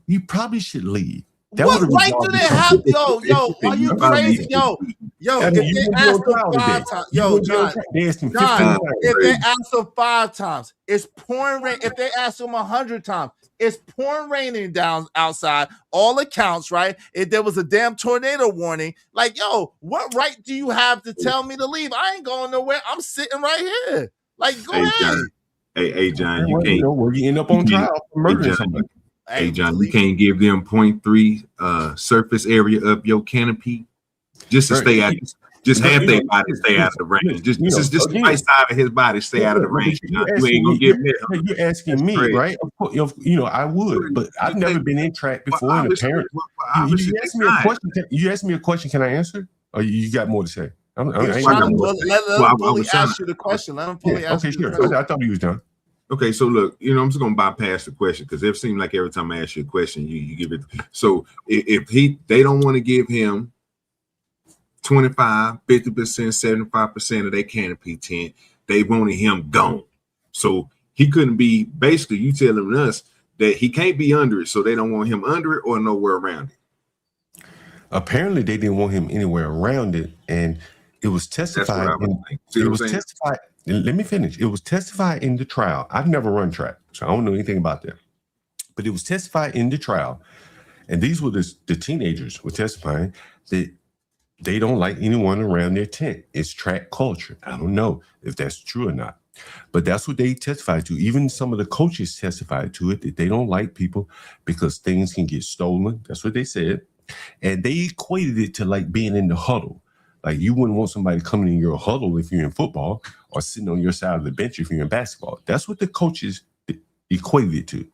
you probably should leave. What right do they have? Yo, are you crazy? Yo, if they ask them 5 times, John, if they ask them 5 times, it's pouring rain. If they ask them 100 times, it's pouring raining down outside. All accounts, right? If there was a damn tornado warning, like, yo, what right do you have to tell me to leave? I ain't going nowhere. I'm sitting right here. Like, go ahead. John. Hey, John, you can't. Where you end up on trial for murdering somebody. Hey, John, you can't give them 0.3 surface area up your canopy just to stay out. Just have their body stay out of the range. Just the right side of his body stay out of the range. You ain't gonna give me. You're asking me, right? I would, but I've never been in track before. And a parent, you asked me a question. You asked me a question. Can I answer? Or you got more to say? Let him fully ask you the question. Let him fully ask you. Okay, sure. I thought he was done. Okay, so look, I'm just gonna bypass the question because it seems like every time I ask you a question, you give it. So if they don't want to give him 25, 50%, 75% of their canopy tent, they wanted him gone. So he couldn't be. Basically, you telling us that he can't be under it, so they don't want him under it or nowhere around it. Apparently, they didn't want him anywhere around it, and it was testified. Let me finish. It was testified in the trial. I've never run track, so I don't know anything about that. But it was testified in the trial, and these were the teenagers were testifying that they don't like anyone around their tent. It's track culture. I don't know if that's true or not, but that's what they testified to. Even some of the coaches testified to it, that they don't like people because things can get stolen. That's what they said. And they equated it to like being in the huddle. Like you wouldn't want somebody coming in your huddle if you're in football or sitting on your side of the bench if you're in basketball. That's what the coaches equated it to.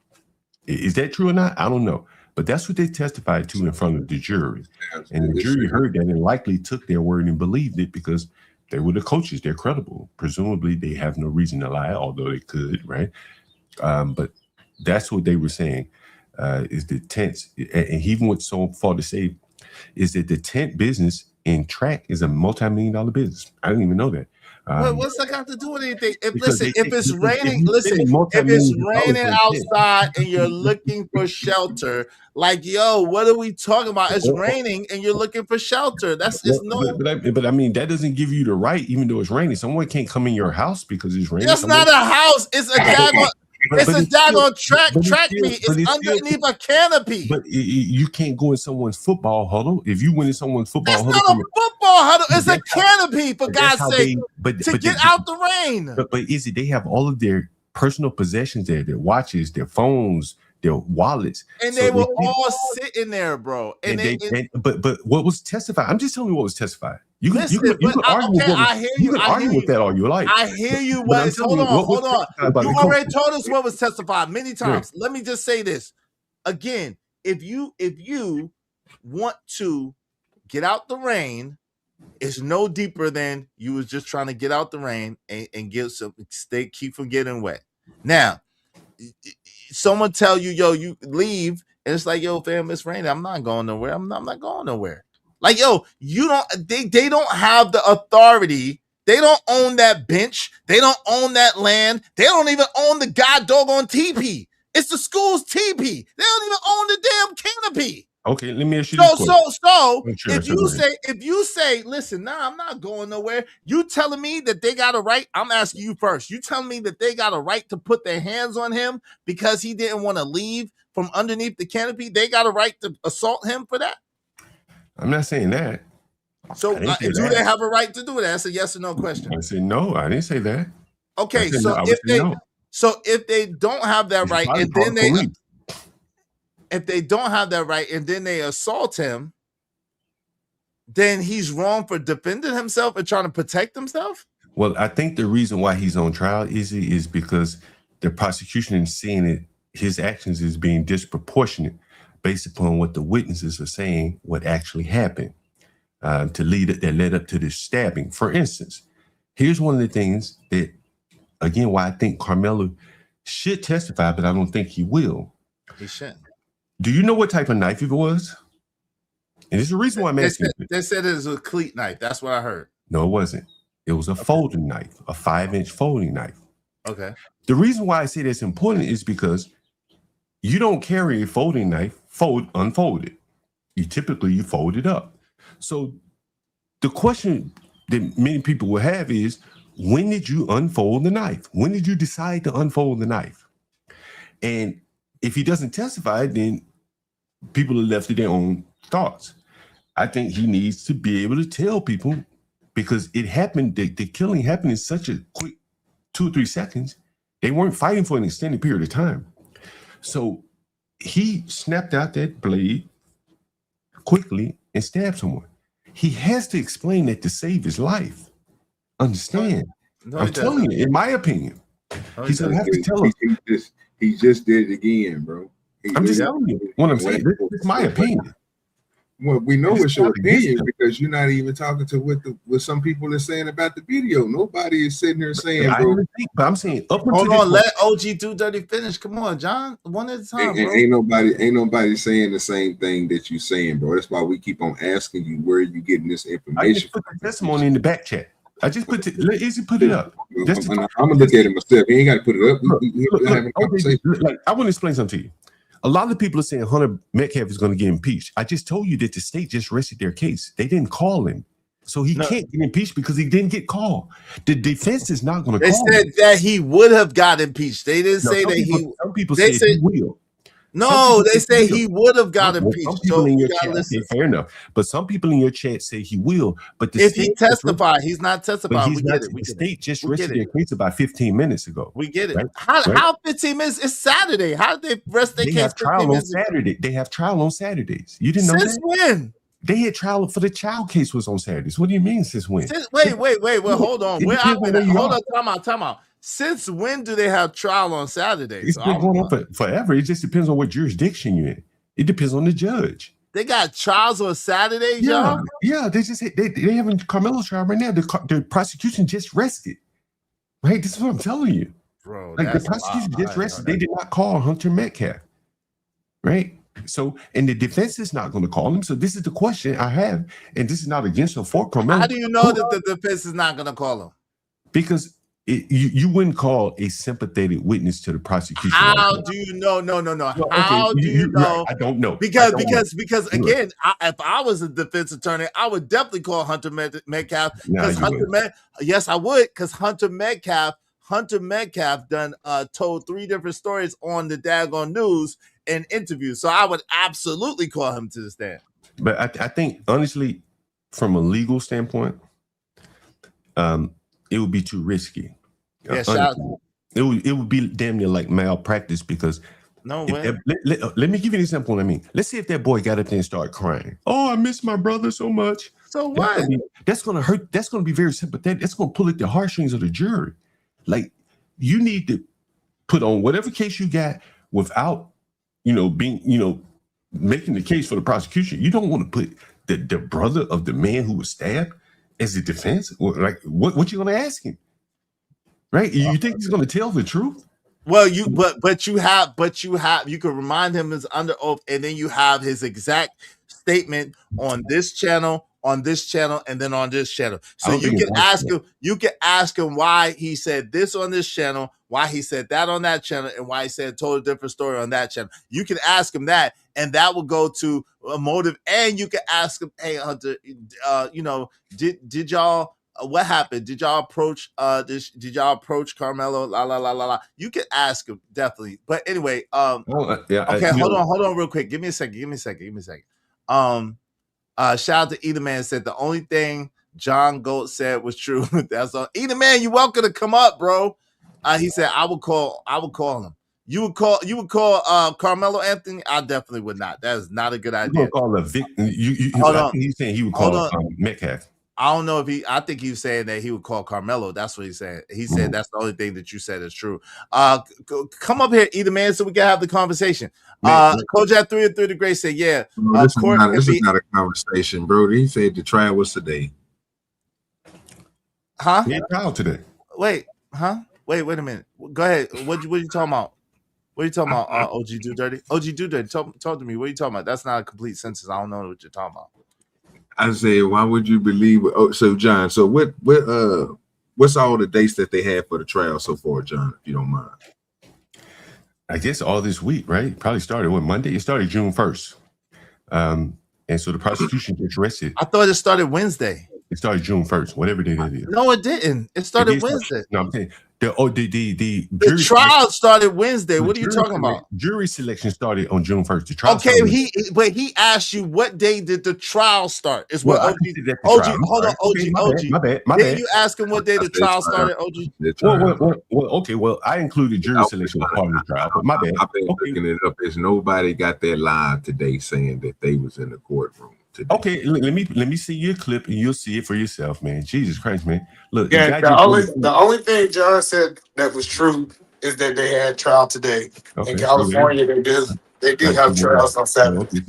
Is that true or not? I don't know. But that's what they testified to in front of the jury. And the jury heard that and likely took their word and believed it because they were the coaches. They're credible. Presumably, they have no reason to lie, although they could, right? But that's what they were saying is the tents. And he even went so far to say is that the tent business in track is a multi-million-dollar business. I didn't even know that. What's that got to do with anything? If it's raining outside and you're looking for shelter, like, yo, what are we talking about? It's raining and you're looking for shelter. But I mean, that doesn't give you the right, even though it's raining. Someone can't come in your house because it's raining. That's not a house. It's a daggone. It's a daggone track meet. It's underneath a canopy. But you can't go in someone's football huddle. If you went in someone's football huddle, not a football huddle. It's a canopy, for God's sake. To get out the rain. But is it? They have all of their personal possessions there, their watches, their phones, their wallets, and they were all sitting there, bro. But what was testified? I'm just telling you what was testified. You can argue with that all you like. I hear you. Hold on. You already told us what was testified many times. Let me just say this again. If you want to get out the rain, it's no deeper than you was just trying to get out the rain and keep from getting wet. Now, someone tell you, yo, you leave, and it's like, yo, fam, it's raining. I'm not going nowhere. I'm not going nowhere. Like, yo, they don't have the authority. They don't own that bench. They don't own that land. They don't even own the doggone teepee. It's the school's teepee. They don't even own the damn canopy. Okay, let me ask you this question. If you say, listen, I'm not going nowhere. You telling me that they got a right? I'm asking you first. You telling me that they got a right to put their hands on him because he didn't want to leave from underneath the canopy? They got a right to assault him for that? I'm not saying that. So do they have a right to do that? That's a yes or no question. I said no. I didn't say that. Okay, if they don't have that right, and then if they don't have that right, and then they assault him, then he's wrong for defending himself and trying to protect himself? Well, I think the reason why he's on trial is because the prosecution is seeing it, his actions is being disproportionate based upon what the witnesses are saying what actually happened that led up to this stabbing. For instance, here's one of the things that, again, why I think Carmelo should testify, but I don't think he will. He shouldn't. Do you know what type of knife it was? And there's a reason why I'm asking. They said it was a cleat knife. That's what I heard. No, it wasn't. It was a folding knife, a 5-inch folding knife. Okay. The reason why I say that's important is because you don't carry a folding knife unfolded. You fold it up. So the question that many people will have is, when did you unfold the knife? When did you decide to unfold the knife? And if he doesn't testify, then people are left to their own thoughts. I think he needs to be able to tell people, because it happened, the killing happened in such a quick 2 or 3 seconds. They weren't fighting for an extended period of time. So he snapped out that blade quickly and stabbed someone. He has to explain that to save his life. Understand? No, I'm telling you, in my opinion, he's going to have to tell us. He just did it again, bro. I'm just telling you what I'm saying. This is my opinion. Well, we know it's your opinion because you're not even talking to what some people are saying about the video. Nobody is sitting there saying, bro. But I'm saying, hold on, let OG 230 finish. Come on, John, one at a time, bro. Ain't nobody saying the same thing that you saying, bro. That's why we keep on asking you where you getting this information. I just put the testimony in the back chat. I just let Izzy put it up. I'm gonna look at it myself. He ain't got to put it up. Look, I want to explain something to you. A lot of people are saying Hunter Metcalf is going to get impeached. I just told you that the state just rested their case. They didn't call him. So he can't get impeached because he didn't get called. The defense is not going to call him. They said that he would have got impeached. They didn't say that some people said he will. No, they say he would have got impeached. Some people in your chat, fair enough. But some people in your chat say he will. But if he testified, he's not testifying. We get it. The state just rested their case about 15 minutes ago. We get it. Right? How 15 minutes? It's Saturday. How did they rest their case? Have trial on Saturday. They have trial on Saturdays. You didn't know that? Since when? They had trial for the child case was on Saturdays. What do you mean since when? Wait. Hold on. Hold on. Time out. Since when do they have trial on Saturdays? It's been going on forever. It just depends on what jurisdiction you're in. It depends on the judge. They got trials on Saturdays, y'all? Yeah, they having Carmelo's trial right now. The prosecution just rested. Right? This is what I'm telling you. Bro, like the prosecution just rested. They did not call Hunter Metcalf. Right? So, and the defense is not going to call him. So this is the question I have, and this is not against or for Carmelo. How do you know that the defense is not going to call him? Because you wouldn't call a sympathetic witness to the prosecution. How do you know? No. Well, How do you know? Right. I don't know. Because again, if I was a defense attorney, I would definitely call Hunter Metcalf. Yes, I would, because Hunter Metcalf done told 3 different stories on the daggone news and interviews. So I would absolutely call him to the stand. But I think honestly, from a legal standpoint, it would be too risky. Yeah, it would be damn near like malpractice, because no way. Let me give you an example. What I mean, let's say if that boy got up there and started crying. Oh, I miss my brother so much. So what? That's gonna hurt. That's gonna be very sympathetic. That's gonna pull at the heartstrings of the jury. Like, you need to put on whatever case you got without, being, making the case for the prosecution. You don't want to put the brother of the man who was stabbed as a defense. Like, what you gonna ask him? Right? You think he's gonna tell the truth? Well, you can remind him is under oath, and then you have his exact statement on this channel, and then on this channel. So you can ask him why he said this on this channel, why he said that on that channel, and why he said a totally different story on that channel. You can ask him that, and that will go to a motive. And you can ask him, hey, Hunter, did y'all what happened? Did y'all approach Did y'all approach Carmelo? La la la la la. You can ask him, definitely. But anyway, okay, hold on real quick. Give me a second. Shout out to Either Man, said the only thing John Gold said was true. That's all. Either Man, you're welcome to come up, bro. He said I would call him. You would call Carmelo Anthony? I definitely would not. That is not a good idea. Call a victim. He's saying he would call Metcalf. I don't know if I think he was saying that he would call Carmelo. That's what he said. He said that's the only thing that you said is true. Come up here, Either Man, so we can have the conversation. Kojak 3 and 3 the Great said, yeah. This is not a conversation, bro. He said the trial was today. Huh? Yeah, trial today. Wait, huh? Wait a minute. Go ahead. What are you talking about? What are you talking about, OG Do Dirty? OG Do Dirty, talk to me. What are you talking about? That's not a complete sentence. I don't know what you're talking about. I say, why would you believe? So John, so what's all the dates that they had for the trial so far, John? If you don't mind. I guess all this week, right? Probably started Monday. It started June 1st, and so the prosecution gets arrested. I thought it started Wednesday. It started June 1st, whatever day it is. No, it didn't. It started Wednesday. No, I'm saying the trial started Wednesday. What are you talking about? Jury selection started on June 1st. The trial he asked you what day did the trial start? Is what OG. Hold on, OG. My bad. Did you ask him what day the trial started, OG? Well, I included jury selection as part of the trial, but my bad. I've been looking it up. There's nobody got that live today saying that they was in the courtroom today. Okay, let me see your clip and you'll see it for yourself, man. Jesus Christ, man. Look, yeah, the only thing John said that was true is that they had trial today. Okay, in California, they do have trials on Saturday.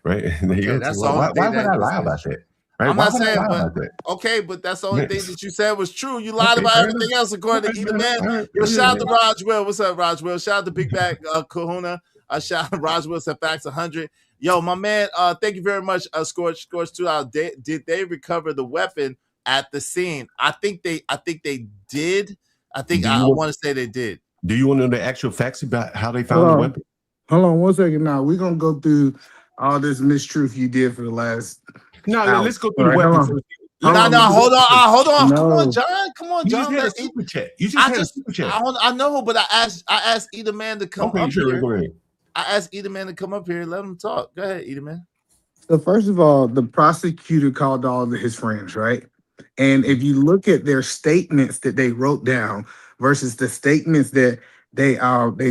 Right? There you go. That's why would I lie about that? Right? I'm not saying, but that's the only thing that you said was true. You lied about everything else, according to Either Man. Shout out to Raj Will. What's up, Raj Will? Shout out to Big Bag Kahuna. Shout out Raj Will said facts 100. Yo, my man, thank you very much, Scorch 2 Did they recover the weapon at the scene? I think they did. I want to say they did. Do you want to know the actual facts about how they found the weapon? Hold on 1 second now. We're gonna go through all this mistruth you did for the last. Let's go through the weapon. No, hold on. No. Come on, John. You just had a super chat. I know, but I asked Either Man to come up here. Go ahead. I asked Either Man to come up here and let him talk. Go ahead, Either Man. So first of all, the prosecutor called all of his friends, right? And if you look at their statements that they wrote down versus the statements that they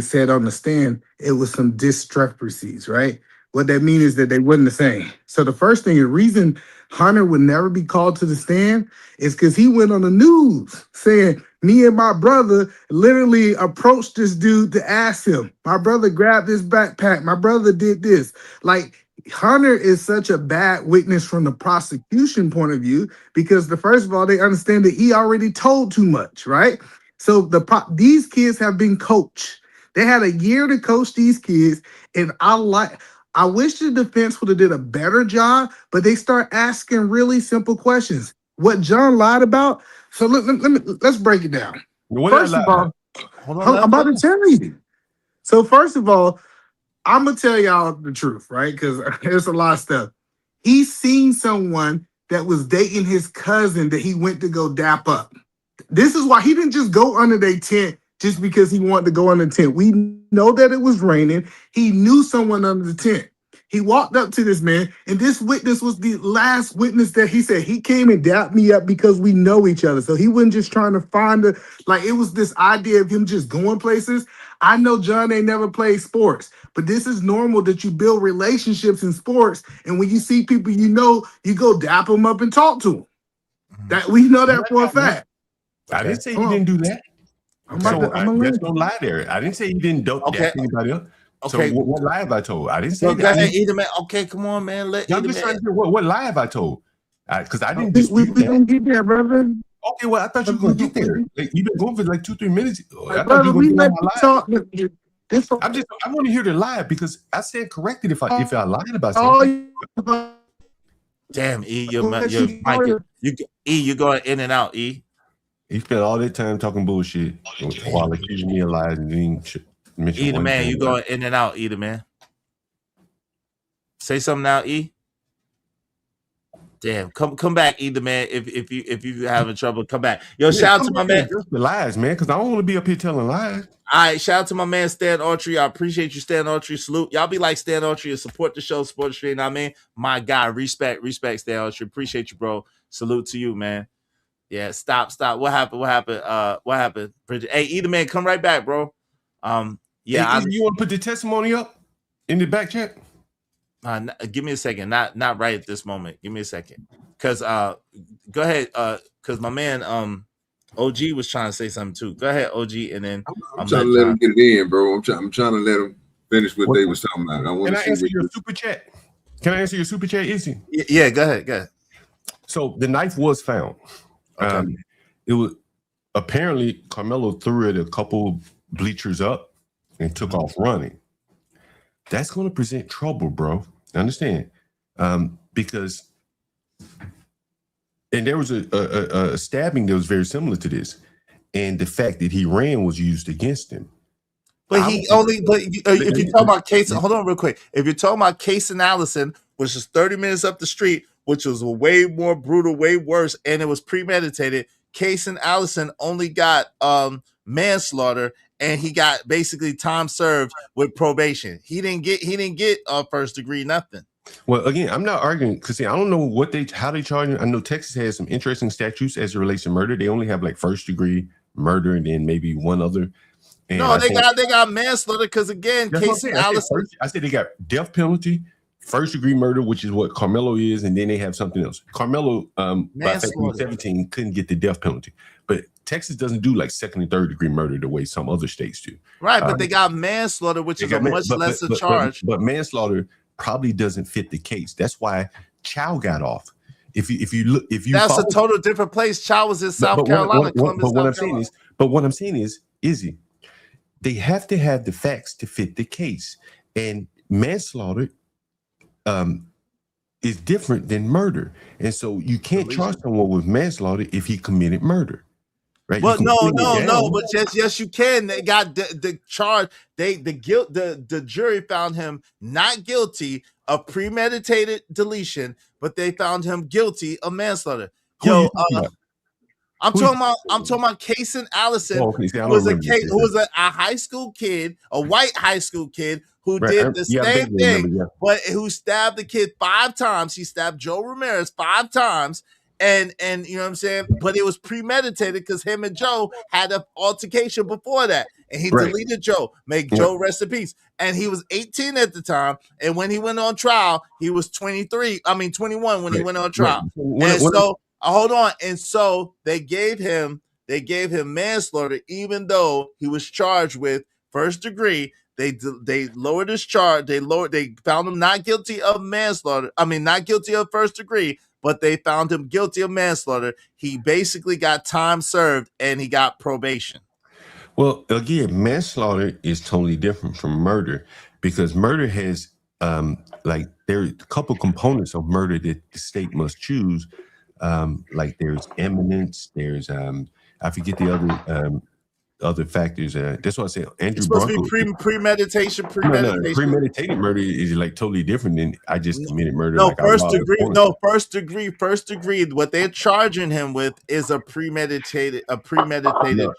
said on the stand, it was some discrepancies, right? What that means is that they wasn't the same. So the first thing, the reason Hunter would never be called to the stand is because he went on the news saying, me and my brother literally approached this dude to ask him. My brother grabbed his backpack. My brother did this. Like, Hunter is such a bad witness from the prosecution point of view because first of all, they understand that he already told too much, right? So these kids have been coached. They had a year to coach these kids, and I wish the defense would have did a better job, but they start asking really simple questions. what John lied about. So let's break it down. First of all, I'm about to tell you. So first of all, I'm gonna tell y'all the truth, right? Because there's a lot of stuff. He's seen someone that was dating his cousin that he went to go dap up. This is why he didn't just go under their tent just because he wanted to go under the tent. We know that it was raining. He knew someone under the tent. He walked up to this man, and this witness was the last witness that he said he came and dapped me up because we know each other. So he wasn't just trying to find it was this idea of him just going places. I know John ain't never played sports, but this is normal that you build relationships in sports. And when you see people you know, you go dap them up and talk to them. That we know that for a fact. I didn't say you didn't do that. There's no lie there. I didn't say you didn't dap anybody up. Okay. So what lie have I told? I didn't say that. Go ahead, Either Man. Okay, come on, man. I'm just trying to hear what lie have I told? Because I didn't dispute We that. didn't get there, brother. Okay, well, I thought you were going to get there. Like, you've been going for like 2-3 minutes. I thought Brother, you were we going let to you lie. talk. I want to hear the lie because I said corrected if I lied about something. Damn, E, your mic, you're going in and out, E. He spent all that time talking bullshit while accusing me of lies and didn't mention Either one Man, thing. you going in and out, Either Man. Say something now, E. Damn, come back, Either Man. If you having trouble, come back. Yo, shout out to my man. Just the lies, man, because I don't want to be up here telling lies. All right, shout out to my man Stan Autry. I appreciate you, Stan Autry. Salute. Y'all be like Stan Autry and support the show, support the stream. You know what I mean? My guy, respect, Stan Autry. Appreciate you, bro. Salute to you, man. Yeah, stop. What happened? What happened? Bridget? Hey, Either Man, come right back, bro. Yeah, Hey, you want to put the testimony up in the back chat? Give me a second. Not right at this moment. Give me a second. Cause go ahead. Cause my man OG was trying to say something too. Go ahead, OG, and then I'm trying to let him get it in, bro. I'm trying to let him finish what they was talking about. I want to see answer your super chat. Can I answer your super chat, Izzy? Yeah, go ahead. So the knife was found. Okay. It was apparently Carmelo threw it a couple bleachers up and took off running. That's going to present trouble, bro. Understand? Because there was a stabbing that was very similar to this, and the fact that he ran was used against him. But if you talk about Case, hold on real quick. If you're talking about Case and Allison, which is 30 minutes up the street, which was way more brutal, way worse, and it was premeditated. Case and Allison only got manslaughter, and he got basically time served with probation. He didn't get first degree nothing. Well, again, I'm not arguing because I don't know how they charge him. I know Texas has some interesting statutes as it relates to murder. They only have like first degree murder and then maybe one other. And no, they got manslaughter because again, Case and Allison. I said they got death penalty, first degree murder, which is what Carmelo is, and then they have something else. Carmelo, by 17, couldn't get the death penalty, but Texas doesn't do like second and third degree murder the way some other states do. Right, but they got manslaughter, which is a much lesser charge. But manslaughter probably doesn't fit the case. That's why Chow got off. If you that's a total different place. Chow was in South Carolina. But what I'm saying is, Izzy, they have to have the facts to fit the case, and manslaughter is different than murder, and so you can't charge someone with manslaughter if he committed murder. Right? But no. But yes, you can. They got the charge. The jury found him not guilty of premeditated deletion, but they found him guilty of manslaughter. I'm talking about Case and Allison, who was a high school kid, a white high school kid who did the same thing, but who stabbed the kid 5 times. He stabbed Joe Ramirez 5 times. And you know what I'm saying? But it was premeditated because him and Joe had an altercation before that. And he deleted Joe, make Joe rest in peace. And he was 18 at the time. And when he went on trial, he was 21 when he went on trial. Hold on. And so they gave him manslaughter, even though he was charged with first degree. They lowered his charge. They found him not guilty of manslaughter. Not guilty of first degree, but they found him guilty of manslaughter. He basically got time served and he got probation. Well, again, manslaughter is totally different from murder because murder has there are a couple components of murder that the state must choose. Like there's eminence, there's I forget the other factors. That's what I say. Andrew It's supposed Bronco. to be premeditation. No, premeditated murder is like totally different than I just committed murder. No, like first degree. What they're charging him with is a premeditated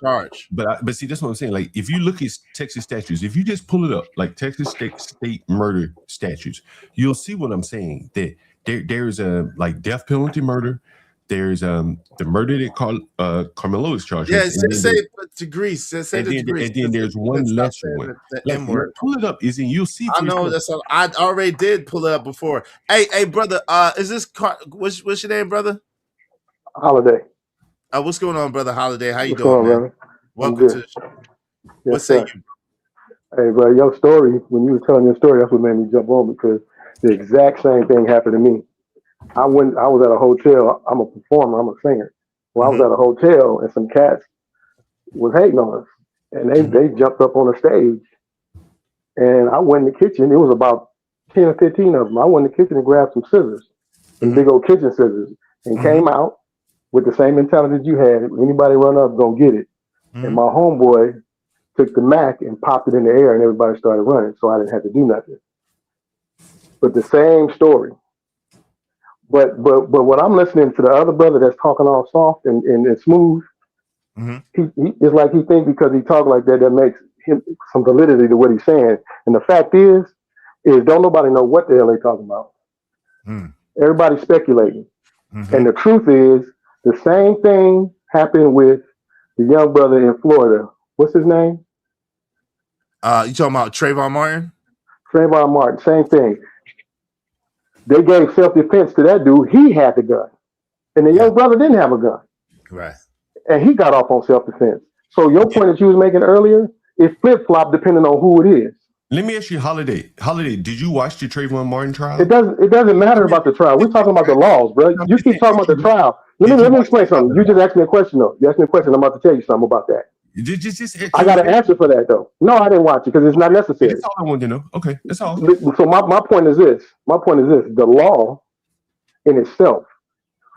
charge. But see, that's what I'm saying. Like, if you look at Texas statutes, if you just pull it up, like Texas state murder statutes, you'll see what I'm saying. That there's a like death penalty murder. There's the murder that Carmelo is charged with. Yeah, say degrees. And then there's one lesser one. Like, pull it up, Izzy. You'll see. I know that's. I already did pull it up before. Hey, brother. Is this what's your name, brother? Holiday. What's going on, brother? Holiday. How you What's doing, going on, man? brother? Welcome to the show. What say you? Hey, bro, your story. When you were telling your story, that's what made me jump on because the exact same thing happened to me. I was at a hotel. I'm a performer. I'm a singer. Well, I was at a hotel and some cats was hating on us, and they jumped up on the stage. And I went in the kitchen. It was about 10 or 15 of them. I went in the kitchen and grabbed some scissors, some big old kitchen scissors, and came out with the same mentality you had. Anybody run up, gonna get it. And my homeboy took the Mac and popped it in the air, and everybody started running. So I didn't have to do nothing. But the same story. But what I'm listening to the other brother that's talking all soft and smooth, he it's like he thinks because he talk like that makes him some validity to what he's saying. And the fact is don't nobody know what the hell they talking about. Everybody's speculating. And the truth is the same thing happened with the young brother in Florida. What's his name? You talking about Trayvon Martin? Trayvon Martin, same thing. They gave self-defense to that dude. He had the gun. And the young brother didn't have a gun. Right. And he got off on self-defense. So your point that you was making earlier is flip-flop depending on who it is. Let me ask you, Holiday, did you watch the Trayvon Martin trial? It doesn't matter about the trial. We're talking about the laws, bro. You keep talking about the trial. Let me explain something. You just asked me a question, though. You asked me a question. I'm about to tell you something about that. I got an answer for that, though. No, I didn't watch it because it's not necessary. That's all I wanted to know. Okay, that's all. So my point is this. The law in itself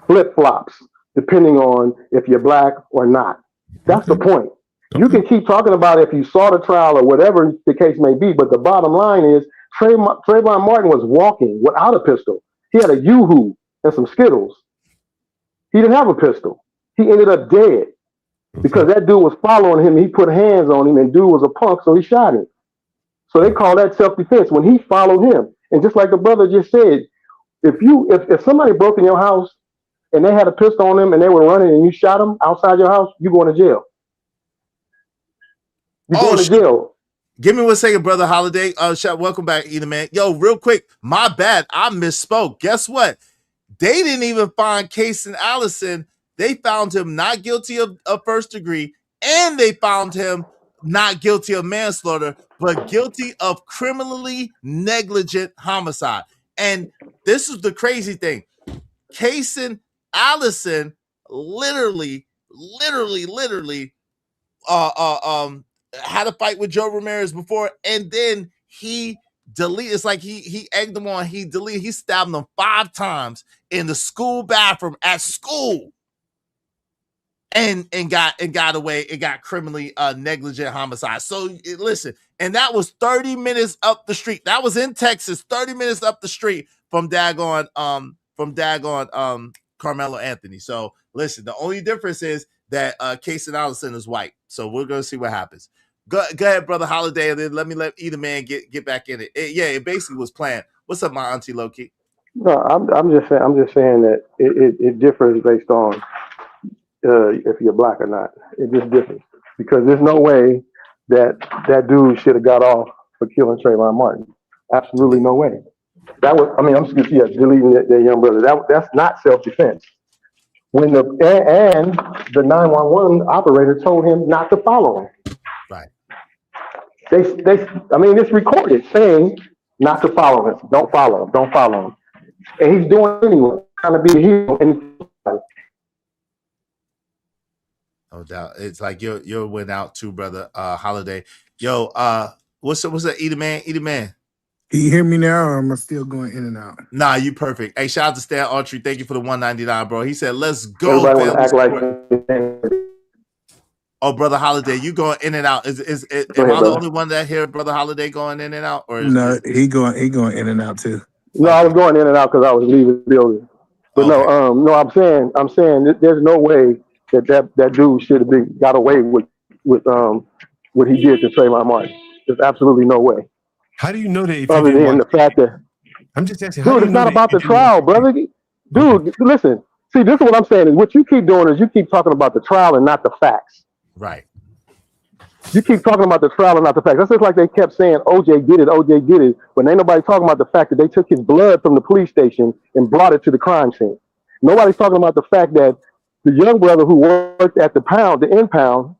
flip-flops depending on if you're black or not. That's the point. You can keep talking about if you saw the trial or whatever the case may be, but the bottom line is Trayvon Martin was walking without a pistol. He had a Yoo-hoo and some Skittles. He didn't have a pistol. He ended up dead because that dude was following him. He put hands on him, and dude was a punk, so he shot him. So they call that self-defense when he followed him. And just like the brother just said, if somebody broke in your house and they had a pistol on them and they were running and you shot them outside your house, you're going to jail. You're going to jail. Give me 1 second, brother Holiday. Welcome back, Either Man. Yo, real quick, my bad. I misspoke. Guess what? They didn't even find Cason Allison. They found him not guilty of first degree, and they found him not guilty of manslaughter, but guilty of criminally negligent homicide. And this is the crazy thing. Cason Allison literally had a fight with Joe Ramirez before, and then he deleted. It's like he egged him on. He stabbed him 5 times in the school bathroom at school, and got away. It got criminally negligent homicide. So listen, and that was 30 minutes up the street. That was in Texas, 30 minutes up the street from daggone Carmelo Anthony. So listen, the only difference is that Cason Allison is white. So we're gonna see what happens. Go ahead, brother Holiday, and then let Either Man get back in it. It basically was planned. What's up, my auntie Loki? No, I'm just saying that it differs based on if you're black or not. It just differs because there's no way that dude should have got off for killing Trayvon Martin. Absolutely no way. That was, I'm just deleting that young brother. That's not self-defense. When the 911 operator told him not to follow him. Right. It's recorded saying not to follow him. Don't follow him. Don't follow him. And he's doing it anyway, trying to be a hero. No doubt. It's like you went out too, brother Holiday. Yo, what's up? What's up, Either Man? Either Man. You hear me now, or am I still going in and out? Nah, you perfect. Hey, shout out to Stan Autry. Thank you for the $1.99, bro. He said, "Let's go." Everybody want to act like. Oh, Brother Holiday, you going in and out? Am I the only one that hear Brother Holiday going in and out, or No, he going in and out too. No, I was going in and out because I was leaving the building. But no, I'm saying that there's no way that dude should have got away with what he did to Trayvon Martin. There's absolutely no way. How do you know that? If Other than the fact that, I'm just asking, dude, it's not about the trial, brother. Dude, listen. See, this is what I'm saying. Is what you keep doing is you keep talking about the trial and not the facts. Right. You keep talking about the trial and not the facts. That's just like they kept saying, OJ did it, but ain't nobody talking about the fact that they took his blood from the police station and brought it to the crime scene. Nobody's talking about the fact that the young brother who worked at the impound,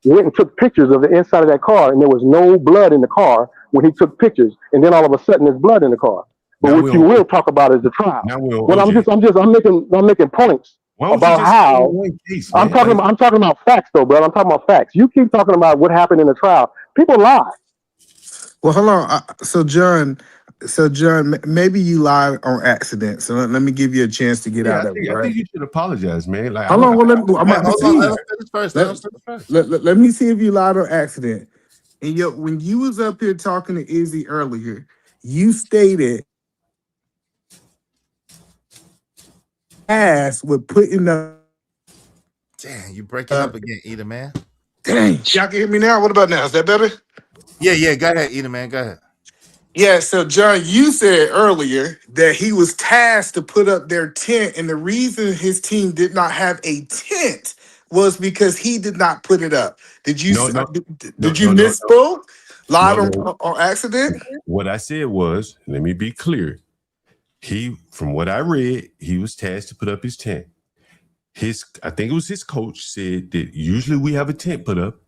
went and took pictures of the inside of that car, and there was no blood in the car when he took pictures, and then all of a sudden there's blood in the car. But what you will talk about is the trial. Well, I'm making points about how I'm talking about facts though, brother. I'm talking about facts. You keep talking about what happened in the trial. People lie. Well, hold on. So John, maybe you lied on accident. So let me give you a chance to get out of it. I think you should apologize, man. Like, hold on. Let me see if you lied on accident. And when you was up here talking to Izzy earlier, you stated ass with putting the. Damn, you breaking up again, Eda, man. Dang, y'all can hear me now. What about now? Is that better? Yeah. Go ahead, Eda, man. Go ahead. Yeah, so John, you said earlier that he was tasked to put up their tent, and the reason his team did not have a tent was because he did not put it up. Did you misspoke? Lied on accident? What I said was, let me be clear. From what I read, he was tasked to put up his tent. I think it was his coach said that usually we have a tent put up.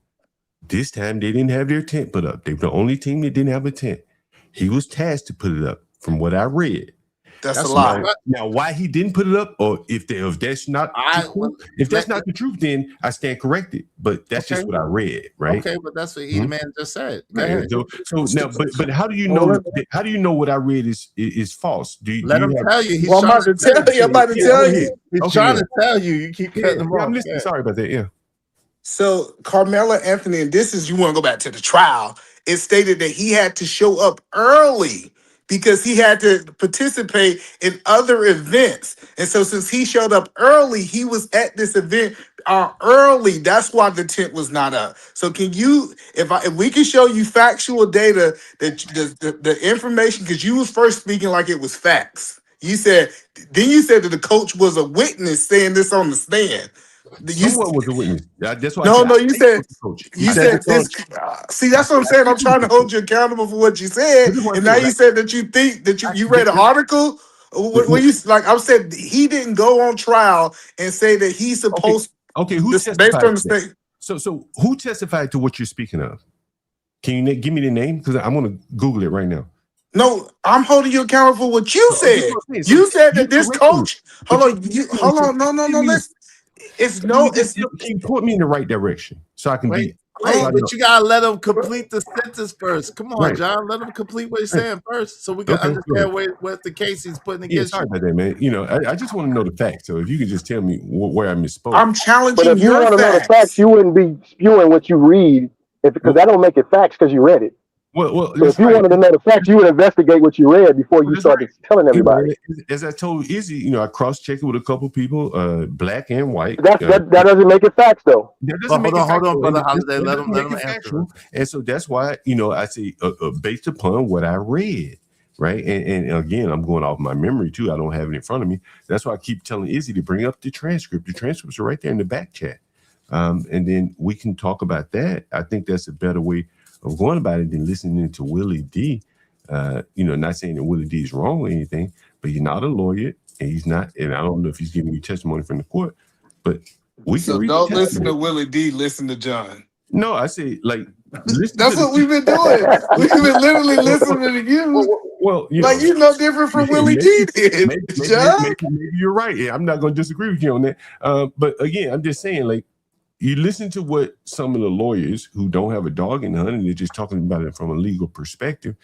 This time they didn't have their tent put up. They were the only team that didn't have a tent. He was tasked to put it up, from what I read. That's a lie. Now, why he didn't put it up, or if that's not the truth, then I stand corrected. But that's just what I read, right? Okay, but that's what Eda man just said. Go ahead. So now, but how do you know? How do you know what I read is false? Let him tell you. He's I'm about to tell you. He's trying to tell you. You keep cutting him off. I'm listening. Sorry about that. Yeah. So Carmelo Anthony, and this is, you want to go back to the trial, it stated that he had to show up early because he had to participate in other events. And so since he showed up early, he was at this event early. That's why the tent was not up. So can you, if we can show you factual data that the information, because you was first speaking like it was facts. You said that the coach was a witness saying this on the stand. Someone was a witness. That's why. You said this. See, that's what I'm saying. I'm trying to hold you accountable for what you said, and now you said that you think that you read an article. When you I'm saying he didn't go on trial and say that he's supposed. Okay, who testified? Based on the state. So who testified to what you're speaking of? Can you give me the name? Because I'm going to Google it right now. No, I'm holding you accountable for what you said. You said that this coach. Hold on. No. Listen. Can you put me in the right direction so I can be? But you gotta let him complete the sentence first. Come on, John. Let him complete what he's saying first, so we can understand what the case he's putting against. Sorry about that, man. I just want to know the facts. So if you could just tell me where I misspoke. I'm challenging. But if you want to know the facts, you wouldn't be spewing what you read, because that don't make it facts because you read it. Well, so if you wanted to know the facts, you would investigate what you read before you started telling everybody. As I told Izzy, I cross-checked it with a couple people, black and white. That doesn't make it facts, though. That doesn't make it facts. Hold on, brother Holiday. Let him answer. And so that's why, I say, based upon what I read, right? And again, I'm going off my memory, too. I don't have it in front of me. That's why I keep telling Izzy to bring up the transcript. The transcripts are right there in the back chat. And then we can talk about that. I think that's a better way of going about it than listening to Willie D. Not saying that Willie D is wrong or anything, but he's not a lawyer, and he's not, and I don't know if he's giving you testimony from the court, but we can read don't listen to Willie D, listen to John. No, I say that's what we've been doing. We've been literally listening to you. Well, you're no different from Willie D did. Maybe you're right. Yeah, I'm not going to disagree with you on that. But again, I'm just saying, you listen to what some of the lawyers who don't have a dog in the hunt and they're just talking about it from a legal perspective.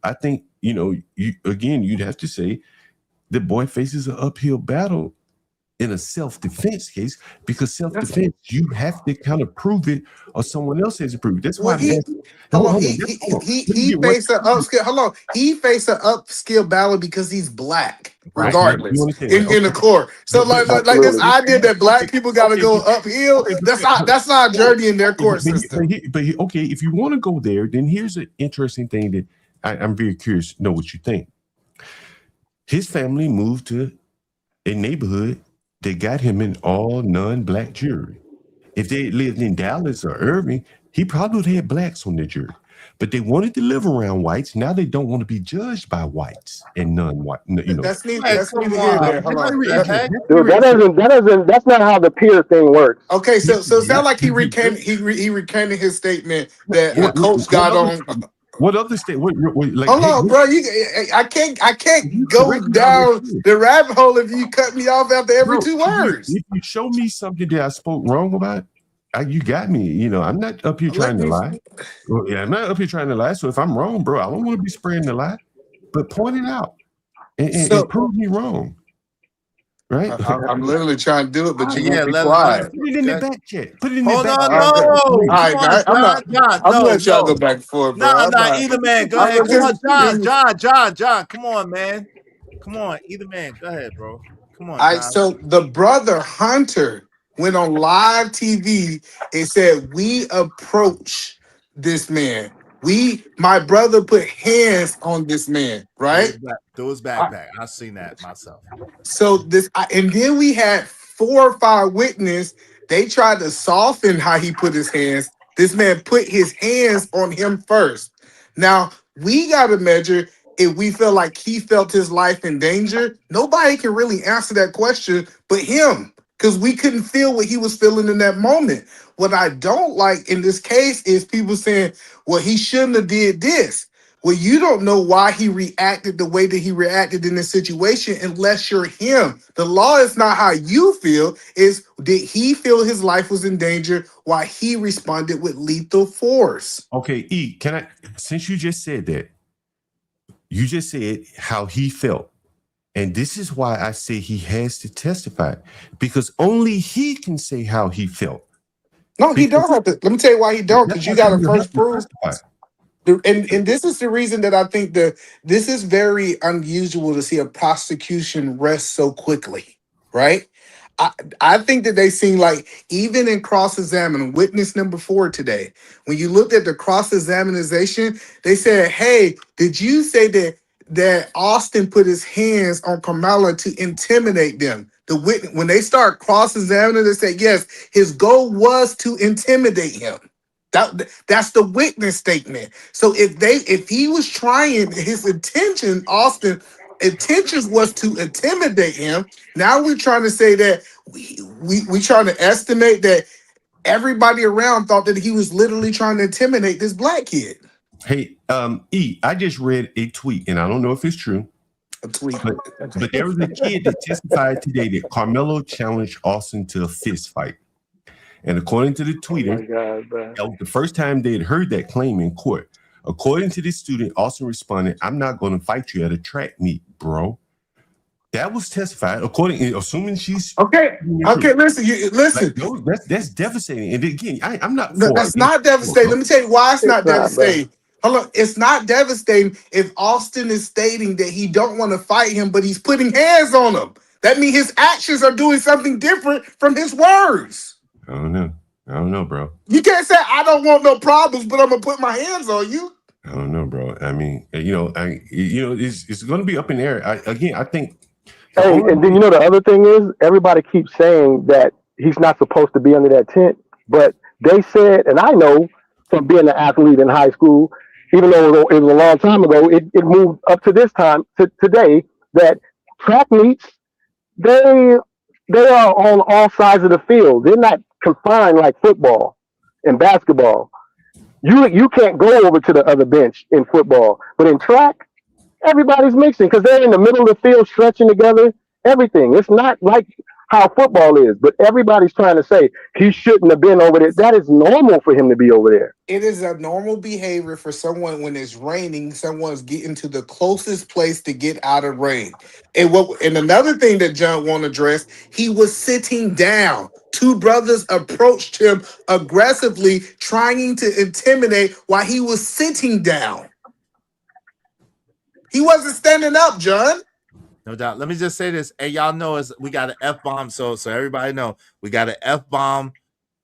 I think you'd have to say the boy faces an uphill battle in a self-defense case, because self-defense, you have to kind of prove it or someone else has to prove it. That's why he faced an upskill battle because he's black, regardless, in the court. So like this idea that black people got to go uphill, that's not a journey in their court system. Okay, if you want to go there, then here's an interesting thing that I'm very curious to know what you think. His family moved to a neighborhood that got him an all non-black jury. If they lived in Dallas or Irving, he probably would have had blacks on the jury. But they wanted to live around whites. Now they don't want to be judged by whites and non-white. That's neither here nor there. Dude, that's not how the peer thing works. Okay, so it sounds like he recanted his statement that a coach got on. What other state? Hold on, bro. I can't go down the rabbit hole if you cut me off after every 2 words. If you show me something that I spoke wrong about, you got me. I'm not up here trying to lie. I'm not up here trying to lie. So if I'm wrong, bro, I don't want to be spreading the lie, but point it out and prove me wrong. Right? I'm literally trying to do it, but you won't be quiet. Put it in the back chat. Put it in Hold the back on, chat. no. All right, I'm gonna let y'all go back and forth, bro. Either man, go ahead. Come on, John. Come on, man. Come on, either man. Go ahead, bro. Come on. All right, so the brother Hunter went on live TV and said, "We approach this man. My brother put hands on this man, right? Through his backpack. I've seen that myself. So and then we had 4 or 5 witnesses. They tried to soften how he put his hands. This man put his hands on him first. Now we got to measure if we feel like he felt his life in danger. Nobody can really answer that question but him, because we couldn't feel what he was feeling in that moment. What I don't like in this case is people saying, well, he shouldn't have did this. Well, you don't know why he reacted the way that he reacted in this situation unless you're him. The law is not how you feel. Is did he feel his life was in danger while he responded with lethal force? Okay, E, since you just said that, you just said how he felt. And this is why I say he has to testify, because only he can say how he felt. No, he don't have to. Let me tell you why he don't, because you got to first prove. And this is the reason that I think that this is very unusual to see a prosecution rest so quickly, right? I think that they seem like, even in cross-examining witness number 4 today, when you looked at the cross-examination, they said, hey, did you say that Austin put his hands on Carmelo to intimidate them? When they start cross-examining, they say, yes, his goal was to intimidate him. That's the witness statement. So if he was trying, his intention, Austin intentions was to intimidate him. Now we're trying to say that we trying to estimate that everybody around thought that he was literally trying to intimidate this black kid. Hey, E, I just read a tweet, and I don't know if it's true. A tweet. But there was a kid that testified today that Carmelo challenged Austin to a fist fight. And according to the tweeter, that was the first time they had heard that claim in court. According to this student, Austin responded, "I'm not going to fight you at a track meet, bro." That was testified, assuming she's okay. Okay, listen. That's devastating. And again, I'm not. That's not devastating. Let me tell you why it's not devastating. Hold on, it's not devastating if Austin is stating that he don't want to fight him, but he's putting hands on him. That means his actions are doing something different from his words. I don't know, bro. You can't say I don't want no problems, but I'm gonna put my hands on you. I don't know, bro. I mean, it's going to be up in the air. I think. Hey, and then the other thing is, everybody keeps saying that he's not supposed to be under that tent, but they said, and I know from being an athlete in high school, even though it was a long time ago, it moved up to this time to today that track meets, they are on all sides of the field. They're not confined like football and basketball. You can't go over to the other bench in football, but in track, everybody's mixing because they're in the middle of the field stretching together. Everything. It's not like how football is. But everybody's trying to say he shouldn't have been over there. That is normal for him to be over there. It is a normal behavior for someone when it's raining, someone's getting to the closest place to get out of rain. And another thing that John won't address, he was sitting down. Two brothers approached him aggressively, trying to intimidate while he was sitting down. He wasn't standing up, John. No doubt. Let me just say this. Hey, y'all know we got an F-bomb. So everybody know we got an F-bomb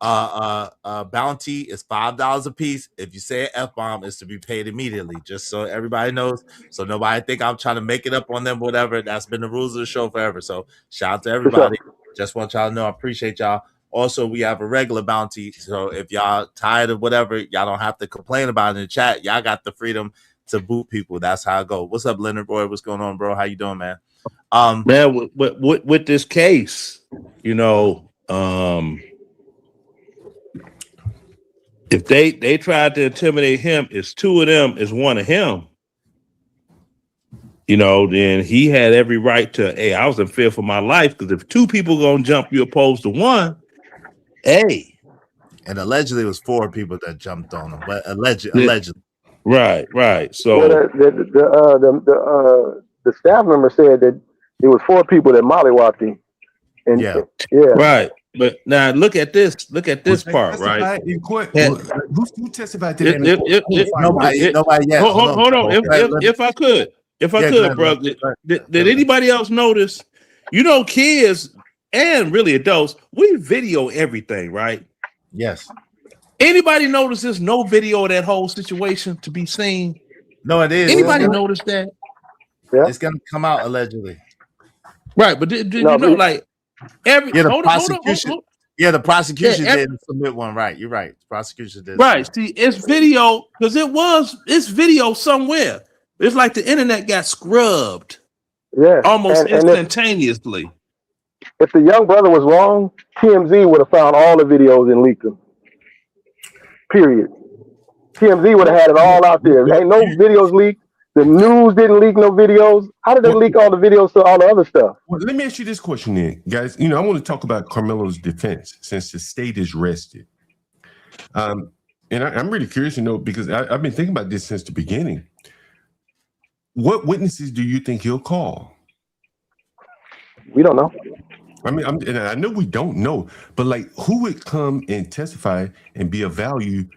bounty. It's $5 a piece. If you say an F-bomb, it's to be paid immediately. Just so everybody knows. So nobody think I'm trying to make it up on them, whatever. That's been the rules of the show forever. So shout out to everybody. Just want y'all to know I appreciate y'all. Also, we have a regular bounty. So if y'all tired of whatever, y'all don't have to complain about it in the chat. Y'all got the freedom to boot people. That's how I go. What's up, Leonard Roy? What's going on, bro? How you doing, man? Man, with this case, you know, if they tried to intimidate him, it's two of them, it's one of him. You know, then he had every right to, hey, I was in fear for my life, because if two people gonna jump you opposed to one, hey. And allegedly it was 4 people that jumped on him, but allegedly. Right. So the staff member said that it was 4 people that mollywopped him. And yeah. Right. But now look at this. Look at this part, right? Who testified to that? Nobody yet. Hold on. If I could, brother. Did anybody else notice? You know, kids and really adults, we video everything, right? Yes. Anybody notice there's no video of that whole situation to be seen? No, it is. Anybody notice that? Yeah. It's gonna come out allegedly. Right, but did you know, like every the prosecution? Yeah, the prosecution didn't submit one. Right, you're right. The prosecution did. Right. See, it's video because it's video somewhere. It's like the internet got scrubbed. Yeah, almost instantaneously. If the young brother was wrong, TMZ would have found all the videos and leaked them. Period. TMZ would have had it all out there. Ain't no videos leaked. The news didn't leak no videos. How did they leak all the videos to all the other stuff? Well, let me ask you this question then, guys. You know, I want to talk about Carmelo's defense since the state is rested. And I'm really curious to know, because I've been thinking about this since the beginning. What witnesses do you think he'll call? We don't know. I mean, and I know we don't know, but like, who would come and testify and be of value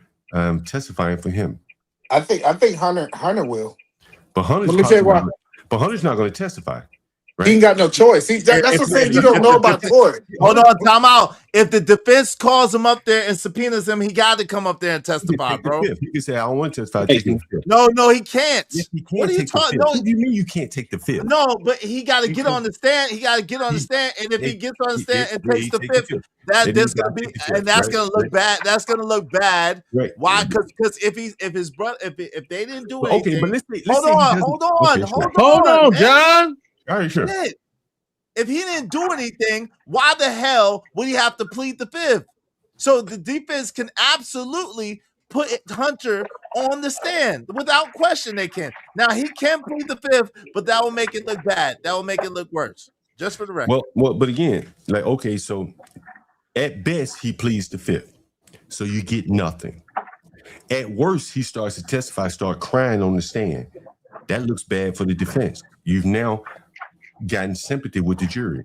testifying for him? I think Hunter will. But Hunter's not going to testify. Right? He ain't got no choice. That's what I'm saying. You don't know about court. Hold on, time out. If the defense calls him up there and subpoenas him, he got to come up there and testify, bro. He can say, I don't want to testify. No, he can't. Yes, he can't. What are you talking? No, what do you mean you can't take the fifth? No, but he got to get on the stand. He got to get on the stand, and if he gets on the stand and takes the fifth, that's gonna be, and that's gonna look bad. That's gonna look bad. Right. Why? Because if his brother, if they didn't do anything, okay, but let's hold on, John. All right, sure. If he didn't do anything, why the hell would he have to plead the fifth? So the defense can absolutely put Hunter on the stand without question. They can. Now he can plead the fifth, but that will make it look bad. That will make it look worse. Just for the record. Well, but again, like, okay, so at best he pleads the fifth, so you get nothing. At worst, he starts to testify, start crying on the stand. That looks bad for the defense. You've now gotten sympathy with the jury.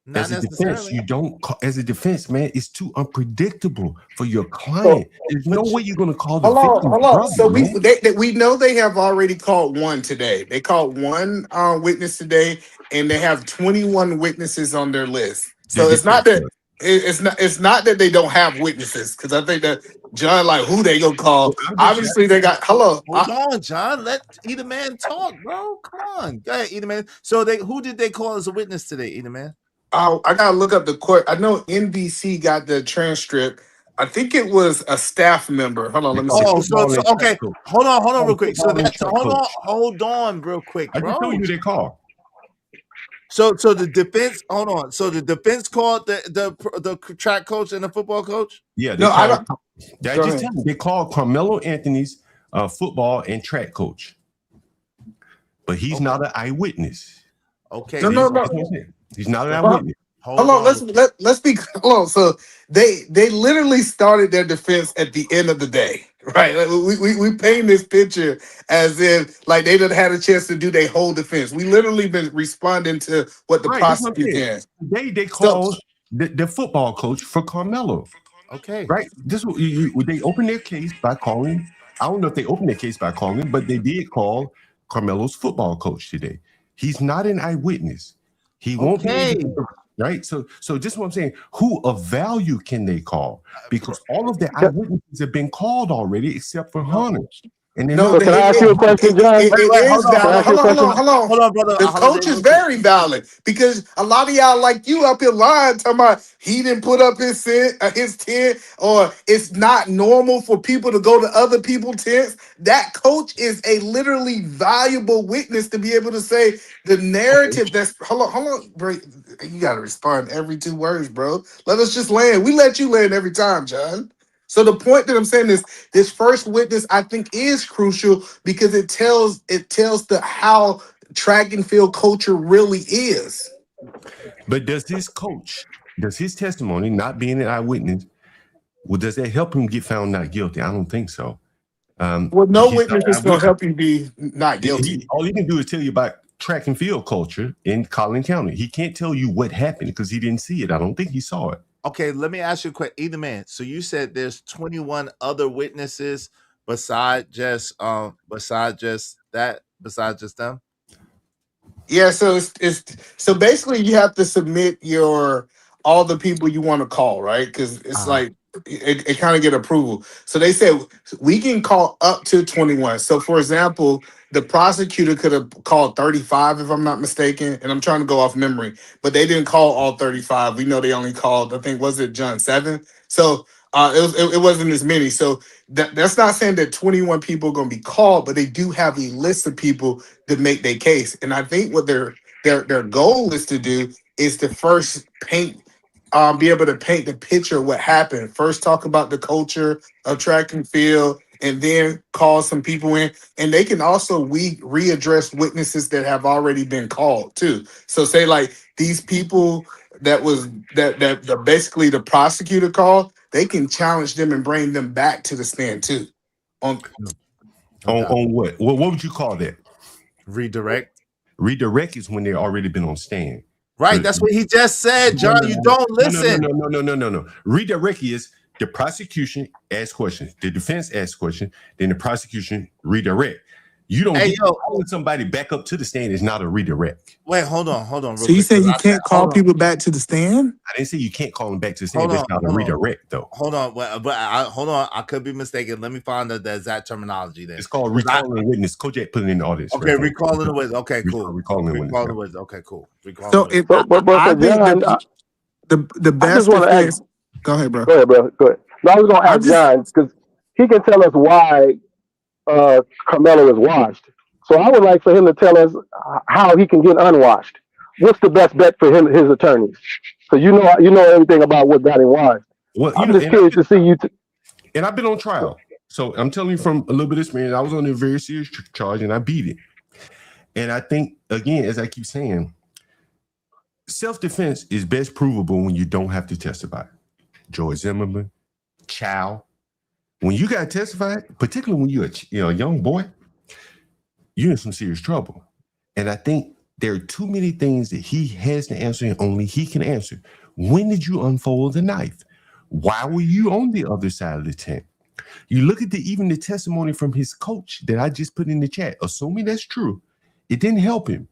Not as a defense, you don't. As a defense, man, it's too unpredictable for your client. There's no way you're going to call the victim. Hold on. So we know they have already called one today. They called one witness today, and they have 21 witnesses on their list. So it's not that it's not that they don't have witnesses, because I think that John, like, who they gonna call? Obviously, they got. Hold on, John. Let Either Man talk, bro. Come on, go ahead, Either Man. So who did they call as a witness today, Either Man? I gotta look up the court. I know NBC got the transcript. I think it was a staff member. Hold on, let me see. Oh, so okay. Hold on, real quick. So that's hold on, real quick, bro. I just told you they call. So the defense, hold on. So the defense called the track coach and the football coach? Yeah, they called Carmelo Anthony's football and track coach. But he's not an eyewitness. Okay. He's not an eyewitness. Hold on, let's be hold on. So they literally started their defense at the end of the day, right? Like, we paint this picture as if like they didn't had a chance to do their whole defense. We literally been responding to what the prosecutor can. They called the football coach for Carmelo. Okay, right. This they opened their case by calling. I don't know if they opened their case by calling, but they did call Carmelo's football coach today. He's not an eyewitness. He won't be able to, right. So just what I'm saying. Who of value can they call? Because all of the eyewitnesses have been called already, except for Hunter. And then can I ask you a question, John? It is valid. Hold on, brother. The coach Holiday, is very valid because a lot of y'all like you up here lying, talking about he didn't put up his 10, or it's not normal for people to go to other people's tents. That coach is a literally valuable witness to be able to say the narrative. That's hold on, bro. You gotta respond every 2 words, bro. Let us just land. We let you land every time, John. So the point that I'm saying is this first witness I think is crucial because it tells the how track and field culture really is. But does his testimony, not being an eyewitness, does that help him get found not guilty? I don't think so. Well, no witness is going to help you be not guilty. All he can do is tell you about track and field culture in Collin County. He can't tell you what happened because he didn't see it. I don't think he saw it. Okay, let me ask you a question. Either man. So you said there's 21 other witnesses besides just them? Yeah, so so basically you have to submit all the people you want to call, right? Because it's like it kind of get approval. So they said we can call up to 21. So for example, the prosecutor could have called 35 if I'm not mistaken, and I'm trying to go off memory, but they didn't call all 35. We know they only called, I think, was it John 7? So it wasn't as many. So that's not saying that 21 people are going to be called, but they do have a list of people to make their case. And I think what their goal is to do is to first be able to paint the picture of what happened. First, talk about the culture of track and field, and then call some people in. And they can also readdress witnesses that have already been called too. So say like these people that basically the prosecutor called, they can challenge them and bring them back to the stand too. On what? What would you call that? Redirect. Redirect is when they've already been on stand. Right, that's what he just said, John. You don't listen. No. Redirect is the prosecution asks questions, the defense asks questions, then the prosecution redirect. You don't calling somebody back up to the stand is not a redirect. Wait, hold on. So you saying you can't call people back to the stand? I didn't say you can't call them back to the stand. That's not a redirect, though. Hold on, hold on. I could be mistaken. Let me find the exact terminology there. It's called recalling a witness. Kojak put it in the audience. Okay, recalling a witness. Okay, cool. Recalling a witness. Okay, cool. So if I think the best defense. Go ahead, bro. Go ahead. No, I was going to ask John because he can tell us why Carmelo is washed. So I would like for him to tell us how he can get unwashed. What's the best bet for him, his attorneys? So you know everything about what got him washed. Well, I'm just curious to see you. And I've been on trial, so I'm telling you from a little bit of experience. I was on a very serious charge and I beat it. And I think again, as I keep saying, self-defense is best provable when you don't have to testify. George Zimmerman, Chow. When you got to testify, particularly when you're a young boy, you're in some serious trouble. And I think there are too many things that he has to answer and only he can answer. When did you unfold the knife? Why were you on the other side of the tent? You look at even the testimony from his coach that I just put in the chat. Assuming that's true, it didn't help him.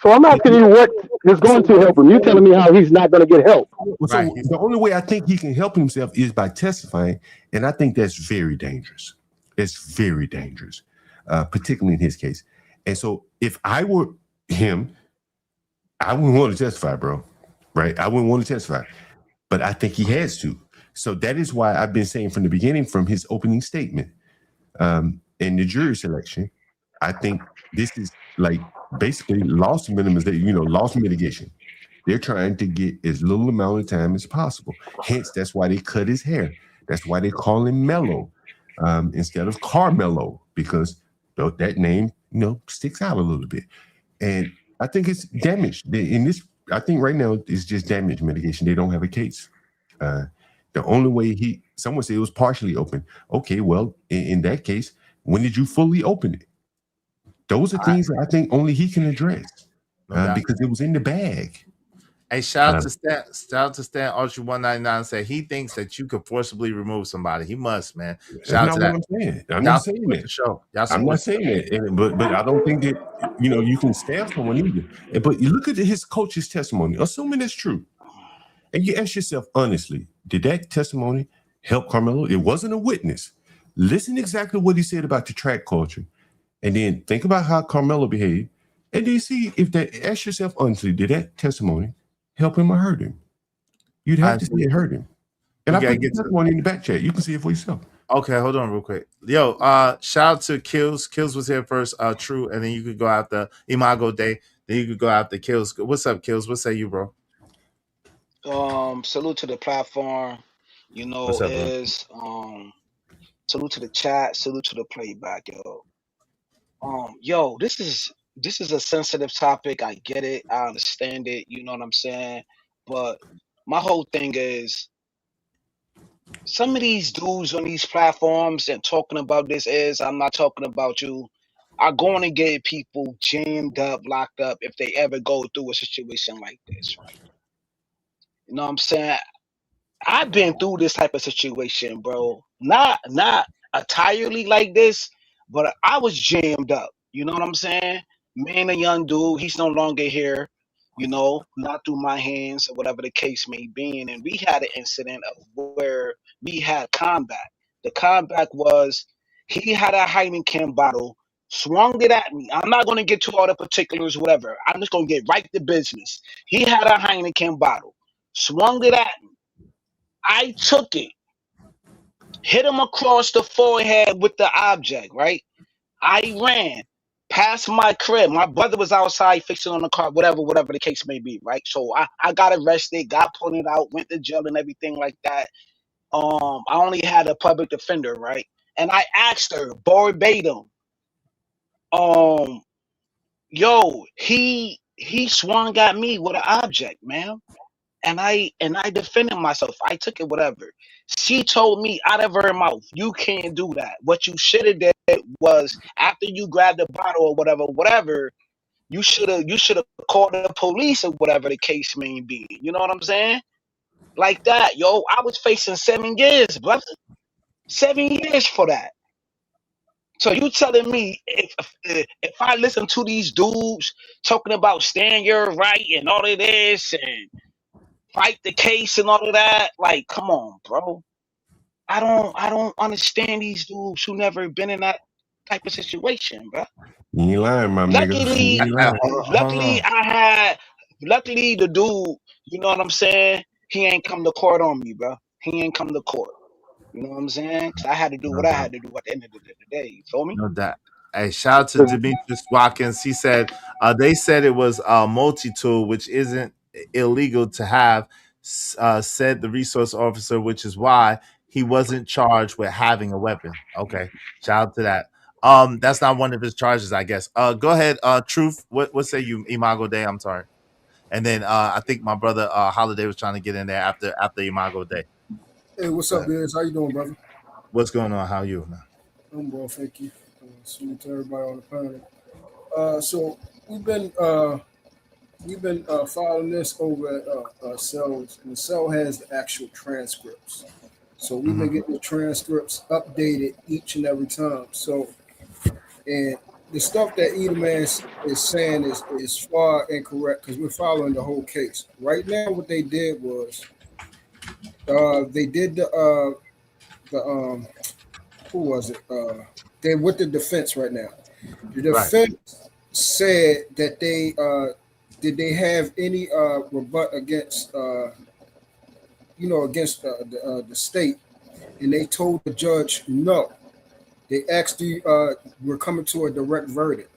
So I'm asking you what is going to help him. You're telling me how he's not going to get help. So the only way I think he can help himself is by testifying, and I think that's very dangerous. It's very dangerous, particularly in his case. And so if I were him, I wouldn't want to testify, bro. Right? I wouldn't want to testify. But I think he has to. So that is why I've been saying from the beginning, from his opening statement, in the jury selection, I think this is like basically loss minimization, loss mitigation. They're trying to get as little amount of time as possible. Hence, that's why they cut his hair. That's why they call him Mello instead of Carmelo, because that name, sticks out a little bit. And I think it's damaged. In this I think right now it's just damage mitigation. They don't have a case. The only way someone said it was partially open. Okay, well, in that case, when did you fully open it? Those are things that I think only he can address because it was in the bag. Hey, shout out to Stan Archie 199 said he thinks that you could forcibly remove somebody. He must, man. Shout out to that. I'm saying. I'm not saying that. I'm not saying that. But I don't think that you can stab someone either. But you look at his coach's testimony, assuming it's true, and you ask yourself honestly, did that testimony help Carmelo? It wasn't a witness. Listen exactly what he said about the track culture, and then think about how Carmelo behaved, and then see if ask yourself honestly, did that testimony help him or hurt him? You'd have to say it hurt him. And I put the one in the back chat. You can see it for yourself. Okay, hold on real quick. Yo, shout out to Kills. Kills was here first, True, and then you could go after Imago Day. Then you could go after Kills. What's up, Kills? What say you, bro? Salute to the platform. What's up, Salute to the chat. Salute to the playback, yo. Yo, this is a sensitive topic. I get it. I understand it. You know what I'm saying? But my whole thing is some of these dudes on these platforms and talking about I'm not talking about you, are going to get people jammed up, locked up if they ever go through a situation like this, right? You know what I'm saying? I've been through this type of situation, bro. Not entirely like this, but I was jammed up. You know what I'm saying? Man, a young dude, he's no longer here, not through my hands or whatever the case may be. And we had an incident of where we had combat. The combat was he had a Heineken bottle, swung it at me. I'm not going to get to all the particulars, whatever. I'm just going to get right to business. He had a Heineken bottle, swung it at me. I took it, hit him across the forehead with the object, right? I ran past my crib. My brother was outside fixing on the car, whatever the case may be, right? So I got arrested, got pointed out, went to jail and everything like that. I only had a public defender, right? And I asked her verbatim, yo, he swung at me with an object, man. And I defended myself. I took it, whatever. She told me out of her mouth, you can't do that. What you should have did was after you grabbed the bottle or whatever, you should have called the police or whatever the case may be. You know what I'm saying? Like that, yo. I was facing 7 years, brother. 7 years for that. So you telling me if I listen to these dudes talking about stand your right and all of this and fight the case and all of that, like, come on, bro. I don't understand these dudes who never been in that type of situation, bro. You ain't lying, my nigga. Luckily the dude, you know what I'm saying? He ain't come to court on me, bro. He ain't come to court. You know what I'm saying? Because I had to do what I had to do at the end of the day. You feel me? No doubt. Hey, shout out to Demetrius Watkins. He said they said it was a multi-tool, which isn't illegal to have, said the resource officer, which is why he wasn't charged with having a weapon. Okay, shout out to that. That's not one of his charges, I guess. Go ahead, Truth. What say you, Imago Day? I'm sorry. And then I think my brother Holiday was trying to get in there after Imago Day. Hey, what's up, Biz? How you doing, brother? What's going on? How are you, man? I'm well, thank you. Salute to everybody on the panel. So we've been following this over at Cells, and the Cell has the actual transcripts. So we've been getting the transcripts updated each and every time. So, and the stuff that Edelman is saying is far incorrect because we're following the whole case. Right now, what they did was they did the who was it? They're with the defense right now. The defense said that they did they have any rebut against against the state, and they told the judge no. They asked we're coming to a direct verdict,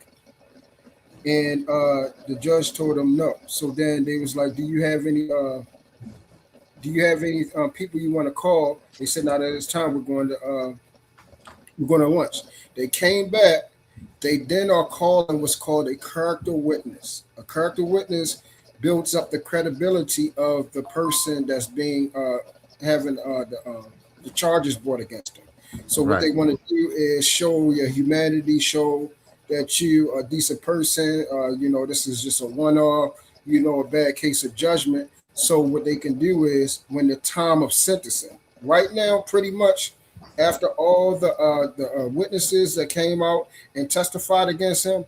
and the judge told them no. So then they was like, do you have any people you want to call? They said, not at this time. We're going to lunch. They came back. They then are calling what's called a character witness. A character witness builds up the credibility of the person that's being having the charges brought against them. So what they want to do is show your humanity, show that you are a decent person. This is just a one-off, a bad case of judgment. So what they can do is, when the time of sentencing, right now, pretty much after all the witnesses that came out and testified against him,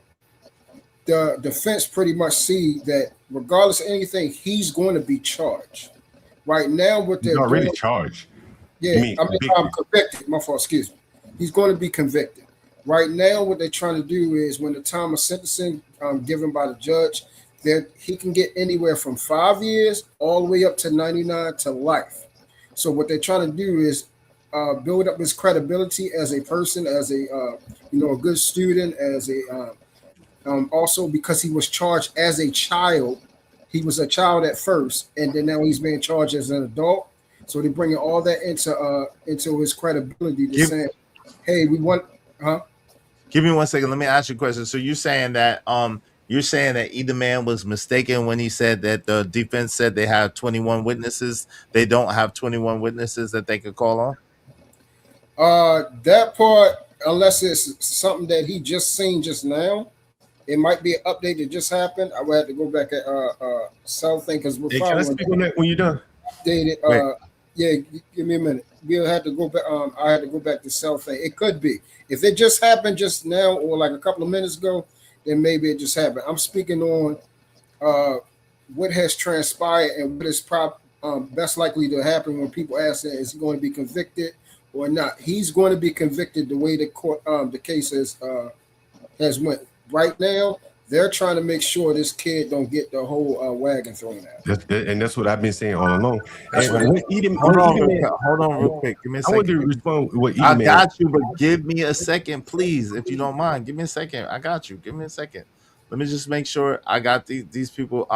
the defense pretty much see that regardless of anything, he's going to be charged. Right now, what they're already doing, charged. I'm convicted. My fault. Excuse me. He's going to be convicted. Right now, what they're trying to do is, when the time of sentencing given by the judge, that he can get anywhere from 5 years all the way up to 99 to life. So what they're trying to do is build up his credibility as a person, as a a good student, as a also because he was charged as a child. He was a child at first, and then now he's being charged as an adult. So they're bringing all that into his credibility. To saying, hey, we want, Give me 1 second. Let me ask you a question. So you're saying that either man was mistaken when he said that the defense said they have 21 witnesses. They don't have 21 witnesses that they could call on? That part, unless it's something that he just seen just now, it might be an update that just happened. I would have to go back at South thing because we're Can I speak on that when you're done? Updated. Give me a minute. We'll have to go back. I had to go back to South thing. It could be if it just happened just now or like a couple of minutes ago, then maybe it just happened. I'm speaking on what has transpired and what is best likely to happen when people ask that, is he going to be convicted or not? He's going to be convicted the way the court the case has went. Right now, they're trying to make sure this kid don't get the whole wagon thrown out. That's what I've been saying all along. Hold on real quick. Give me a second. I want to respond with what I got you, but give me a second, please, if you don't mind. Give me a second. I got you. Give me a second. Let me just make sure I got these people.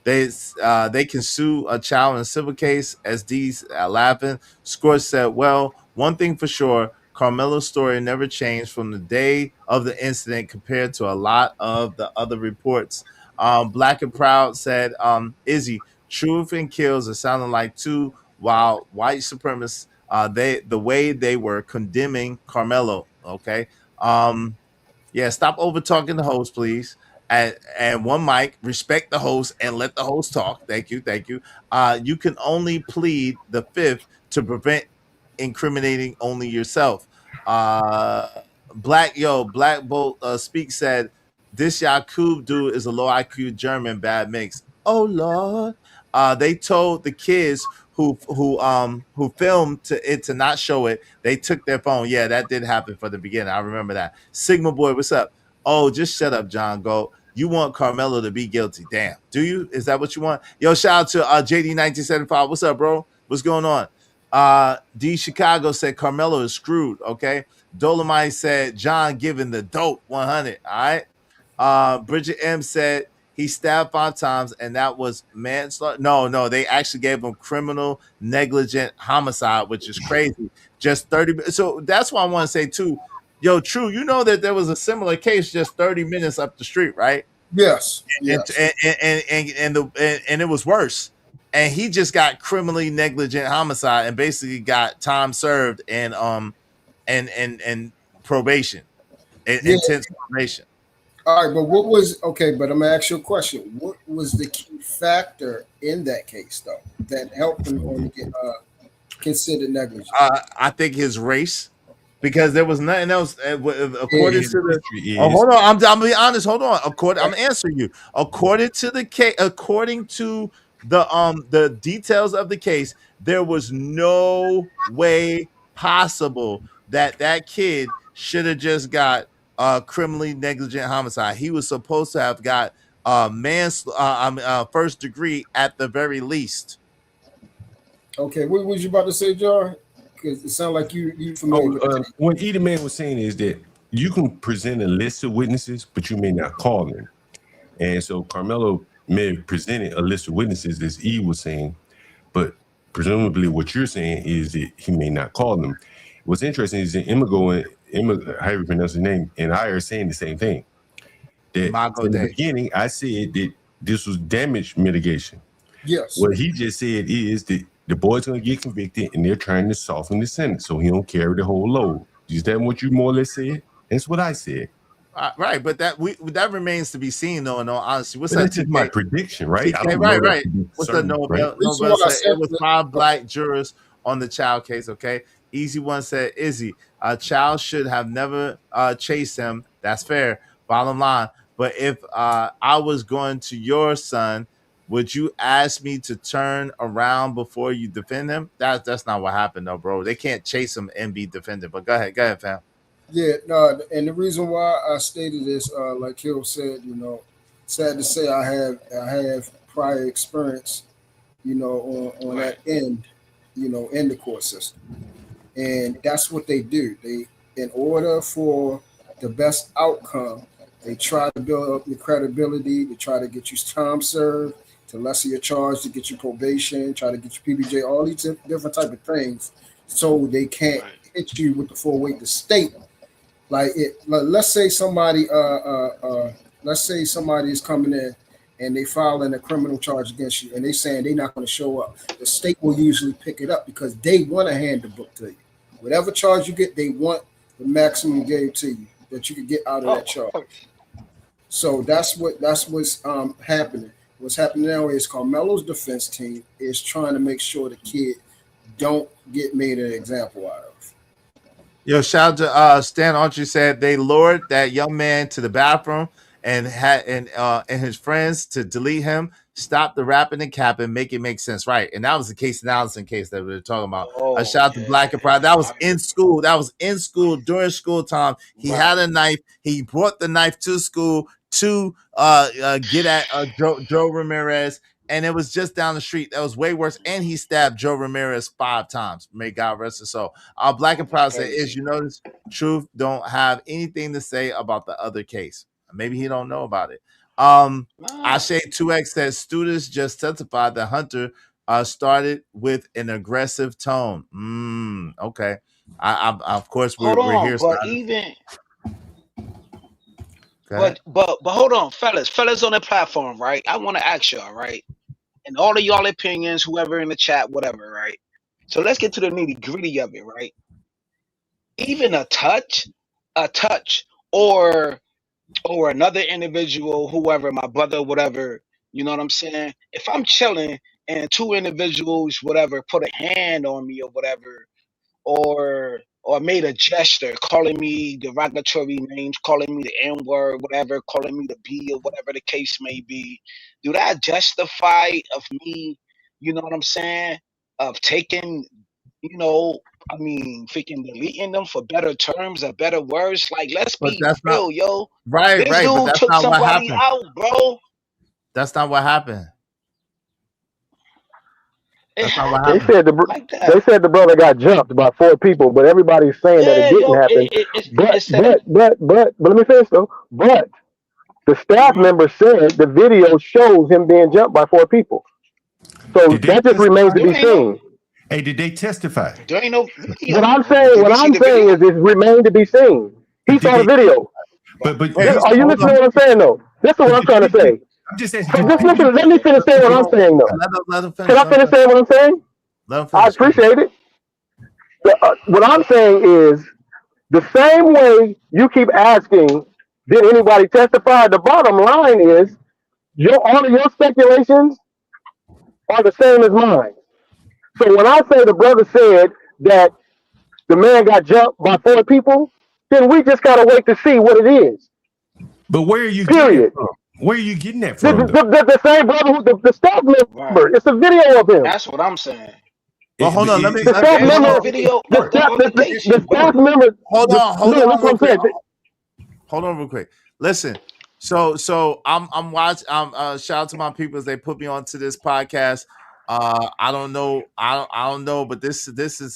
They can sue a child in a civil case. SD's laughing. Scorch said, well, one thing for sure, Carmelo's story never changed from the day of the incident compared to a lot of the other reports. Black and Proud said, Izzy, truth and kills are sounding like two while white supremacists, the way they were condemning Carmelo. Okay. Stop over talking the host, please. And one mic, respect the host and let the host talk. Thank you. You can only plead the fifth to prevent incriminating only yourself. Black Bolt Speak said, this Yakub dude is a low IQ German bad mix. Oh Lord. They told the kids who filmed to not show it, they took their phone. Yeah, that did happen for the beginning. I remember that. Sigma Boy, what's up? Oh, just shut up, John Gold. You want Carmelo to be guilty. Damn. Do you? Is that what you want? Yo, shout out to JD1975. What's up, bro? What's going on? D Chicago said Carmelo is screwed. Okay. Dolomite said John giving the dope 100. All right. Bridget M said he stabbed 5 times and that was manslaughter. No, they actually gave him criminal negligent homicide, which is crazy. Just 30 minutes. So that's why I want to say too, yo, True, you know that there was a similar case just 30 minutes up the street, right? Yes. And it was worse. And he just got criminally negligent homicide and basically got time served and probation, intense probation. All right, but what was okay? But I'm gonna ask you a question. What was the key factor in that case, though, that helped him only get considered negligent? I think his race, because there was nothing else. According to the, hold on, I'm gonna be honest. Hold on, I'm answering you. According to the case, according to the details of the case, there was no way possible that kid should have just got criminally negligent homicide. He was supposed to have got first degree at the very least. Okay, what was you about to say, Jar? Because it sounds like you familiar with that. What either man was saying is that you can present a list of witnesses, but you may not call them. And so Carmelo may have presented a list of witnesses, as E was saying, but presumably what you're saying is that he may not call them. What's interesting is that Emma, how you pronounce his name, and I are saying the same thing. That in the beginning, I said that This was damage mitigation. Yes. What he just said is that the boy's going to get convicted and they're trying to soften the sentence so he don't carry the whole load. Is that what you more or less said? That's what I said. Right, but that remains to be seen, though. In all honesty, what's But that? that's just my prediction, right? I don't right, know right. What's the Nobel? Nobel said it was 5 black jurors on the child case. Okay, Easy One said, "Izzy, a child should have never chased him. That's fair. Bottom line. But if I was going to your son, would you ask me to turn around before you defend him? That's not what happened, though, bro. They can't chase him and be defended. But go ahead, fam. Yeah, no, and the reason why I stated this, like Hill said, sad to say, I have prior experience, on that end, in the court system, and that's what they do. They, in order for the best outcome, they try to build up your credibility. They try to get you time served, to lessen your charge, to get you probation, try to get you PBJ, all these different type of things, so they can't hit you with the full weight of the state. Let's say somebody is coming in and they filing a criminal charge against you and they saying they're not going to show up. The state will usually pick it up because they want to hand the book to you. Whatever charge you get, they want the maximum gave to you that you can get out of that charge. So that's what's happening. What's happening now is Carmelo's defense team is trying to make sure the kid don't get made an example out of. Yo, shout out to Stan Archie said they lured that young man to the bathroom and his friends to delete him, stop the rapping and capping, make it make sense. Right. And that was the case analysis case that we were talking about. Shout out to Black and Proud. That was in school. During school time. He had a knife. He brought the knife to school to get at Joe Ramirez. And it was just down the street. That was way worse. And he stabbed Joe Ramirez 5 times. May God rest his soul. Black and Proud said, "Is you notice Truth don't have anything to say about the other case. Maybe he don't know about it." Ashe 2X says students just testified that Hunter started with an aggressive tone. Okay. I of course we're here. But even but hold on, fellas on the platform, right? I want to ask y'all, right? And all of y'all opinions, whoever in the chat, whatever, right? So let's get to the nitty gritty of it, right? Even a touch, or another individual, whoever, my brother, whatever, you know what I'm saying? If I'm chilling and 2 individuals, whatever, put a hand on me or whatever, or made a gesture, calling me derogatory names, calling me the N-word, whatever, calling me the B or whatever the case may be, do that justify of me, you know what I'm saying, of taking, freaking deleting them for better terms or better words? Like, let's be real, yo. Right, this dude took somebody out, bro. That's not what happened. They said the brother got jumped by 4 people, but everybody's saying that it didn't happen. But let me finish though. But the staff member said the video shows him being jumped by 4 people. So that just remains to be seen. Hey, did they testify? There ain't no video. What I'm saying is it remained to be seen. He saw the video. But are you listening to what I'm saying though? This is what I'm trying to say. I'm just saying. Let me finish saying what I'm saying though. Let him finish. Can I finish saying what I'm saying? Let him finish. I appreciate it. What I'm saying is the same way you keep asking, did anybody testify? The bottom line is all of your speculations are the same as mine. So when I say the brother said that the man got jumped by 4 people, then we just gotta wait to see what it is. But where are you getting it from? Where are you getting that from? The same brother, the staff member. Right. It's a video of him. That's what I'm saying. Well, hold on. The staff member. Hold on, real quick. Listen. So I'm watching. Shout out to my people as they put me onto this podcast. I don't know. I don't know, but this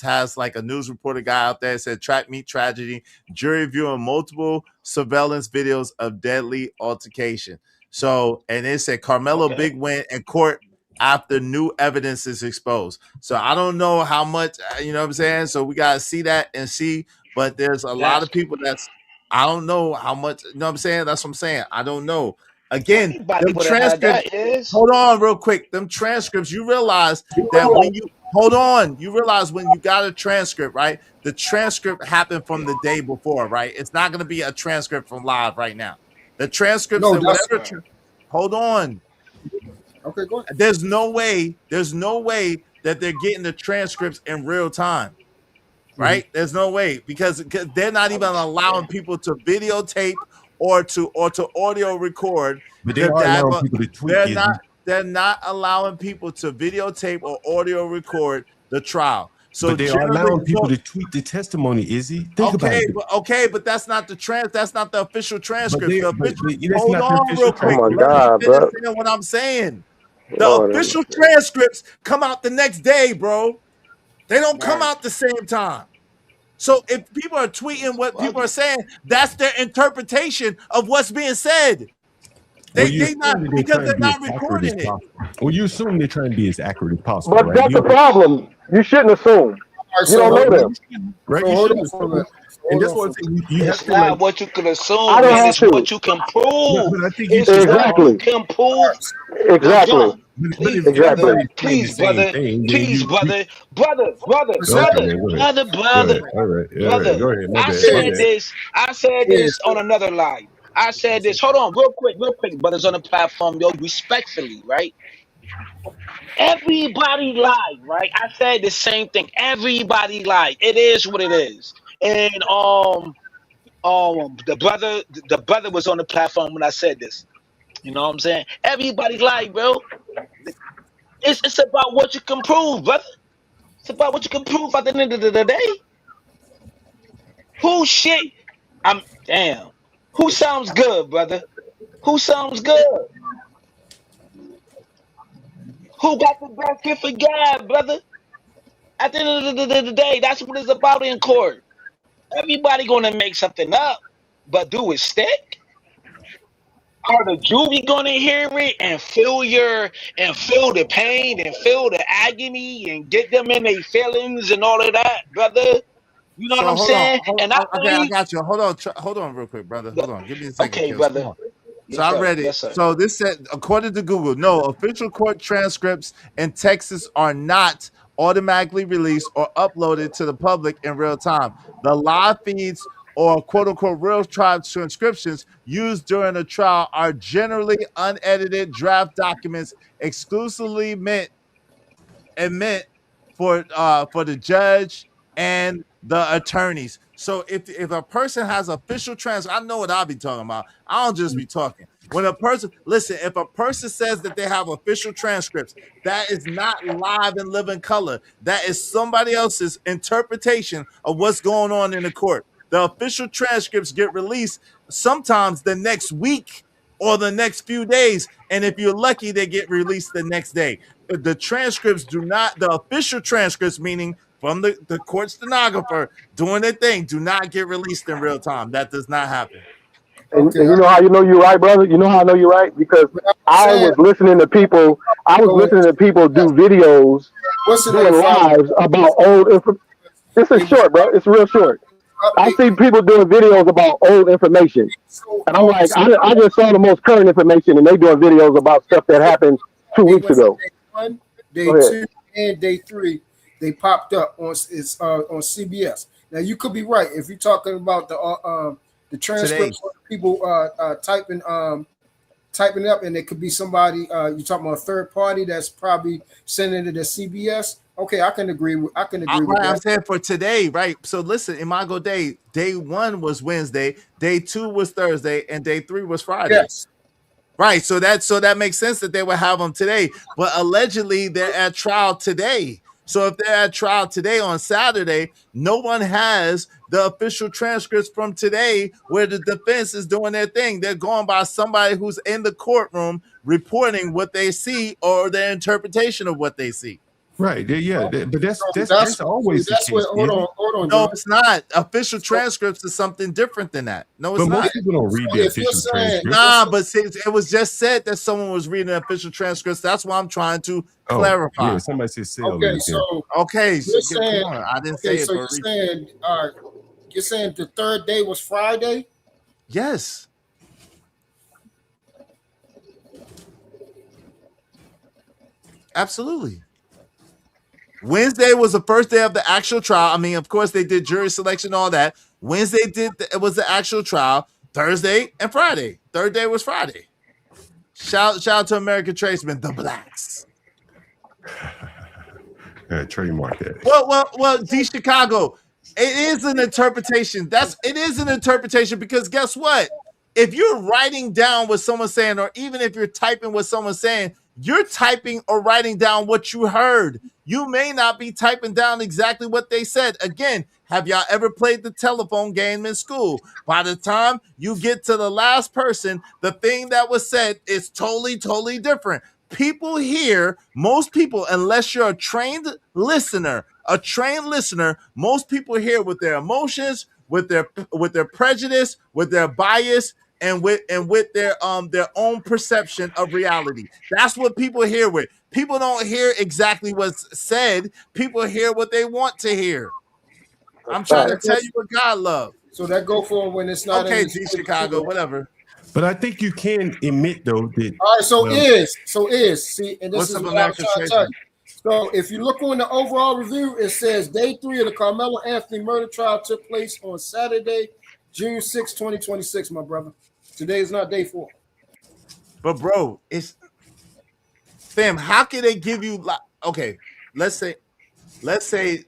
has like a news reporter guy out there said track meet tragedy, jury viewing multiple surveillance videos of deadly altercation. So, and it said Carmelo big win in court after new evidence is exposed. So I don't know how much, you know what I'm saying? So we got to see that and see, but there's a lot of people I don't know how much, you know what I'm saying? That's what I'm saying. I don't know. Again, Anybody them would have had transcripts. that. Is Hold on, real quick. Them transcripts. You realize that when you hold on, you realize when you got a transcript, right? The transcript happened from the day before, right? It's not going to be a transcript from live right now. The transcripts No, and that's whatever. Hold on. okay. Go ahead. There's no way that they're getting the transcripts in real time, right? There's no way because they're not even allowing people to videotape or to audio record. But they are allowing people to tweet. They're not allowing people to videotape or audio record the trial. So but they are allowing people to tweet the testimony. Izzy, think about it. But that's not that's not the official transcript. Hold on, real quick. Oh my God, bro. What I'm saying. The official transcripts come out the next day, bro. They don't come out the same time. So if people are tweeting what people are saying, that's their interpretation of what's being said. They're not recording it. Well, you assume they're trying to be as accurate as possible. But right? that's the problem. You shouldn't assume. You don't know them. Right? You shouldn't assume. And that's what I'm saying. You have it's to not what you can assume. I don't have It's to. what you can prove. But I think It's Exactly. what you can prove. Exactly. Please, Exactly. brother. Please, brother. Please, brother. Brother. Brother. Brother. All right. Brother. Go ahead. I said this on another live. I said this. Hold on, real quick, brothers on the platform, yo, respectfully, right? Everybody lied, right? I said the same thing. Everybody lied. It is what it is. And the brother was on the platform when I said this. You know what I'm saying? Everybody lied, bro. It's about what you can prove, brother. It's about what you can prove at the end of the day. Who shit? Damn. Who sounds good, brother? Who sounds good? Who got the best gift for God, brother? At the end of the day, that's what it's about in court. Everybody gonna make something up, but do it stick? Are the jury gonna hear it and feel the pain and feel the agony and get them in their feelings and all of that, brother? You know what I'm saying? I got you. Hold on, real quick, brother. Hold on. Give me a second. Okay, brother. So I read it. So this said, according to Google, no official court transcripts in Texas are not automatically released or uploaded to the public in real time. The live feeds or quote unquote real trial transcriptions used during a trial are generally unedited draft documents exclusively meant for the judge and the attorneys. So if a person has official transcripts, I know what I'll be talking about. I don't just be talking. When a person, listen, if a person says that they have official transcripts, that is not live and living color. That is somebody else's interpretation of what's going on in the court. The official transcripts get released sometimes the next week or the next few days. And if you're lucky, they get released the next day. The transcripts do not, the official transcripts, meaning from the court stenographer doing their thing, do not get released in real time. That does not happen. And you know how you know you're right, brother? You know how I know you're right? Because I was listening to people do videos, doing lives about old information. This is short, bro. It's real short. I see people doing videos about old information. And I'm like, I just saw the most current information, and they doing videos about stuff that happened 2 weeks ago. Day 2 and day 3, they popped up on CBS. Now you could be right if you're talking about the transcripts of people typing it up, and it could be somebody you're talking about a third party that's probably sending it to CBS. Okay, I can agree with that. I'm saying for today, right? So listen, Imago Day 1 was Wednesday, day 2 was Thursday, and day 3 was Friday. Yes. Right. So that makes sense that they would have them today. But allegedly they're at trial today. So if they're at trial today on Saturday, no one has the official transcripts from today where the defense is doing their thing. They're going by somebody who's in the courtroom reporting what they see or their interpretation of what they see. Right. Yeah. But that's always the case. Hold on. No, it's not. Official transcripts is something different than that. No, it's but not. most people don't read the official transcripts. Nah, but see, it was just said that someone was reading official transcripts. That's why I'm trying to clarify. Yeah, somebody said sale. Okay, so saying, I didn't say it. So you're saying the third day was Friday? Yes. Absolutely. Wednesday was the first day of the actual trial. I mean, of course, they did jury selection, all that. Wednesday it was the actual trial. Thursday and Friday. Third day was Friday. Shout out to American Tradesmen, the Blacks. Trademark that. Well, D Chicago. It is an interpretation. It is an interpretation because guess what? If you're writing down what someone's saying, or even if you're typing what someone's saying, you're typing or writing down what you heard. You may not be typing down exactly what they said. Again, have y'all ever played the telephone game in school? By the time you get to the last person, the thing that was said is totally, totally different. People hear, most people, unless you're a trained listener, most people hear with their emotions, with their prejudice, with their bias, and with their own perception of reality. That's what people hear with. People don't hear exactly what's said. People hear what they want to hear. I'm trying to tell you what God loves. So that go for when it's not okay, D Chicago, whatever. But I think you can admit though that. All right, see, and this is what I was trying to tell you. So if you look on the overall review, it says day 3 of the Carmelo Anthony murder trial took place on Saturday, June 6, 2026, my brother. Today is not day 4. But bro, it's fam, how can they give you okay, let's say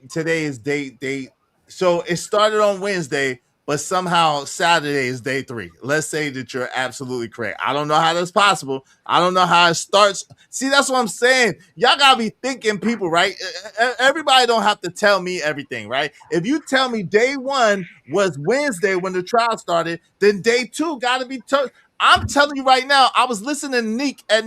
today is day so it started on Wednesday, but somehow Saturday is day 3. Let's say that you're absolutely correct. I don't know how that's possible. I don't know how it starts. See, that's what I'm saying. Y'all gotta be thinking, people, right? Everybody don't have to tell me everything, right? If you tell me day 1 was Wednesday when the trial started, then day 2 gotta be I'm telling you right now, I was listening to Neek at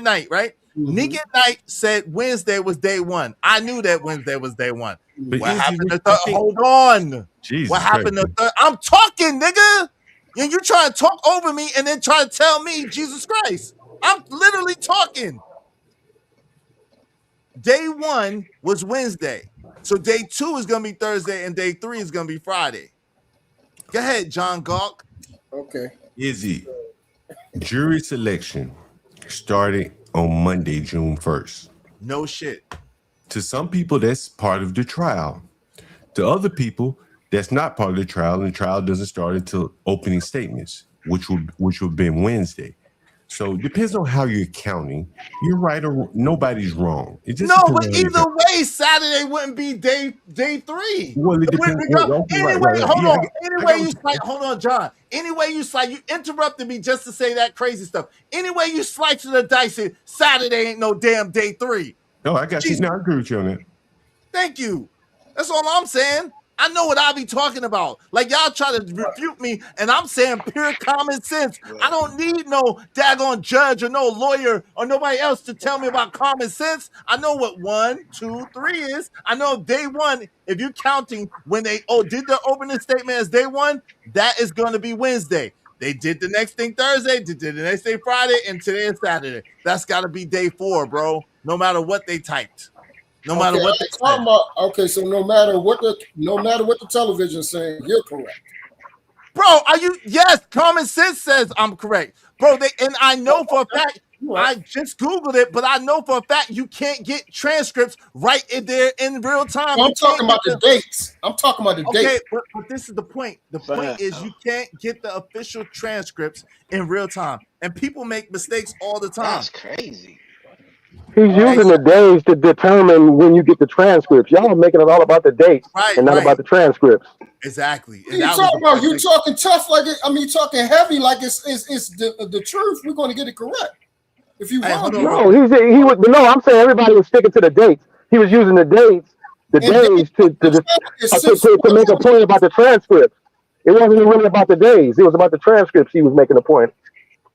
night, right? Mm-hmm. Neek at night said Wednesday was day 1. I knew that Wednesday was day 1. But what happened to third? Hold on. Jesus what happened to third? I'm talking, nigga. And you trying to talk over me and then try to tell me Jesus Christ. I'm literally talking. Day 1 was Wednesday. So day 2 is going to be Thursday and day 3 is going to be Friday. Go ahead, John Gawk. Okay. Izzy, jury selection started on Monday, June 1st. No shit. To some people, that's part of the trial. To other people, that's not part of the trial, and the trial doesn't start until opening statements, which will have been Wednesday. So it depends on how you're counting. You're right or nobody's wrong. It just no, but either way, Saturday wouldn't be day 3. Well, it depends. Anyway, hold on. Anyway, you slice. Hold on, John. Anyway, you slice. You interrupted me just to say that crazy stuff. Anyway, you slice the dice. Saturday ain't no damn day 3. No, I got you. Now I agree with you on that. Thank you. That's all I'm saying. I know what I be talking about. Like y'all try to refute me, and I'm saying pure common sense. I don't need no daggone judge or no lawyer or nobody else to tell me about common sense. I know what 1, 2, 3 is. I know day 1, if you're counting when they did their opening statement as day 1, that is going to be Wednesday. They did the next thing Thursday, did the next day Friday, and today is Saturday. That's got to be day 4, bro. No matter what they typed. No matter what they talking about. Okay, so no matter what the television's saying, you're correct. Bro, are you? Yes, common sense says I'm correct. Bro, and I know for a fact, I just Googled it, but I know for a fact you can't get transcripts right in there in real time. I'm talking about the dates. I'm talking about the dates. But this is the point. The point is you can't get the official transcripts in real time. And people make mistakes all the time. That's crazy. He's using the days to determine when you get the transcripts. Y'all are making it all about the dates and not about the transcripts. Exactly. What are you talking about? You talking tough like it. I mean, talking heavy like it's the truth. We're going to get it correct. If you want. No, he would. No, I'm saying everybody was sticking to the dates. He was using the days to make a point about the transcripts. It wasn't really about the days. It was about the transcripts. He was making a point.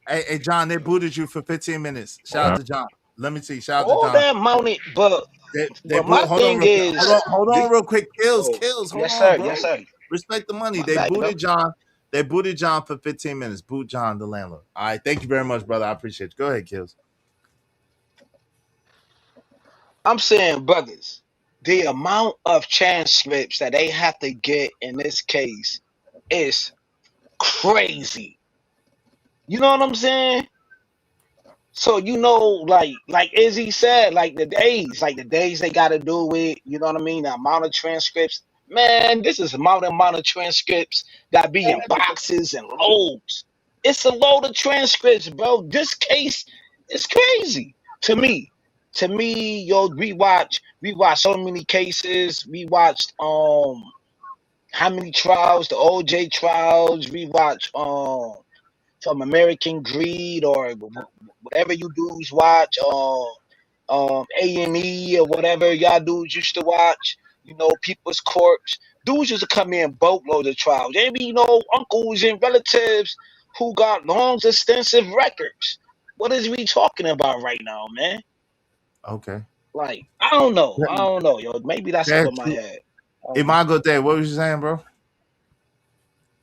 Hey, John, they booted you for 15 minutes. Shout out to John. Let me see. Shout out to John. All that money, but my thing is, hold on, real quick. Kills. Yes, sir. Yes, sir. Respect the money. They booted John. They booted John for 15 minutes. Boot John, the landlord. All right. Thank you very much, brother. I appreciate you. Go ahead, Kills. I'm saying, brothers, the amount of transcripts that they have to get in this case is crazy. You know what I'm saying? So like Izzy said, like the days they got to do it. You know what I mean? The amount of transcripts, man. This is amount of transcripts that be in boxes and loads. It's a load of transcripts, bro. This case is crazy to me. To me, yo, we watch so many cases. We watched how many trials? The OJ trials. We watch from American Greed or whatever you dudes watch, A&E or whatever y'all dudes used to watch, People's Corpse. Dudes used to come in boatloads of trials. They be, uncles and relatives who got long, extensive records. What is we talking about right now, man? Okay. Like, I don't know, yo. Maybe that's over my head. Imago Day, what was you saying, bro?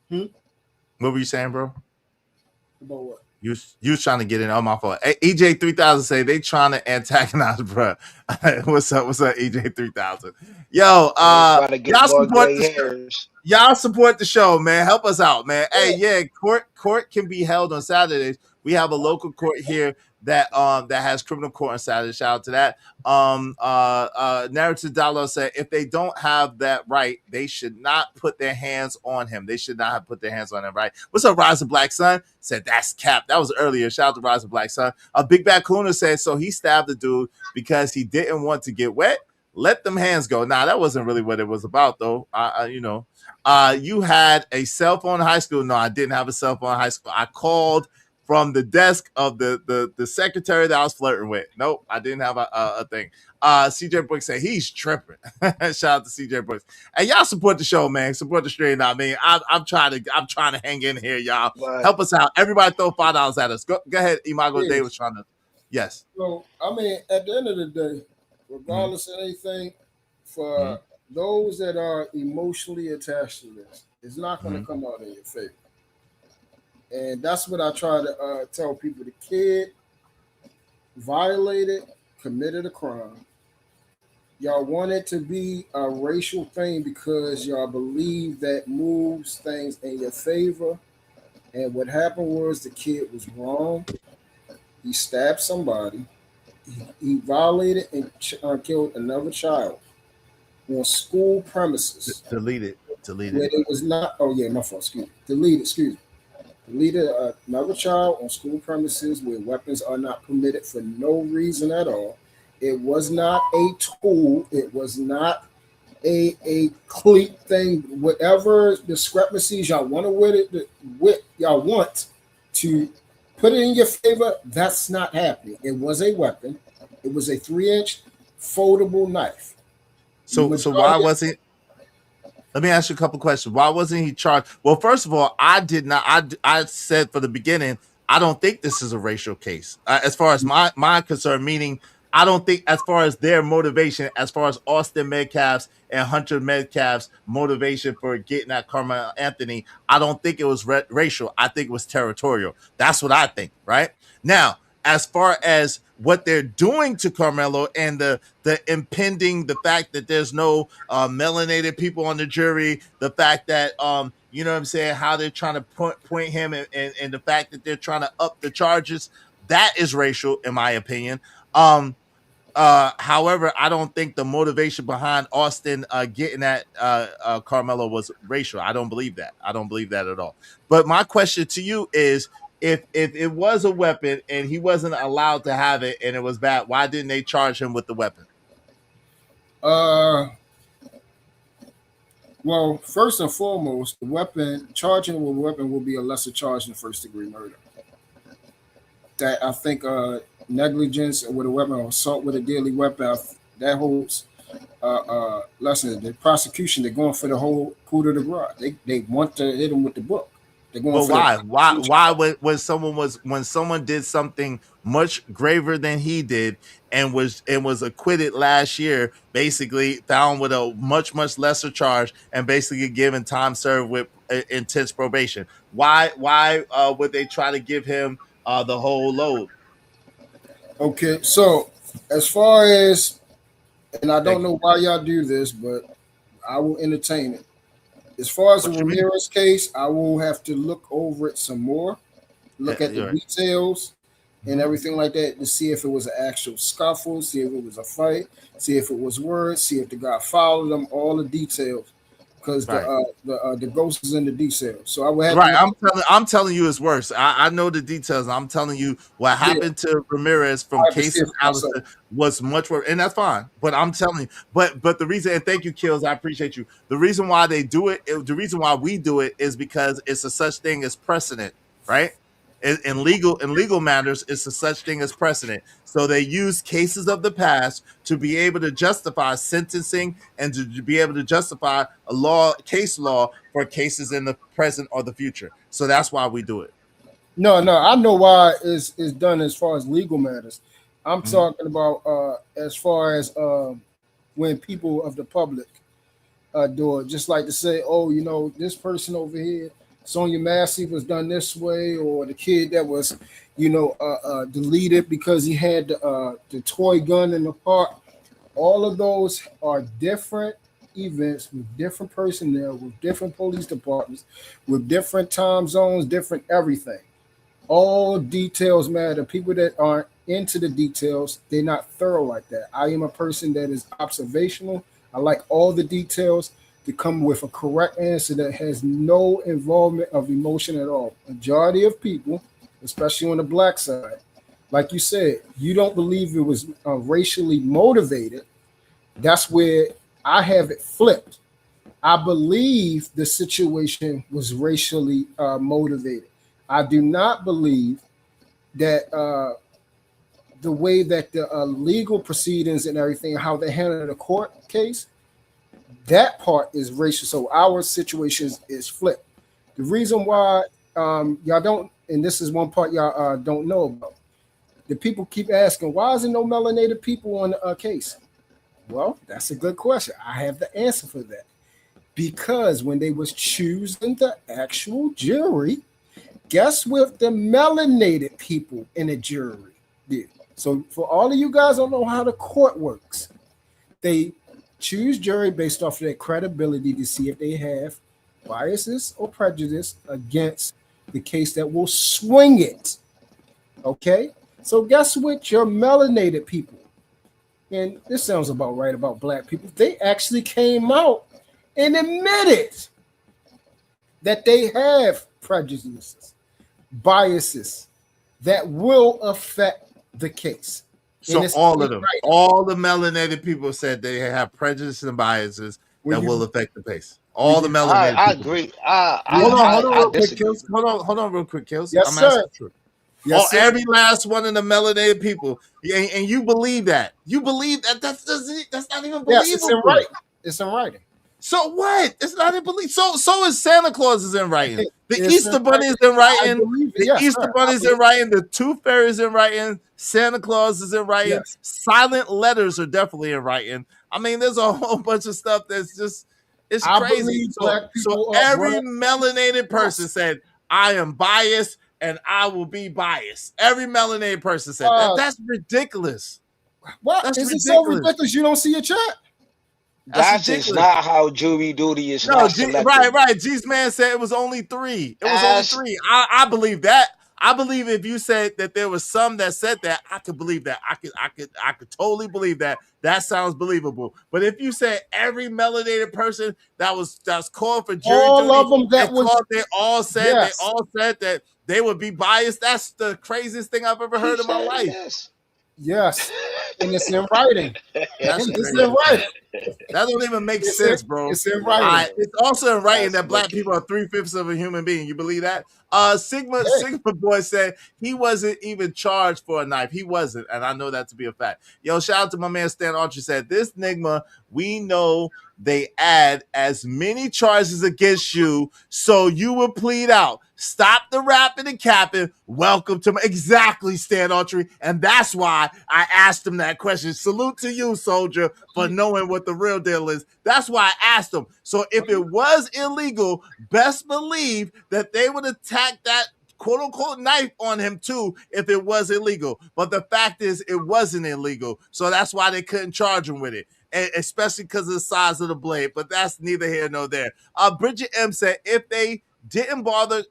What were you saying, bro? About what? You was trying to get in on my fault. Hey, EJ3000 say they trying to antagonize, bro. What's up, EJ3000? Yo, y'all support the show. Y'all support the show, man. Help us out, man. Yeah. Hey, yeah, court can be held on Saturdays. We have a local court here that has criminal court on Saturday. Shout out to that. Narrative Dollar said if they don't have that right, they should not put their hands on him. They should not have put their hands on him, right? What's up, Rise of Black Sun? Said that's cap. That was earlier. Shout out to Rise of Black Sun. Big Bad Kuna said so he stabbed the dude because he didn't want to get wet. Let them hands go. Nah, that wasn't really what it was about, though. You had a cell phone in high school. No, I didn't have a cell phone in high school. I called from the desk of the secretary that I was flirting with. Nope, I didn't have a thing. CJ Brooks said he's tripping. Shout out to CJ Brooks. And y'all support the show, man. Support the stream. I mean, I'm trying to hang in here, y'all. Right. Help us out. Everybody throw $5 at us. Go ahead, Imago Day was trying to. Yes. So I mean, at the end of the day, regardless of anything, for those that are emotionally attached to this, it's not going to come out in your favor. And that's what I try to tell people. The kid violated, committed a crime. Y'all want it to be a racial thing because y'all believe that moves things in your favor. And what happened was the kid was wrong. He stabbed somebody. He violated and killed another child on school premises. Deleted. Where it was not. Oh yeah, my fault. Deleted. Deleted another child on school premises where weapons are not permitted for no reason at all. It was not a tool. It was not a cleat thing. Whatever discrepancies y'all want y'all want to put it in your favor, that's not happening. It was a weapon. It was a 3-inch foldable knife. So why wasn't? Let me ask you a couple questions. Why wasn't he charged? Well, first of all, I did not. I said from the beginning, I don't think this is a racial case. As far as my concern, meaning I don't think, as far as their motivation, as far as Austin Metcalf's and Hunter Metcalf's motivation for getting at Carmelo Anthony, I don't think it was racial. I think it was territorial. That's what I think. Right now, as far as what they're doing to Carmelo and the fact that there's no melanated people on the jury, the fact that you know what I'm saying, how they're trying to point him and the fact that they're trying to up the charges, that is racial in my opinion. However, I don't think the motivation behind Austin getting at Carmelo was racial. I don't believe that. I don't believe that at all. But my question to you is, if it was a weapon and he wasn't allowed to have it and it was bad, why didn't they charge him with the weapon? Well, first and foremost, charging with a weapon will be a lesser charge than first-degree murder. That I think negligence with a weapon or assault with a deadly weapon, that holds lesson. The prosecution, they're going for the whole coup de grace. They want to hit him with the book. Well, why when someone did something much graver than he did and was acquitted last year, basically found with a much lesser charge and basically given time served with intense probation, why would they try to give him the whole load? Okay, so as far as, and I don't know why y'all do this, but I will entertain it. As far as the Ramirez case, I will have to look over it some more, look at the details, and everything like that to see if it was an actual scuffle, see if it was a fight, see if it was words, see if the guy followed them, all the details. Because the ghost is in the details. So I would have I'm telling you it's worse. I know the details. I'm telling you what happened to Ramirez from Casey Allison was much worse, and that's fine. But I'm telling you, but the reason, and thank you, Kills, I appreciate you. The reason why they do it, the reason why we do it is because it's a such thing as precedent, right? In legal matters, it's a such thing as precedent. So they use cases of the past to be able to justify sentencing and to be able to justify a case law for cases in the present or the future. So that's why we do it. No, I know why it's done as far as legal matters. I'm talking about as far as when people of the public do it, just like to say, oh, you know, this person over here, Sonia Massey, was done this way, or the kid that was, you know, deleted because he had the toy gun in the park. All of those are different events with different personnel, with different police departments, with different time zones, different everything. All details matter. People that aren't into the details, they're not thorough like that. I am a person that is observational. I like all the details to come with a correct answer that has no involvement of emotion at all. Majority of people, especially on the black side, like you said, you don't believe it was racially motivated. That's where I have it flipped. I believe the situation was racially motivated. I do not believe that the way that the legal proceedings and everything, how they handle the court case, that part is racial. So our situation is flipped. The reason why y'all don't, and this is one part y'all don't know about, the people keep asking, why is there no melanated people on the case? Well, that's a good question. I have the answer for that. Because when they was choosing the actual jury, guess what the melanated people in the jury did? So for all of you guys don't know how the court works, they choose jury based off of their credibility to see if they have biases or prejudice against the case that will swing it. Okay? So guess what? Your melanated people, and this sounds about right about black people, they actually came out and admitted that they have prejudices, biases that will affect the case. So all of them, all the melanated people said they have prejudices and biases that will affect the case. All the melanated I people. agree. Hold on real quick, Kills. Hold on real quick, Kills. Yes, sir. Yes, sir. Every last one of the melanated people, and you believe that. You believe that that's not even believable. Yes, it's in writing. It's in writing. So what? It's not in belief. So is Santa Claus is in writing. The Easter Bunny is in writing. The Easter Bunny is in writing. The Tooth Fairy is in writing. Santa Claus is in writing. Yes. Silent letters are definitely in writing. I mean, there's a whole bunch of stuff that's just it's crazy. So every melanated person said, I am biased and I will be biased. Every melanated person said that. That's ridiculous. What? That's is it so ridiculous you don't see a chat? That's just not how jury duty is. No, right. G's man said it was only 3. It was only 3. I believe that. I believe if you said that there was some that said that, I could believe that. I could totally believe that. That sounds believable. But if you said every melanated person that's called for jury all duty, of them they all said that they would be biased. That's the craziest thing I've ever heard in my life. Yes, and it's in writing. It's in writing. That don't even make sense, bro. It's in writing. It's also in writing that black people are 3/5 of a human being. You believe that? Sigma Boy said he wasn't even charged for a knife. He wasn't, and I know that to be a fact. Yo, shout out to my man Stan Archer said, this Nigma, we know they add as many charges against you so you will plead out. Stop the rapping and capping. Welcome to exactly, Stan Autry. And that's why I asked him that question. Salute to you, soldier, for knowing what the real deal is. That's why I asked him. So if it was illegal, best believe that they would attack that quote-unquote knife on him too if it was illegal. But the fact is it wasn't illegal. So that's why they couldn't charge him with it. And especially because of the size of the blade. But that's neither here nor there. Bridget M said if they didn't bother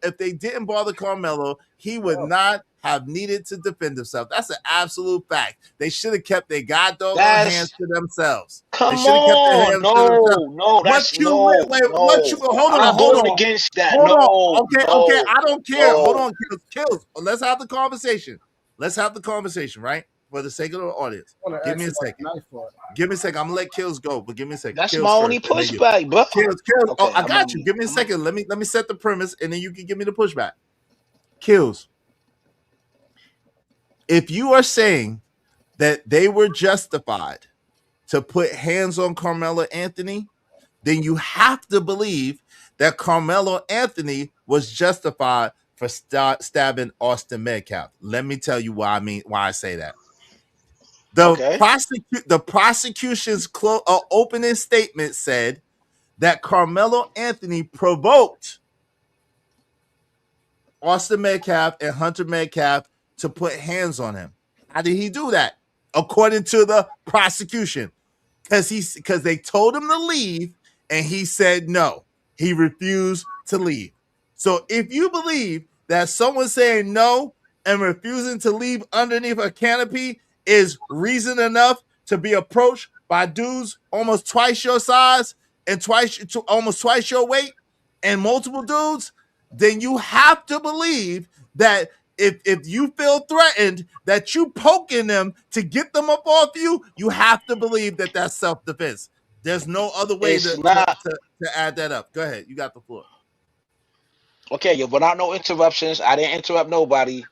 Carmelo, he would not have needed to defend themselves. That's an absolute fact. They should have kept their goddamn That's- hands to themselves. Come They should have kept their on, hands to themselves. no, that's Hold I'm on. going against that. Hold No, on. Okay, no, I don't care. no. Hold on, Kills. Let's have the conversation. Right? For the sake of the audience. Give me a second. I'm gonna let Kills go, but give me a second. That's Kills my only first, and then you. pushback, bro. Kills. Okay, I got you. Give me a second. Let me set the premise, and then you can give me the pushback. Kills. If you are saying that they were justified to put hands on Carmelo Anthony, then you have to believe that Carmelo Anthony was justified for stabbing Austin Metcalf. Let me tell you why I say that. The prosecution's opening statement said that Carmelo Anthony provoked Austin Metcalf and Hunter Metcalf to put hands on him. How did he do that? According to the prosecution, because they told him to leave and he said no. He refused to leave. So if you believe that someone saying no and refusing to leave underneath a canopy is reason enough to be approached by dudes almost twice your size and almost twice your weight and multiple dudes, then you have to believe that if you feel threatened, that you poking them to get them up off you, you have to believe that that's self-defense. There's no other way to add that up. Go ahead. You got the floor. Okay, without no interruptions, I didn't interrupt nobody. You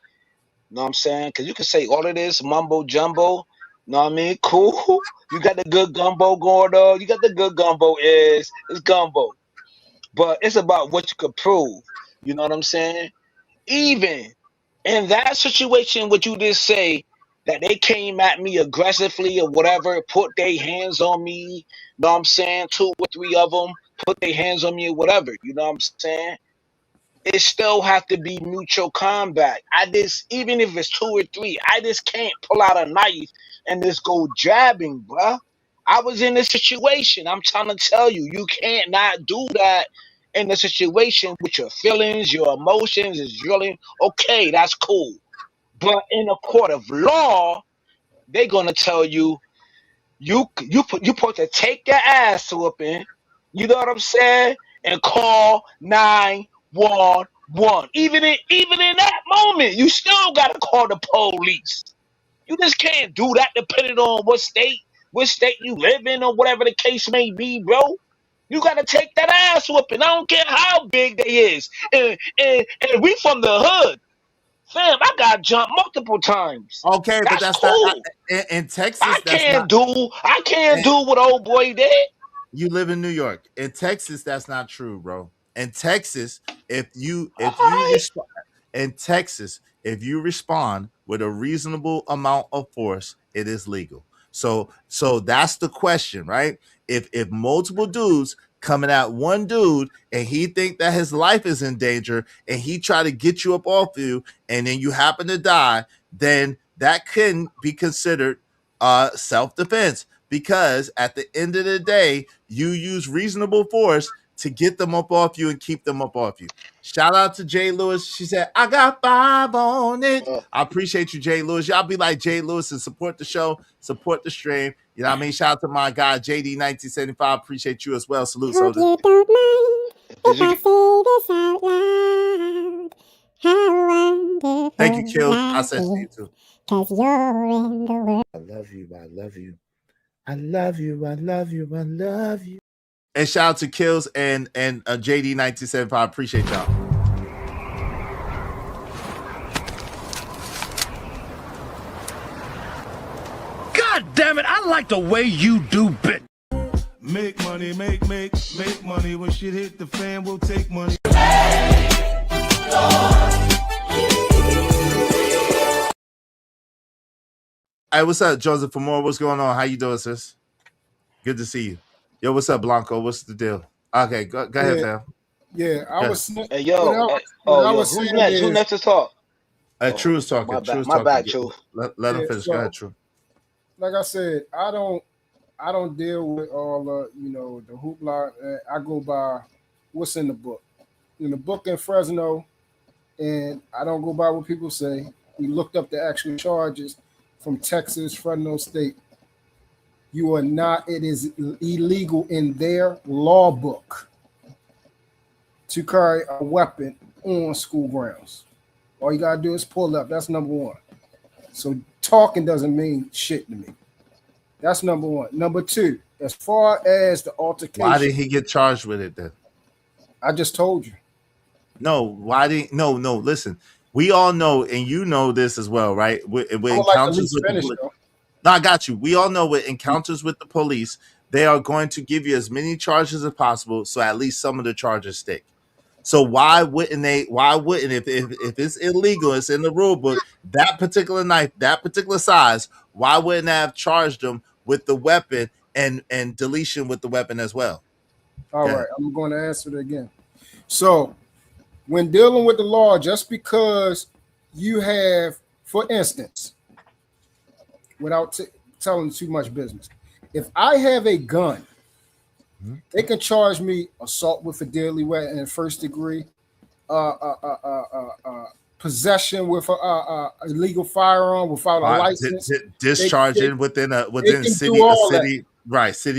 know what I'm saying? Because you can say all of this mumbo jumbo. You know what I mean? Cool. You got the good gumbo going on. You got the good gumbo it's gumbo. But it's about what you could prove. You know what I'm saying? Even in that situation, what you just say, that they came at me aggressively or whatever, put their hands on me, you know what I'm saying? 2 or 3 of them put their hands on me or whatever, you know what I'm saying? It still have to be mutual combat. Even if it's 2 or 3, I just can't pull out a knife and just go jabbing, bruh. I was in this situation. I'm trying to tell you, you can't not do that in a situation with your feelings, your emotions is drilling. Okay, that's cool. But in a court of law, they're gonna tell you, you supposed to take your ass whooping, you know what I'm saying, and call 911. Even in that moment, you still gotta call the police. You just can't do that depending on what state you live in or whatever the case may be, bro. You gotta take that ass whooping. I don't care how big they is. And we from the hood. Fam, I got jumped multiple times. Okay, but that's cool. not in Texas. I can't do what old boy did. You live in New York. In Texas, that's not true, bro. In Texas, if you respond with a reasonable amount of force, it is legal. So that's the question, right? If multiple dudes coming at one dude and he think that his life is in danger and he try to get you up off you and then you happen to die, then that can be considered self-defense, because at the end of the day, you use reasonable force to get them up off you and keep them up off you. Shout out to Jay Lewis. She said, I got 5 on it. I appreciate you, Jay Lewis. Y'all be like Jay Lewis and support the show, support the stream. You know what I mean? Shout out to my guy, JD1975. Appreciate you as well. Salute, Hope soldier. you don't mind if I say this out loud. How wonderful Thank you, Kill. I life said to you is, too. 'cause you're in the world. I love you. I love you. I love you. I love you. I love you. And shout out to Kills and JD1975. Appreciate y'all. God damn it, I like the way you do bit. Make money, make money. When shit hit the fan, we'll take money. Hey, what's up, Joseph Famore? What's going on? How you doing, sis? Good to see you. Yo, what's up, Blanco? What's the deal? Okay, go ahead, fam. Yeah, I was. Hey, yo, who's next? Who's next to talk? True is talking. My bad, True. Let him finish. Go ahead, True. Like I said, I don't deal with all the hoopla. I go by what's in the book. In the book in Fresno, and I don't go by what people say. We looked up the actual charges from Texas, Fresno State. You are not, it is illegal in their law book to carry a weapon on school grounds. All you gotta do is pull up. That's number one. So talking doesn't mean shit to me. That's number one. Number two, as far as the altercation. Why did he get charged with it then? I just told you. No, why didn't no, listen. We all know, and you know this as well, right? With encounters with the police. No, I got you. We all know with encounters with the police, they are going to give you as many charges as possible, so at least some of the charges stick. So why wouldn't they? Why wouldn't if it's illegal, it's in the rule book, that particular knife, that particular size, why wouldn't they have charged them with the weapon and deletion with the weapon as well? All right, I'm going to answer it again. So when dealing with the law, just because you have, for instance, without telling too much business, if I have a gun, they can charge me assault with a deadly weapon in first degree, possession with a illegal firearm without a license, discharging within city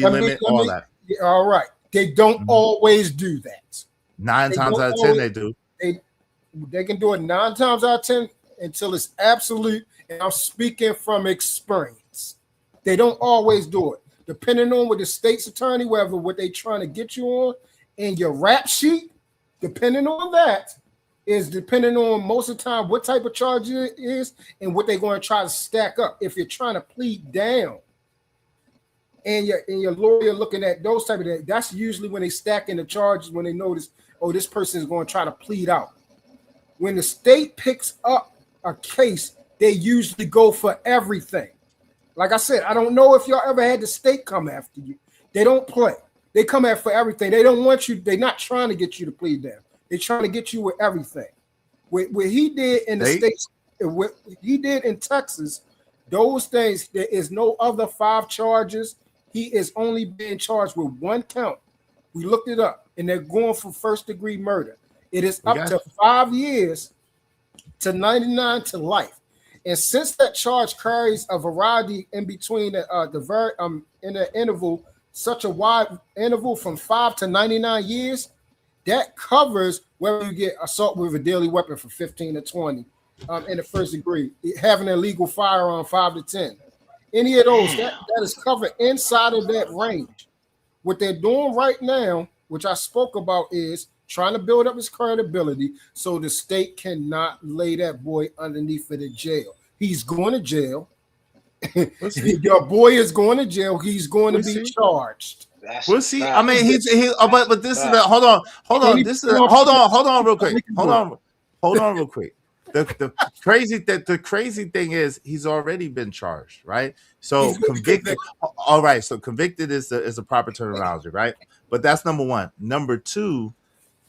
limit, all that. All right, they don't always do that. 9 times out of 10, they do. They can do it 9 times out of 10 until it's absolute. And I'm speaking from experience. They don't always do it. Depending on what the state's attorney, whether what they trying to get you on in your rap sheet, depending on that, is depending on most of the time what type of charge it is and what they're going to try to stack up. If you're trying to plead down and your lawyer looking at those type of things, that's usually when they stack in the charges when they notice, oh, this person is going to try to plead out. When the state picks up a case, they usually go for everything. Like I said, I don't know if y'all ever had the state come after you. They don't play. They come after for everything. They don't want you. They're not trying to get you to plead down. They're trying to get you with everything. What he did in the states, what he did in Texas, those things, there is no other 5 charges. He is only being charged with 1 count. We looked it up, and they're going for first degree murder. It is up to 5 years to 99 to life. And since that charge carries a variety in between in the interval, such a wide interval from 5 to 99 years, that covers whether you get assault with a deadly weapon for 15 to 20 in the first degree, having an illegal firearm 5 to 10. Any of those, that is covered inside of that range. What they're doing right now, which I spoke about, is trying to build up his credibility so the state cannot lay that boy underneath of the jail. He's going to jail. Your boy is going to jail. He's going to be charged. We'll see. I mean, but this is the hold on. Hold on real quick. Hold on real quick. The crazy thing is he's already been charged, right? So convicted. All right. So convicted is a proper terminology, right? But that's number one. Number two,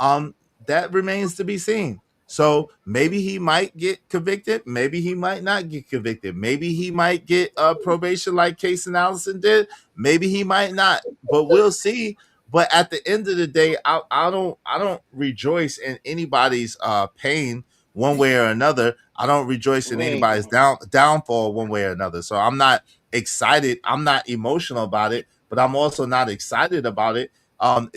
that remains to be seen. So maybe he might get convicted. Maybe he might not get convicted. Maybe he might get probation like Casey Allison did. Maybe he might not. But we'll see. But at the end of the day, I don't rejoice in anybody's pain one way or another. I don't rejoice in anybody's downfall one way or another. So I'm not excited. I'm not emotional about it, but I'm also not excited about it.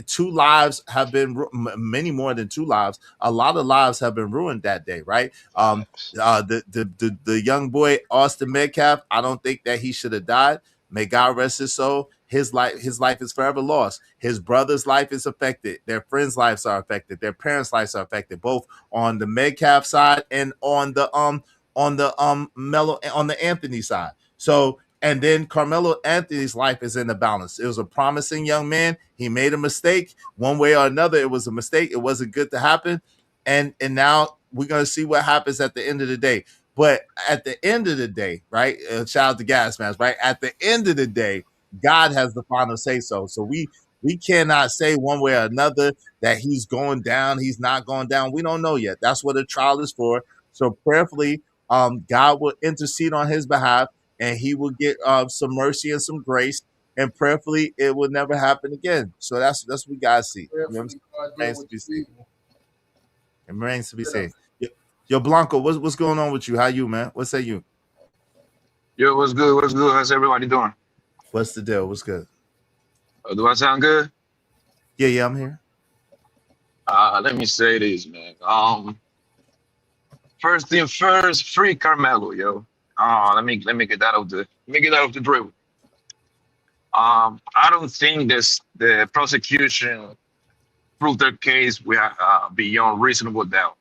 2 lives have been, many more than 2 lives. A lot of lives have been ruined that day, right? The young boy Austin Metcalf, I don't think that he should have died. May God rest his soul. His life is forever lost. His brother's life is affected. Their friends' lives are affected. Their parents' lives are affected, both on the Metcalf side and on the Anthony side. So. And then Carmelo Anthony's life is in the balance. It was a promising young man. He made a mistake. One way or another, it was a mistake. It wasn't good to happen. And now we're going to see what happens at the end of the day. But at the end of the day, right? Shout out to Gas Mask, right? At the end of the day, God has the final say so. So we cannot say one way or another that he's going down, he's not going down. We don't know yet. That's what a trial is for. So prayerfully, God will intercede on his behalf. And he will get some mercy and some grace, and prayerfully it will never happen again. So that's what we gotta see. It remains to be seen. It remains to be seen. Yo, Blanco, what's going on with you? How you, man? What say you? Yo, what's good? What's good? How's everybody doing? What's the deal? What's good? Do I sound good? Yeah, I'm here. Let me say this, man. First thing first, free Carmelo, yo. Let me get that off the dribble. I don't think the prosecution proved their case beyond reasonable doubt.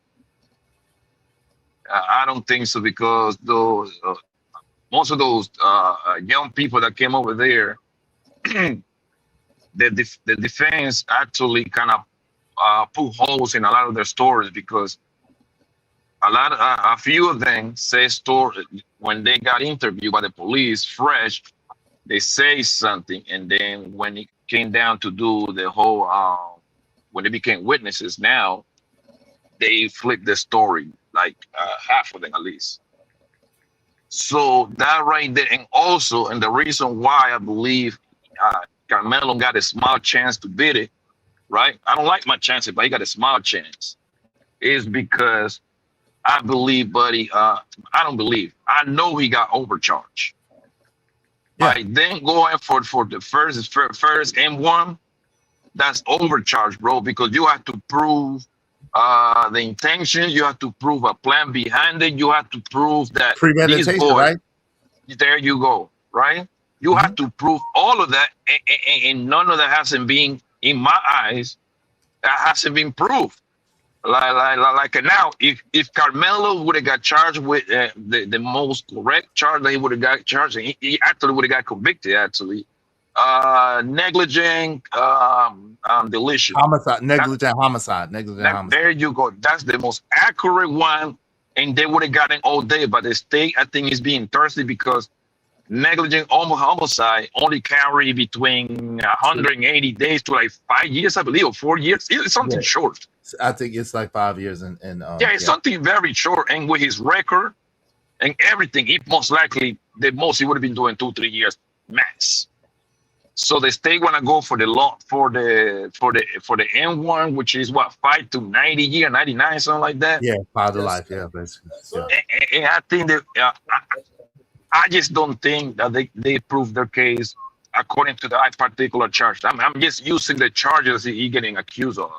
I don't think so, because those most of those young people that came over there, the defense actually kind of put holes in a lot of their stories, because a few of them say story when they got interviewed by the police fresh, they say something, and then when it came down to do the whole when they became witnesses, now they flipped the story, like half of them at least. So that right there, and also, and the reason why I believe Carmelo got a small chance to beat it, right? I don't like my chances, but he got a small chance, is because I believe, buddy, I know he got overcharged. Yeah. By then going for the first M1, that's overcharged, bro, because you have to prove the intention, you have to prove a plan behind it, you have to prove that premeditation, right? There you go, right? You have to prove all of that, and none of that hasn't been, in my eyes, that hasn't been proved. Like now, if Carmelo would have got charged with the most correct charge that he would have got charged, he actually would have got convicted, actually. Negligent deletion. Homicide, negligent homicide. There you go. That's the most accurate one, and they would have gotten all day. But the state, I think, is being thirsty, because negligent homicide only carry between 180 days to like 5 years, I believe, or 4 years. It's something short. I think it's like 5 years, and it's something very short. And with his record and everything, it most likely the most he would have been doing 2-3 years max. So the state want to go for the M1, which is what, 5 to 90 year, 99, something like that. Yeah, 5 to life. Yeah, basically. Yeah. And I think that I just don't think that they proved their case according to that particular charge. I'm just using the charges he getting accused of.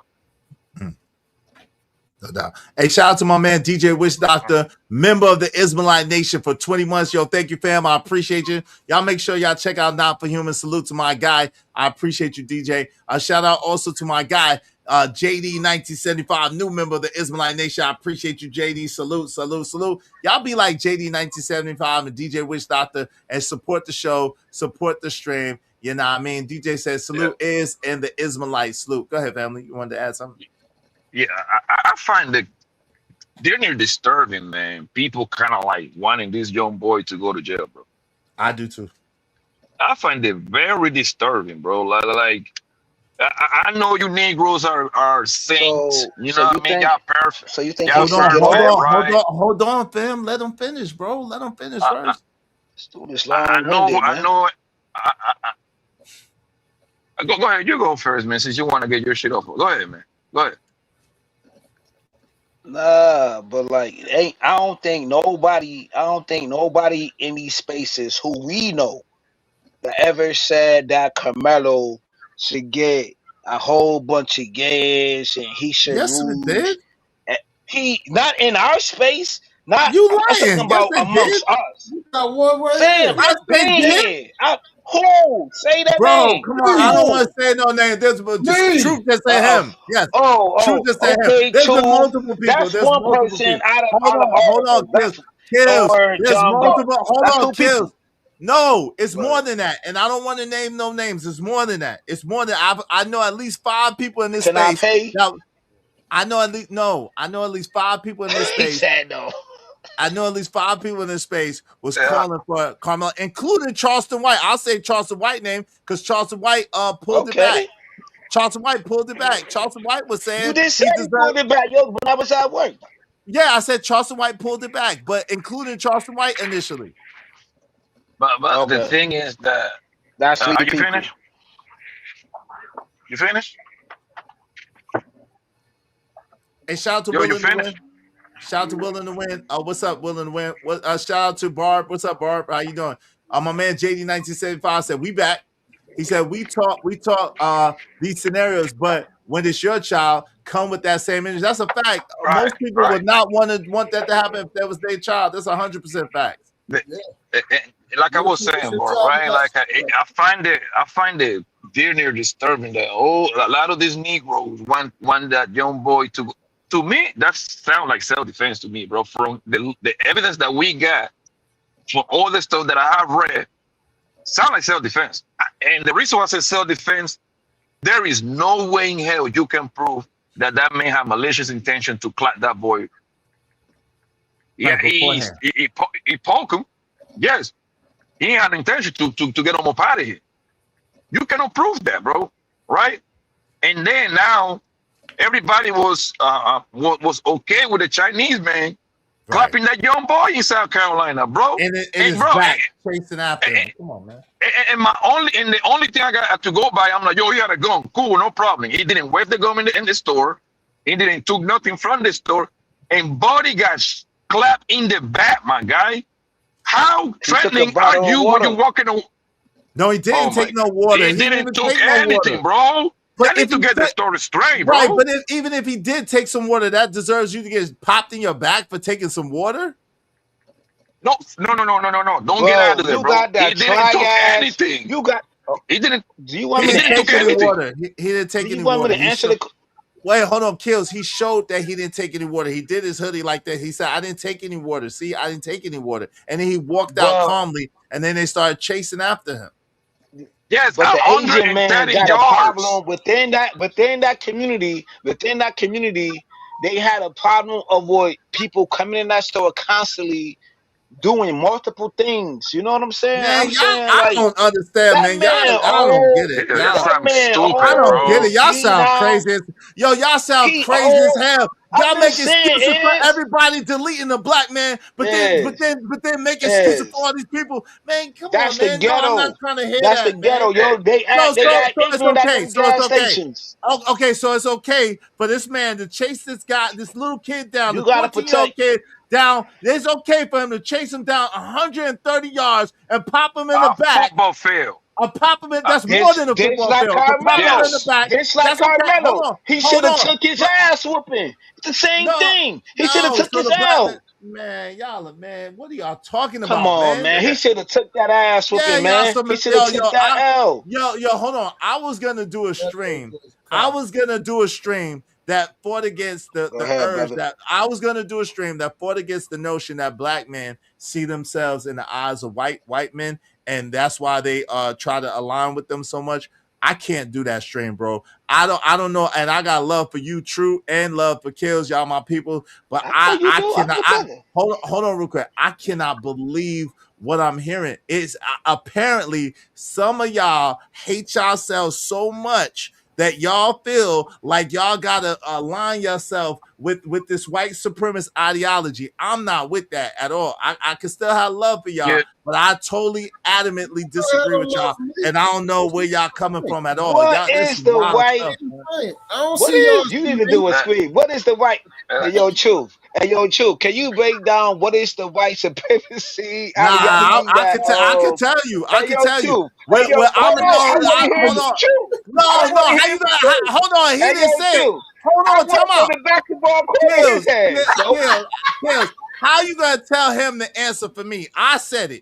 No doubt. Hey, shout out to my man DJ Witch Doctor, member of the Ismailite Nation for 20 months. Yo, thank you, fam. I appreciate you. Y'all make sure y'all check out Not for Human. Salute to my guy. I appreciate you, DJ. Shout out also to my guy, JD 1975, new member of the Ismailite Nation. I appreciate you, JD. Salute, salute, salute. Y'all be like JD 1975 and DJ Witch Doctor and support the show, support the stream. You know what I mean? DJ says salute is in the Ismailite salute. Go ahead, family. You wanted to add something? Yeah, I find that they're near disturbing, man. People kind of like wanting this young boy to go to jail, bro. I do too. I find it very disturbing, bro. Like I know you Negroes are saints. So, you know what I mean? Y'all perfect. So you think hold on, fam. Let them finish, bro. Let them finish first. Let's do this I know. Go ahead. You go first, man. Since you want to get your shit off. Go ahead, man. Go ahead. Nah, but like, I don't think nobody in these spaces who we know that ever said that Carmelo should get a whole bunch of gas and he should lose. He not in our space. Not you lying. I'm talking about amongst us. Sam, I've been here. Who? Say that bro, name. Come on. I don't want to say no name. There's Truth just say him. Yes. Truth just say him. There's multiple people. That's There's one multiple person people. out of Hold on, Kills. There's multiple. Hold on, Kills. People. No, it's more than that. And I don't want to name no names. It's more than that. It's more than I know at least 5 people in this space. Can I pay? I know at least 5 people in this space. He said no. I know at least 5 people in this space was calling for Carmelo, including Charleston White. I'll say Charleston White name because Charleston White pulled it back. Charleston White pulled it back. Charleston White was saying you didn't say he pulled it back, yo, when I was at work. Yeah, I said Charleston White pulled it back, but including Charleston White initially. But the thing is that that's are you finished? You finished? Hey, shout out to Yo, Will you in the finished? Wind. Shout out to Willing to Win. What's up, Willing to Win? Shout out to Barb. What's up, Barb? How you doing? My man JD 1975 said we back. He said we talk these scenarios, but when it's your child, come with that same energy. That's a fact. Most people would not want that to happen if that was their child. That's 100% fact. Like I was saying, bro, right? Like I find it dear near disturbing that a lot of these Negroes want that young boy to me. That sounds like self-defense to me, bro. From the evidence that we got, from all the stuff that I have read, sound like self-defense. And the reason why I said self-defense, there is no way in hell you can prove that man had malicious intention to clap that boy. Yeah, he poked him. Yes, he had an intention to get him up out of here. You cannot prove that, bro. Right? And then now everybody was okay with the Chinese man clapping that young boy in South Carolina, bro. And bro, chasing after him. Come on, man. And the only thing I got to go by, I'm like, yo, he had a gun. Cool, no problem. He didn't wave the gun in the store. He didn't took nothing from the store. And Buddy got clapped in the back, my guy. How threatening are you when you're walking away? No, he didn't take no water. He didn't take anything, bro. But I need to get the story straight, bro. Right, but even if he did take some water, that deserves you to get popped in your back for taking some water? No. Don't get out of there, bro. Got that he didn't take anything. He didn't. Do you want me to take any water? He didn't take any water. Want me to answer the? Wait, hold on, Kills. He showed that he didn't take any water. He did his hoodie like that. He said, I didn't take any water. See, I didn't take any water. And then he walked out calmly, and then they started chasing after him. Yes, but the Asian man got a problem within that community. Within that community, they had a problem of what people coming in that store constantly doing multiple things. You know what I'm saying? Man, I don't understand, man. I don't get it. I don't get it. Y'all sound crazy. Yo, y'all sound crazy as hell. Y'all make excuses for everybody deleting the black man, but then make excuses for all these people. Man, come on, man. No, I'm not trying to hear that. That's the ghetto, yo. It's okay. So it's okay. Okay, so it's okay for this man to chase this guy, this little kid down, the 14-year-old kid down. It's okay for him to chase him down 130 yards and pop him in the back. Football field. A pop him in. That's more than a football field. Carmelo. In the back. It's like Carmelo. He should have took his ass whooping. It's the same thing. He should have took his L. Man, what are y'all talking about? Come on, man. He should have took that ass whooping, man. He should have took that L. Yo, hold on. I was gonna do a stream. That fought against the urge that I was gonna do a stream that fought against the notion that black men see themselves in the eyes of white men, and that's why they try to align with them so much. I can't do that stream, bro. I don't know, and I got love for you, True, and love for Kills, y'all my people. But I cannot. Hold on, real quick. I cannot believe what I'm hearing. It's apparently some of y'all hate yourselves so much that y'all feel like y'all gotta align yourself with this white supremacist ideology. I'm not with that at all. I can still have love for y'all, but I totally adamantly disagree with y'all, and I don't know where y'all coming from at all. What is the white? You need to do a screen. What is the white? Yo, Truth. Hey, yo, Truth. Can you break down what is the white supremacy? I can tell you. I can tell you. Hold on. He didn't say it. Hold on, time out. Kills. How you gonna tell him the answer for me? I said it.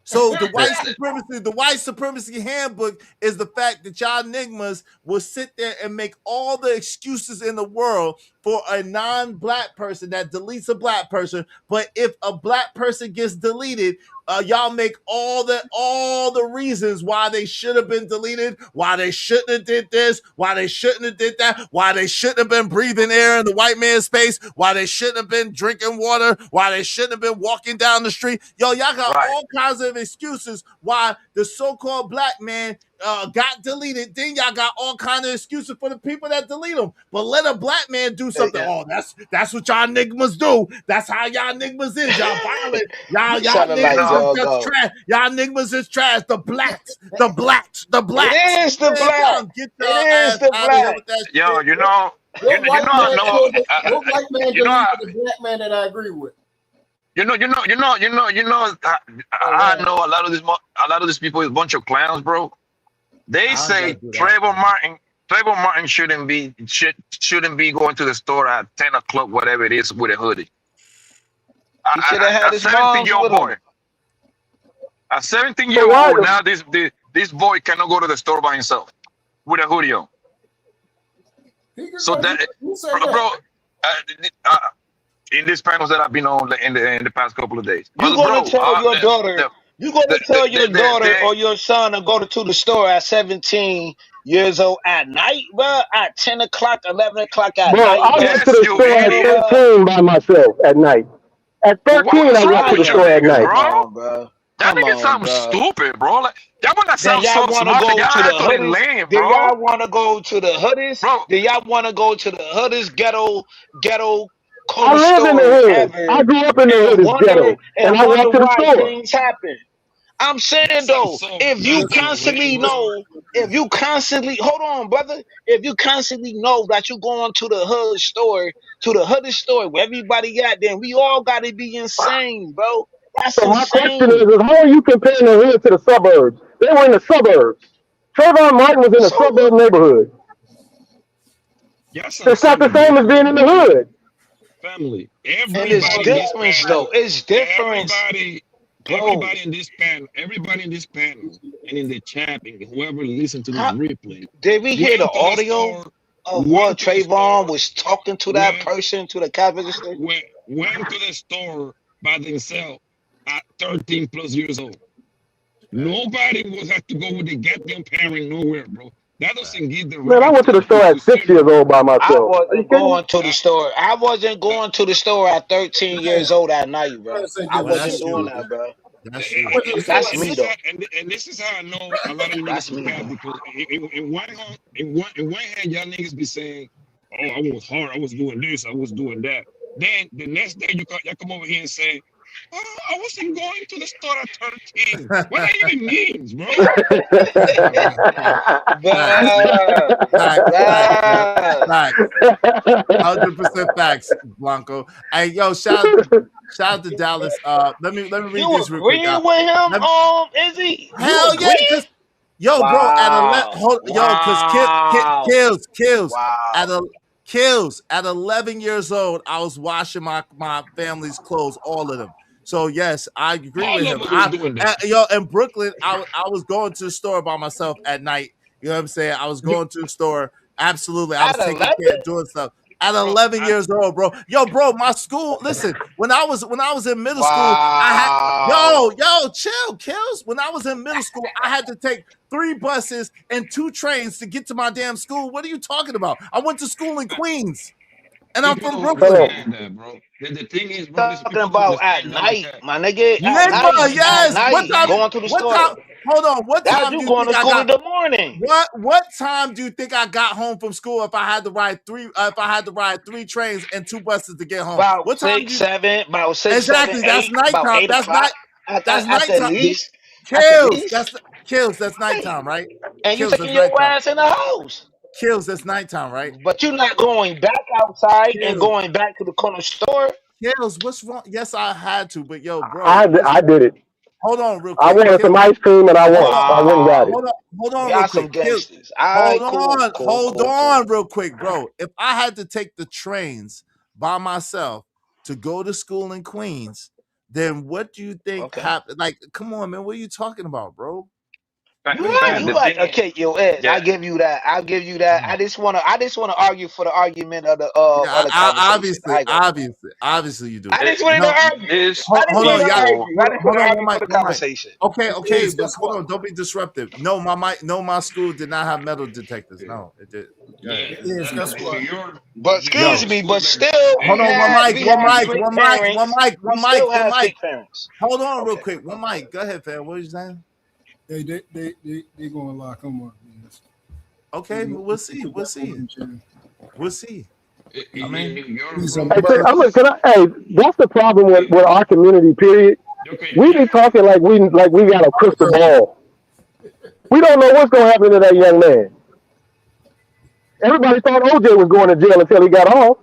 So the white supremacy handbook is the fact that y'all nigmas will sit there and make all the excuses in the world for a non-black person that deletes a black person. But if a black person gets deleted, y'all make all the reasons why they should have been deleted, why they shouldn't have did this, why they shouldn't have did that, why they shouldn't have been breathing air in the white man's space, why they shouldn't have been drinking water, why they shouldn't have been walking down the street. Y'all got all kinds of excuses why the so-called black man got deleted. Then y'all got all kinds of excuses for the people that delete them. But let a black man do something. Oh, that's what y'all niggas do. That's how y'all niggas is. Y'all violent. Y'all niggas is just trash. Y'all niggas is trash. The blacks. It is the black. Get your ass out of here with that Yo, shit. you know, What white man I know. what white man You know, believe in the black man that I agree with? I know a lot of these people is a bunch of clowns, bro. They say Trayvon Martin shouldn't be going to the store at 10 o'clock, whatever it is, with a hoodie. He should have had his moms with him. A 17-year-old now, this boy cannot go to the store by himself with a hoodie on. So that, bro, in these panels that I've been on in the past couple of days, You gonna tell your daughter? You gonna tell your daughter or your son to go to the store at 17 years old at night, bro? At 10 o'clock, 11 o'clock at Bro, night? I went to the store at 13 by myself at night. At 13, I went to the store at night. Bro. That nigga sounds stupid, bro. Like, that one that Then sounds so y'all want to smart. go Y'all to the actually hoodies? lame, Then bro. y'all want to go to the hoodies? Then y'all want to go to the hoodies ghetto I corner live in the stores hood. ever? I grew up in the hood, it's ghetto. And I went to the why store. things happen. I'm saying though, if you constantly hold on, brother. If you constantly know that you going to the hood store, where everybody at, then we all got to be insane, bro. That's So my insane. question is how are you comparing the hood to the suburbs? They were in the suburbs. Trayvon Martin was in a suburb neighborhood. It's not the same as being in the hood. Family. And it's different though. It's different. Everybody in this panel, and in the chat, and whoever listened to this replay. Did we hear the audio of what Trayvon was talking to that person, to the cash register? Went to the store by themselves at 13 plus years old. Nobody will have to go with the goddamn parent nowhere, bro. That doesn't give the Man, I went to the store at 6 years old by myself. I wasn't going to the store. I wasn't going to the store at 13 years old at night, bro. I wasn't doing that, bro. That's me though. And this is how I know a lot of you niggas is bad, because in one hand, y'all niggas be saying, "Oh, I was hard. I was doing this. I was doing that." Then the next day, y'all come over here and say, "Oh, I wasn't going to the store at 13." What that even means, bro? Facts. 100% facts, Blanco. Hey, yo, shout out to Dallas. Let me read this real quick. You agreeing with him, Izzy? Hell yeah, because yo, bro, at 11 years old, I was washing my family's clothes, all of them. So yes, I agree with him. In Brooklyn, I was going to the store by myself at night. You know what I'm saying? I was going to the store. Absolutely, I was taking care of doing stuff. At 11 years old, bro. Yo, bro, my school. Listen, when I was in middle school, I had chill, kills. When I was in middle school, I had to take 3 buses and 2 trains to get to my damn school. What are you talking about? I went to school in Queens, and I'm from Brooklyn. Bro. The thing is, bro, talking about at night, my nigga. Yes. What time? Going to the store. Hold on. What time do you going think to school I got, in the morning? What time do you think I got home from school if I had to ride 3 trains and 2 buses to get home? About what time 6, 7, about 6, exactly. 7, That's 8, nighttime. That's nighttime. Kills. That's nighttime, right? And you taking your ass in the house. Kills. That's nighttime, right? But you're not going back outside and going back to the corner store. Kills. What's wrong? Yes, I had to, but yo, bro, I did it. Hold on, real quick. I wanted some ice cream and I went and got it. Hold on, real quick. Hold on, real quick, bro. If I had to take the trains by myself to go to school in Queens, then what do you think happened? Like, come on, man, what are you talking about, bro? Okay, yo, Ed, I give you that. I just wanna argue for the argument of the obviously you do. I just wanted to argue. Hold on, the conversation. Okay, but hold on, don't be disruptive. No, my school did not have metal detectors. No, it did. But excuse me, but still. Hold on, one mic. Hold on, real quick. One mic. Go ahead, fam. What are you saying? They gonna lock him up. Man. Okay, we'll see. I mean, that's the problem with our community. Period. We be talking like we got a crystal ball. We don't know what's gonna happen to that young man. Everybody thought OJ was going to jail until he got off.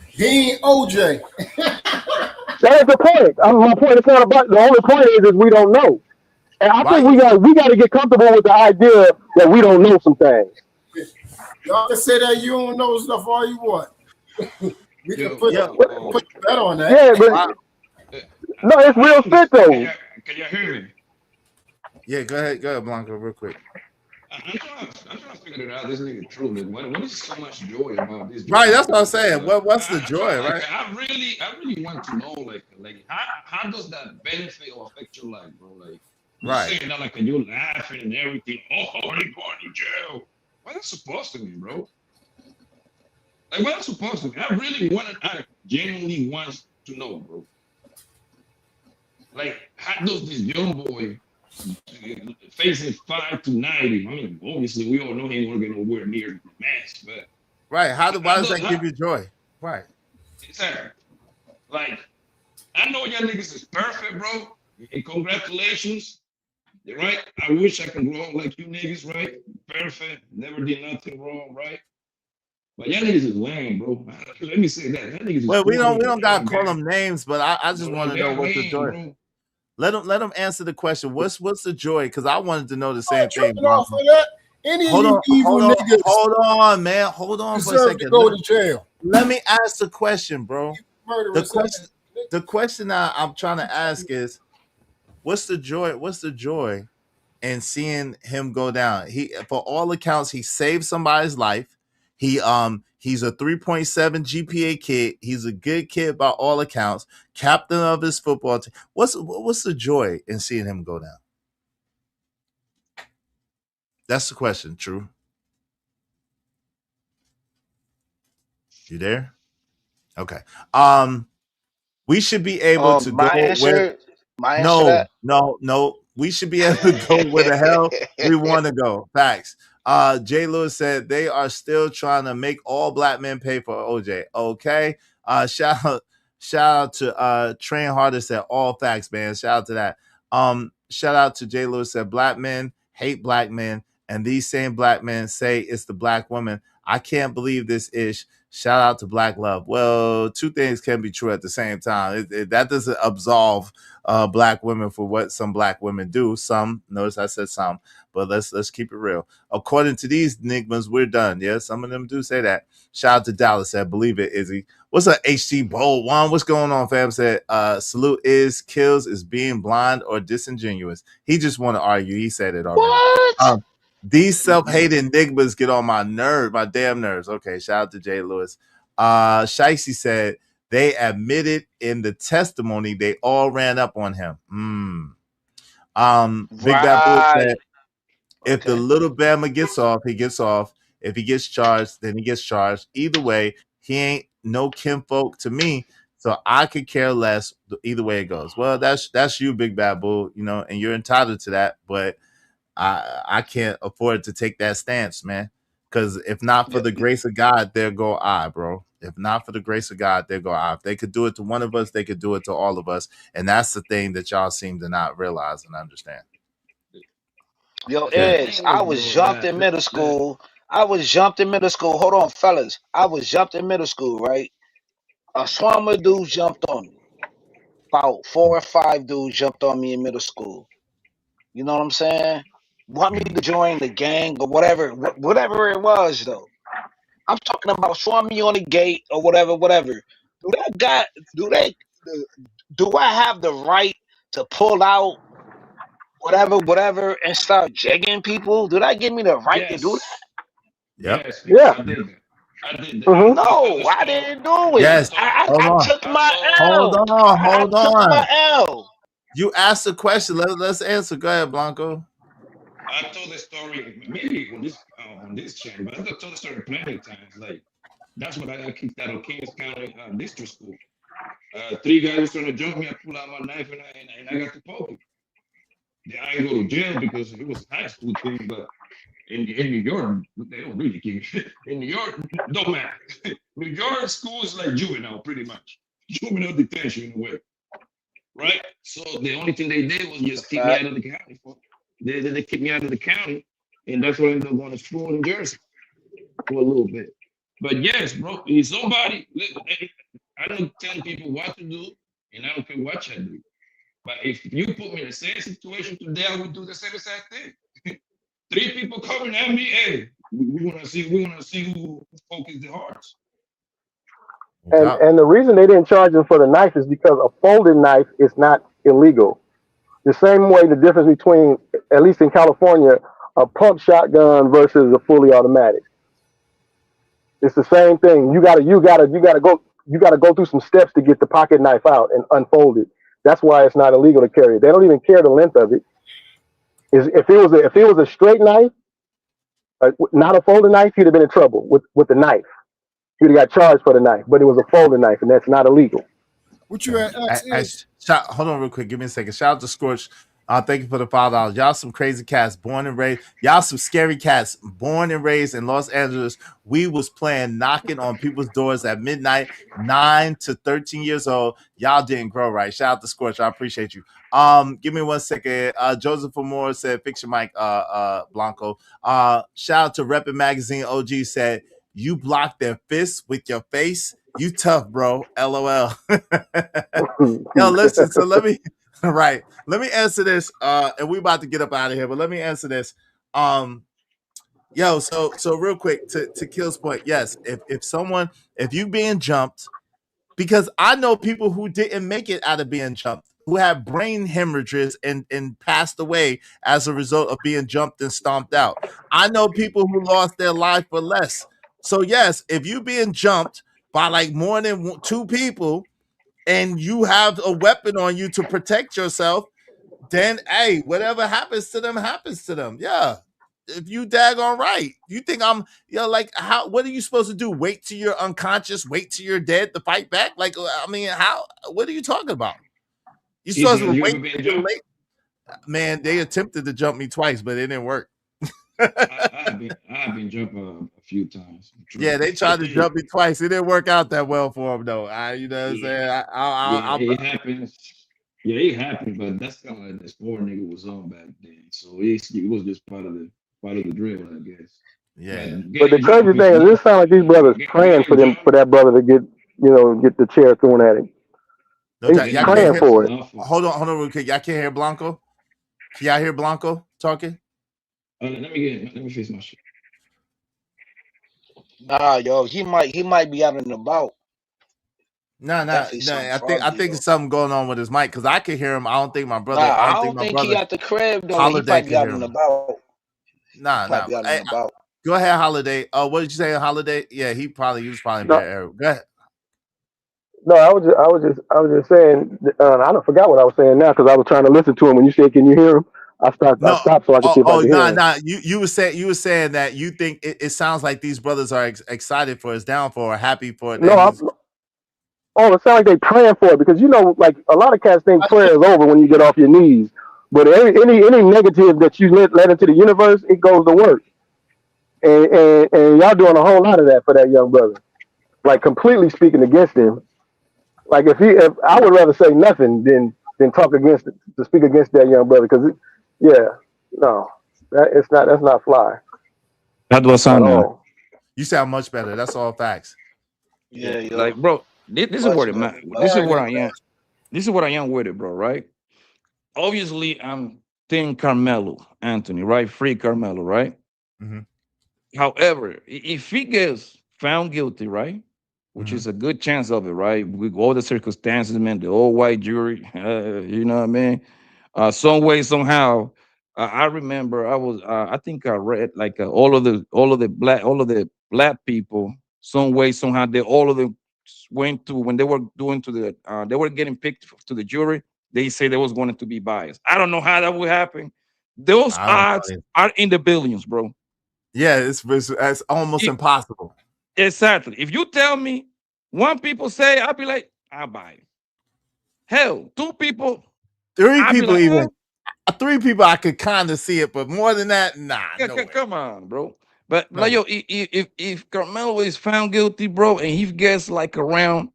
He ain't OJ. That is the point. My point is not about. The only point is we don't know, and I think we got to get comfortable with the idea that we don't know some things. Y'all can say that you don't know stuff all you want. We can put a bet on that. Yeah, but no, it's real shit though. Can you hear me? Yeah, go ahead, Blanco, real quick. I'm trying to figure it out. This nigga truly. What is so much joy about this? Right, that's what I'm saying. What's the joy, right? I really want to know, like how does that benefit or affect your life, bro? Like, you saying that like you're laughing and everything. Oh, they going to jail. What that's supposed to mean, bro? Like, what that's supposed to mean? I genuinely want to know, bro. Like, how does this young boy facing 5 to 90? I mean, obviously, we all know he ain't gonna get nowhere near the max, but right. Why does that give you joy? Right. Exactly. Like, I know y'all niggas is perfect, bro. And congratulations. Right? I wish I could grow like you niggas, right? Perfect. Never did nothing wrong, right? But y'all niggas is lame, bro. Let me say that. Niggas is well, we don't gotta call them names, but I just want to know what's the joy. Bro. Let them answer the question. What's the joy? Because I wanted to know the same thing. Off of that. Any hold of you evil niggas hold on, man. Hold on for a second. To go to jail. Let me ask the question, bro. The question I'm trying to ask is, what's the joy? What's the joy in seeing him go down? For all accounts, he saved somebody's life. He's a 3.7 GPA kid. He's a good kid by all accounts. Captain of his football team. What's the joy in seeing him go down? That's the question. True. You there? Okay. We should be able to go where. No. We should be able to go where the hell we want to go. Facts. Jay Lewis said they are still trying to make all black men pay for OJ. Okay. Shout out to Train Harder said all facts, man. Shout out to that. Shout out to Jay Lewis said black men hate black men, and these same black men say it's the black woman. I can't believe this ish. Shout out to Black Love. Well, two things can be true at the same time. That doesn't absolve black women for what some black women do. Some, notice I said some, but let's keep it real. According to these enigmas, we're done. Yeah, some of them do say that. Shout out to Dallas said, believe it, Izzy. What's up, HT Bold One? What's going on, fam? Said, salute is kills is being blind or disingenuous. He just want to argue. He said it already. What? These self-hating enigmas get on my damn nerves. Okay, shout out to Jay Lewis. Shicey said they admitted in the testimony they all ran up on him. Big Bad Bull said if the little Bama gets off, he gets off. If he gets charged, then he gets charged. Either way, he ain't no kinfolk to me, so I could care less either way it goes. Well, that's you, Big Bad Bull, and you're entitled to that, but I can't afford to take that stance, man. Because if not for the grace of God, there go I, bro. If not for the grace of God, there go I. If they could do it to one of us, they could do it to all of us. And that's the thing that y'all seem to not realize and understand. Yo, Edge, I was jumped in middle school. Hold on, fellas. I was jumped in middle school, right? A swarm of dudes jumped on me. About 4 or 5 dudes jumped on me in middle school. You know what I'm saying? Want me to join the gang or whatever it was, though. I'm talking about swarm me on the gate or whatever. Do I have the right to pull out whatever and start jigging people? Do that give me the right to do that? Yep. Yeah. I did that. No, I didn't do it. Yes. I took my L. Hold on. I took my L. You asked the question. Let's answer. Go ahead, Blanco. I told the story maybe on this channel, but I told the story plenty of times. Like, that's what I got kicked out of Kings County District School. 3 guys were trying to jump me. I pulled out my knife and I got to poke him. I didn't go to jail because it was a high school thing, but in New York, they don't really kick you. In New York, don't matter. New York school is like juvenile, pretty much. Juvenile detention in a way. Right? So the only thing they did was just kick me out of the county. They kicked me out of the county and that's why I ended up going to school in Jersey for a little bit. But yes, bro, if somebody, I don't tell people what to do, and I don't care what I do. But if you put me in the same situation today, I would do the same exact thing. 3 people coming at me, hey, we want to see who focus the hardest. And the reason they didn't charge him for the knife is because a folded knife is not illegal. The same way the difference between, at least in California, a pump shotgun versus a fully automatic. It's the same thing. You gotta go through some steps to get the pocket knife out and unfold it. That's why it's not illegal to carry it. They don't even care the length of it. If it was a straight knife, not a folded knife, he'd have been in trouble with the knife. He'd have got charged for the knife, but it was a folded knife, and that's not illegal. What you at? Hold on real quick. Give me a second. Shout out to Scorch. Thank you for the $5. Y'all some crazy cats, born and raised. Y'all some scary cats, born and raised in Los Angeles. We was playing knocking on people's doors at midnight, 9 to 13 years old. Y'all didn't grow right. Shout out to Scorch. I appreciate you. Give me 1 second. Joseph Moore said, "Fix your mic, Blanco." Shout out to Reppin' Magazine. OG said, "You block their fists with your face. You tough, bro. LOL." Yo, listen. So let me answer this. And we about to get up out of here, but let me answer this. Yo, so real quick to Kill's point, yes. If you being jumped, because I know people who didn't make it out of being jumped, who had brain hemorrhages and passed away as a result of being jumped and stomped out. I know people who lost their life for less. So yes, if you being jumped by like more than 2 people and you have a weapon on you to protect yourself, then hey, whatever happens to them happens to them. Yeah. If you daggone right, you think like what are you supposed to do? Wait till you're unconscious, wait till you're dead to fight back? Like, I mean, what are you talking about? You're supposed to wait till late. Man, they attempted to jump me twice, but it didn't work. I've been jumped a few times. Yeah, they tried to jump me twice. It didn't work out that well for them, though. You know what I'm saying? It happens. Yeah, it happened, but that's kind of like the sport nigga was on back then. So it was just part of the drill, I guess. Yeah. But the crazy thing is, it sounds like these brothers praying for that brother to get the chair thrown at him. He's praying for it. Hold on real quick. Y'all can't hear Blanco? Can y'all hear Blanco talking? Let me fix my shit. Nah, yo, he might be out and about. No. I think it's something going on with his mic because I can hear him. I don't think my brother. I don't think he at the crib though. He might be out and about. Nah. Hey, go ahead, Holiday. What did you say, Holiday? Yeah, he was probably in that area. Go ahead. No, I was just saying. I forgot what I was saying now because I was trying to listen to him when you said, "Can you hear him?" I stopped so I could see if I could hear him. Nah. You were saying that you think it sounds like these brothers are excited for his downfall or happy for it. No, it sounds like they praying for it because like a lot of cats think prayer is over when you get off your knees. But any negative that you let into the universe, it goes to work. And y'all doing a whole lot of that for that young brother, like completely speaking against him. Like if I would rather say nothing than talk against it, to speak against that young brother because that's not fly. That was sound. You sound much better. That's all facts. Yeah. Like, bro, this is what I am. This is what I am with it, bro. Right? Obviously, I'm Team Carmelo Anthony, right? Free Carmelo, right? Mm-hmm. However, if he gets found guilty, right, which is a good chance of it, right, with all the circumstances, man, the all white jury, you know what I mean? Some way, somehow, I remember I think I read like all of the black people, some way, somehow, all of them went to when they were they were getting picked to the jury. They say there was going to be bias. I don't know how that would happen. Those odds are in the billions, bro. Yeah, it's almost impossible. Exactly. If you tell me one people say, I'll be like, I'll buy it. Hell, 2 people. 3 people like, even. 3 people I could kind of see it, but more than that, nah. Come on, bro. But like yo, if Carmelo is found guilty, bro, and he gets like around,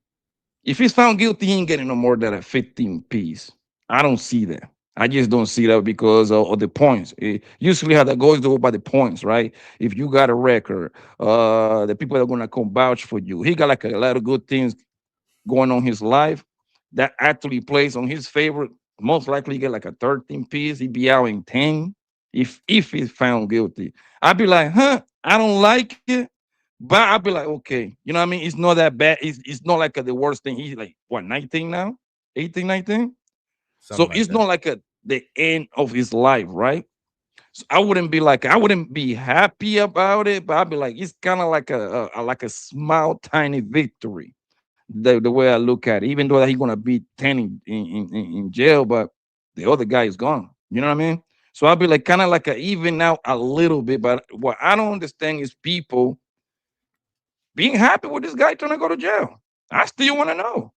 if he's found guilty, he ain't getting no more than a 15 piece. I don't see that. I just don't see that because of the points. Usually how that goes though by the points, right? If you got a record, the people are gonna come vouch for you. He got like a lot of good things going on in his life that actually plays on his favorite. Most likely get like a 13 piece. He'd be out in 10 if he's found guilty. I'd be like, I don't like it. But I'd be like, okay, you know what I mean? It's not that bad. It's not like the worst thing. He's like, what, 19 now? 18, 19? So it's not like the end of his life, right? So I wouldn't be happy about it, but I'd be like, it's kind of like a small, tiny victory. The way I look at it, even though he's gonna be 10 in jail, but the other guy is gone. You know what I mean? So I'll be like kind of like even out a little bit. But what I don't understand is people being happy with this guy trying to go to jail. I still want to know.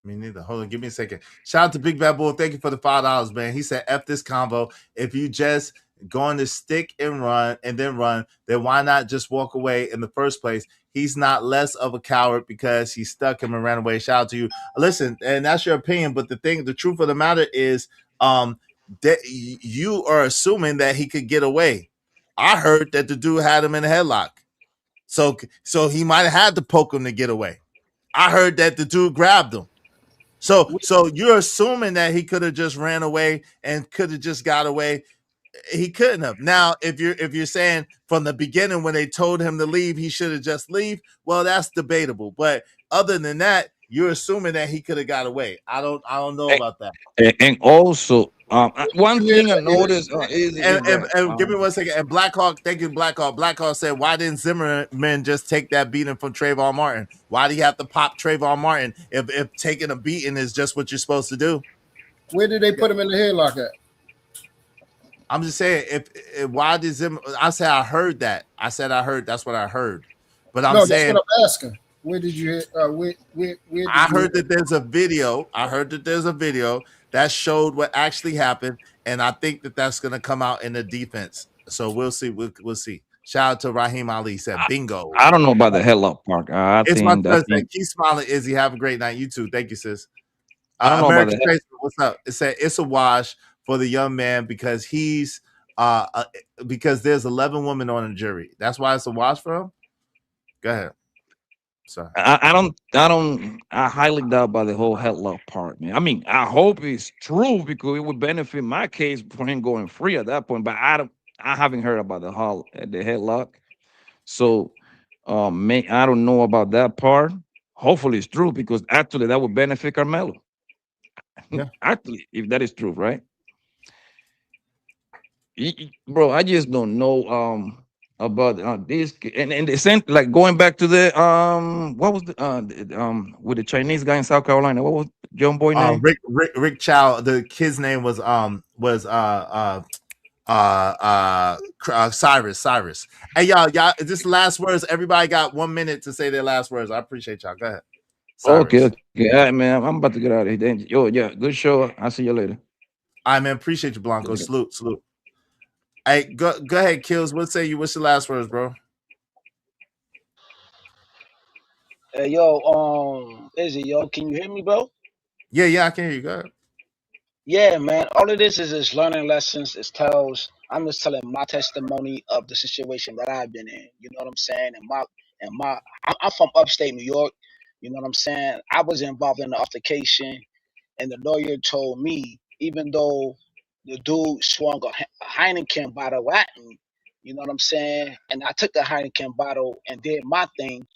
Me neither. Hold on, give me a second. Shout out to Big Bad Bull. Thank you for the $5, man. He said, F this combo. If you just going to stick and run, then why not just walk away in the first place? He's not less of a coward because he stuck him and ran away. Shout out to you. Listen, and that's your opinion, but the truth of the matter is that you are assuming that he could get away. I heard that the dude had him in a headlock. So he might have had to poke him to get away. I heard that the dude grabbed him. So you're assuming that he could have just ran away and could have just got away. He couldn't have. Now, if you're saying from the beginning when they told him to leave, he should have just leave. Well, that's debatable. But other than that, you're assuming that he could have got away. I don't know about that. And also, one thing I noticed is give me 1 second. And Blackhawk, thank you, Blackhawk. Blackhawk said, why didn't Zimmerman just take that beating from Trayvon Martin? Why do you have to pop Trayvon Martin if taking a beating is just what you're supposed to do? Where did they put him in the headlock at? I'm just saying, if why did Zimmerman? I said I heard that. I said I heard. That's what I heard. But I'm saying, that's what I'm asking. Where did you? Where I heard that there's a video. I heard that there's a video that showed what actually happened, and I think that that's going to come out in the defense. So we'll see. We'll see. Shout out to Raheem Ali. Said bingo. I don't know about the headlock part. It's my Thursday. Keep smiling, Izzy. Have a great night. You too. Thank you, sis. I don't know American about Tracer, what's up? It said it's a wash for the young man because he's because there's 11 women on the jury. That's why it's a wash for him. Go ahead. Sorry. I highly doubt about the whole headlock part, man. I mean, I hope it's true because it would benefit my case for him going free at that point. But I haven't heard about the headlock. So I don't know about that part. Hopefully it's true because actually that would benefit Carmelo. Yeah. Actually, if that is true, right? Bro, I just don't know about this and the same, like going back to the what was the with the Chinese guy in South Carolina, what was young boy name? Rick Chow. The kid's name was Cyrus. Hey y'all, this last words. Everybody got 1 minute to say their last words. I appreciate y'all. Go ahead. Cyrus. Okay. All right, man. I'm about to get out of here. Yo, yeah, good show. I'll see you later. All right, man. Appreciate you, Blanco. Salute. Hey, go ahead, Kills. What's your last words, bro? Hey, yo, Izzy, can you hear me, bro? Yeah, I can hear you. Go ahead. Yeah, man. All of this is just learning lessons. I'm just telling my testimony of the situation that I've been in. You know what I'm saying? I'm from upstate New York. You know what I'm saying? I was involved in the altercation, and the lawyer told me, even though the dude swung a Heineken bottle at me, you know what I'm saying? And I took the Heineken bottle and did my thing,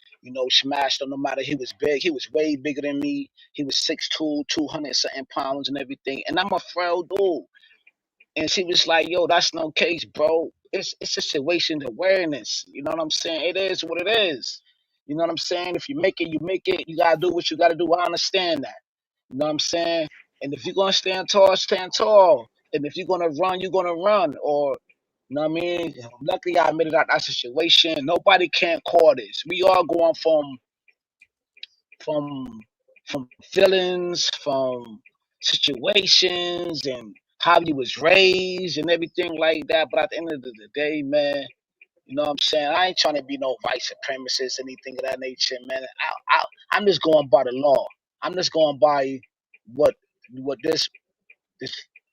smashed him. No matter he was big, he was way bigger than me. He was 6'2", 200-something pounds and everything. And I'm a frail dude. And she was like, yo, that's no case, bro. It's situational awareness. You know what I'm saying? It is what it is. You know what I'm saying? If you make it, you make it. You got to do what you got to do. I understand that. You know what I'm saying? And if you're going to stand tall, stand tall. And if you're going to run, you're going to run. Or, you know what I mean? Luckily, I admitted that situation. Nobody can call this. We are going from feelings, from situations, and how you was raised and everything like that. But at the end of the day, man, you know what I'm saying? I ain't trying to be no white supremacist, anything of that nature, man. I'm just going by the law. I'm just going by what this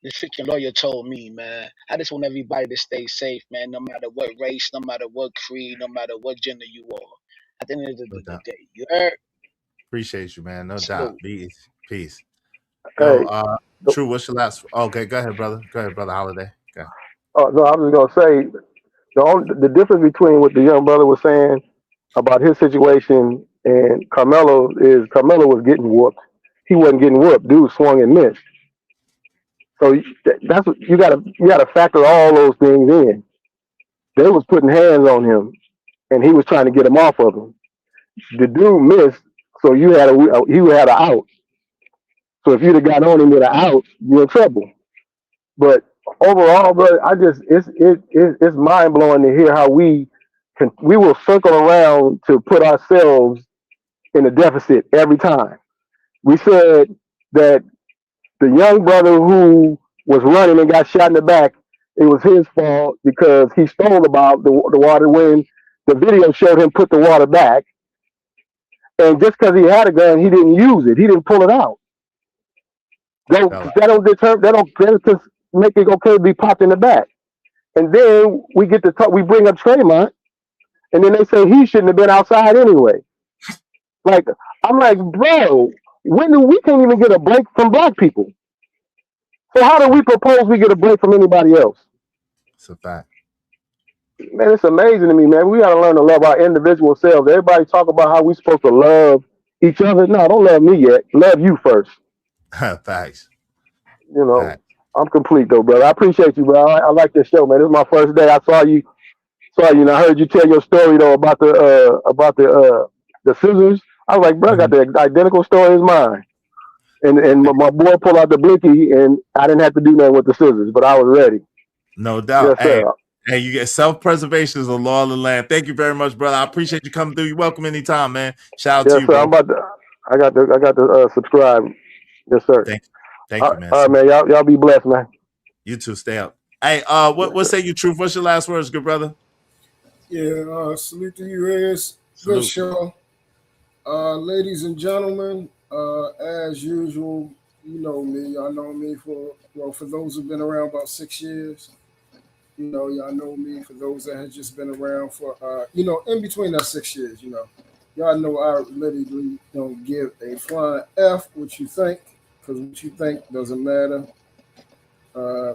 the freaking lawyer told me, man. I just want everybody to stay safe, man, no matter what race, no matter what creed, no matter what gender you are. At the end of No the doubt. day, you heard? Appreciate you, man. No doubt. Salute. Peace. Peace. Hey, Yo, True, what's your last? Okay, go ahead, brother. Go ahead, brother Holiday. Go. oh no, I was just gonna say the difference between what the young brother was saying about his situation and Carmelo is Carmelo was getting whooped. He wasn't getting whooped. Dude swung and missed. So that's what you gotta factor all those things in. They was putting hands on him, and he was trying to get him off of him. The dude missed, so he had an out. So if you'd have got on him with an out, you're in trouble. But overall, bro, it's mind blowing to hear how we will circle around to put ourselves in a deficit every time. We said that the young brother who was running and got shot in the back, it was his fault because he stole about the water when the video showed him put the water back. And just because he had a gun, he didn't use it. He didn't pull it out. That don't just make it okay to be popped in the back. And then we get to talk. We bring up Trayvon, and then they say he shouldn't have been outside anyway. Like I'm like, bro, we can't even get a break from black people? So how do we propose we get a break from anybody else? It's a fact. Man, it's amazing to me, man. We gotta learn to love our individual selves. Everybody talk about how we supposed to love each other. No, don't love me yet. Love you first. Facts. You know, I'm complete though, brother. I appreciate you, bro. I like this show, man. This is my first day. I saw you, and I heard you tell your story though about the scissors. I was like, bro, I got the identical story as mine. And my boy pulled out the blinky, and I didn't have to do nothing with the scissors, but I was ready. No doubt. Yes, Hey, you get self-preservation is a law of the land. Thank you very much, brother. I appreciate you coming through. You're welcome anytime, man. Shout out to you, bro. I got to subscribe. Yes, sir. Thank you, man. All right, man. Y'all be blessed, man. You too. Stay up. Hey, what say you, Truth? What's your last words, good brother? Yeah, salute to you, Reyes. Good show. Ladies and gentlemen, as usual, you know me. Y'all know me for those who've been around about 6 years. You know, y'all know me. For those that have just been around for, in between that 6 years, y'all know I literally don't give a flying F what you think, because what you think doesn't matter.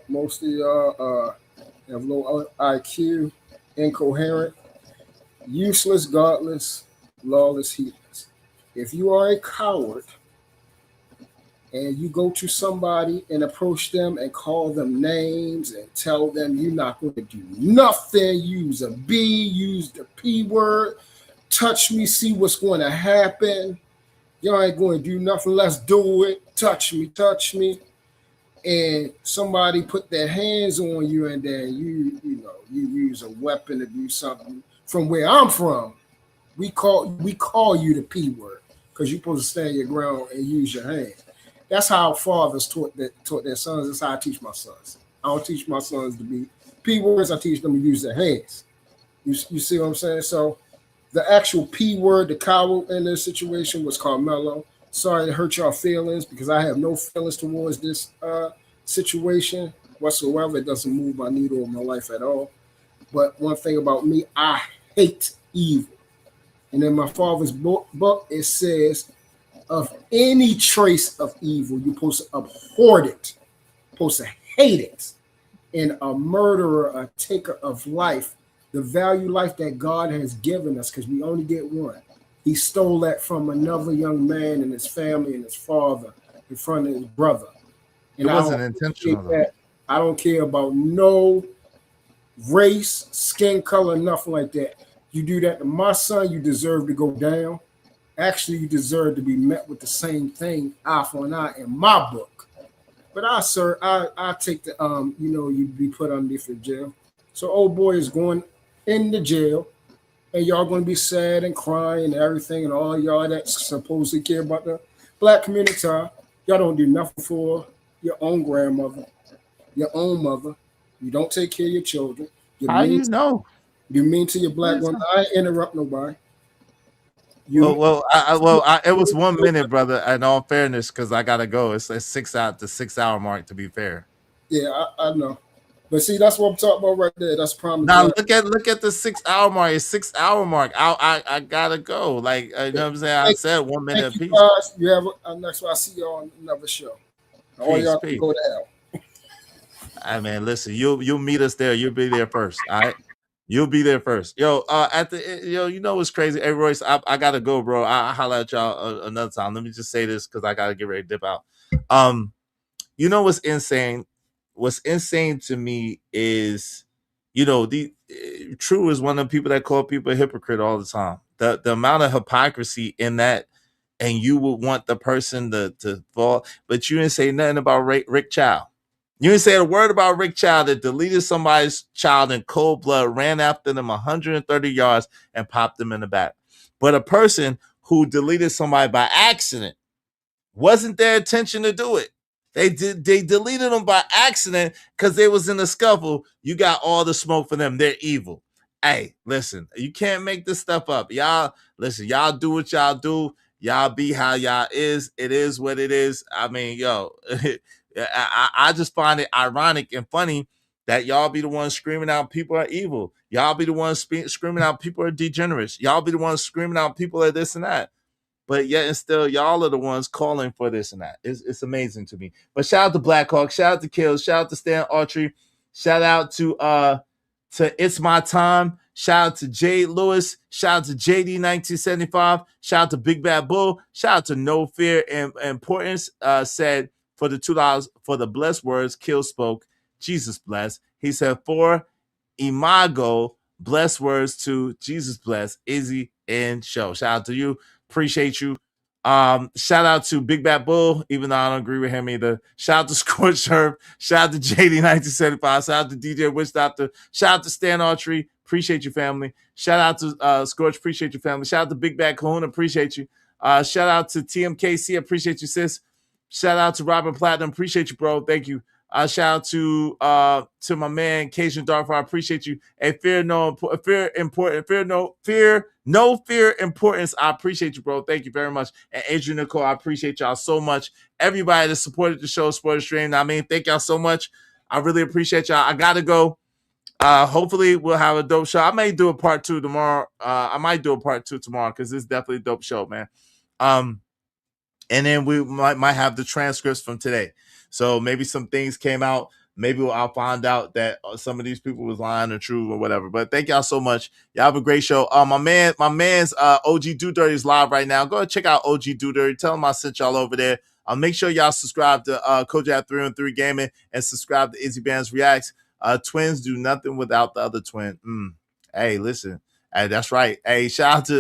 Most of y'all have low IQ, incoherent, useless, godless, lawless heathens. If you are a coward and you go to somebody and approach them and call them names and tell them you're not going to do nothing, use a B, use the P word, touch me, see what's going to happen. Y'all ain't going to do nothing. Let's do it. Touch me. And somebody put their hands on you, and then you use a weapon to do something. From where I'm from, we call you the P word because you're supposed to stand your ground and use your hand. That's how fathers taught their sons. That's how I teach my sons. I don't teach my sons to be P words. I teach them to use their hands. You see what I'm saying? So the actual P word, the coward in this situation was Carmelo. Sorry to hurt y'all feelings because I have no feelings towards this situation whatsoever. It doesn't move my needle in my life at all. But one thing about me, I hate evil. And in my father's book, it says, of any trace of evil, you're supposed to abhor it, supposed to hate it. And a murderer, a taker of life, the value life that God has given us, because we only get one. He stole that from another young man and his family and his father in front of his brother. And it wasn't intentional. I don't care about no race, skin color, nothing like that. You do that to my son, you deserve to go down. Actually, you deserve to be met with the same thing, eye for an eye, in my book. But I take the you'd be put underneath the jail. So old boy is going into jail, and y'all going to be sad and crying and everything, and all y'all that supposedly care about the black community, y'all don't do nothing for your own grandmother, your own mother. You don't take care of your children. How do you know? You mean to your black woman. I ain't interrupt nobody. It was 1 minute, brother. In all fairness, because I gotta go. It's the 6 hour mark. To be fair, Yeah, I know. But see, that's what I'm talking about right there. That's prime. Now look at the 6 hour mark. It's 6 hour mark. I gotta go. Like, you know what I'm saying? I said 1 minute Thank apiece. you guys. You have next one. I see you on another show. All y'all can Peace. go to hell. Hey man, listen, you'll meet us there. You'll be there first. All right. You'll be there first. Yo, you know what's crazy? Hey Royce, I gotta go, bro. I'll holler at y'all another time. Let me just say this because I gotta get ready to dip out. You know what's insane? What's insane to me is, you know, True is one of the people that call people a hypocrite all the time. The amount of hypocrisy in that, and you would want the person to fall, but you didn't say nothing about Rick Child. You didn't say a word about Rick Child that deleted somebody's child in cold blood, ran after them 130 yards, and popped them in the back. But a person who deleted somebody by accident, wasn't their intention to do it. They deleted them by accident because they was in a scuffle. You got all the smoke for them. They're evil. Hey, listen, you can't make this stuff up. Y'all, listen, y'all do what y'all do. Y'all be how y'all is. It is what it is. I mean, yo, I just find it ironic and funny that y'all be the ones screaming out people are evil. Y'all be the ones screaming out people are degenerates. Y'all be the ones screaming out people are this and that. But yet and still, y'all are the ones calling for this and that. It's amazing to me. But shout out to Blackhawk, shout out to Kills, shout out to Stan Autry, shout out to It's My Time, shout out to Jade Lewis, shout out to JD 1975, shout out to Big Bad Bull, shout out to No Fear and Importance, said for the $2 for the blessed words, Kill spoke, Jesus bless. He said for Imago, blessed words to Jesus bless, Izzy and Show. Shout out to you. Appreciate you. Shout out to Big Bad Bull, even though I don't agree with him either. Shout out to Scorch Herb. Shout out to JD 1975. Shout out to DJ Witch Doctor. Shout out to Stan Autry. Appreciate you, family. Shout out to Scorch. Appreciate you, family. Shout out to Big Bad Kahuna. Appreciate you. Shout out to TMKC. Appreciate you, sis. Shout out to Robin Platinum. Appreciate you, bro. Thank you. Shout out to my man Cajun Darfar. I appreciate you. Hey, fear no fear importance. I appreciate you, bro. Thank you very much. And Adrian Nicole, I appreciate y'all so much. Everybody that supported the show, supported the stream. I mean, thank y'all so much. I really appreciate y'all. I gotta go. Hopefully we'll have a dope show. I may do a part 2 tomorrow. I might do a part 2 tomorrow because it's definitely a dope show, man. And then we might have the transcripts from today. So maybe some things came out. Maybe I'll find out that some of these people was lying or true or whatever. But thank y'all so much. Y'all have a great show. My man's OG Do Dirty is live right now. Go and check out OG Do Dirty. Tell him I sent y'all over there. Make sure y'all subscribe to Kojak 3-on-3 Gaming and subscribe to Izzy Bands Reacts. Twins do nothing without the other twin. Hey, listen. Hey, that's right. Hey, shout out to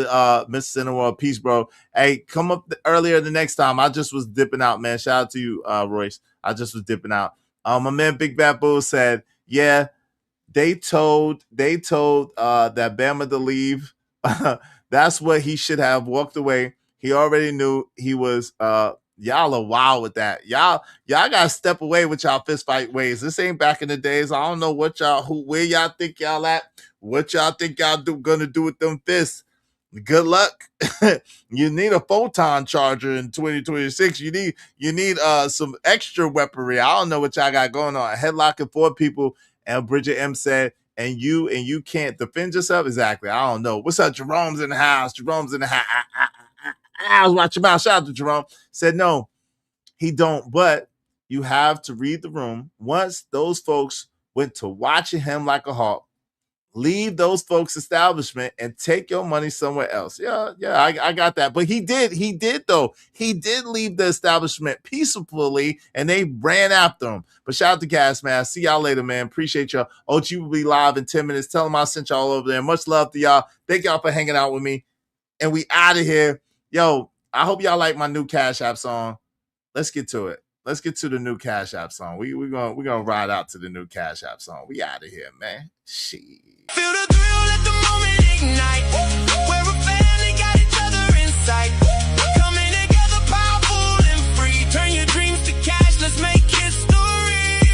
Mr. Cineworld. Peace, bro. Hey, come up earlier the next time. I just was dipping out, man. Shout out to you, Royce. I just was dipping out. My man Big Bad Bull said, yeah, they told that Bama to leave. That's what he should have walked away. He already knew he was y'all are wild with that. Y'all gotta step away with y'all fist fight ways. This ain't back in the days. I don't know where y'all think y'all at, what y'all think y'all gonna do with them fists. Good luck. You need a photon charger in 2026. You need some extra weaponry. I don't know what y'all got going on. Headlocking 4 people, and Bridget M said, and you can't defend yourself. Exactly. I don't know. What's up? Jerome's in the house. Jerome's in the house. I was watching your mouth. Shout out to Jerome. Said no, he don't. But you have to read the room. Once those folks went to watching him like a hawk, leave those folks' establishment and take your money somewhere else. Yeah, I got that. But he did though. He did leave the establishment peacefully, and they ran after him. But shout out to Gas, man. See y'all later, man. Appreciate y'all. OG will be live in 10 minutes. Tell them I sent y'all over there. Much love to y'all. Thank y'all for hanging out with me. And we out of here. Yo, I hope y'all like my new Cash App song. Let's get to it. Let's get to the new Cash App song. We're gonna ride out to the new Cash App song. We out of here, man. Shit. Feel the thrill at the moment ignite. We're a family, got each other in sight. Coming together, powerful and free. Turn your dreams to cash, let's make history.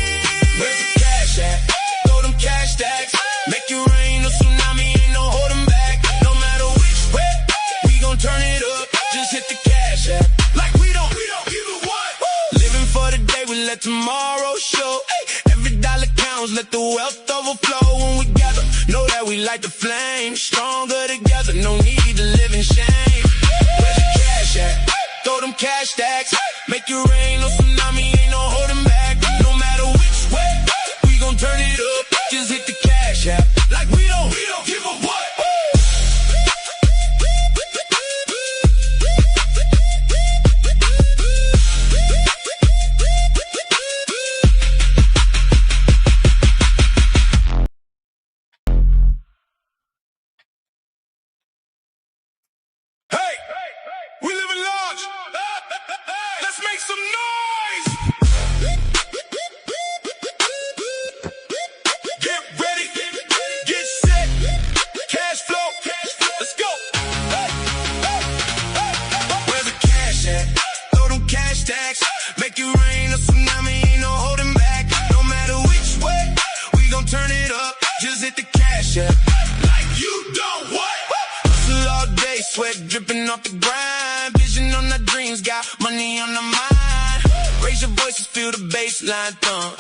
Where's the cash at? Throw them cash stacks. Make it rain, no tsunami, ain't no holding back. No matter which way, we gon' turn it up. Just hit the cash app. Like we don't give a what. Living for the day, we let tomorrow show. let the wealth overflow when we gather. Know that we light the flame, stronger together, no need to live in shame. Where's the cash at? Throw them cash stacks, make it rain, no tsunami, ain't no holding back. No matter which way, we gon' turn it up, just hit the cash app. Like we don't give a what. We living large. Let's make some noise. Get ready, get set, cash flow. Let's go. Where's the cash at? Throw them cash stacks, make it rain, a tsunami, ain't no holding back. No matter which way, we gon' turn it up, just hit the cash app. Like you don't what? Hustle all day, sweat dripping off the grind. Vision on the dreams, got money on the mind. Raise your voices, feel the baseline thump.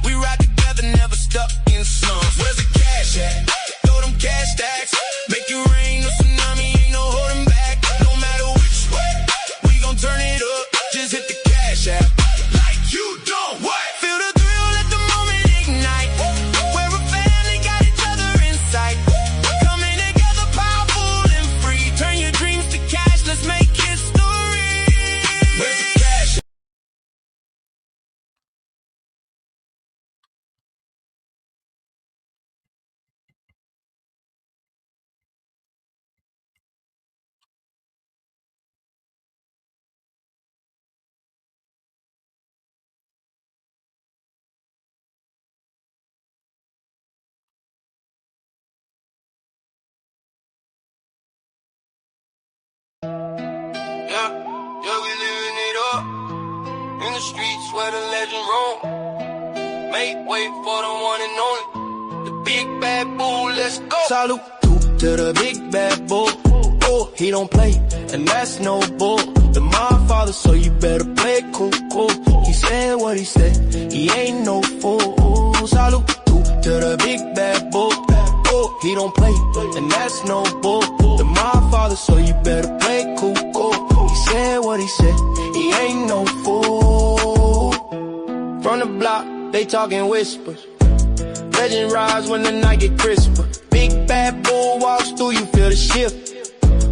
We ride together, never stuck in slumps. Where's the cash at? Throw them cash stacks, make it rain, no tsunami, ain't no holding back. No matter which way, we gon' turn it up, just hit the cash app. Like you don't what? Feel the thrill, let the moment ignite. We're a family, got each other in sight. Coming together, powerful and free. Turn your dreams to cash, let's make history. Where's the cash? Yeah, we living it up. In the streets where the legend roam. Make way for the one and only. The big bad bull, let's go. Salute to the big bad bull. Oh, he don't play, and that's no bull. The my father, so you better play cool. He said what he said, he ain't no fool. Salute to the big bad bull. Oh, he don't play, and that's no bull. The my father, so you better play cool. He said what he said, he ain't no fool. From the block, they talking whispers. Legend rise when the night get crisper. Big bad bull walks through, you feel the shift.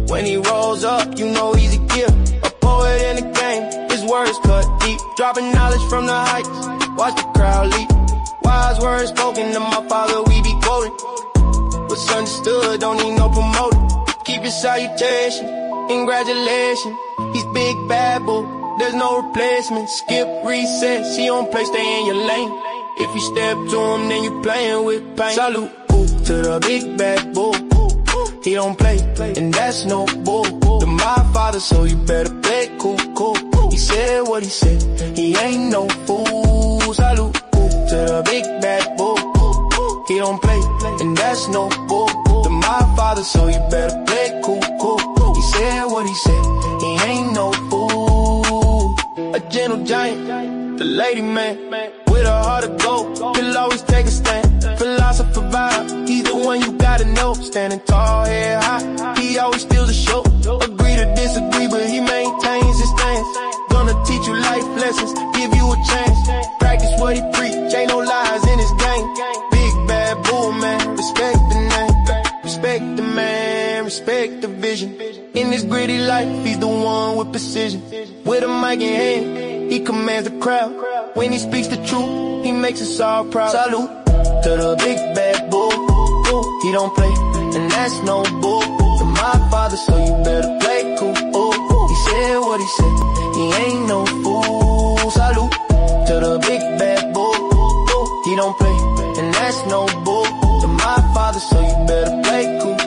When he rolls up, you know he's a gift. A poet in the game, his words cut deep. Dropping knowledge from the heights, watch the crowd leap. Wise words spoken to my father, we be quoting. What's understood, don't need no promoting. Keep your salutation, congratulations. He's big bad bull, there's no replacement. Skip, reset, she don't play, stay in your lane. If you step to him, then you playing with pain. Salute to the big bad bull. He don't play, and that's no bull. To my father, so you better play cool. He said what he said, he ain't no fool. Salute to the big bad bull. He don't play, and that's no bull. To my father, so you better play cool. He said what he said, he ain't no fool. A gentle giant, the lady man, with a heart of gold, he'll always take a stand. Philosopher vibe, he's the one you gotta know. Standing tall, head high, he always steals the show. Agree to disagree, but he maintains his stance. Gonna teach you life lessons, give you a chance. Practice what he preach, ain't no lies in his game. Big bad bull, man, respect the name. Respect the man, respect the vision. In this gritty life, he's the one with precision. With a mic in hand, he commands the crowd. When he speaks the truth, he makes us all proud. Salute to the big bad bull. He don't play, and that's no bull. To my father, so you better play cool. He said what he said, he ain't no fool. Salute to the big bad bull. He don't play, and that's no bull. To my father, so you better play cool.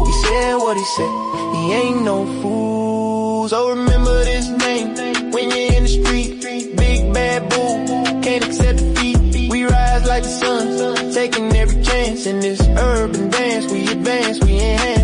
He said what he said, he ain't no fool. So remember this name when you're in the street. Big bad bull, can't accept defeat. We rise like the sun, taking every chance in this urban dance. We advance, we enhance.